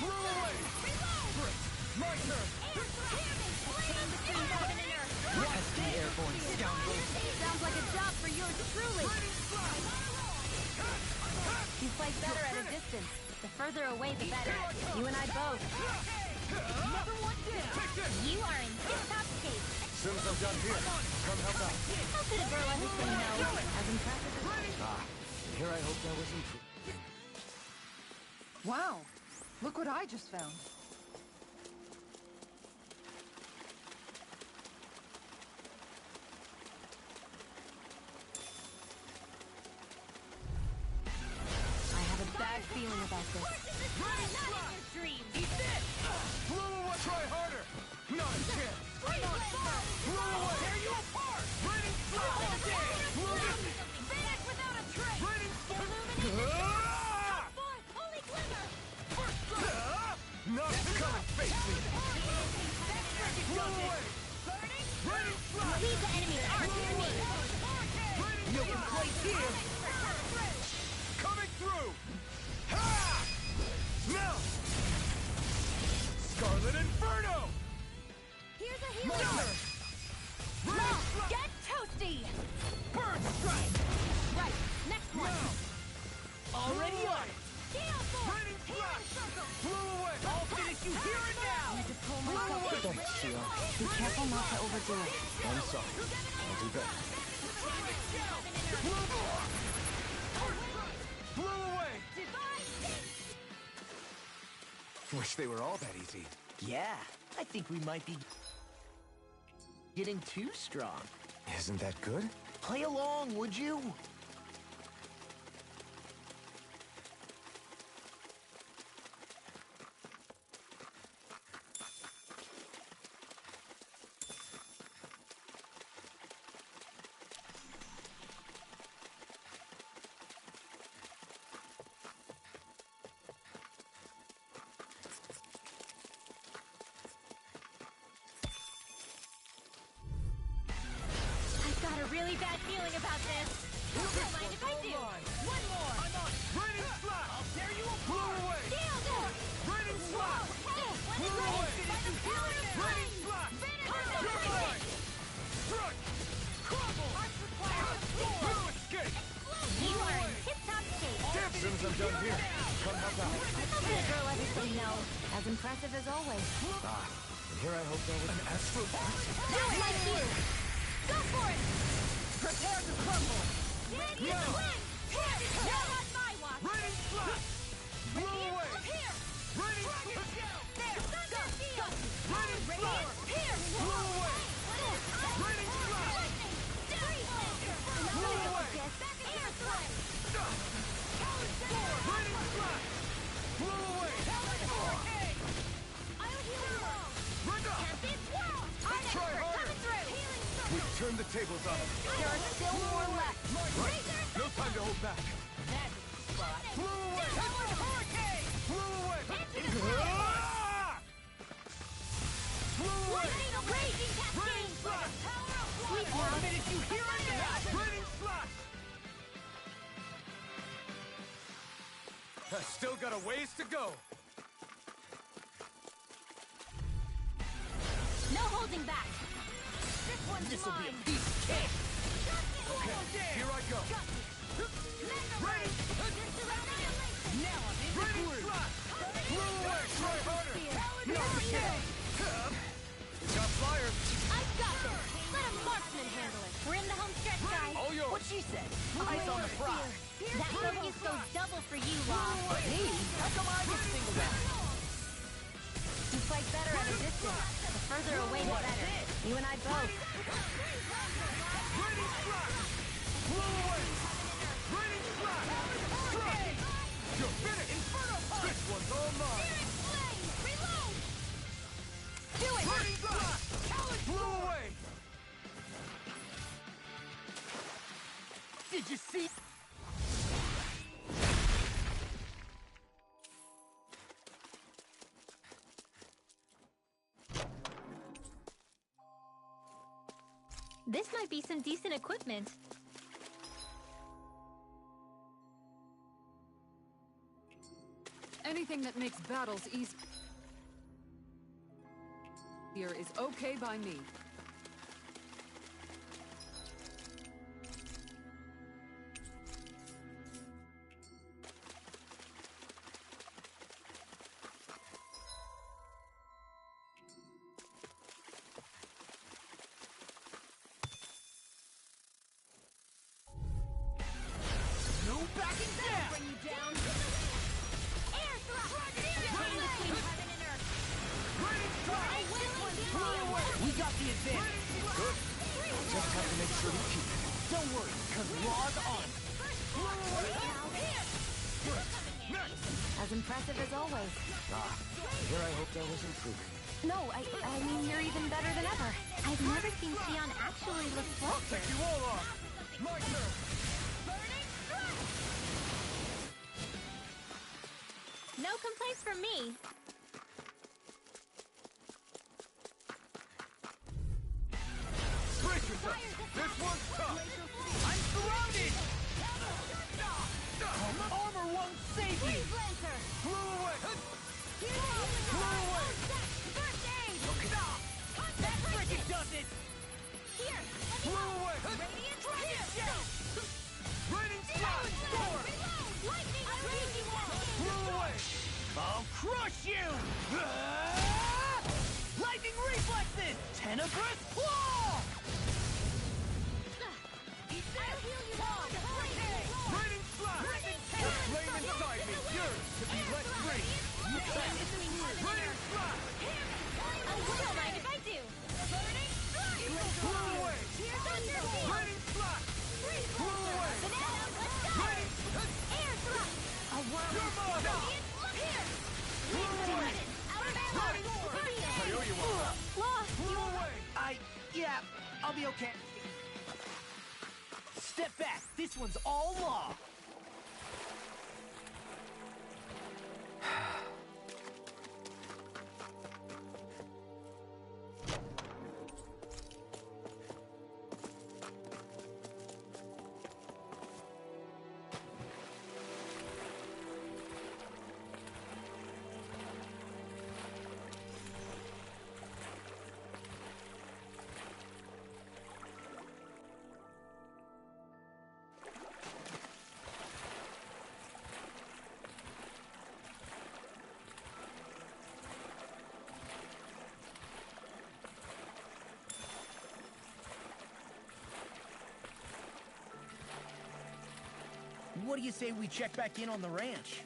Blow away! Frick, my turn! Nasty airborne scoundrels. Sounds like a job for yours truly. You fight better at a distance. The further away, the better. You and I both. Never want this. You are in tip-top shape. As soon as I'm done here, come help out. How could a girl anything know? As impressive as... Here I hope there was improvement. Wow, look what I just found. I have a bad feeling about this. Not in your dreams. Blow away! Try harder! Not a chance! Blow away! Tear you apart! Raining flash! Vanish without a trace. Raining Illuminate. Ah! Holy glimmer. Not come and face me! Blow away! Raining flash! Lead the enemy's arc to me. You can place here. Coming through! Ha! Now! Scarlet Inferno! Here's a My healer. turn! Raining flash! Get toasty! Burn strike! Right. Next one. Now! Already on it. Gale force. Raining flash! Blow away! I'll finish you here and now. I to pull myself together. Be careful not to overdo it. I'm sorry. I'll do better. Blow away! Wish they were all that easy. Yeah, I think we might be getting too strong. Isn't that good? Play along, would you? I've got a really bad feeling about this. Don't mind if I do. One more. I'm on! Raining flash! I'll tear you apart! Blow away! Gale force. Raining flash! Blow away! Raining flash! You're mine! Struck! Crumble! No escape! You are in tip-top shape. As soon as I'm done here, come help out. How could a girl everything know? As impressive as always. And here I hope there was an astral Do it like you. Go for it. Prepare to crumble. Danny in the wind. Not on my watch. Raining flash! Blow away! Here. Raining flash! There. Thunder field. Raining flash! Here. Blow away! Raining flash! Blow away! Air slide. Raining flash! Blow away! I'll heal you all. Render! Champion swirl. I'm Try expert harder. coming through. Healing circle. We've turned the tables on them. There are still more left. Right! No time to hold back! Blow away! Hurricane. Blow away! Into the Ah! Blow away! Still got a ways to go. No holding back. This one's This'll be mine. a piece of cake. Okay, here I go. Ready? Now I'm in the Ready? groove. Blow away! Try harder! Not the case! Got flyers! I've got this. Let a marksman handle it. We're in the home stretch, guys. All yours! What she said. Eyes on the prize. That focus goes double for you, Law. Me? How come I get singled out? You fight better at a distance. The further away, the better. You and I both. Ready? Fly! Blow away! Ready? Fly! Fly! You're finished! This one's all mine! Reload! Do it! Ready? Fly! Blow away! Did you see? This might be some decent equipment. Anything that makes battles easier is okay by me. No backing down! Bring you down! Air thrust! Between heaven and earth. We got the advantage. Good. Just have to make sure we keep it. Don't worry, because Law's on. As impressive as always. Ah, here I hoped I was improving. No, I mean, you're even better than ever. I've never seen Sion actually look flustered. Take you all off! My turn! No complaints from me. Brace yourself! This one's tough! I'm surrounded! Armor won't save you! Blow away! Blow away! First aid! That frickin' does it! Here! Blow away! Radiant Dragon Shell! Raining Slide! Storm! Lightning! Raging Wall! Blow away! I'll crush you! Ah! Lightning reflexes! Tenebrous claw! I'll heal you all! Raining Slide! The flame inside me yearns to be let free! Raining Slide! I wouldn't mind if I do. Blow away! Raining Slide! Blow away! Raining Air thrust! A world You're mine! Look here! Blow away! I owe you one! Law, Blow away! Yeah, I'll be okay. Step back. This one's all Law. What do you say we check back in on the ranch?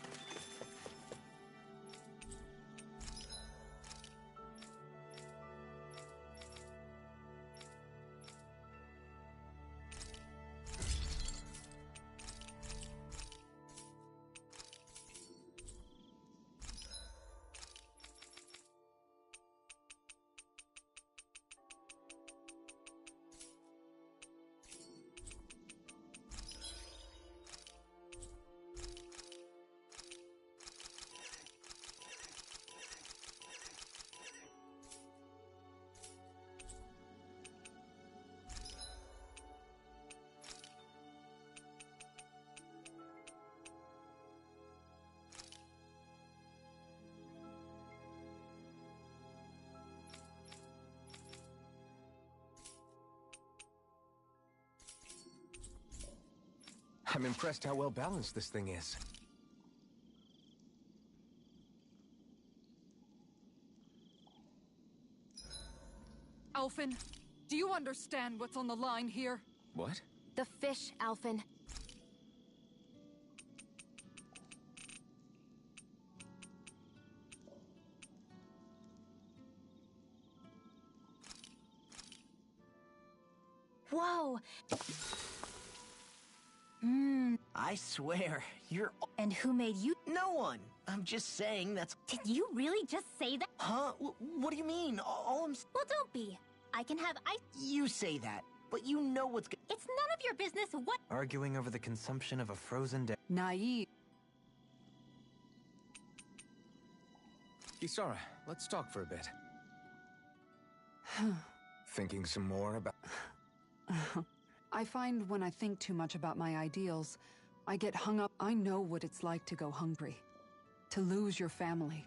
I'm impressed how well balanced this thing is. Alphen, do you understand what's on the line here? What? The fish, Alphen. Whoa! I swear, you're... And who made you? No one! I'm just saying that's... Did you really just say that? Huh? What do you mean? All I'm... Well, don't be. I can have ice. You say that, but you know what's... It's none of your business what... Arguing over the consumption of a frozen day. Naive. Kisara, let's talk for a bit. Thinking some more about... I find when I think too much about my ideals, I get hung up. I know what it's like to go hungry. To lose your family.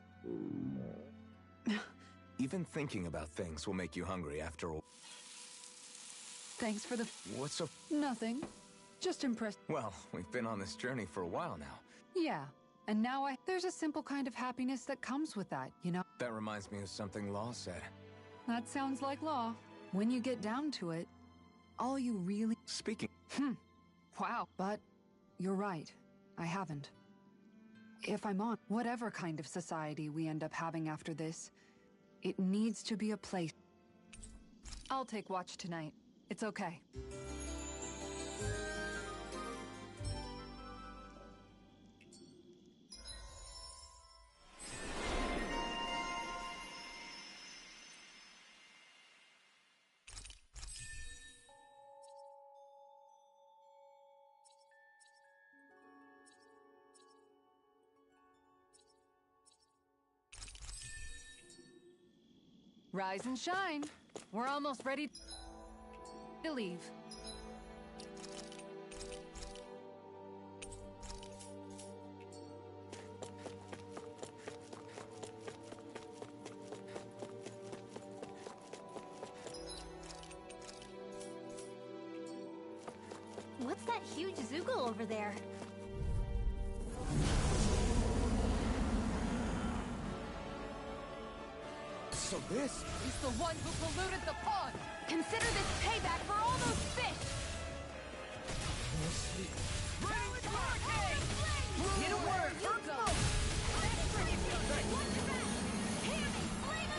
Even thinking about things will make you hungry after all. Thanks for the... What's up? Nothing. Just impressed. Well, we've been on this journey for a while now. Yeah. And now there's a simple kind of happiness that comes with that, you know? That reminds me of something Law said. That sounds like Law. When you get down to it, all you really... Speaking... Wow. But you're right. I haven't. If I'm on whatever kind of society we end up having after this, it needs to be a place. I'll take watch tonight. It's okay. Rise and shine. We're almost ready to leave. What's that huge Zoogle over there? So this... He's the one who polluted the pond! Consider this payback for all those fish! Get a word!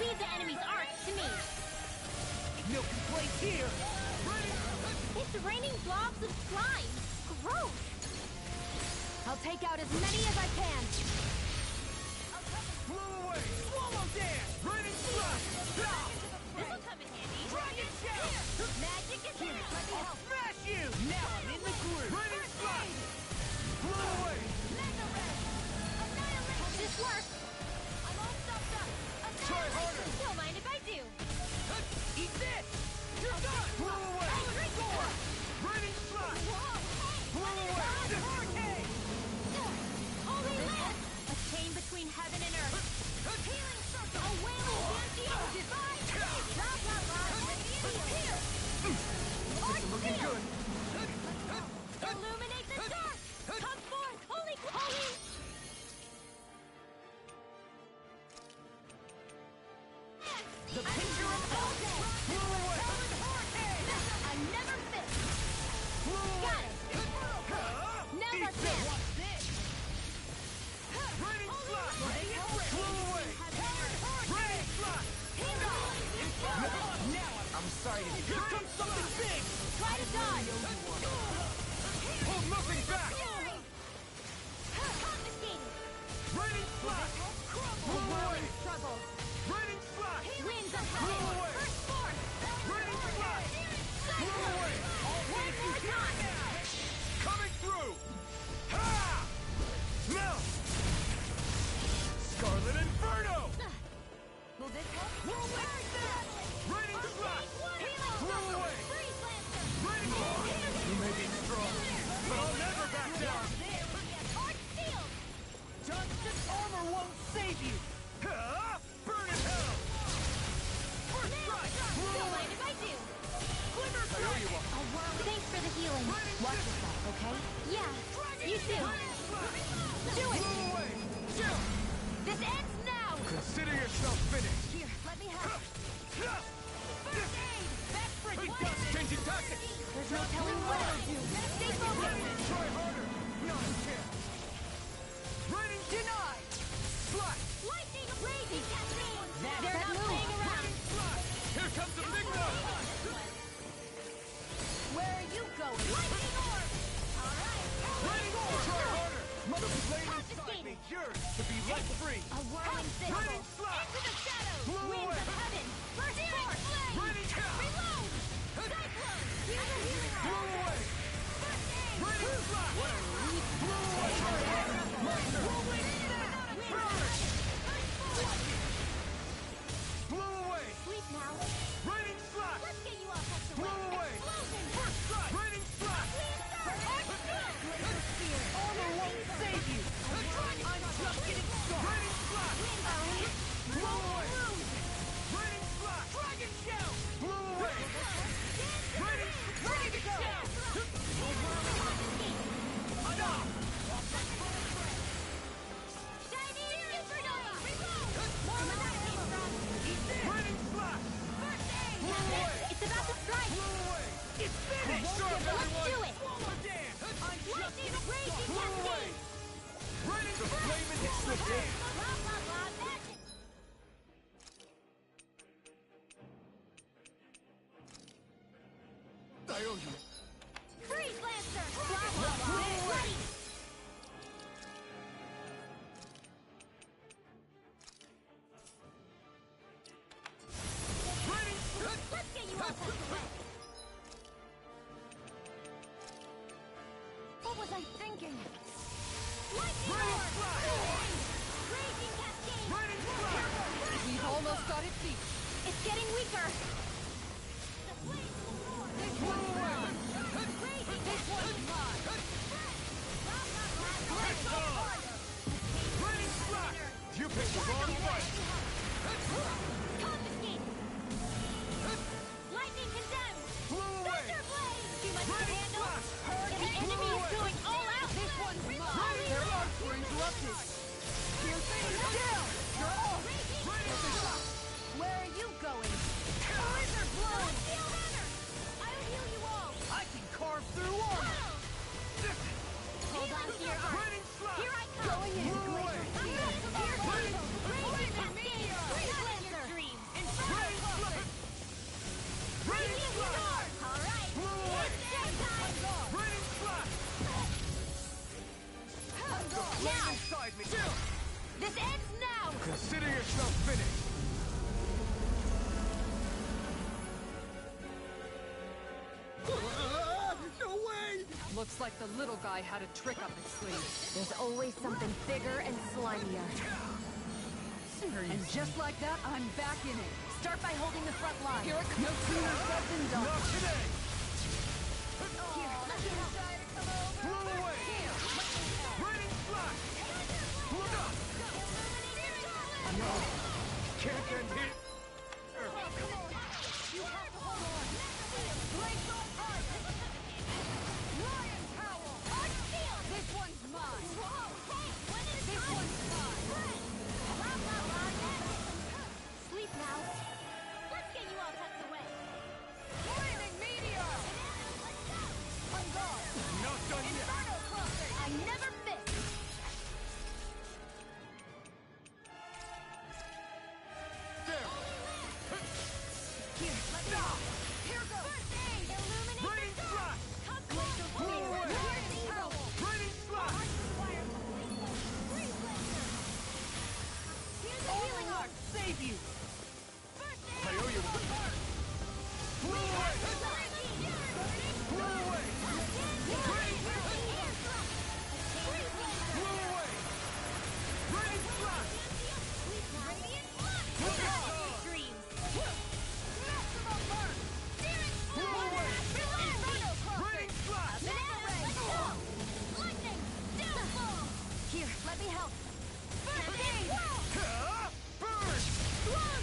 Leave the enemy's arcs to me. No complaints here! It's raining blobs of slime. Gross. I'll take out as many as I can! Blow away! Swallow dance! Raining thrust! This'll come in handy. Dragon shout! Magic is here. Let me help. Smash you! Now I'm in the groove! Raining thrust! Blow away! Mega red. Annihilation. This works. I'm all stuffed up. Try harder! Don't mind if I do. Eat this! You're done! Blow away! Sword! Raining thrust! Blow away! Hurricane! Only this. A chain between heaven and earth. Healing circle. A wailing Banshee. Divine. Blah, blah, blah. Here. This is looking good! Illuminate the dark. Come forth. Holy. The picture of all day! Blow away! I never fit. Blow away! Got it. Never Eat fit. this! Raining thrust! Blow away! Raining thrust! Now I'm sorry to... Here comes something big! Try to dodge. Hold nothing back! Confiscated. Raining thrust! Blow away! Struggle. Raining thrust! Winds of Blow heaven. away! First force. Raining thrust! Blow away! One more time. Coming through! Ha! Melt! Scarlet Inferno! Will this help? Whirlwind Snap! Raining thrust! Blow away! Freeze Lancer. Raining thrust! You may be strong, but I'll never back down! Arch shield. Just armor won't save you! Ha! Burn in hell! First strike! Blow Don't away! mind if I do. Glimmer strike! Thanks for the healing. Watch yourself, okay? Yeah. Do it! This ends now! Consider yourself finished. Here, let me help. First aid! Changing tactics! There's no telling what I'll do. Stay focused! Try harder! Not a chance! Raining denied! Slash! Lightning raging cascade! They're that not move. playing around! Here comes the big one! Where are you going? Lightning orb! Alright! Raining orb! Try harder! Mother blade inside me yearns to be let free! A whirling thistle! Raining slash! Into the shadows! Blow Winds away. of heaven! Burst forth! Raining cow! Reload! Cyclone! Here's a healing Blow orb! away! First aid! Raining slash! What a leap! Blow away! Try harder! Monster! Blow away! Sleep now! Raining slash! Let's get you all tucked away! Blow away! Explosion! First strike! Raining slash! Glacial spear! Armor won't save you! I'm just getting started! Raining slash! Blow away! Raining slash! Dragon shell! Blow away! Raining dragon shell! Enough! Shiny supernova! Reload! More where that came from! Raining slash! First aid! Blow away! It's about to strike! Blow away! It's finished! Let's do it! Swallow dance! I'm just Lightning getting raging started! Blow away! cascade! Raining the flaming hits the dance! Blah, blah, blah, magic! I owe you! Freeze Lancer! Blah, blah, blah! Ready! Let's get you all tucked away! What was I thinking? Lightning orb! Raging cascade! We've almost got it beat. It's getting weaker! The flames will roar! This one's mine! Raging this one's mine! Raining slash! You picked the wrong fight! Confiscate! Lightning condemned! Blow away! Thunder blade! Too much to Raining handle! slash! The enemy is going all out! This one's mine! Their arts were interrupted. Still! Where are you going? Blizzard blow! Steel runner! I'll heal you all! I can carve through armor! Hold on to your arm! Raining slash! Here I come! Going in! Blow away! Raging cascade! Freeze Lancer! Dreams! Raining slash! Raining slash! All right! Blow away! It's showtime! Raining slash! Now! Inside me! Chill! This ends now! Consider yourself finished! No way! Looks like the little guy had a trick up his sleeve. There's always something bigger and slimier. And just like that, I'm back in it. Start by holding the front line. Here it comes. No sooner said than done. Not today! Here, let me help! Blow away! Raining slash! Look up! Can't end it! You have to hold on! Blaze on ice! Lion Howl! Unsealed! This one's mine! Whoa! Hey! When did it This come? one's mine! Blah, blah, blah, magic! Sleep now! Let's get you all tucked away! Flaming meteor! Let's go! On guard! Not done yet! Inferno crossing! I never miss! There! Here, let me help! Here goes! First aid! Illuminate Raining the slash! Come glacial Blow away! Here's evil! Raining slash! Fire! Freeze Lancer! Here's a healing arc! Save you! First aid! I owe you one! Blow away! Blow away! Blow away! Raining slash! Blow away! Raining slash! Here, let me help. Burn!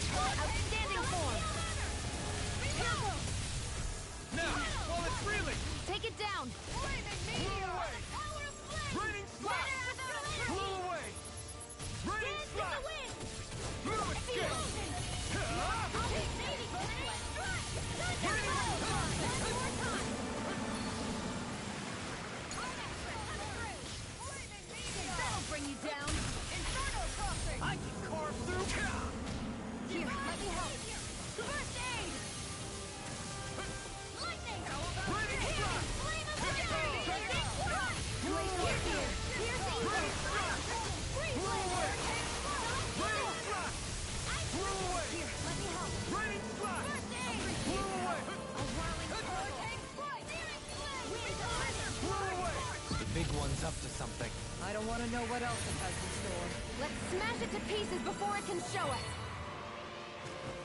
up to something. I don't want to know what else it has in store. Let's smash it to pieces before it can show us!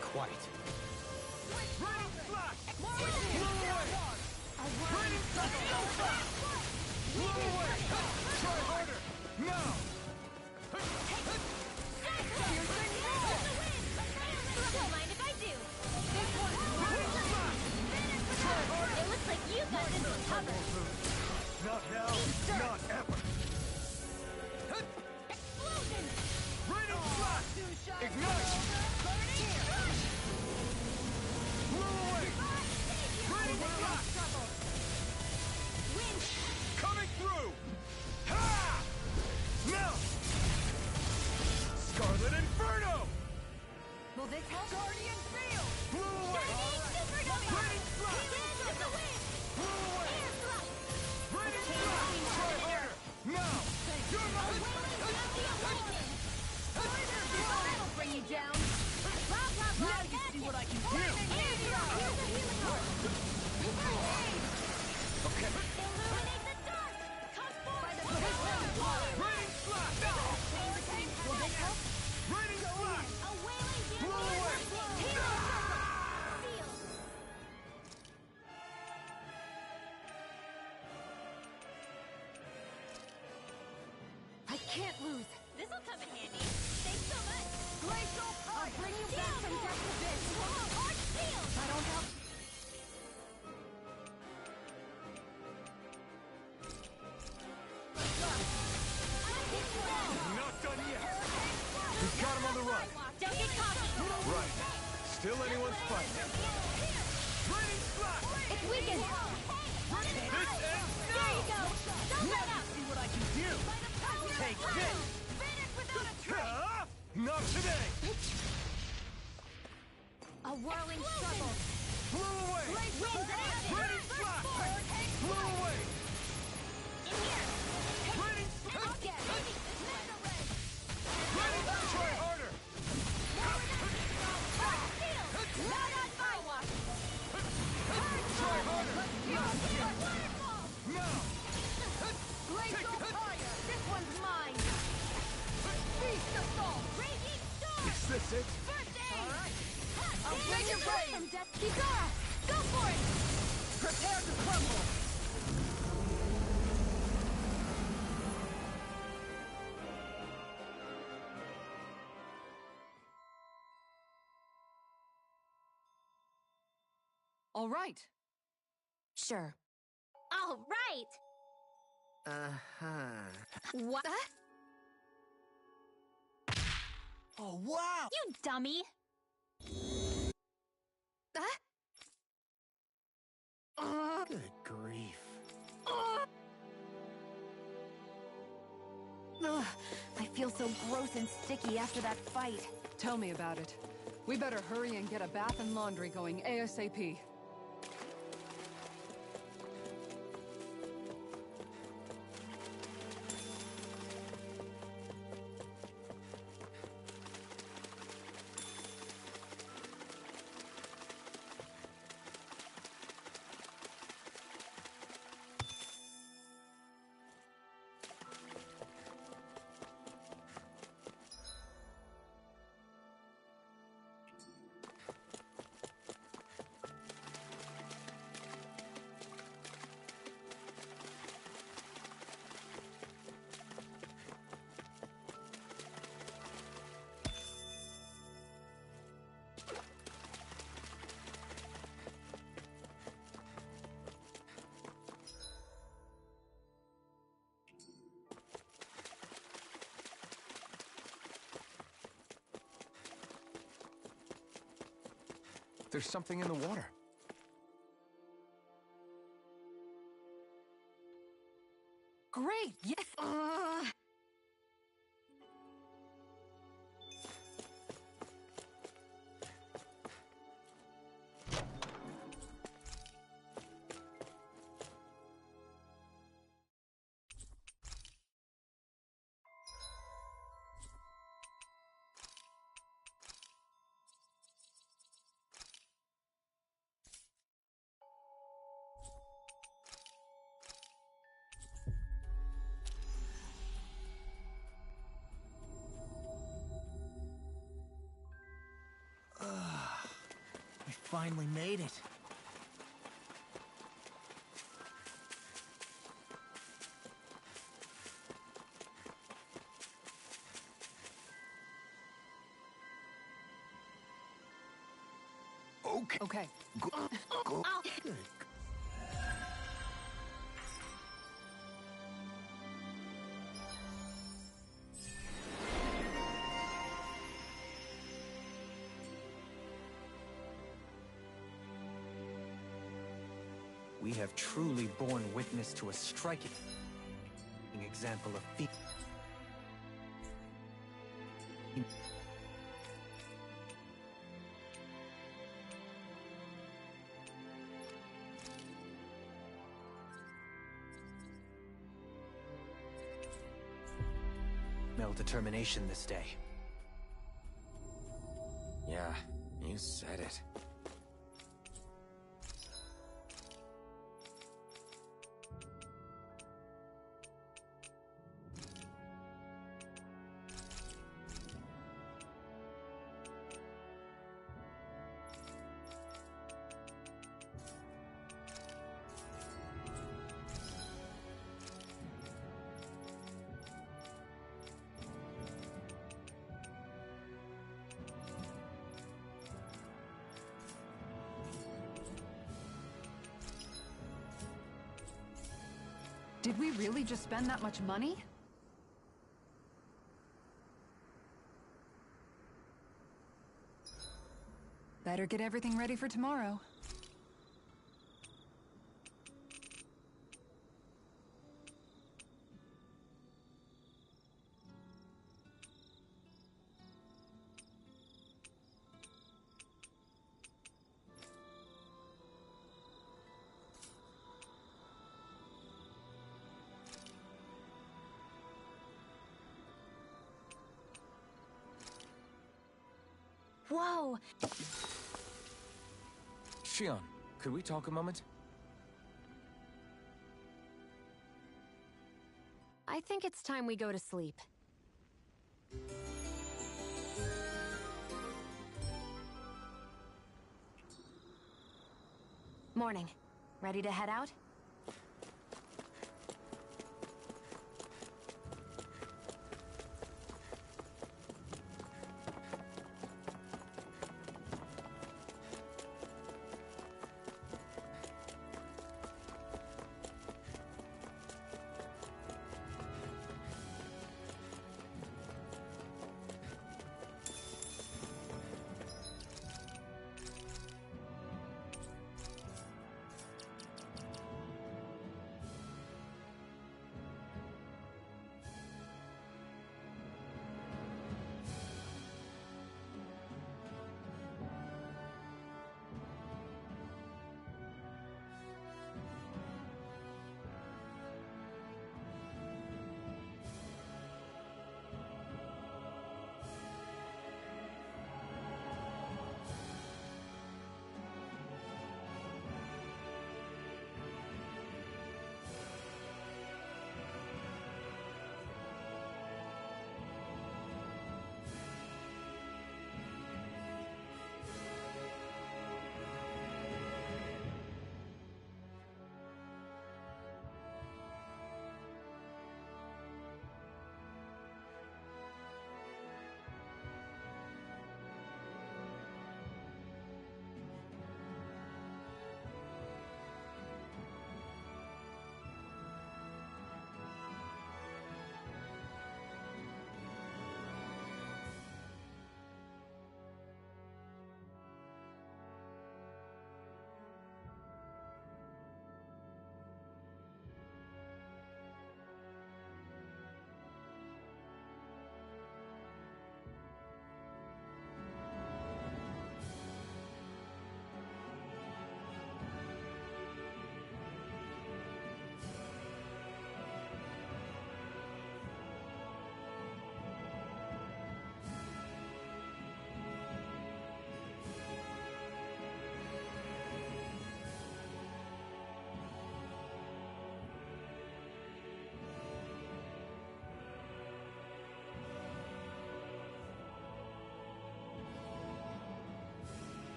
Quite. Running flash! More Blew energy! away! A whirling Running flash! Blew away! Try harder! Now! Don't mind if I do. It looks like you got this one covered. Not now, not ever! Explosion! Raining flash! Ignite! Blew away! Raining flash! Wind! Coming through! Ha! Now! Scarlet Inferno! Will this help? Guardian Field! Blew away! Supernova! Raining flash! Dance with the wind! Blew away! Air thrust! Raining flash! Try harder! Now! You're my... That'll bring you down! Blah, blah, blah! Now you see what I can do! Air thrust! Here's a healing orb! Okay. Illuminate the dark! Come forth! Raining flash! Will this help? Raining flash! A wailing Blew away! Sealed! I can't lose! This'll come in handy. Thanks so much. Glacial I'll bring you back from death's abyss! Arch shield! I don't help. Not done yet! We've got him on the run! Don't get cocky! Right. Still anyone's fight. Raining flash! It's weakened! This ends There you go! Don't let up! See what I can do! Take this! Finish without a trace! Not today! A whirling struggle! Blew away! Winds and Raining flash! Blew away! In here! Raining I'll get it! Raining try harder! Not on my watch! Try harder! Now! Glacial fire! This one's mine! Feast assault! Raging storm! Is this it? First aid! I'll bring you back from death! Kizara! Go for it! Prepare to crumble! All right. Sure. All right! What? Oh, wow! You dummy! Good grief. Ugh, I feel so gross and sticky after that fight. Tell me about it. We better hurry and get a bath and laundry going ASAP. There's something in the water. Great! Yes! Finally made it. Okay. Good. We have truly borne witness to a striking example of female determination this day. Yeah, you said it. Did we really just spend that much money? Better get everything ready for tomorrow. Whoa! Shion, could we talk a moment? I think it's time we go to sleep. Morning. Ready to head out?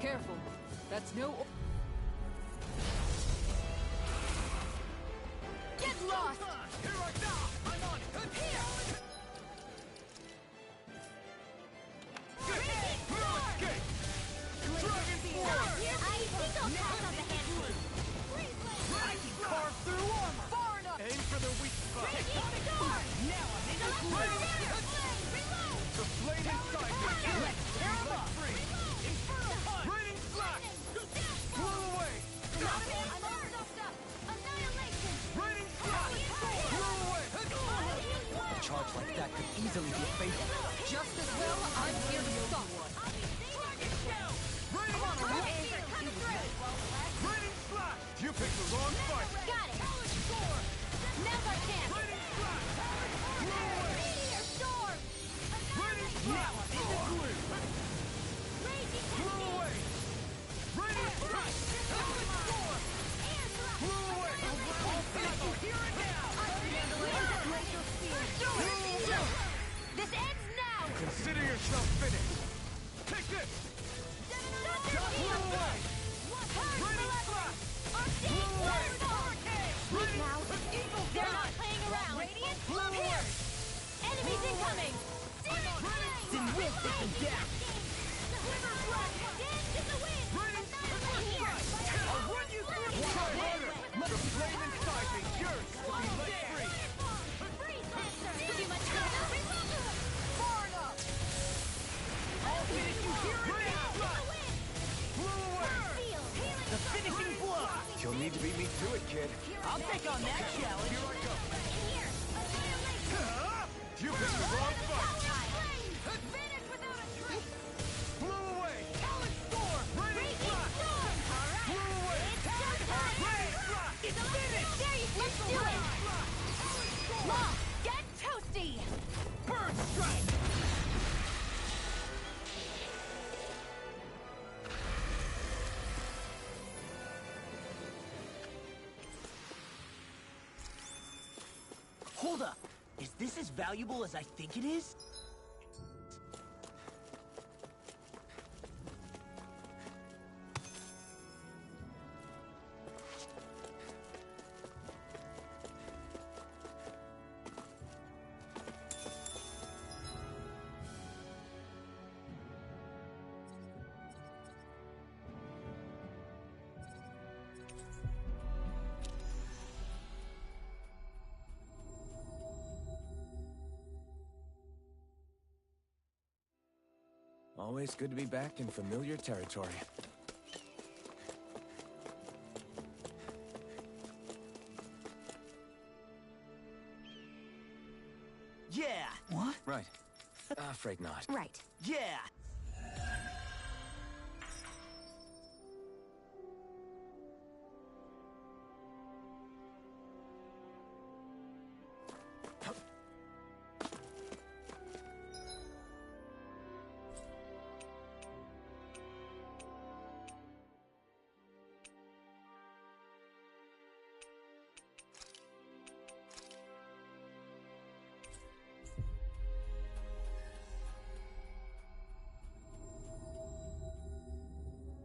Careful. That's no... Get lost! Here I go! I'm on it! Dragon Force! I think I'll pass on the handle. I can carve through armor! Far enough! Aim for the weak spot! Raging storm! Now I'm in the Reload! The flame inside me! Let's tear him up! Infernal punch! Raining slash! Blow away! I'm all stuffed up! Annihilation! Raining slash! Blow away! A charge like that could easily be fatal. Just as well, I'm here to stop one. Raining slash! Raining slash! You picked the wrong fight! Got it! Now's our chance! Raining slash! Blow away! Meteor storm! Raining slash! In the glue! Raging Blow away! Raining slash! Element storm! Blow away! I'll finish you here and now! This ends now! Consider yourself finished! Take this! Blow away! Raining slash! Blow away! Speak now. They're not playing around. Radiant, Blow away! enemies incoming! Then we'll take them down. Dance in the wind! Raining slash! I'll run you through the harder! The flame inside me yearns to be let free! Freeze Lancer! Too much further! Far enough! I'll finish you here and now! Blow away! The finishing blow. You'll need to beat me to it, kid. I'll take on that challenge. Here I go! You picked the wrong fight! Blow away! Talent storm! Raining slash! Blow away! Raining slash! It's finished! There you let's do it! Law, get toasty! Bird strike! Hold up. Is this as valuable as I think it is? Always good to be back in familiar territory. Yeah. What? Right. Afraid not. Right. Yeah.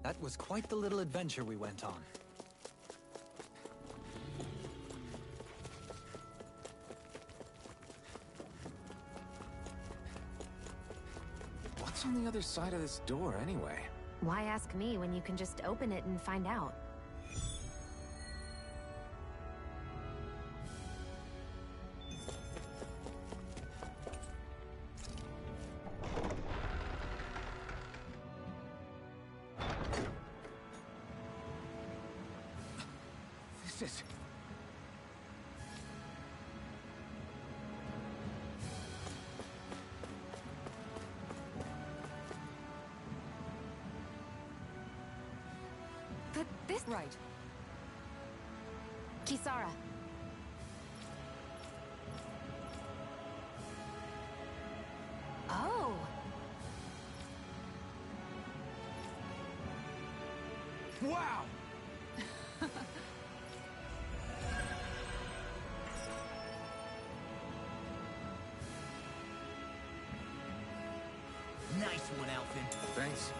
That was quite the little adventure we went on. What's on the other side of this door, anyway? Why ask me when you can just open it and find out? This is... But this... Right. Kisara. Oh. Wow! Nice one, Alphen. Thanks.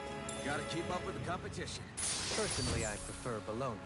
Gotta keep up with the competition. Personally, I prefer Bologna.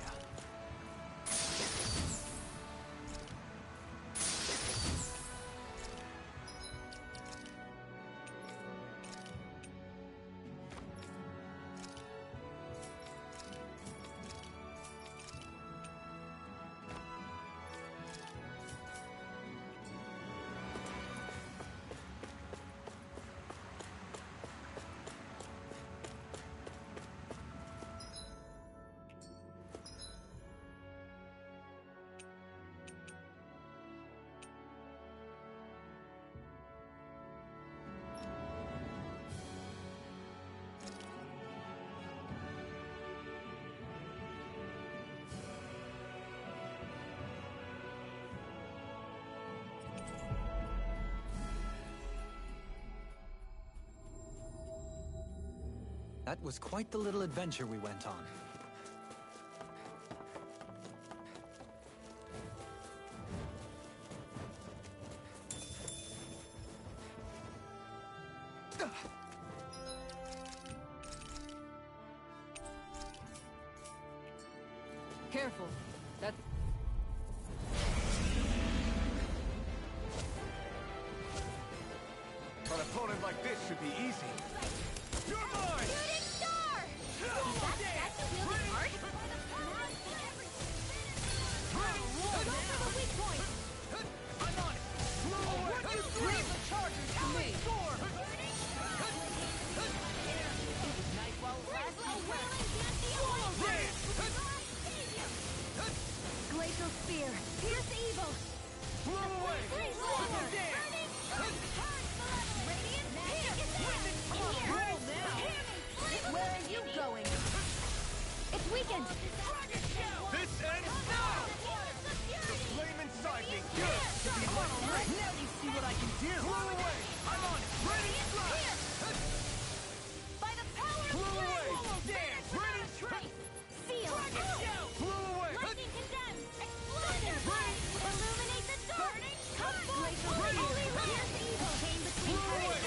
That was quite the little adventure we went on. Careful. That... An opponent like this should be easy. You're mine! Shooting star! Is that statue wielding art? Go for the weak point! I'm on it! Leave the charges to me! Nice while it lasts. Glacial spear, pierce evil! Blow away! Radiant, magic is there! Roll now! Where are you going? It's weakened! This ends now! The flame inside me yearns to be my strength! Now you see what I can do! Blow away! I'm on it! Ready to fly! By the power of Blow away! Dance! Ready to Trace! Seal! Blow away! Lightning condemned! Explosion! Illuminate the dark! Glacial Ready! holy pierce evil! Came between Blow away!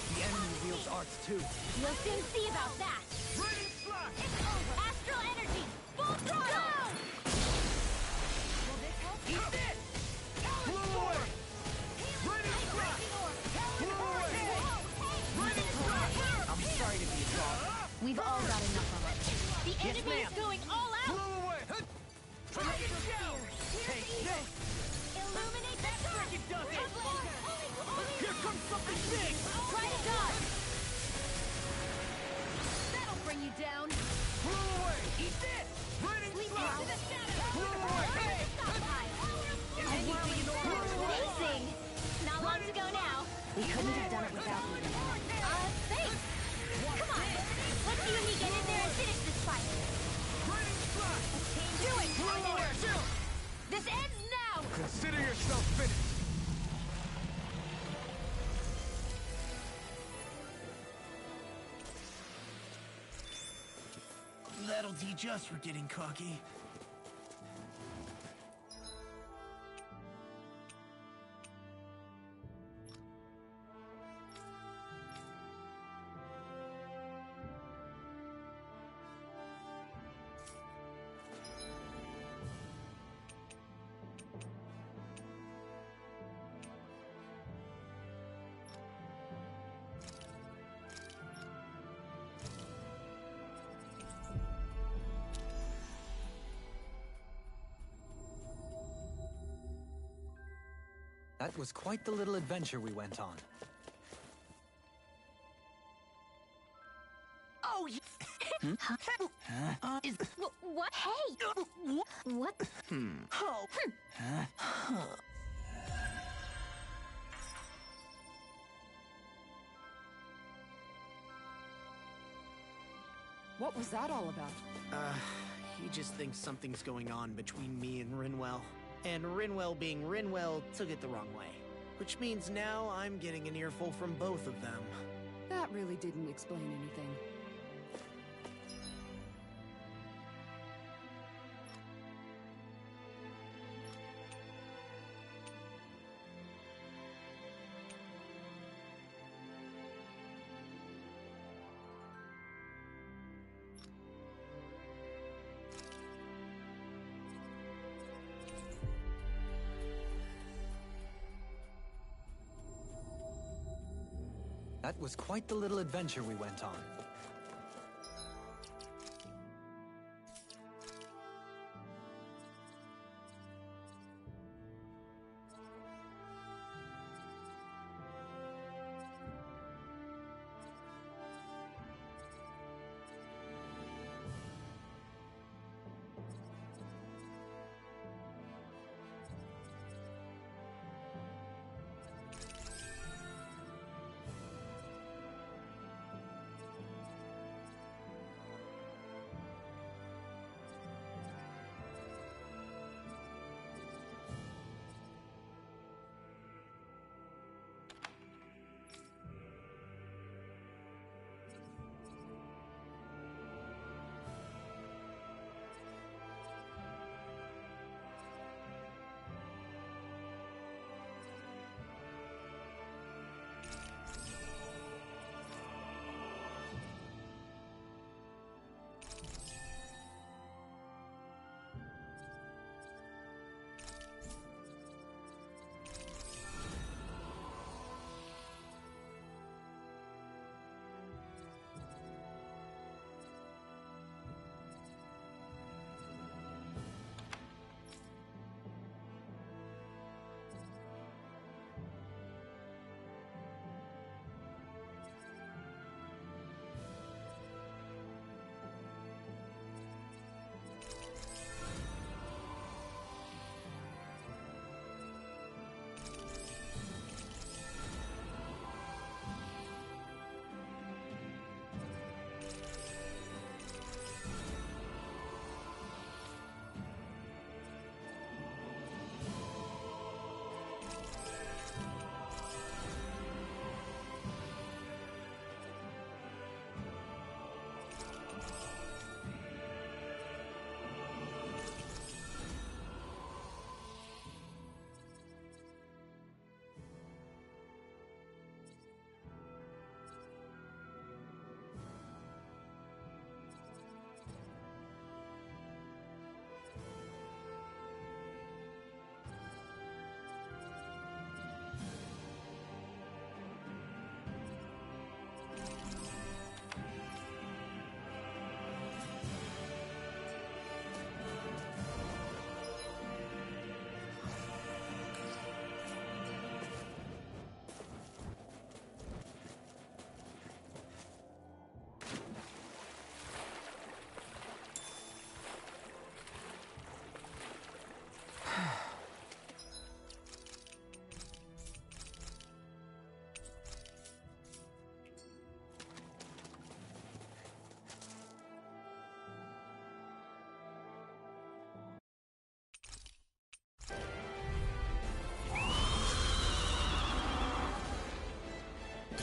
The enemy wields arts too. You'll soon see about that! Ready to fly! It's over! Astral energy! Full throttle! Will this help? Eat this! Blow away! Ready to fly! Blow away! Ready to fly! I'm sorry to be a dog. We've all got enough of it. The enemy is going all out! Blow away! Dragon spear! Pierce evil! Illuminate the dark! Freaking does it! Here comes something big! Try to dodge! That'll bring you down! Blow away! Eat this! Ready to Leap fly! into the shadows! Blow away! Anything in order! Amazing! Not long to go now. We couldn't have done it without you. Thanks! Come on! Let's see when we get in there and finish this fight! Ready to fly! Do it! Blow away! This ends now! Consider yourself finished! That'll teach us for getting cocky. That was quite the little adventure we went on. Oh, what? Hey! What? What was that all about? He just thinks something's going on between me and Rinwell. And Rinwell being Rinwell took it the wrong way. Which means now I'm getting an earful from both of them. That really didn't explain anything. That was quite the little adventure we went on.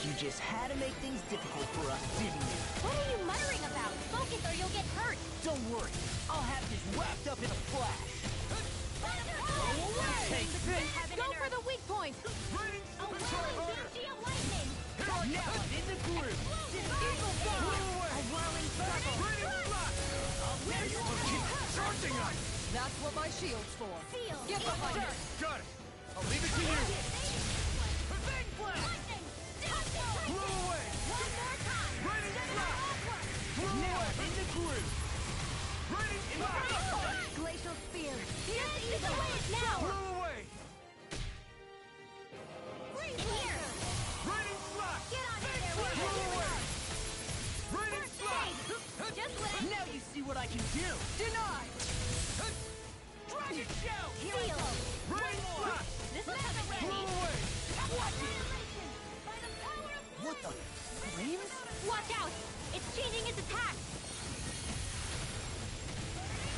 You just had to make things difficult for us, didn't you? What are you muttering about? Focus or you'll get hurt. Don't worry. I'll have this wrapped up in a flash. Take this! Go for the weak point! A whirling banshee of lightning. Now I'm in the groove. Eagle fire. A whirling circle. Charging ice! That's what my shield's for. Seal. Get behind it! Got it! I'll leave it to you! Big blast. Lightning. Blow away! One more time. Raining Send it flash. upward. Now I'm in the groove. Raining flash! Glacial spear. Here's the wind now. Blow away! In here. Raining flash! Get on in there. Blow away! Raining First flash! aid. Just what I Now you see what I can do. Denied! Dragon shell! Seal. Raining flash! This is never Blow ready. away! Annihilation. By the power of What the? Flames? Watch out! It's changing its attack!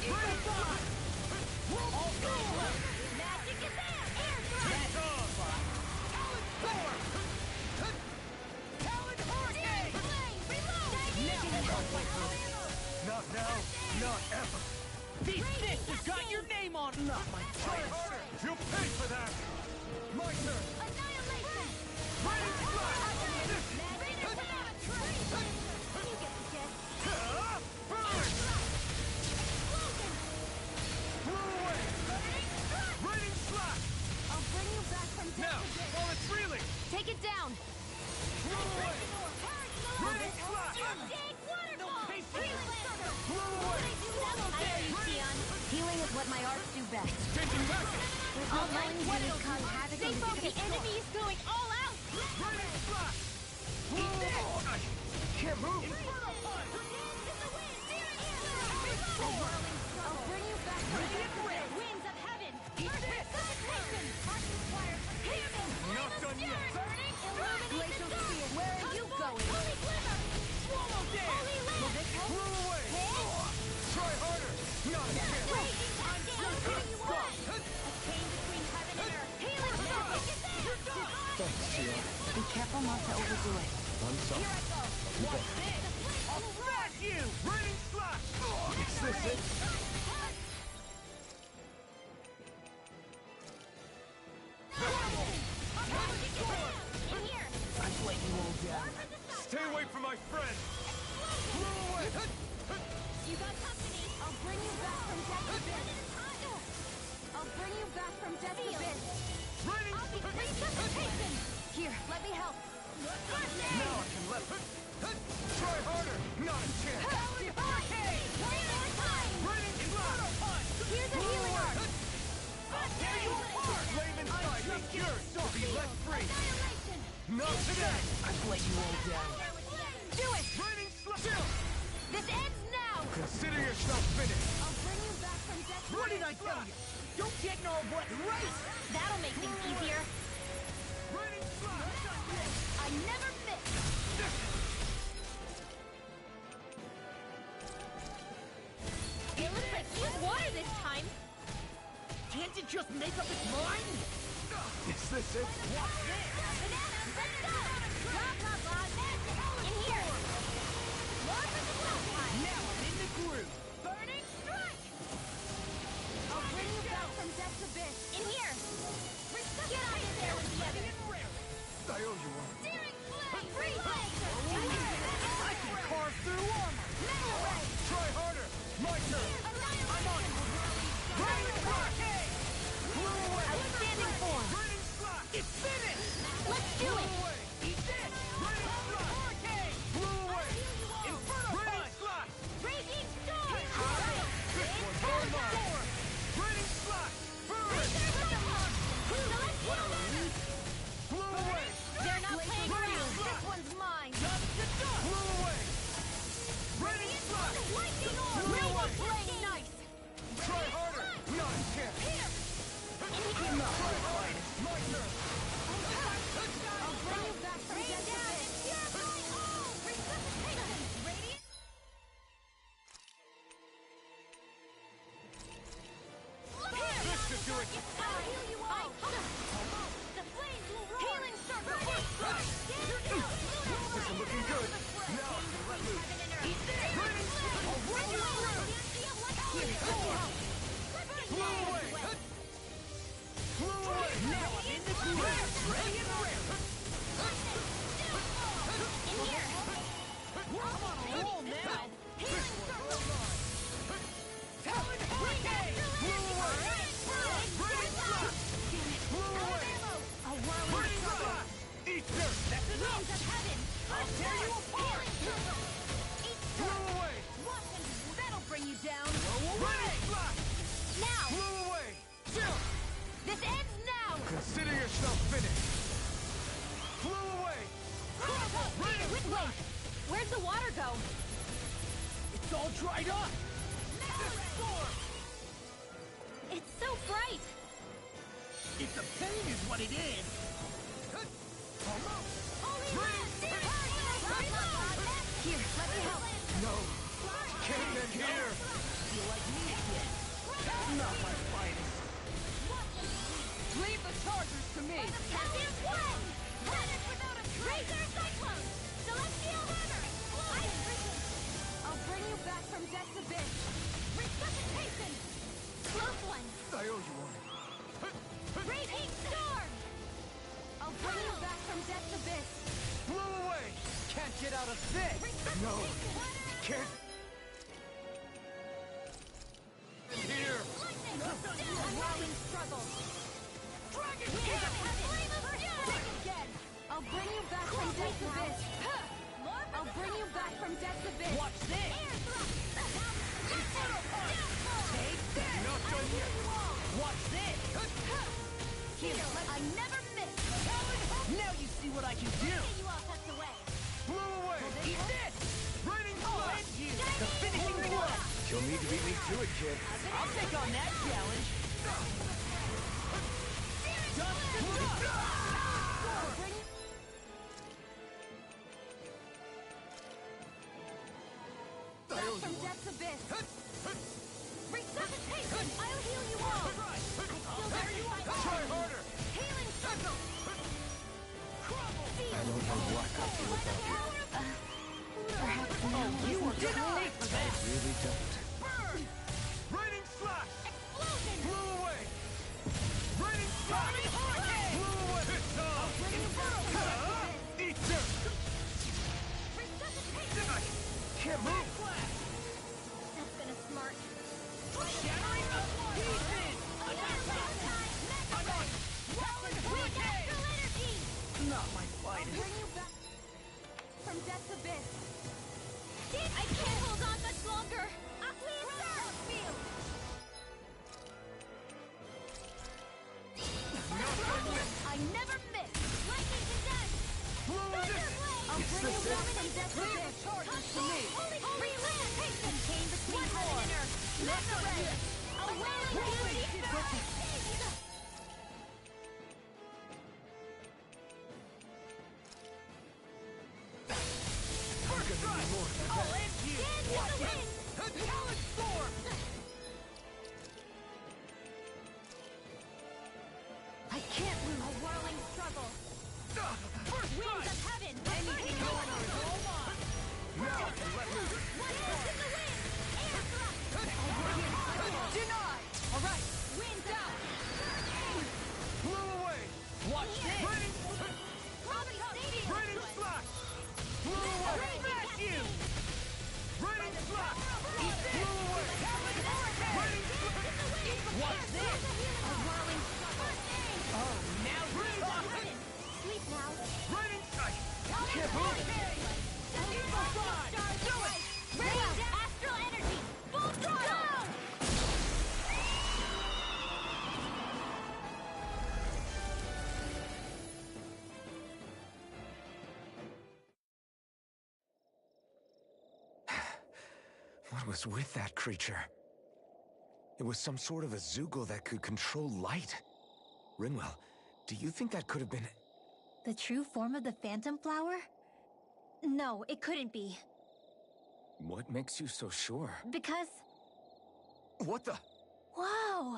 Raining flash! All right. Magic is there! Air thrust! Talon storm! Talon hurricane! Flame! Reload! Not now, not ever. These fists have got your name on it. Not my Try turn. harder! You'll pay for that! My turn! Annihilation! Raining flash! Magic attack! You get the gist. Burn! Explosion! Blow away! Raining flash! I'll bring you back from death Now, again. while it's reeling! Take it down! Blow away! what my arts do best. All my sweaters cause havoc. Stay focused. The enemy is going all out. Can't move. I'll bring you back from the winds of heaven. Not done yet. Burning, glacial spear. Where are you going? Holy glimmer. Swallow dead. Holy land. Blew away. Try harder. Not a chance. I'm just getting you on. A chain between heaven and earth. Healing magic. You're done. Thanks, Gio. Be careful not to overdo it. I'm sorry. Here I go. Watch this. I'll smash you. Raining slash. Is this it? In here. I'd let you all down. Stay away from my friend. Blew away. You got company. I'll bring you back from death's abyss. I'll bring you back from death's abyss. Raining Resuscitation. Here, let me help. Now I can let try harder. Not a chance. One more time. Raining slash. Here's a healing art. Tear you apart. Flame inside me. Yours will be let free. Annihilation. Not today. I've let you all down. Do it. Raining slash. This ends now. Consider yourself finished. I'll bring you back from death's What abyss. did I tell you? Don't get no but race! That'll make things easier. Raining slash. I never miss. It looks like you water this time. Can't it just make up its mind? Is this it? Bananas, let's go. Blah, blah, blah. In here. More for the last time. Now I'm in the groove. Burning strike. I'll bring you back from death's abyss. In here. Get out of there with the others. I owe you one. Searing flame. Free laser. I can carve through armor. Metal ray. Try harder. My turn. I'm on it. Raining slash. Blew away. Outstanding form. Raining slash. It's finished! Let's do Blew it. away. Eat this! Raining slash. Blew away. Inferno Raining punch! slash. Raging storm. This one's all mine. Raining slash. Burn. Blew away. They're not playing around. This one's mine. Blew away. Raining slash. Lightning orb. Blew We're away. playing nice. Try harder. Not a chance. Here. Try harder. My turn. I'll bring you back from Rain death's down abyss. and purify all. Resuscitation. Radiant. Here. This should do it. I'll heal you all. The flames will roar. Healing circle. This is looking good. Now I can let loose. Eat this. Raining slash. Blew away. Blew away. Now I'm in the groove! Ready and rare! In here. I'm on a roll now! Healing circle. Talon Hurricane! Blew away. Raining slash. Blew away. A whirling Raining circle. slash. Eat dirt. That's enough! Winds of heaven. I'll tear you apart! Healing circle. Eat Blew dirt. away. That'll bring you down. Raining slash. Now. Blew away. Chill. This ends now. Consider yourself finished. Blew away. Wait. Where's the water go? It's all dried up! It's so bright. It's a pain is what it is! Holy land. Here, let me help. No. Can't end here. You like me again? Not my finest! Leave the chargers to me. Captain One. Planet without a trace. Razor cyclone. Celestial hammer. Ice vision. I'll bring you back from death's abyss. Resuscitation. Close one. I owe you one. Raging storm. I'll bring you back from death's abyss. Blew away. Can't get out of this! No. Can't. Here. A whirling struggle. Dragon Here, flame of fury. Again. I'll bring you back from death's abyss. I'll bring you back from death's abyss. Watch this! Air thrust. Take that! Not done You'll need to beat me to it, kid. I'll take on that challenge. From Death's Abyss. Resuscitation! I'll heal you all! I still got you on. Try harder! Healing circle! I don't know what I'll do without you. Perhaps You were denied for that. I really don't. Burn! Raining slash! explosion! Blew away! Raining slash! Blew away! It's on! Eat dirt! Resuscitation! Can't move! That's been a smart. Shattering the pieces! Astral energy! Not my I'll finest. bring you back from Death's Abyss. I can't hold on much longer. Field. I never miss. Lightning condense. I'll bring you back from Death's Abyss. Holy land. Contain between heaven and earth. Let the ray. A wailing beauty. I'll end you! Watch it! Talent storm! I can't lose. A whirling struggle. Winds of heaven. Anything going on is all mine. Now, let loose! One force in the wind. Air thrust. Denied! Alright, Winds out. Blew away! watch this! Raining, Robbie Stadium. raining slash! Blew away! Smash you! Raining slash! Blew away! Raining slash! Watch this! A whirling struggle. Oh, now you're talking! Sleep now. Raining slash! Can't move. Do it. Raise astral energy. Full throttle. What was with that creature? It was some sort of a Zoogle that could control light. Rinwell, do you think that could have been... The true form of the Phantom Flower? No, it couldn't be. What makes you so sure? Because... What the... Whoa!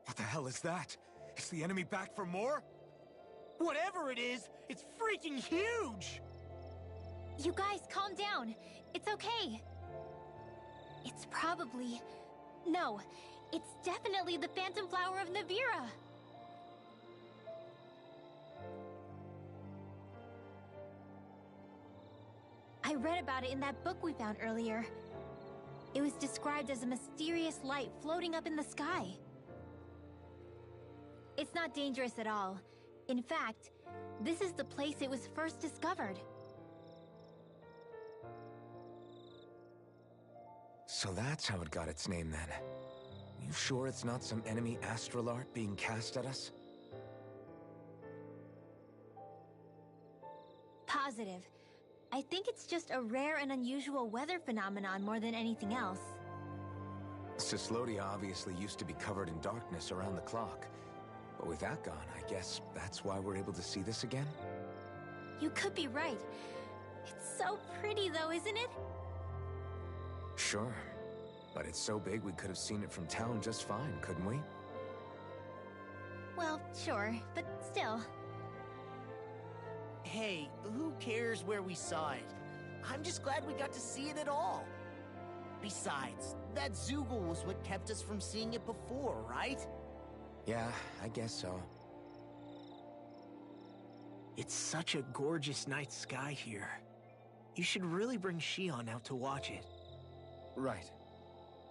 What the hell is that? Is the enemy back for more? Whatever it is, it's freaking huge! You guys, calm down. It's okay. It's probably... No, it's definitely the Phantom Flower of Navira. I read about it in that book we found earlier. It was described as a mysterious light floating up in the sky. It's not dangerous at all. In fact, this is the place it was first discovered. So that's how it got its name then. You sure it's not some enemy astral art being cast at us? Positive. I think it's just a rare and unusual weather phenomenon more than anything else. Cislodia obviously used to be covered in darkness around the clock. But with that gone, I guess that's why we're able to see this again? You could be right. It's so pretty though, isn't it? Sure. But it's so big we could have seen it from town just fine, couldn't we? Well, sure, but still. Hey, who cares where we saw it? I'm just glad we got to see it at all. Besides, that Zoogle was what kept us from seeing it before, right? Yeah, I guess so. It's such a gorgeous night sky here. You should really bring Shion out to watch it. Right.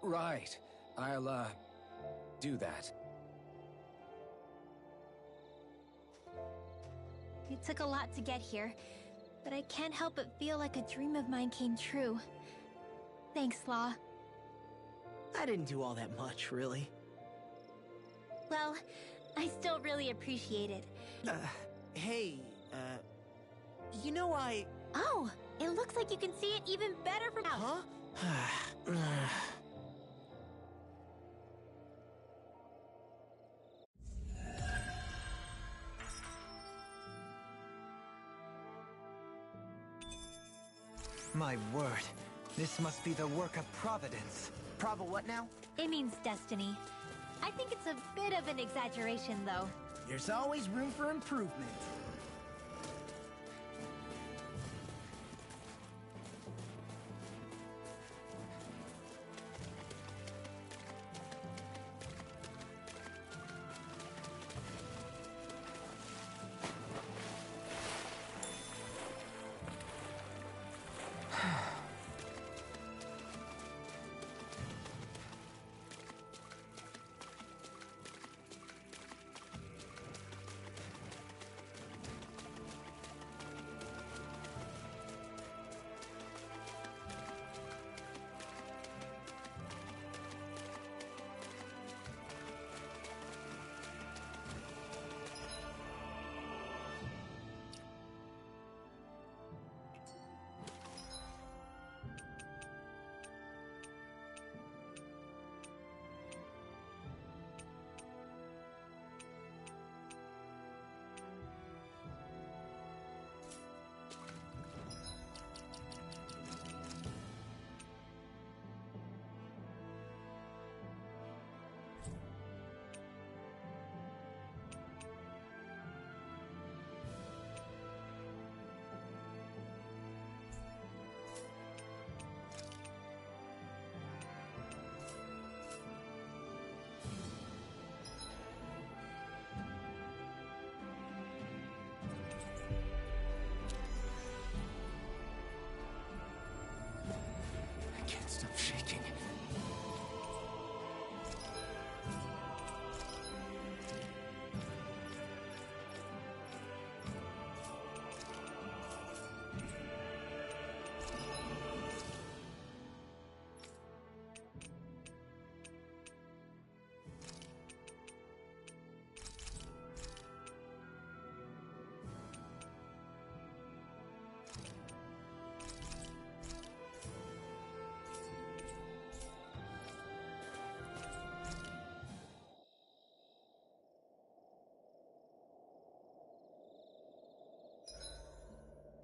Right. I'll, do that. It took a lot to get here, but I can't help but feel like a dream of mine came true. Thanks, Law. I didn't do all that much, really. Well, I still really appreciate it. Hey, you know Oh, it looks like you can see it even better from out. Huh? My word. This must be the work of Providence. Prava what now? It means destiny. I think it's a bit of an exaggeration, though. There's always room for improvement. I can't stop shaking.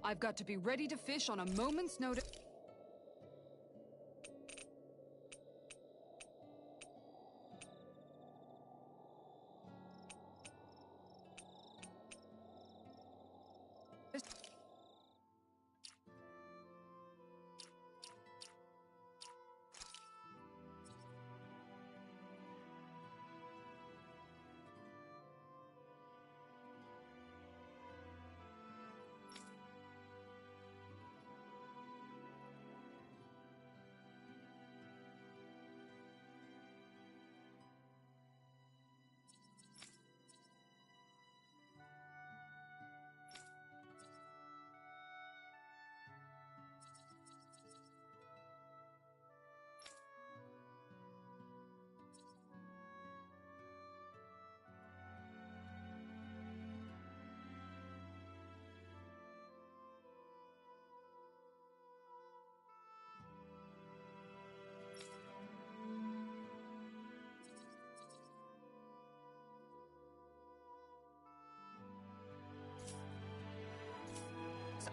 I've got to be ready to fish on a moment's notice.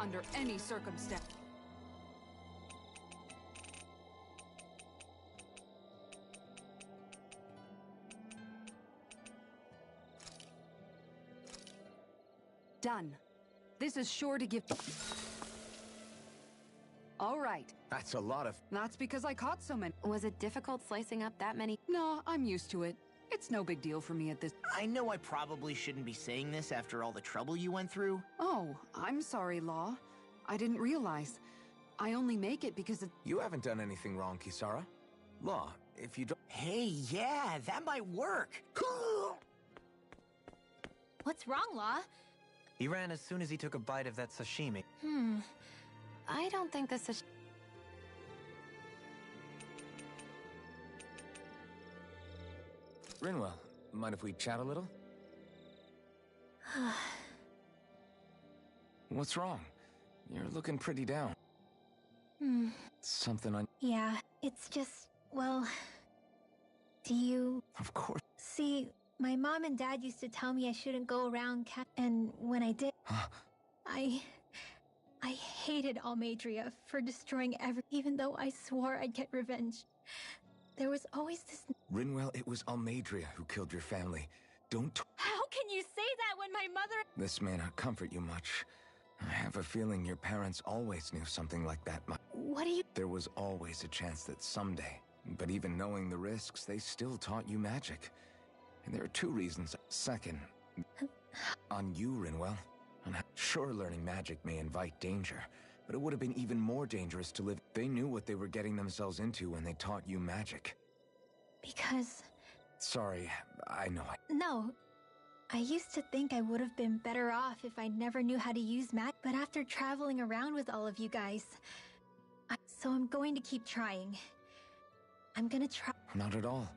Under any circumstance. Done. This is sure to give... All right. That's a lot of... That's because I caught so many. Was it difficult slicing up that many? No, I'm used to it. It's no big deal for me at this... I know I probably shouldn't be saying this after all the trouble you went through. Oh, I'm sorry, Law. I didn't realize. I only make it because it... You haven't done anything wrong, Kisara. Law, if you don't... Hey, yeah, that might work. What's wrong, Law? He ran as soon as he took a bite of that sashimi. I don't think this is... Rinwell, mind if we chat a little? What's wrong? You're looking pretty down. Something on... Yeah, it's just, well... Do you... Of course. See, my mom and dad used to tell me I shouldn't go around and when I did... I hated Almadria for destroying even though I swore I'd get revenge. There was always this... Rinwell, it was Almadria who killed your family. Don't... How can you say that when my mother... This may not comfort you much. I have a feeling your parents always knew something like that. What do you... There was always a chance that someday, but even knowing the risks, they still taught you magic. And there are two reasons. Second, on you, Rinwell. Sure, learning magic may invite danger, but it would have been even more dangerous to live. They knew what they were getting themselves into when they taught you magic. Because... Sorry, I know. No. I used to think I would have been better off if I never knew how to use magic, but after traveling around with all of you guys... So I'm going to keep trying. I'm gonna try... Not at all.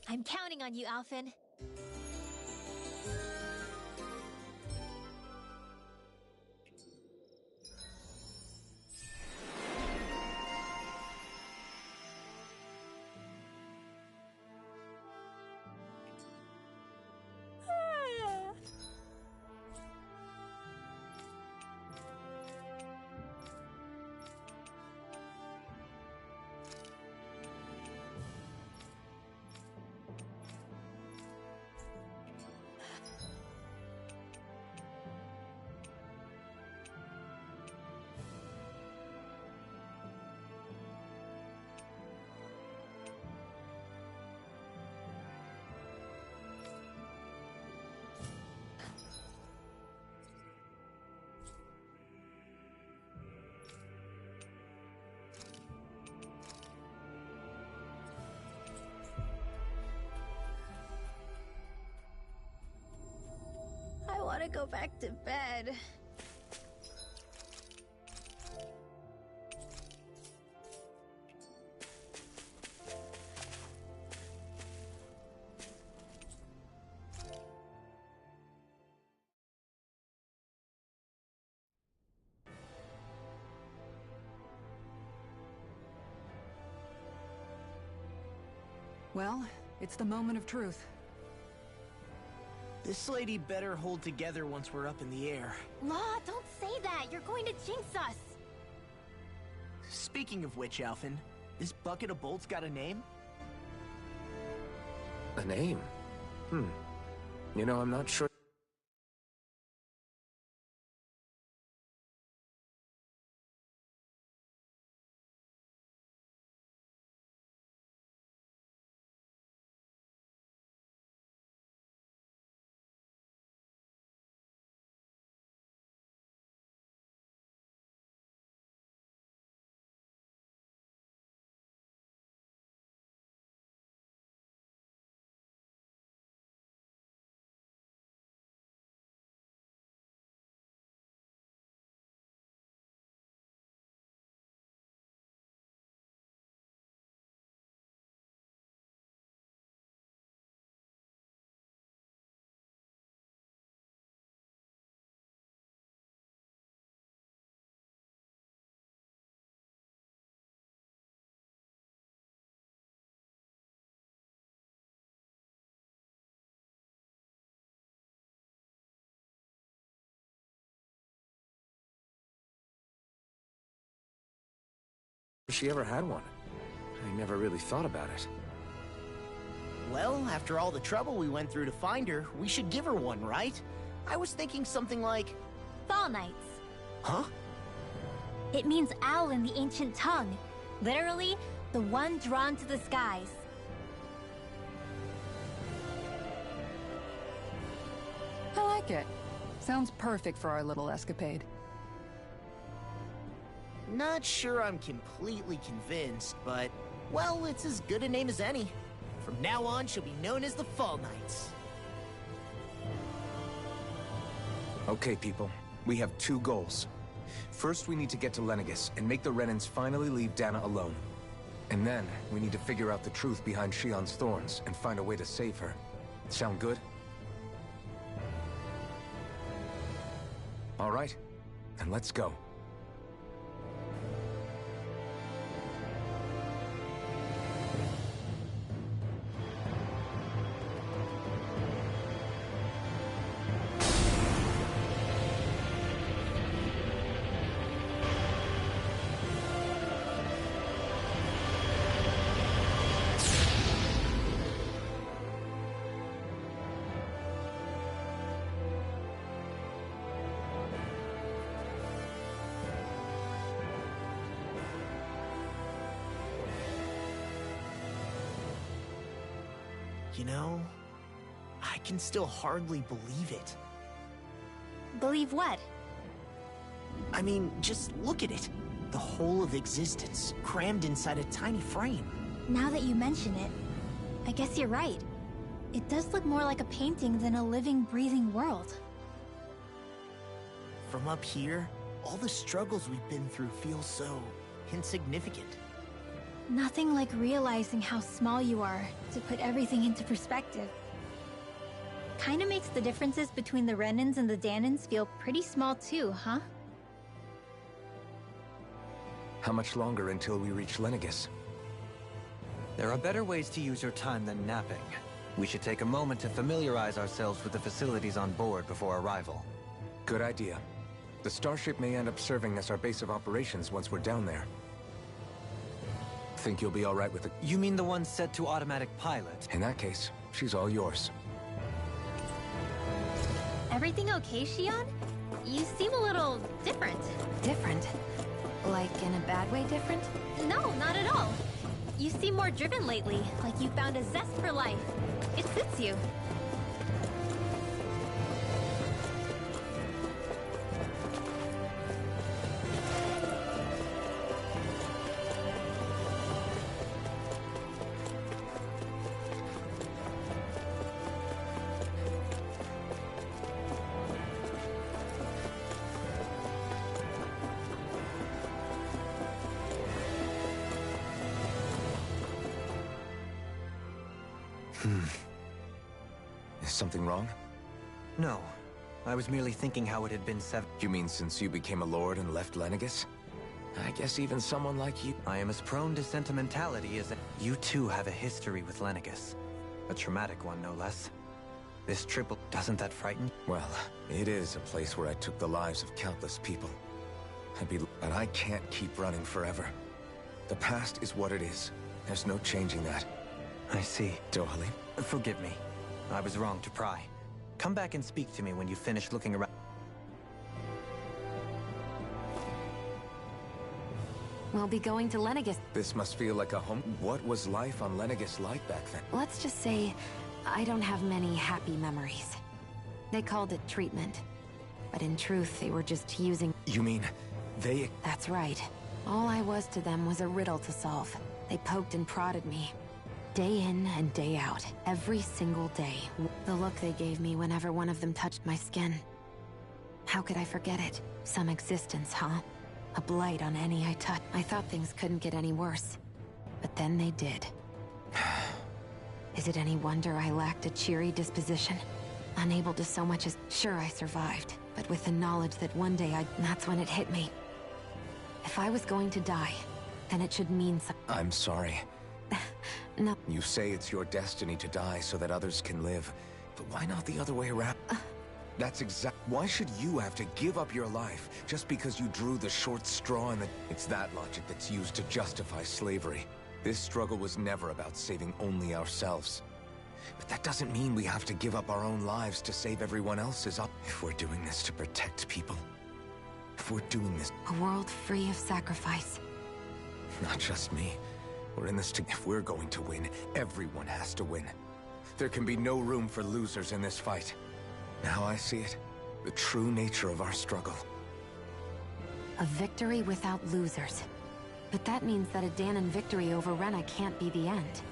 I'm counting on you, Alphen. I want to go back to bed. Well, it's the moment of truth. This lady better hold together once we're up in the air. Law, don't say that! You're going to jinx us! Speaking of which, Alphen, this bucket of bolts got a name? A name? You know, I'm not sure. She ever had one. I never really thought about it. Well, after all the trouble we went through to find her, we should give her one, right? I was thinking something like... Fall Nights. Huh? It means owl in the ancient tongue. Literally, the one drawn to the skies. I like it. Sounds perfect for our little escapade. Not sure I'm completely convinced, but... Well, it's as good a name as any. From now on, she'll be known as the Fall Knights. Okay, people. We have two goals. First, we need to get to Lenegis and make the Renans finally leave Dana alone. And then, we need to figure out the truth behind Shion's thorns and find a way to save her. Sound good? All right. Then let's go. You know, I can still hardly believe it. Believe what? I mean, just look at it. The whole of existence, crammed inside a tiny frame. Now that you mention it, I guess you're right. It does look more like a painting than a living, breathing world. From up here, all the struggles we've been through feel so insignificant. Nothing like realizing how small you are to put everything into perspective. Kinda makes the differences between the Renans and the Danans feel pretty small too, huh? How much longer until we reach Lenegis? There are better ways to use your time than napping. We should take a moment to familiarize ourselves with the facilities on board before arrival. Good idea. The starship may end up serving as our base of operations once we're down there. Think you'll be all right with it? You mean the one set to automatic pilot? In that case, she's all yours. Everything okay, Shion? You seem a little different. Different? Like in a bad way different? No, not at all. You seem more driven lately, like you found a zest for life. It suits you. Is something wrong? No. I was merely thinking how it had been 7. You mean since you became a lord and left Lenegis? I guess even someone like you... I am as prone to sentimentality as... You too have a history with Lenegis. A traumatic one, no less. This trip... Doesn't that frighten you? Well, it is a place where I took the lives of countless people. But I can't keep running forever. The past is what it is. There's no changing that. I see. Dohalim? Forgive me. I was wrong to pry. Come back and speak to me when you finish looking around. We'll be going to Lenegis. This must feel like a home. What was life on Lenegis like back then? Let's just say, I don't have many happy memories. They called it treatment. But in truth, they were just using... You mean, they... That's right. All I was to them was a riddle to solve. They poked and prodded me. Day in and day out, every single day. The look they gave me whenever one of them touched my skin. How could I forget it? Some existence, huh? A blight on any I touched. I thought things couldn't get any worse. But then they did. Is it any wonder I lacked a cheery disposition? Unable to so much as... Sure, I survived. But with the knowledge that one day that's when it hit me. If I was going to die, then it should mean something. I'm sorry. No. You say it's your destiny to die so that others can live. But why not the other way around? That's Why should you have to give up your life just because you drew the short straw and It's that logic that's used to justify slavery. This struggle was never about saving only ourselves. But that doesn't mean we have to give up our own lives to save everyone else's. If we're doing this to protect people, if we're doing this... A world free of sacrifice. Not just me. We're in this If we're going to win, everyone has to win. There can be no room for losers in this fight. Now I see it. The true nature of our struggle. A victory without losers. But that means that a Danon victory over Rena can't be the end.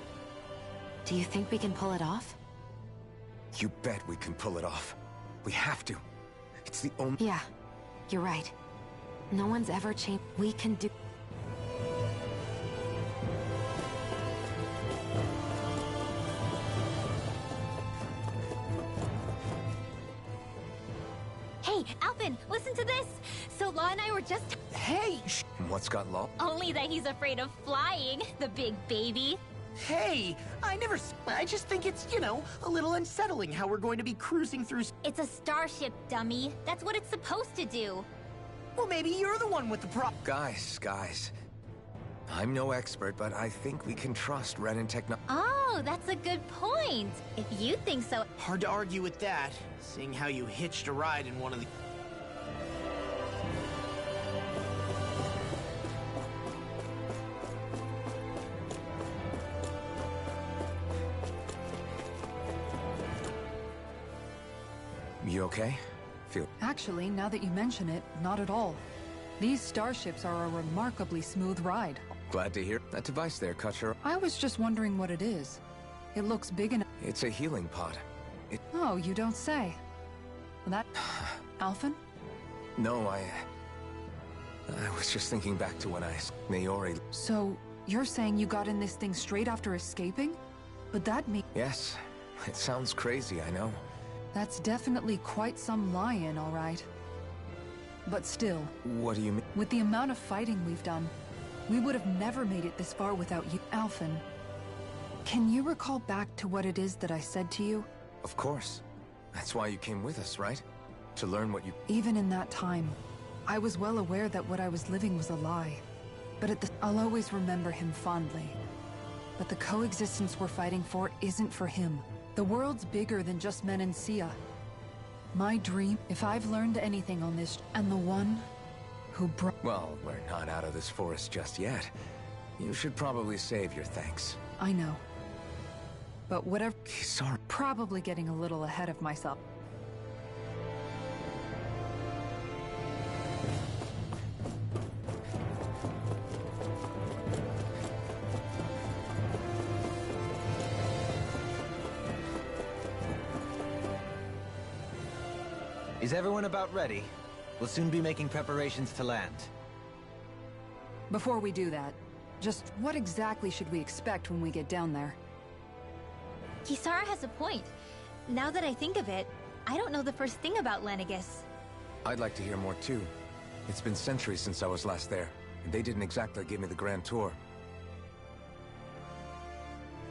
Do you think we can pull it off? You bet we can pull it off. We have to. It's the only... Yeah, you're right. No one's ever changed. We can do... Hey, Alpin, listen to this! So Law and I were just... Hey! What's got Law? Only that he's afraid of flying, the big baby. Hey! I just think it's, you know, a little unsettling how we're going to be cruising through... It's a starship, dummy. That's what it's supposed to do. Well, maybe you're the one with the Guys. I'm no expert, but I think we can trust Ren and Techno... Oh, that's a good point. If you think so... Hard to argue with that, seeing how you hitched a ride in one of the... You okay? Actually, now that you mention it, not at all. These starships are a remarkably smooth ride. Glad to hear. That device there cut your... I was just wondering what it is. It looks big enough. It's a healing pod. Oh, you don't say. That... Alphen? No, I was just thinking back to when Naori... So, you're saying you got in this thing straight after escaping? But that means... Yes. It sounds crazy, I know. That's definitely quite some lie-in, all right. But still... What do you mean? With the amount of fighting we've done, we would have never made it this far without you. Alphen, can you recall back to what it is that I said to you? Of course. That's why you came with us, right? To learn what you... Even in that time, I was well aware that what I was living was a lie. But I'll always remember him fondly. But the coexistence we're fighting for isn't for him. The world's bigger than just Menancia. My dream, if I've learned anything on this, and the one who brought... Well, we're not out of this forest just yet. You should probably save your thanks. I know. But whatever... Sorry. Probably getting a little ahead of myself. Is everyone about ready? We'll soon be making preparations to land. Before we do that, just what exactly should we expect when we get down there? Kisara has a point. Now that I think of it, I don't know the first thing about Lenegis. I'd like to hear more too. It's been centuries since I was last there, and they didn't exactly give me the grand tour.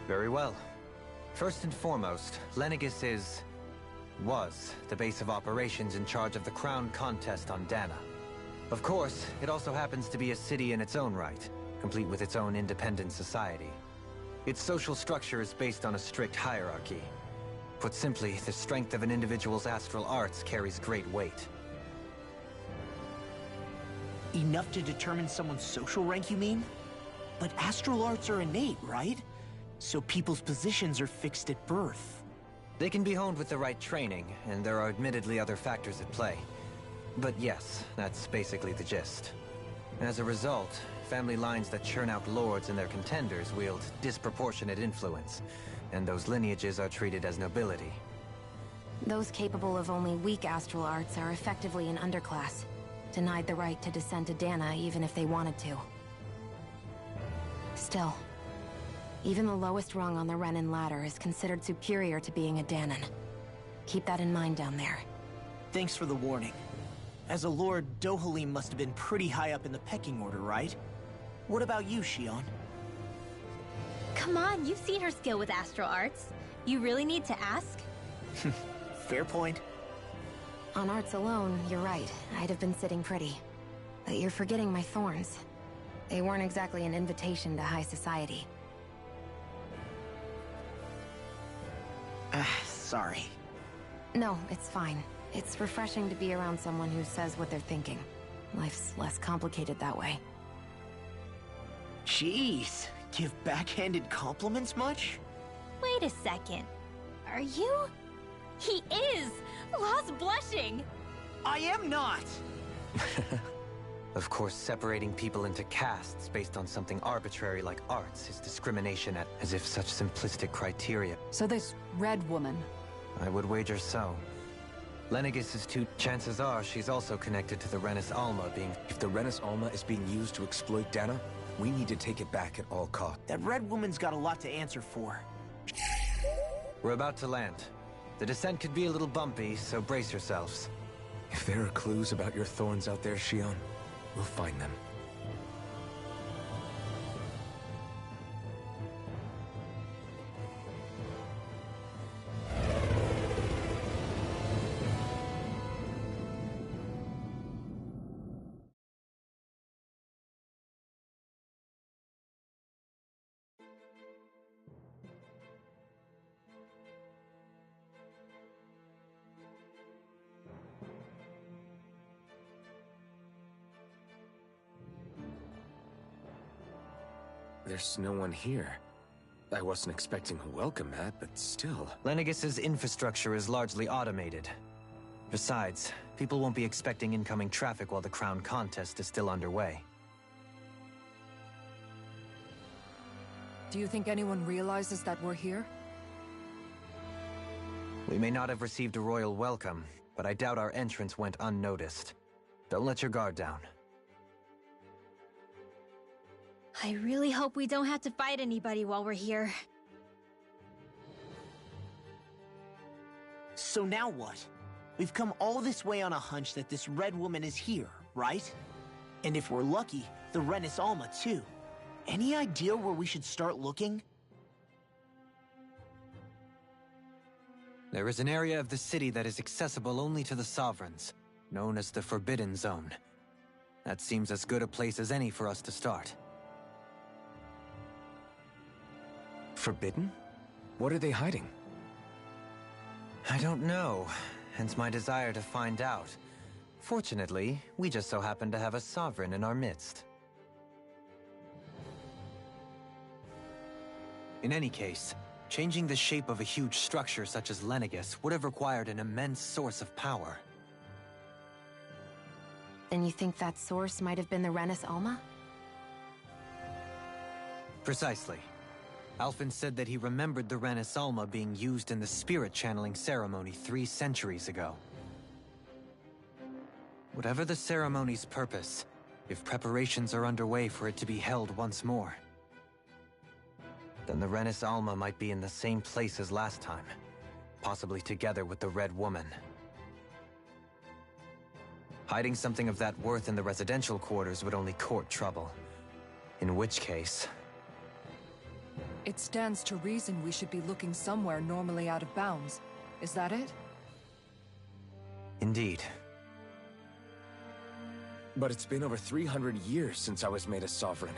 Very well. First and foremost, Lenegis was the base of operations in charge of the crown contest on Dana. Of course, it also happens to be a city in its own right, complete with its own independent society. Its social structure is based on a strict hierarchy. Put simply, the strength of an individual's astral arts carries great weight. Enough to determine someone's social rank, you mean? But astral arts are innate, right? So people's positions are fixed at birth. They can be honed with the right training, and there are admittedly other factors at play. But yes, that's basically the gist. As a result, family lines that churn out lords and their contenders wield disproportionate influence, and those lineages are treated as nobility. Those capable of only weak astral arts are effectively an underclass, denied the right to descend to Dana even if they wanted to. Still, even the lowest rung on the Renin ladder is considered superior to being a Danan. Keep that in mind down there. Thanks for the warning. As a lord, Dohalim must have been pretty high up in the pecking order, right? What about you, Shion? Come on, you've seen her skill with astral arts. You really need to ask? Fair point. On arts alone, you're right. I'd have been sitting pretty. But you're forgetting my thorns. They weren't exactly an invitation to high society. Sorry. No, it's fine. It's refreshing to be around someone who says what they're thinking. Life's less complicated that way. Jeez, give backhanded compliments much? Wait a second. Are you? He is! Lost blushing! I am not! Of course, separating people into castes based on something arbitrary like arts is discrimination as if such simplistic criteria. So this red woman... I would wager so. Lenegis' chances are she's also connected to the Renis Alma being... If the Renis Alma is being used to exploit Dana, we need to take it back at all costs. That red woman's got a lot to answer for. We're about to land. The descent could be a little bumpy, so brace yourselves. If there are clues about your thorns out there, Shion, we'll find them. There's no one here. I wasn't expecting a welcome mat, but still. Lenegis' infrastructure is largely automated. Besides, people won't be expecting incoming traffic while the crown contest is still underway. Do you think anyone realizes that we're here? We may not have received a royal welcome, but I doubt our entrance went unnoticed. Don't let your guard down. I really hope we don't have to fight anybody while we're here. So now what? We've come all this way on a hunch that this red woman is here, right? And if we're lucky, the Renis Alma too. Any idea where we should start looking? There is an area of the city that is accessible only to the Sovereigns, known as the Forbidden Zone. That seems as good a place as any for us to start. Forbidden? What are they hiding? I don't know, hence my desire to find out. Fortunately, we just so happen to have a Sovereign in our midst. In any case, changing the shape of a huge structure such as Lenegus would have required an immense source of power. Then you think that source might have been the Renis Alma? Precisely. Alphen said that he remembered the Renis Alma being used in the spirit channeling ceremony 3 centuries ago. Whatever the ceremony's purpose, if preparations are underway for it to be held once more, then the Renis Alma might be in the same place as last time, possibly together with the Red Woman. Hiding something of that worth in the residential quarters would only court trouble. In which case... It stands to reason we should be looking somewhere normally out of bounds. Is that it? Indeed. But it's been over 300 years since I was made a sovereign.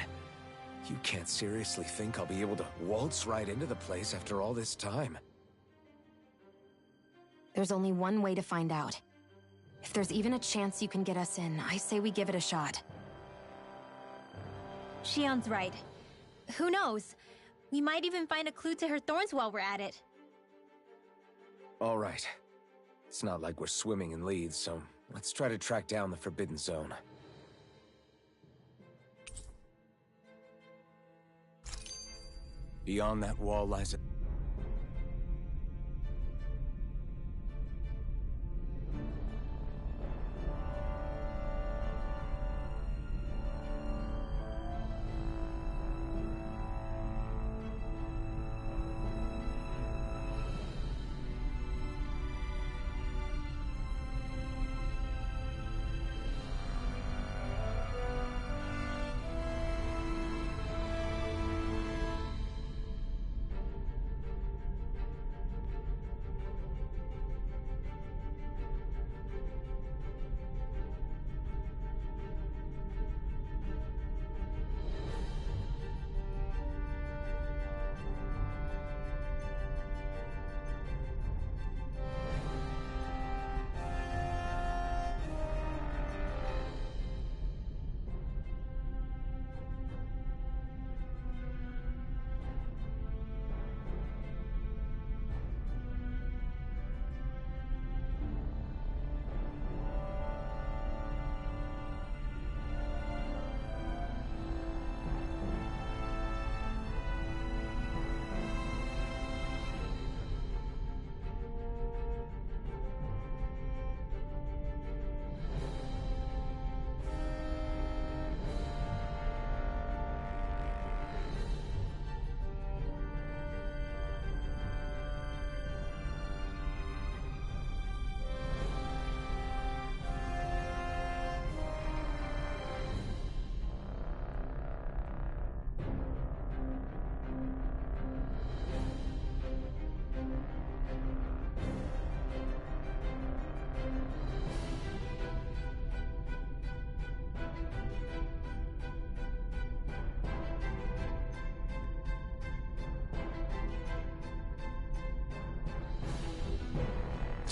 You can't seriously think I'll be able to waltz right into the place after all this time. There's only one way to find out. If there's even a chance you can get us in, I say we give it a shot. Shion's right. Who knows? We might even find a clue to her thorns while we're at it. All right. It's not like we're swimming in leads, so let's try to track down the Forbidden Zone. Beyond that wall lies a...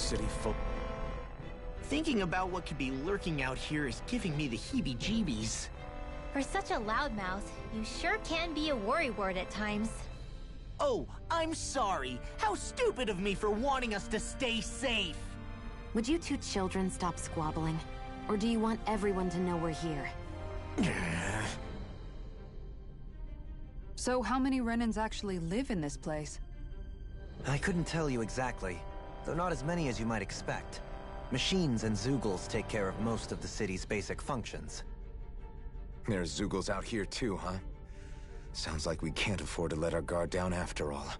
city full... Thinking about what could be lurking out here is giving me the heebie-jeebies. For such a loudmouth, you sure can be a worrywart at times. Oh, I'm sorry. How stupid of me for wanting us to stay safe. Would you two children stop squabbling? Or do you want everyone to know we're here? So how many Renans actually live in this place? I couldn't tell you exactly, though not as many as you might expect. Machines and Zeugles take care of most of the city's basic functions. There's Zeugles out here too, huh? Sounds like we can't afford to let our guard down after all.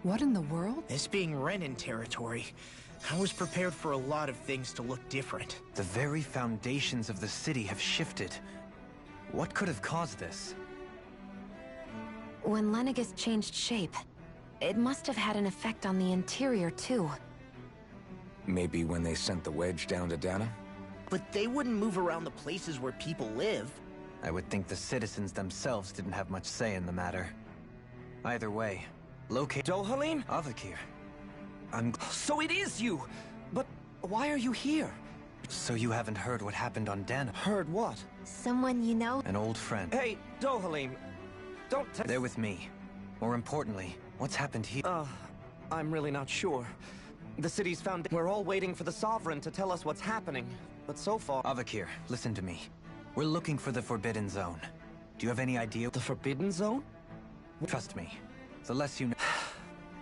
What in the world? This being Renin territory, I was prepared for a lot of things to look different. The very foundations of the city have shifted. What could have caused this? When Lenegis changed shape, it must have had an effect on the interior, too. Maybe when they sent the wedge down to Dana? But they wouldn't move around the places where people live. I would think the citizens themselves didn't have much say in the matter. Either way, locate Dohalim? Avakir. So it is you! But why are you here? So you haven't heard what happened on Dana? Heard what? Someone you know? An old friend. Hey, Dohalim, don't They're with me. More importantly, what's happened here? I'm really not sure. The city's found. We're all waiting for the Sovereign to tell us what's happening. But so far... Avakir, listen to me. We're looking for the Forbidden Zone. Do you have any idea? The Forbidden Zone? Trust me. The less you know...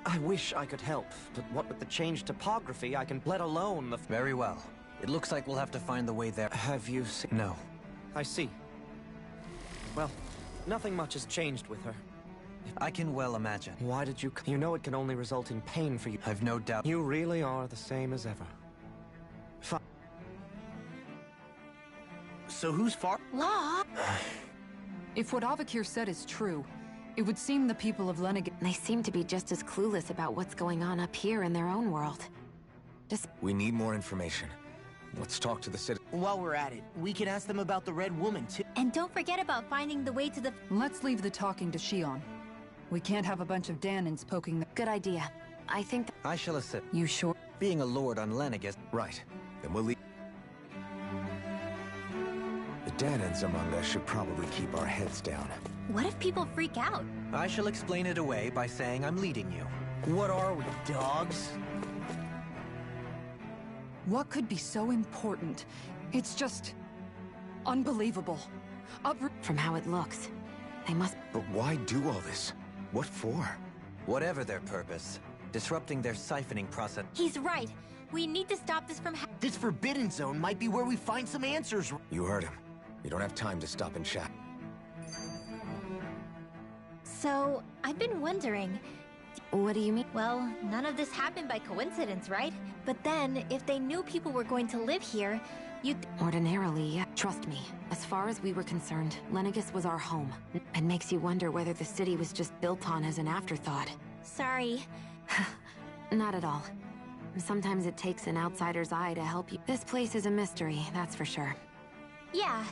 I wish I could help, but what with the changed topography, I can... Let alone the... Very well. It looks like we'll have to find the way there. Have you seen... No. I see. Well, nothing much has changed with her. I can well imagine. Why did you... You know it can only result in pain for you. I've no doubt. You really are the same as ever. Fine. So who's far? Law? If what Avakir said is true, it would seem the people of Lenegis... They seem to be just as clueless about what's going on up here in their own world. We need more information. Let's talk to the city. While we're at it, we can ask them about the Red Woman, too. And don't forget about finding the way to the... Let's leave the talking to Shion. We can't have a bunch of Danins poking the... Good idea. I think... I shall assist. You sure? Being a lord on Lenegis... Right. Then we'll leave. The Danans among us should probably keep our heads down. What if people freak out? I shall explain it away by saying I'm leading you. What are we, dogs? What could be so important? It's just... unbelievable. From how it looks, they must... But why do all this? What for? Whatever their purpose, disrupting their siphoning process... He's right. We need to stop this from This Forbidden Zone might be where we find some answers. You heard him. We don't have time to stop and chat. So, I've been wondering... What do you mean? Well, none of this happened by coincidence, right? But then, if they knew people were going to live here, you'd... Ordinarily, yeah. Trust me, as far as we were concerned, Lenegis was our home. It makes you wonder whether the city was just built on as an afterthought. Sorry. Not at all. Sometimes it takes an outsider's eye to help you. This place is a mystery, that's for sure. Yeah,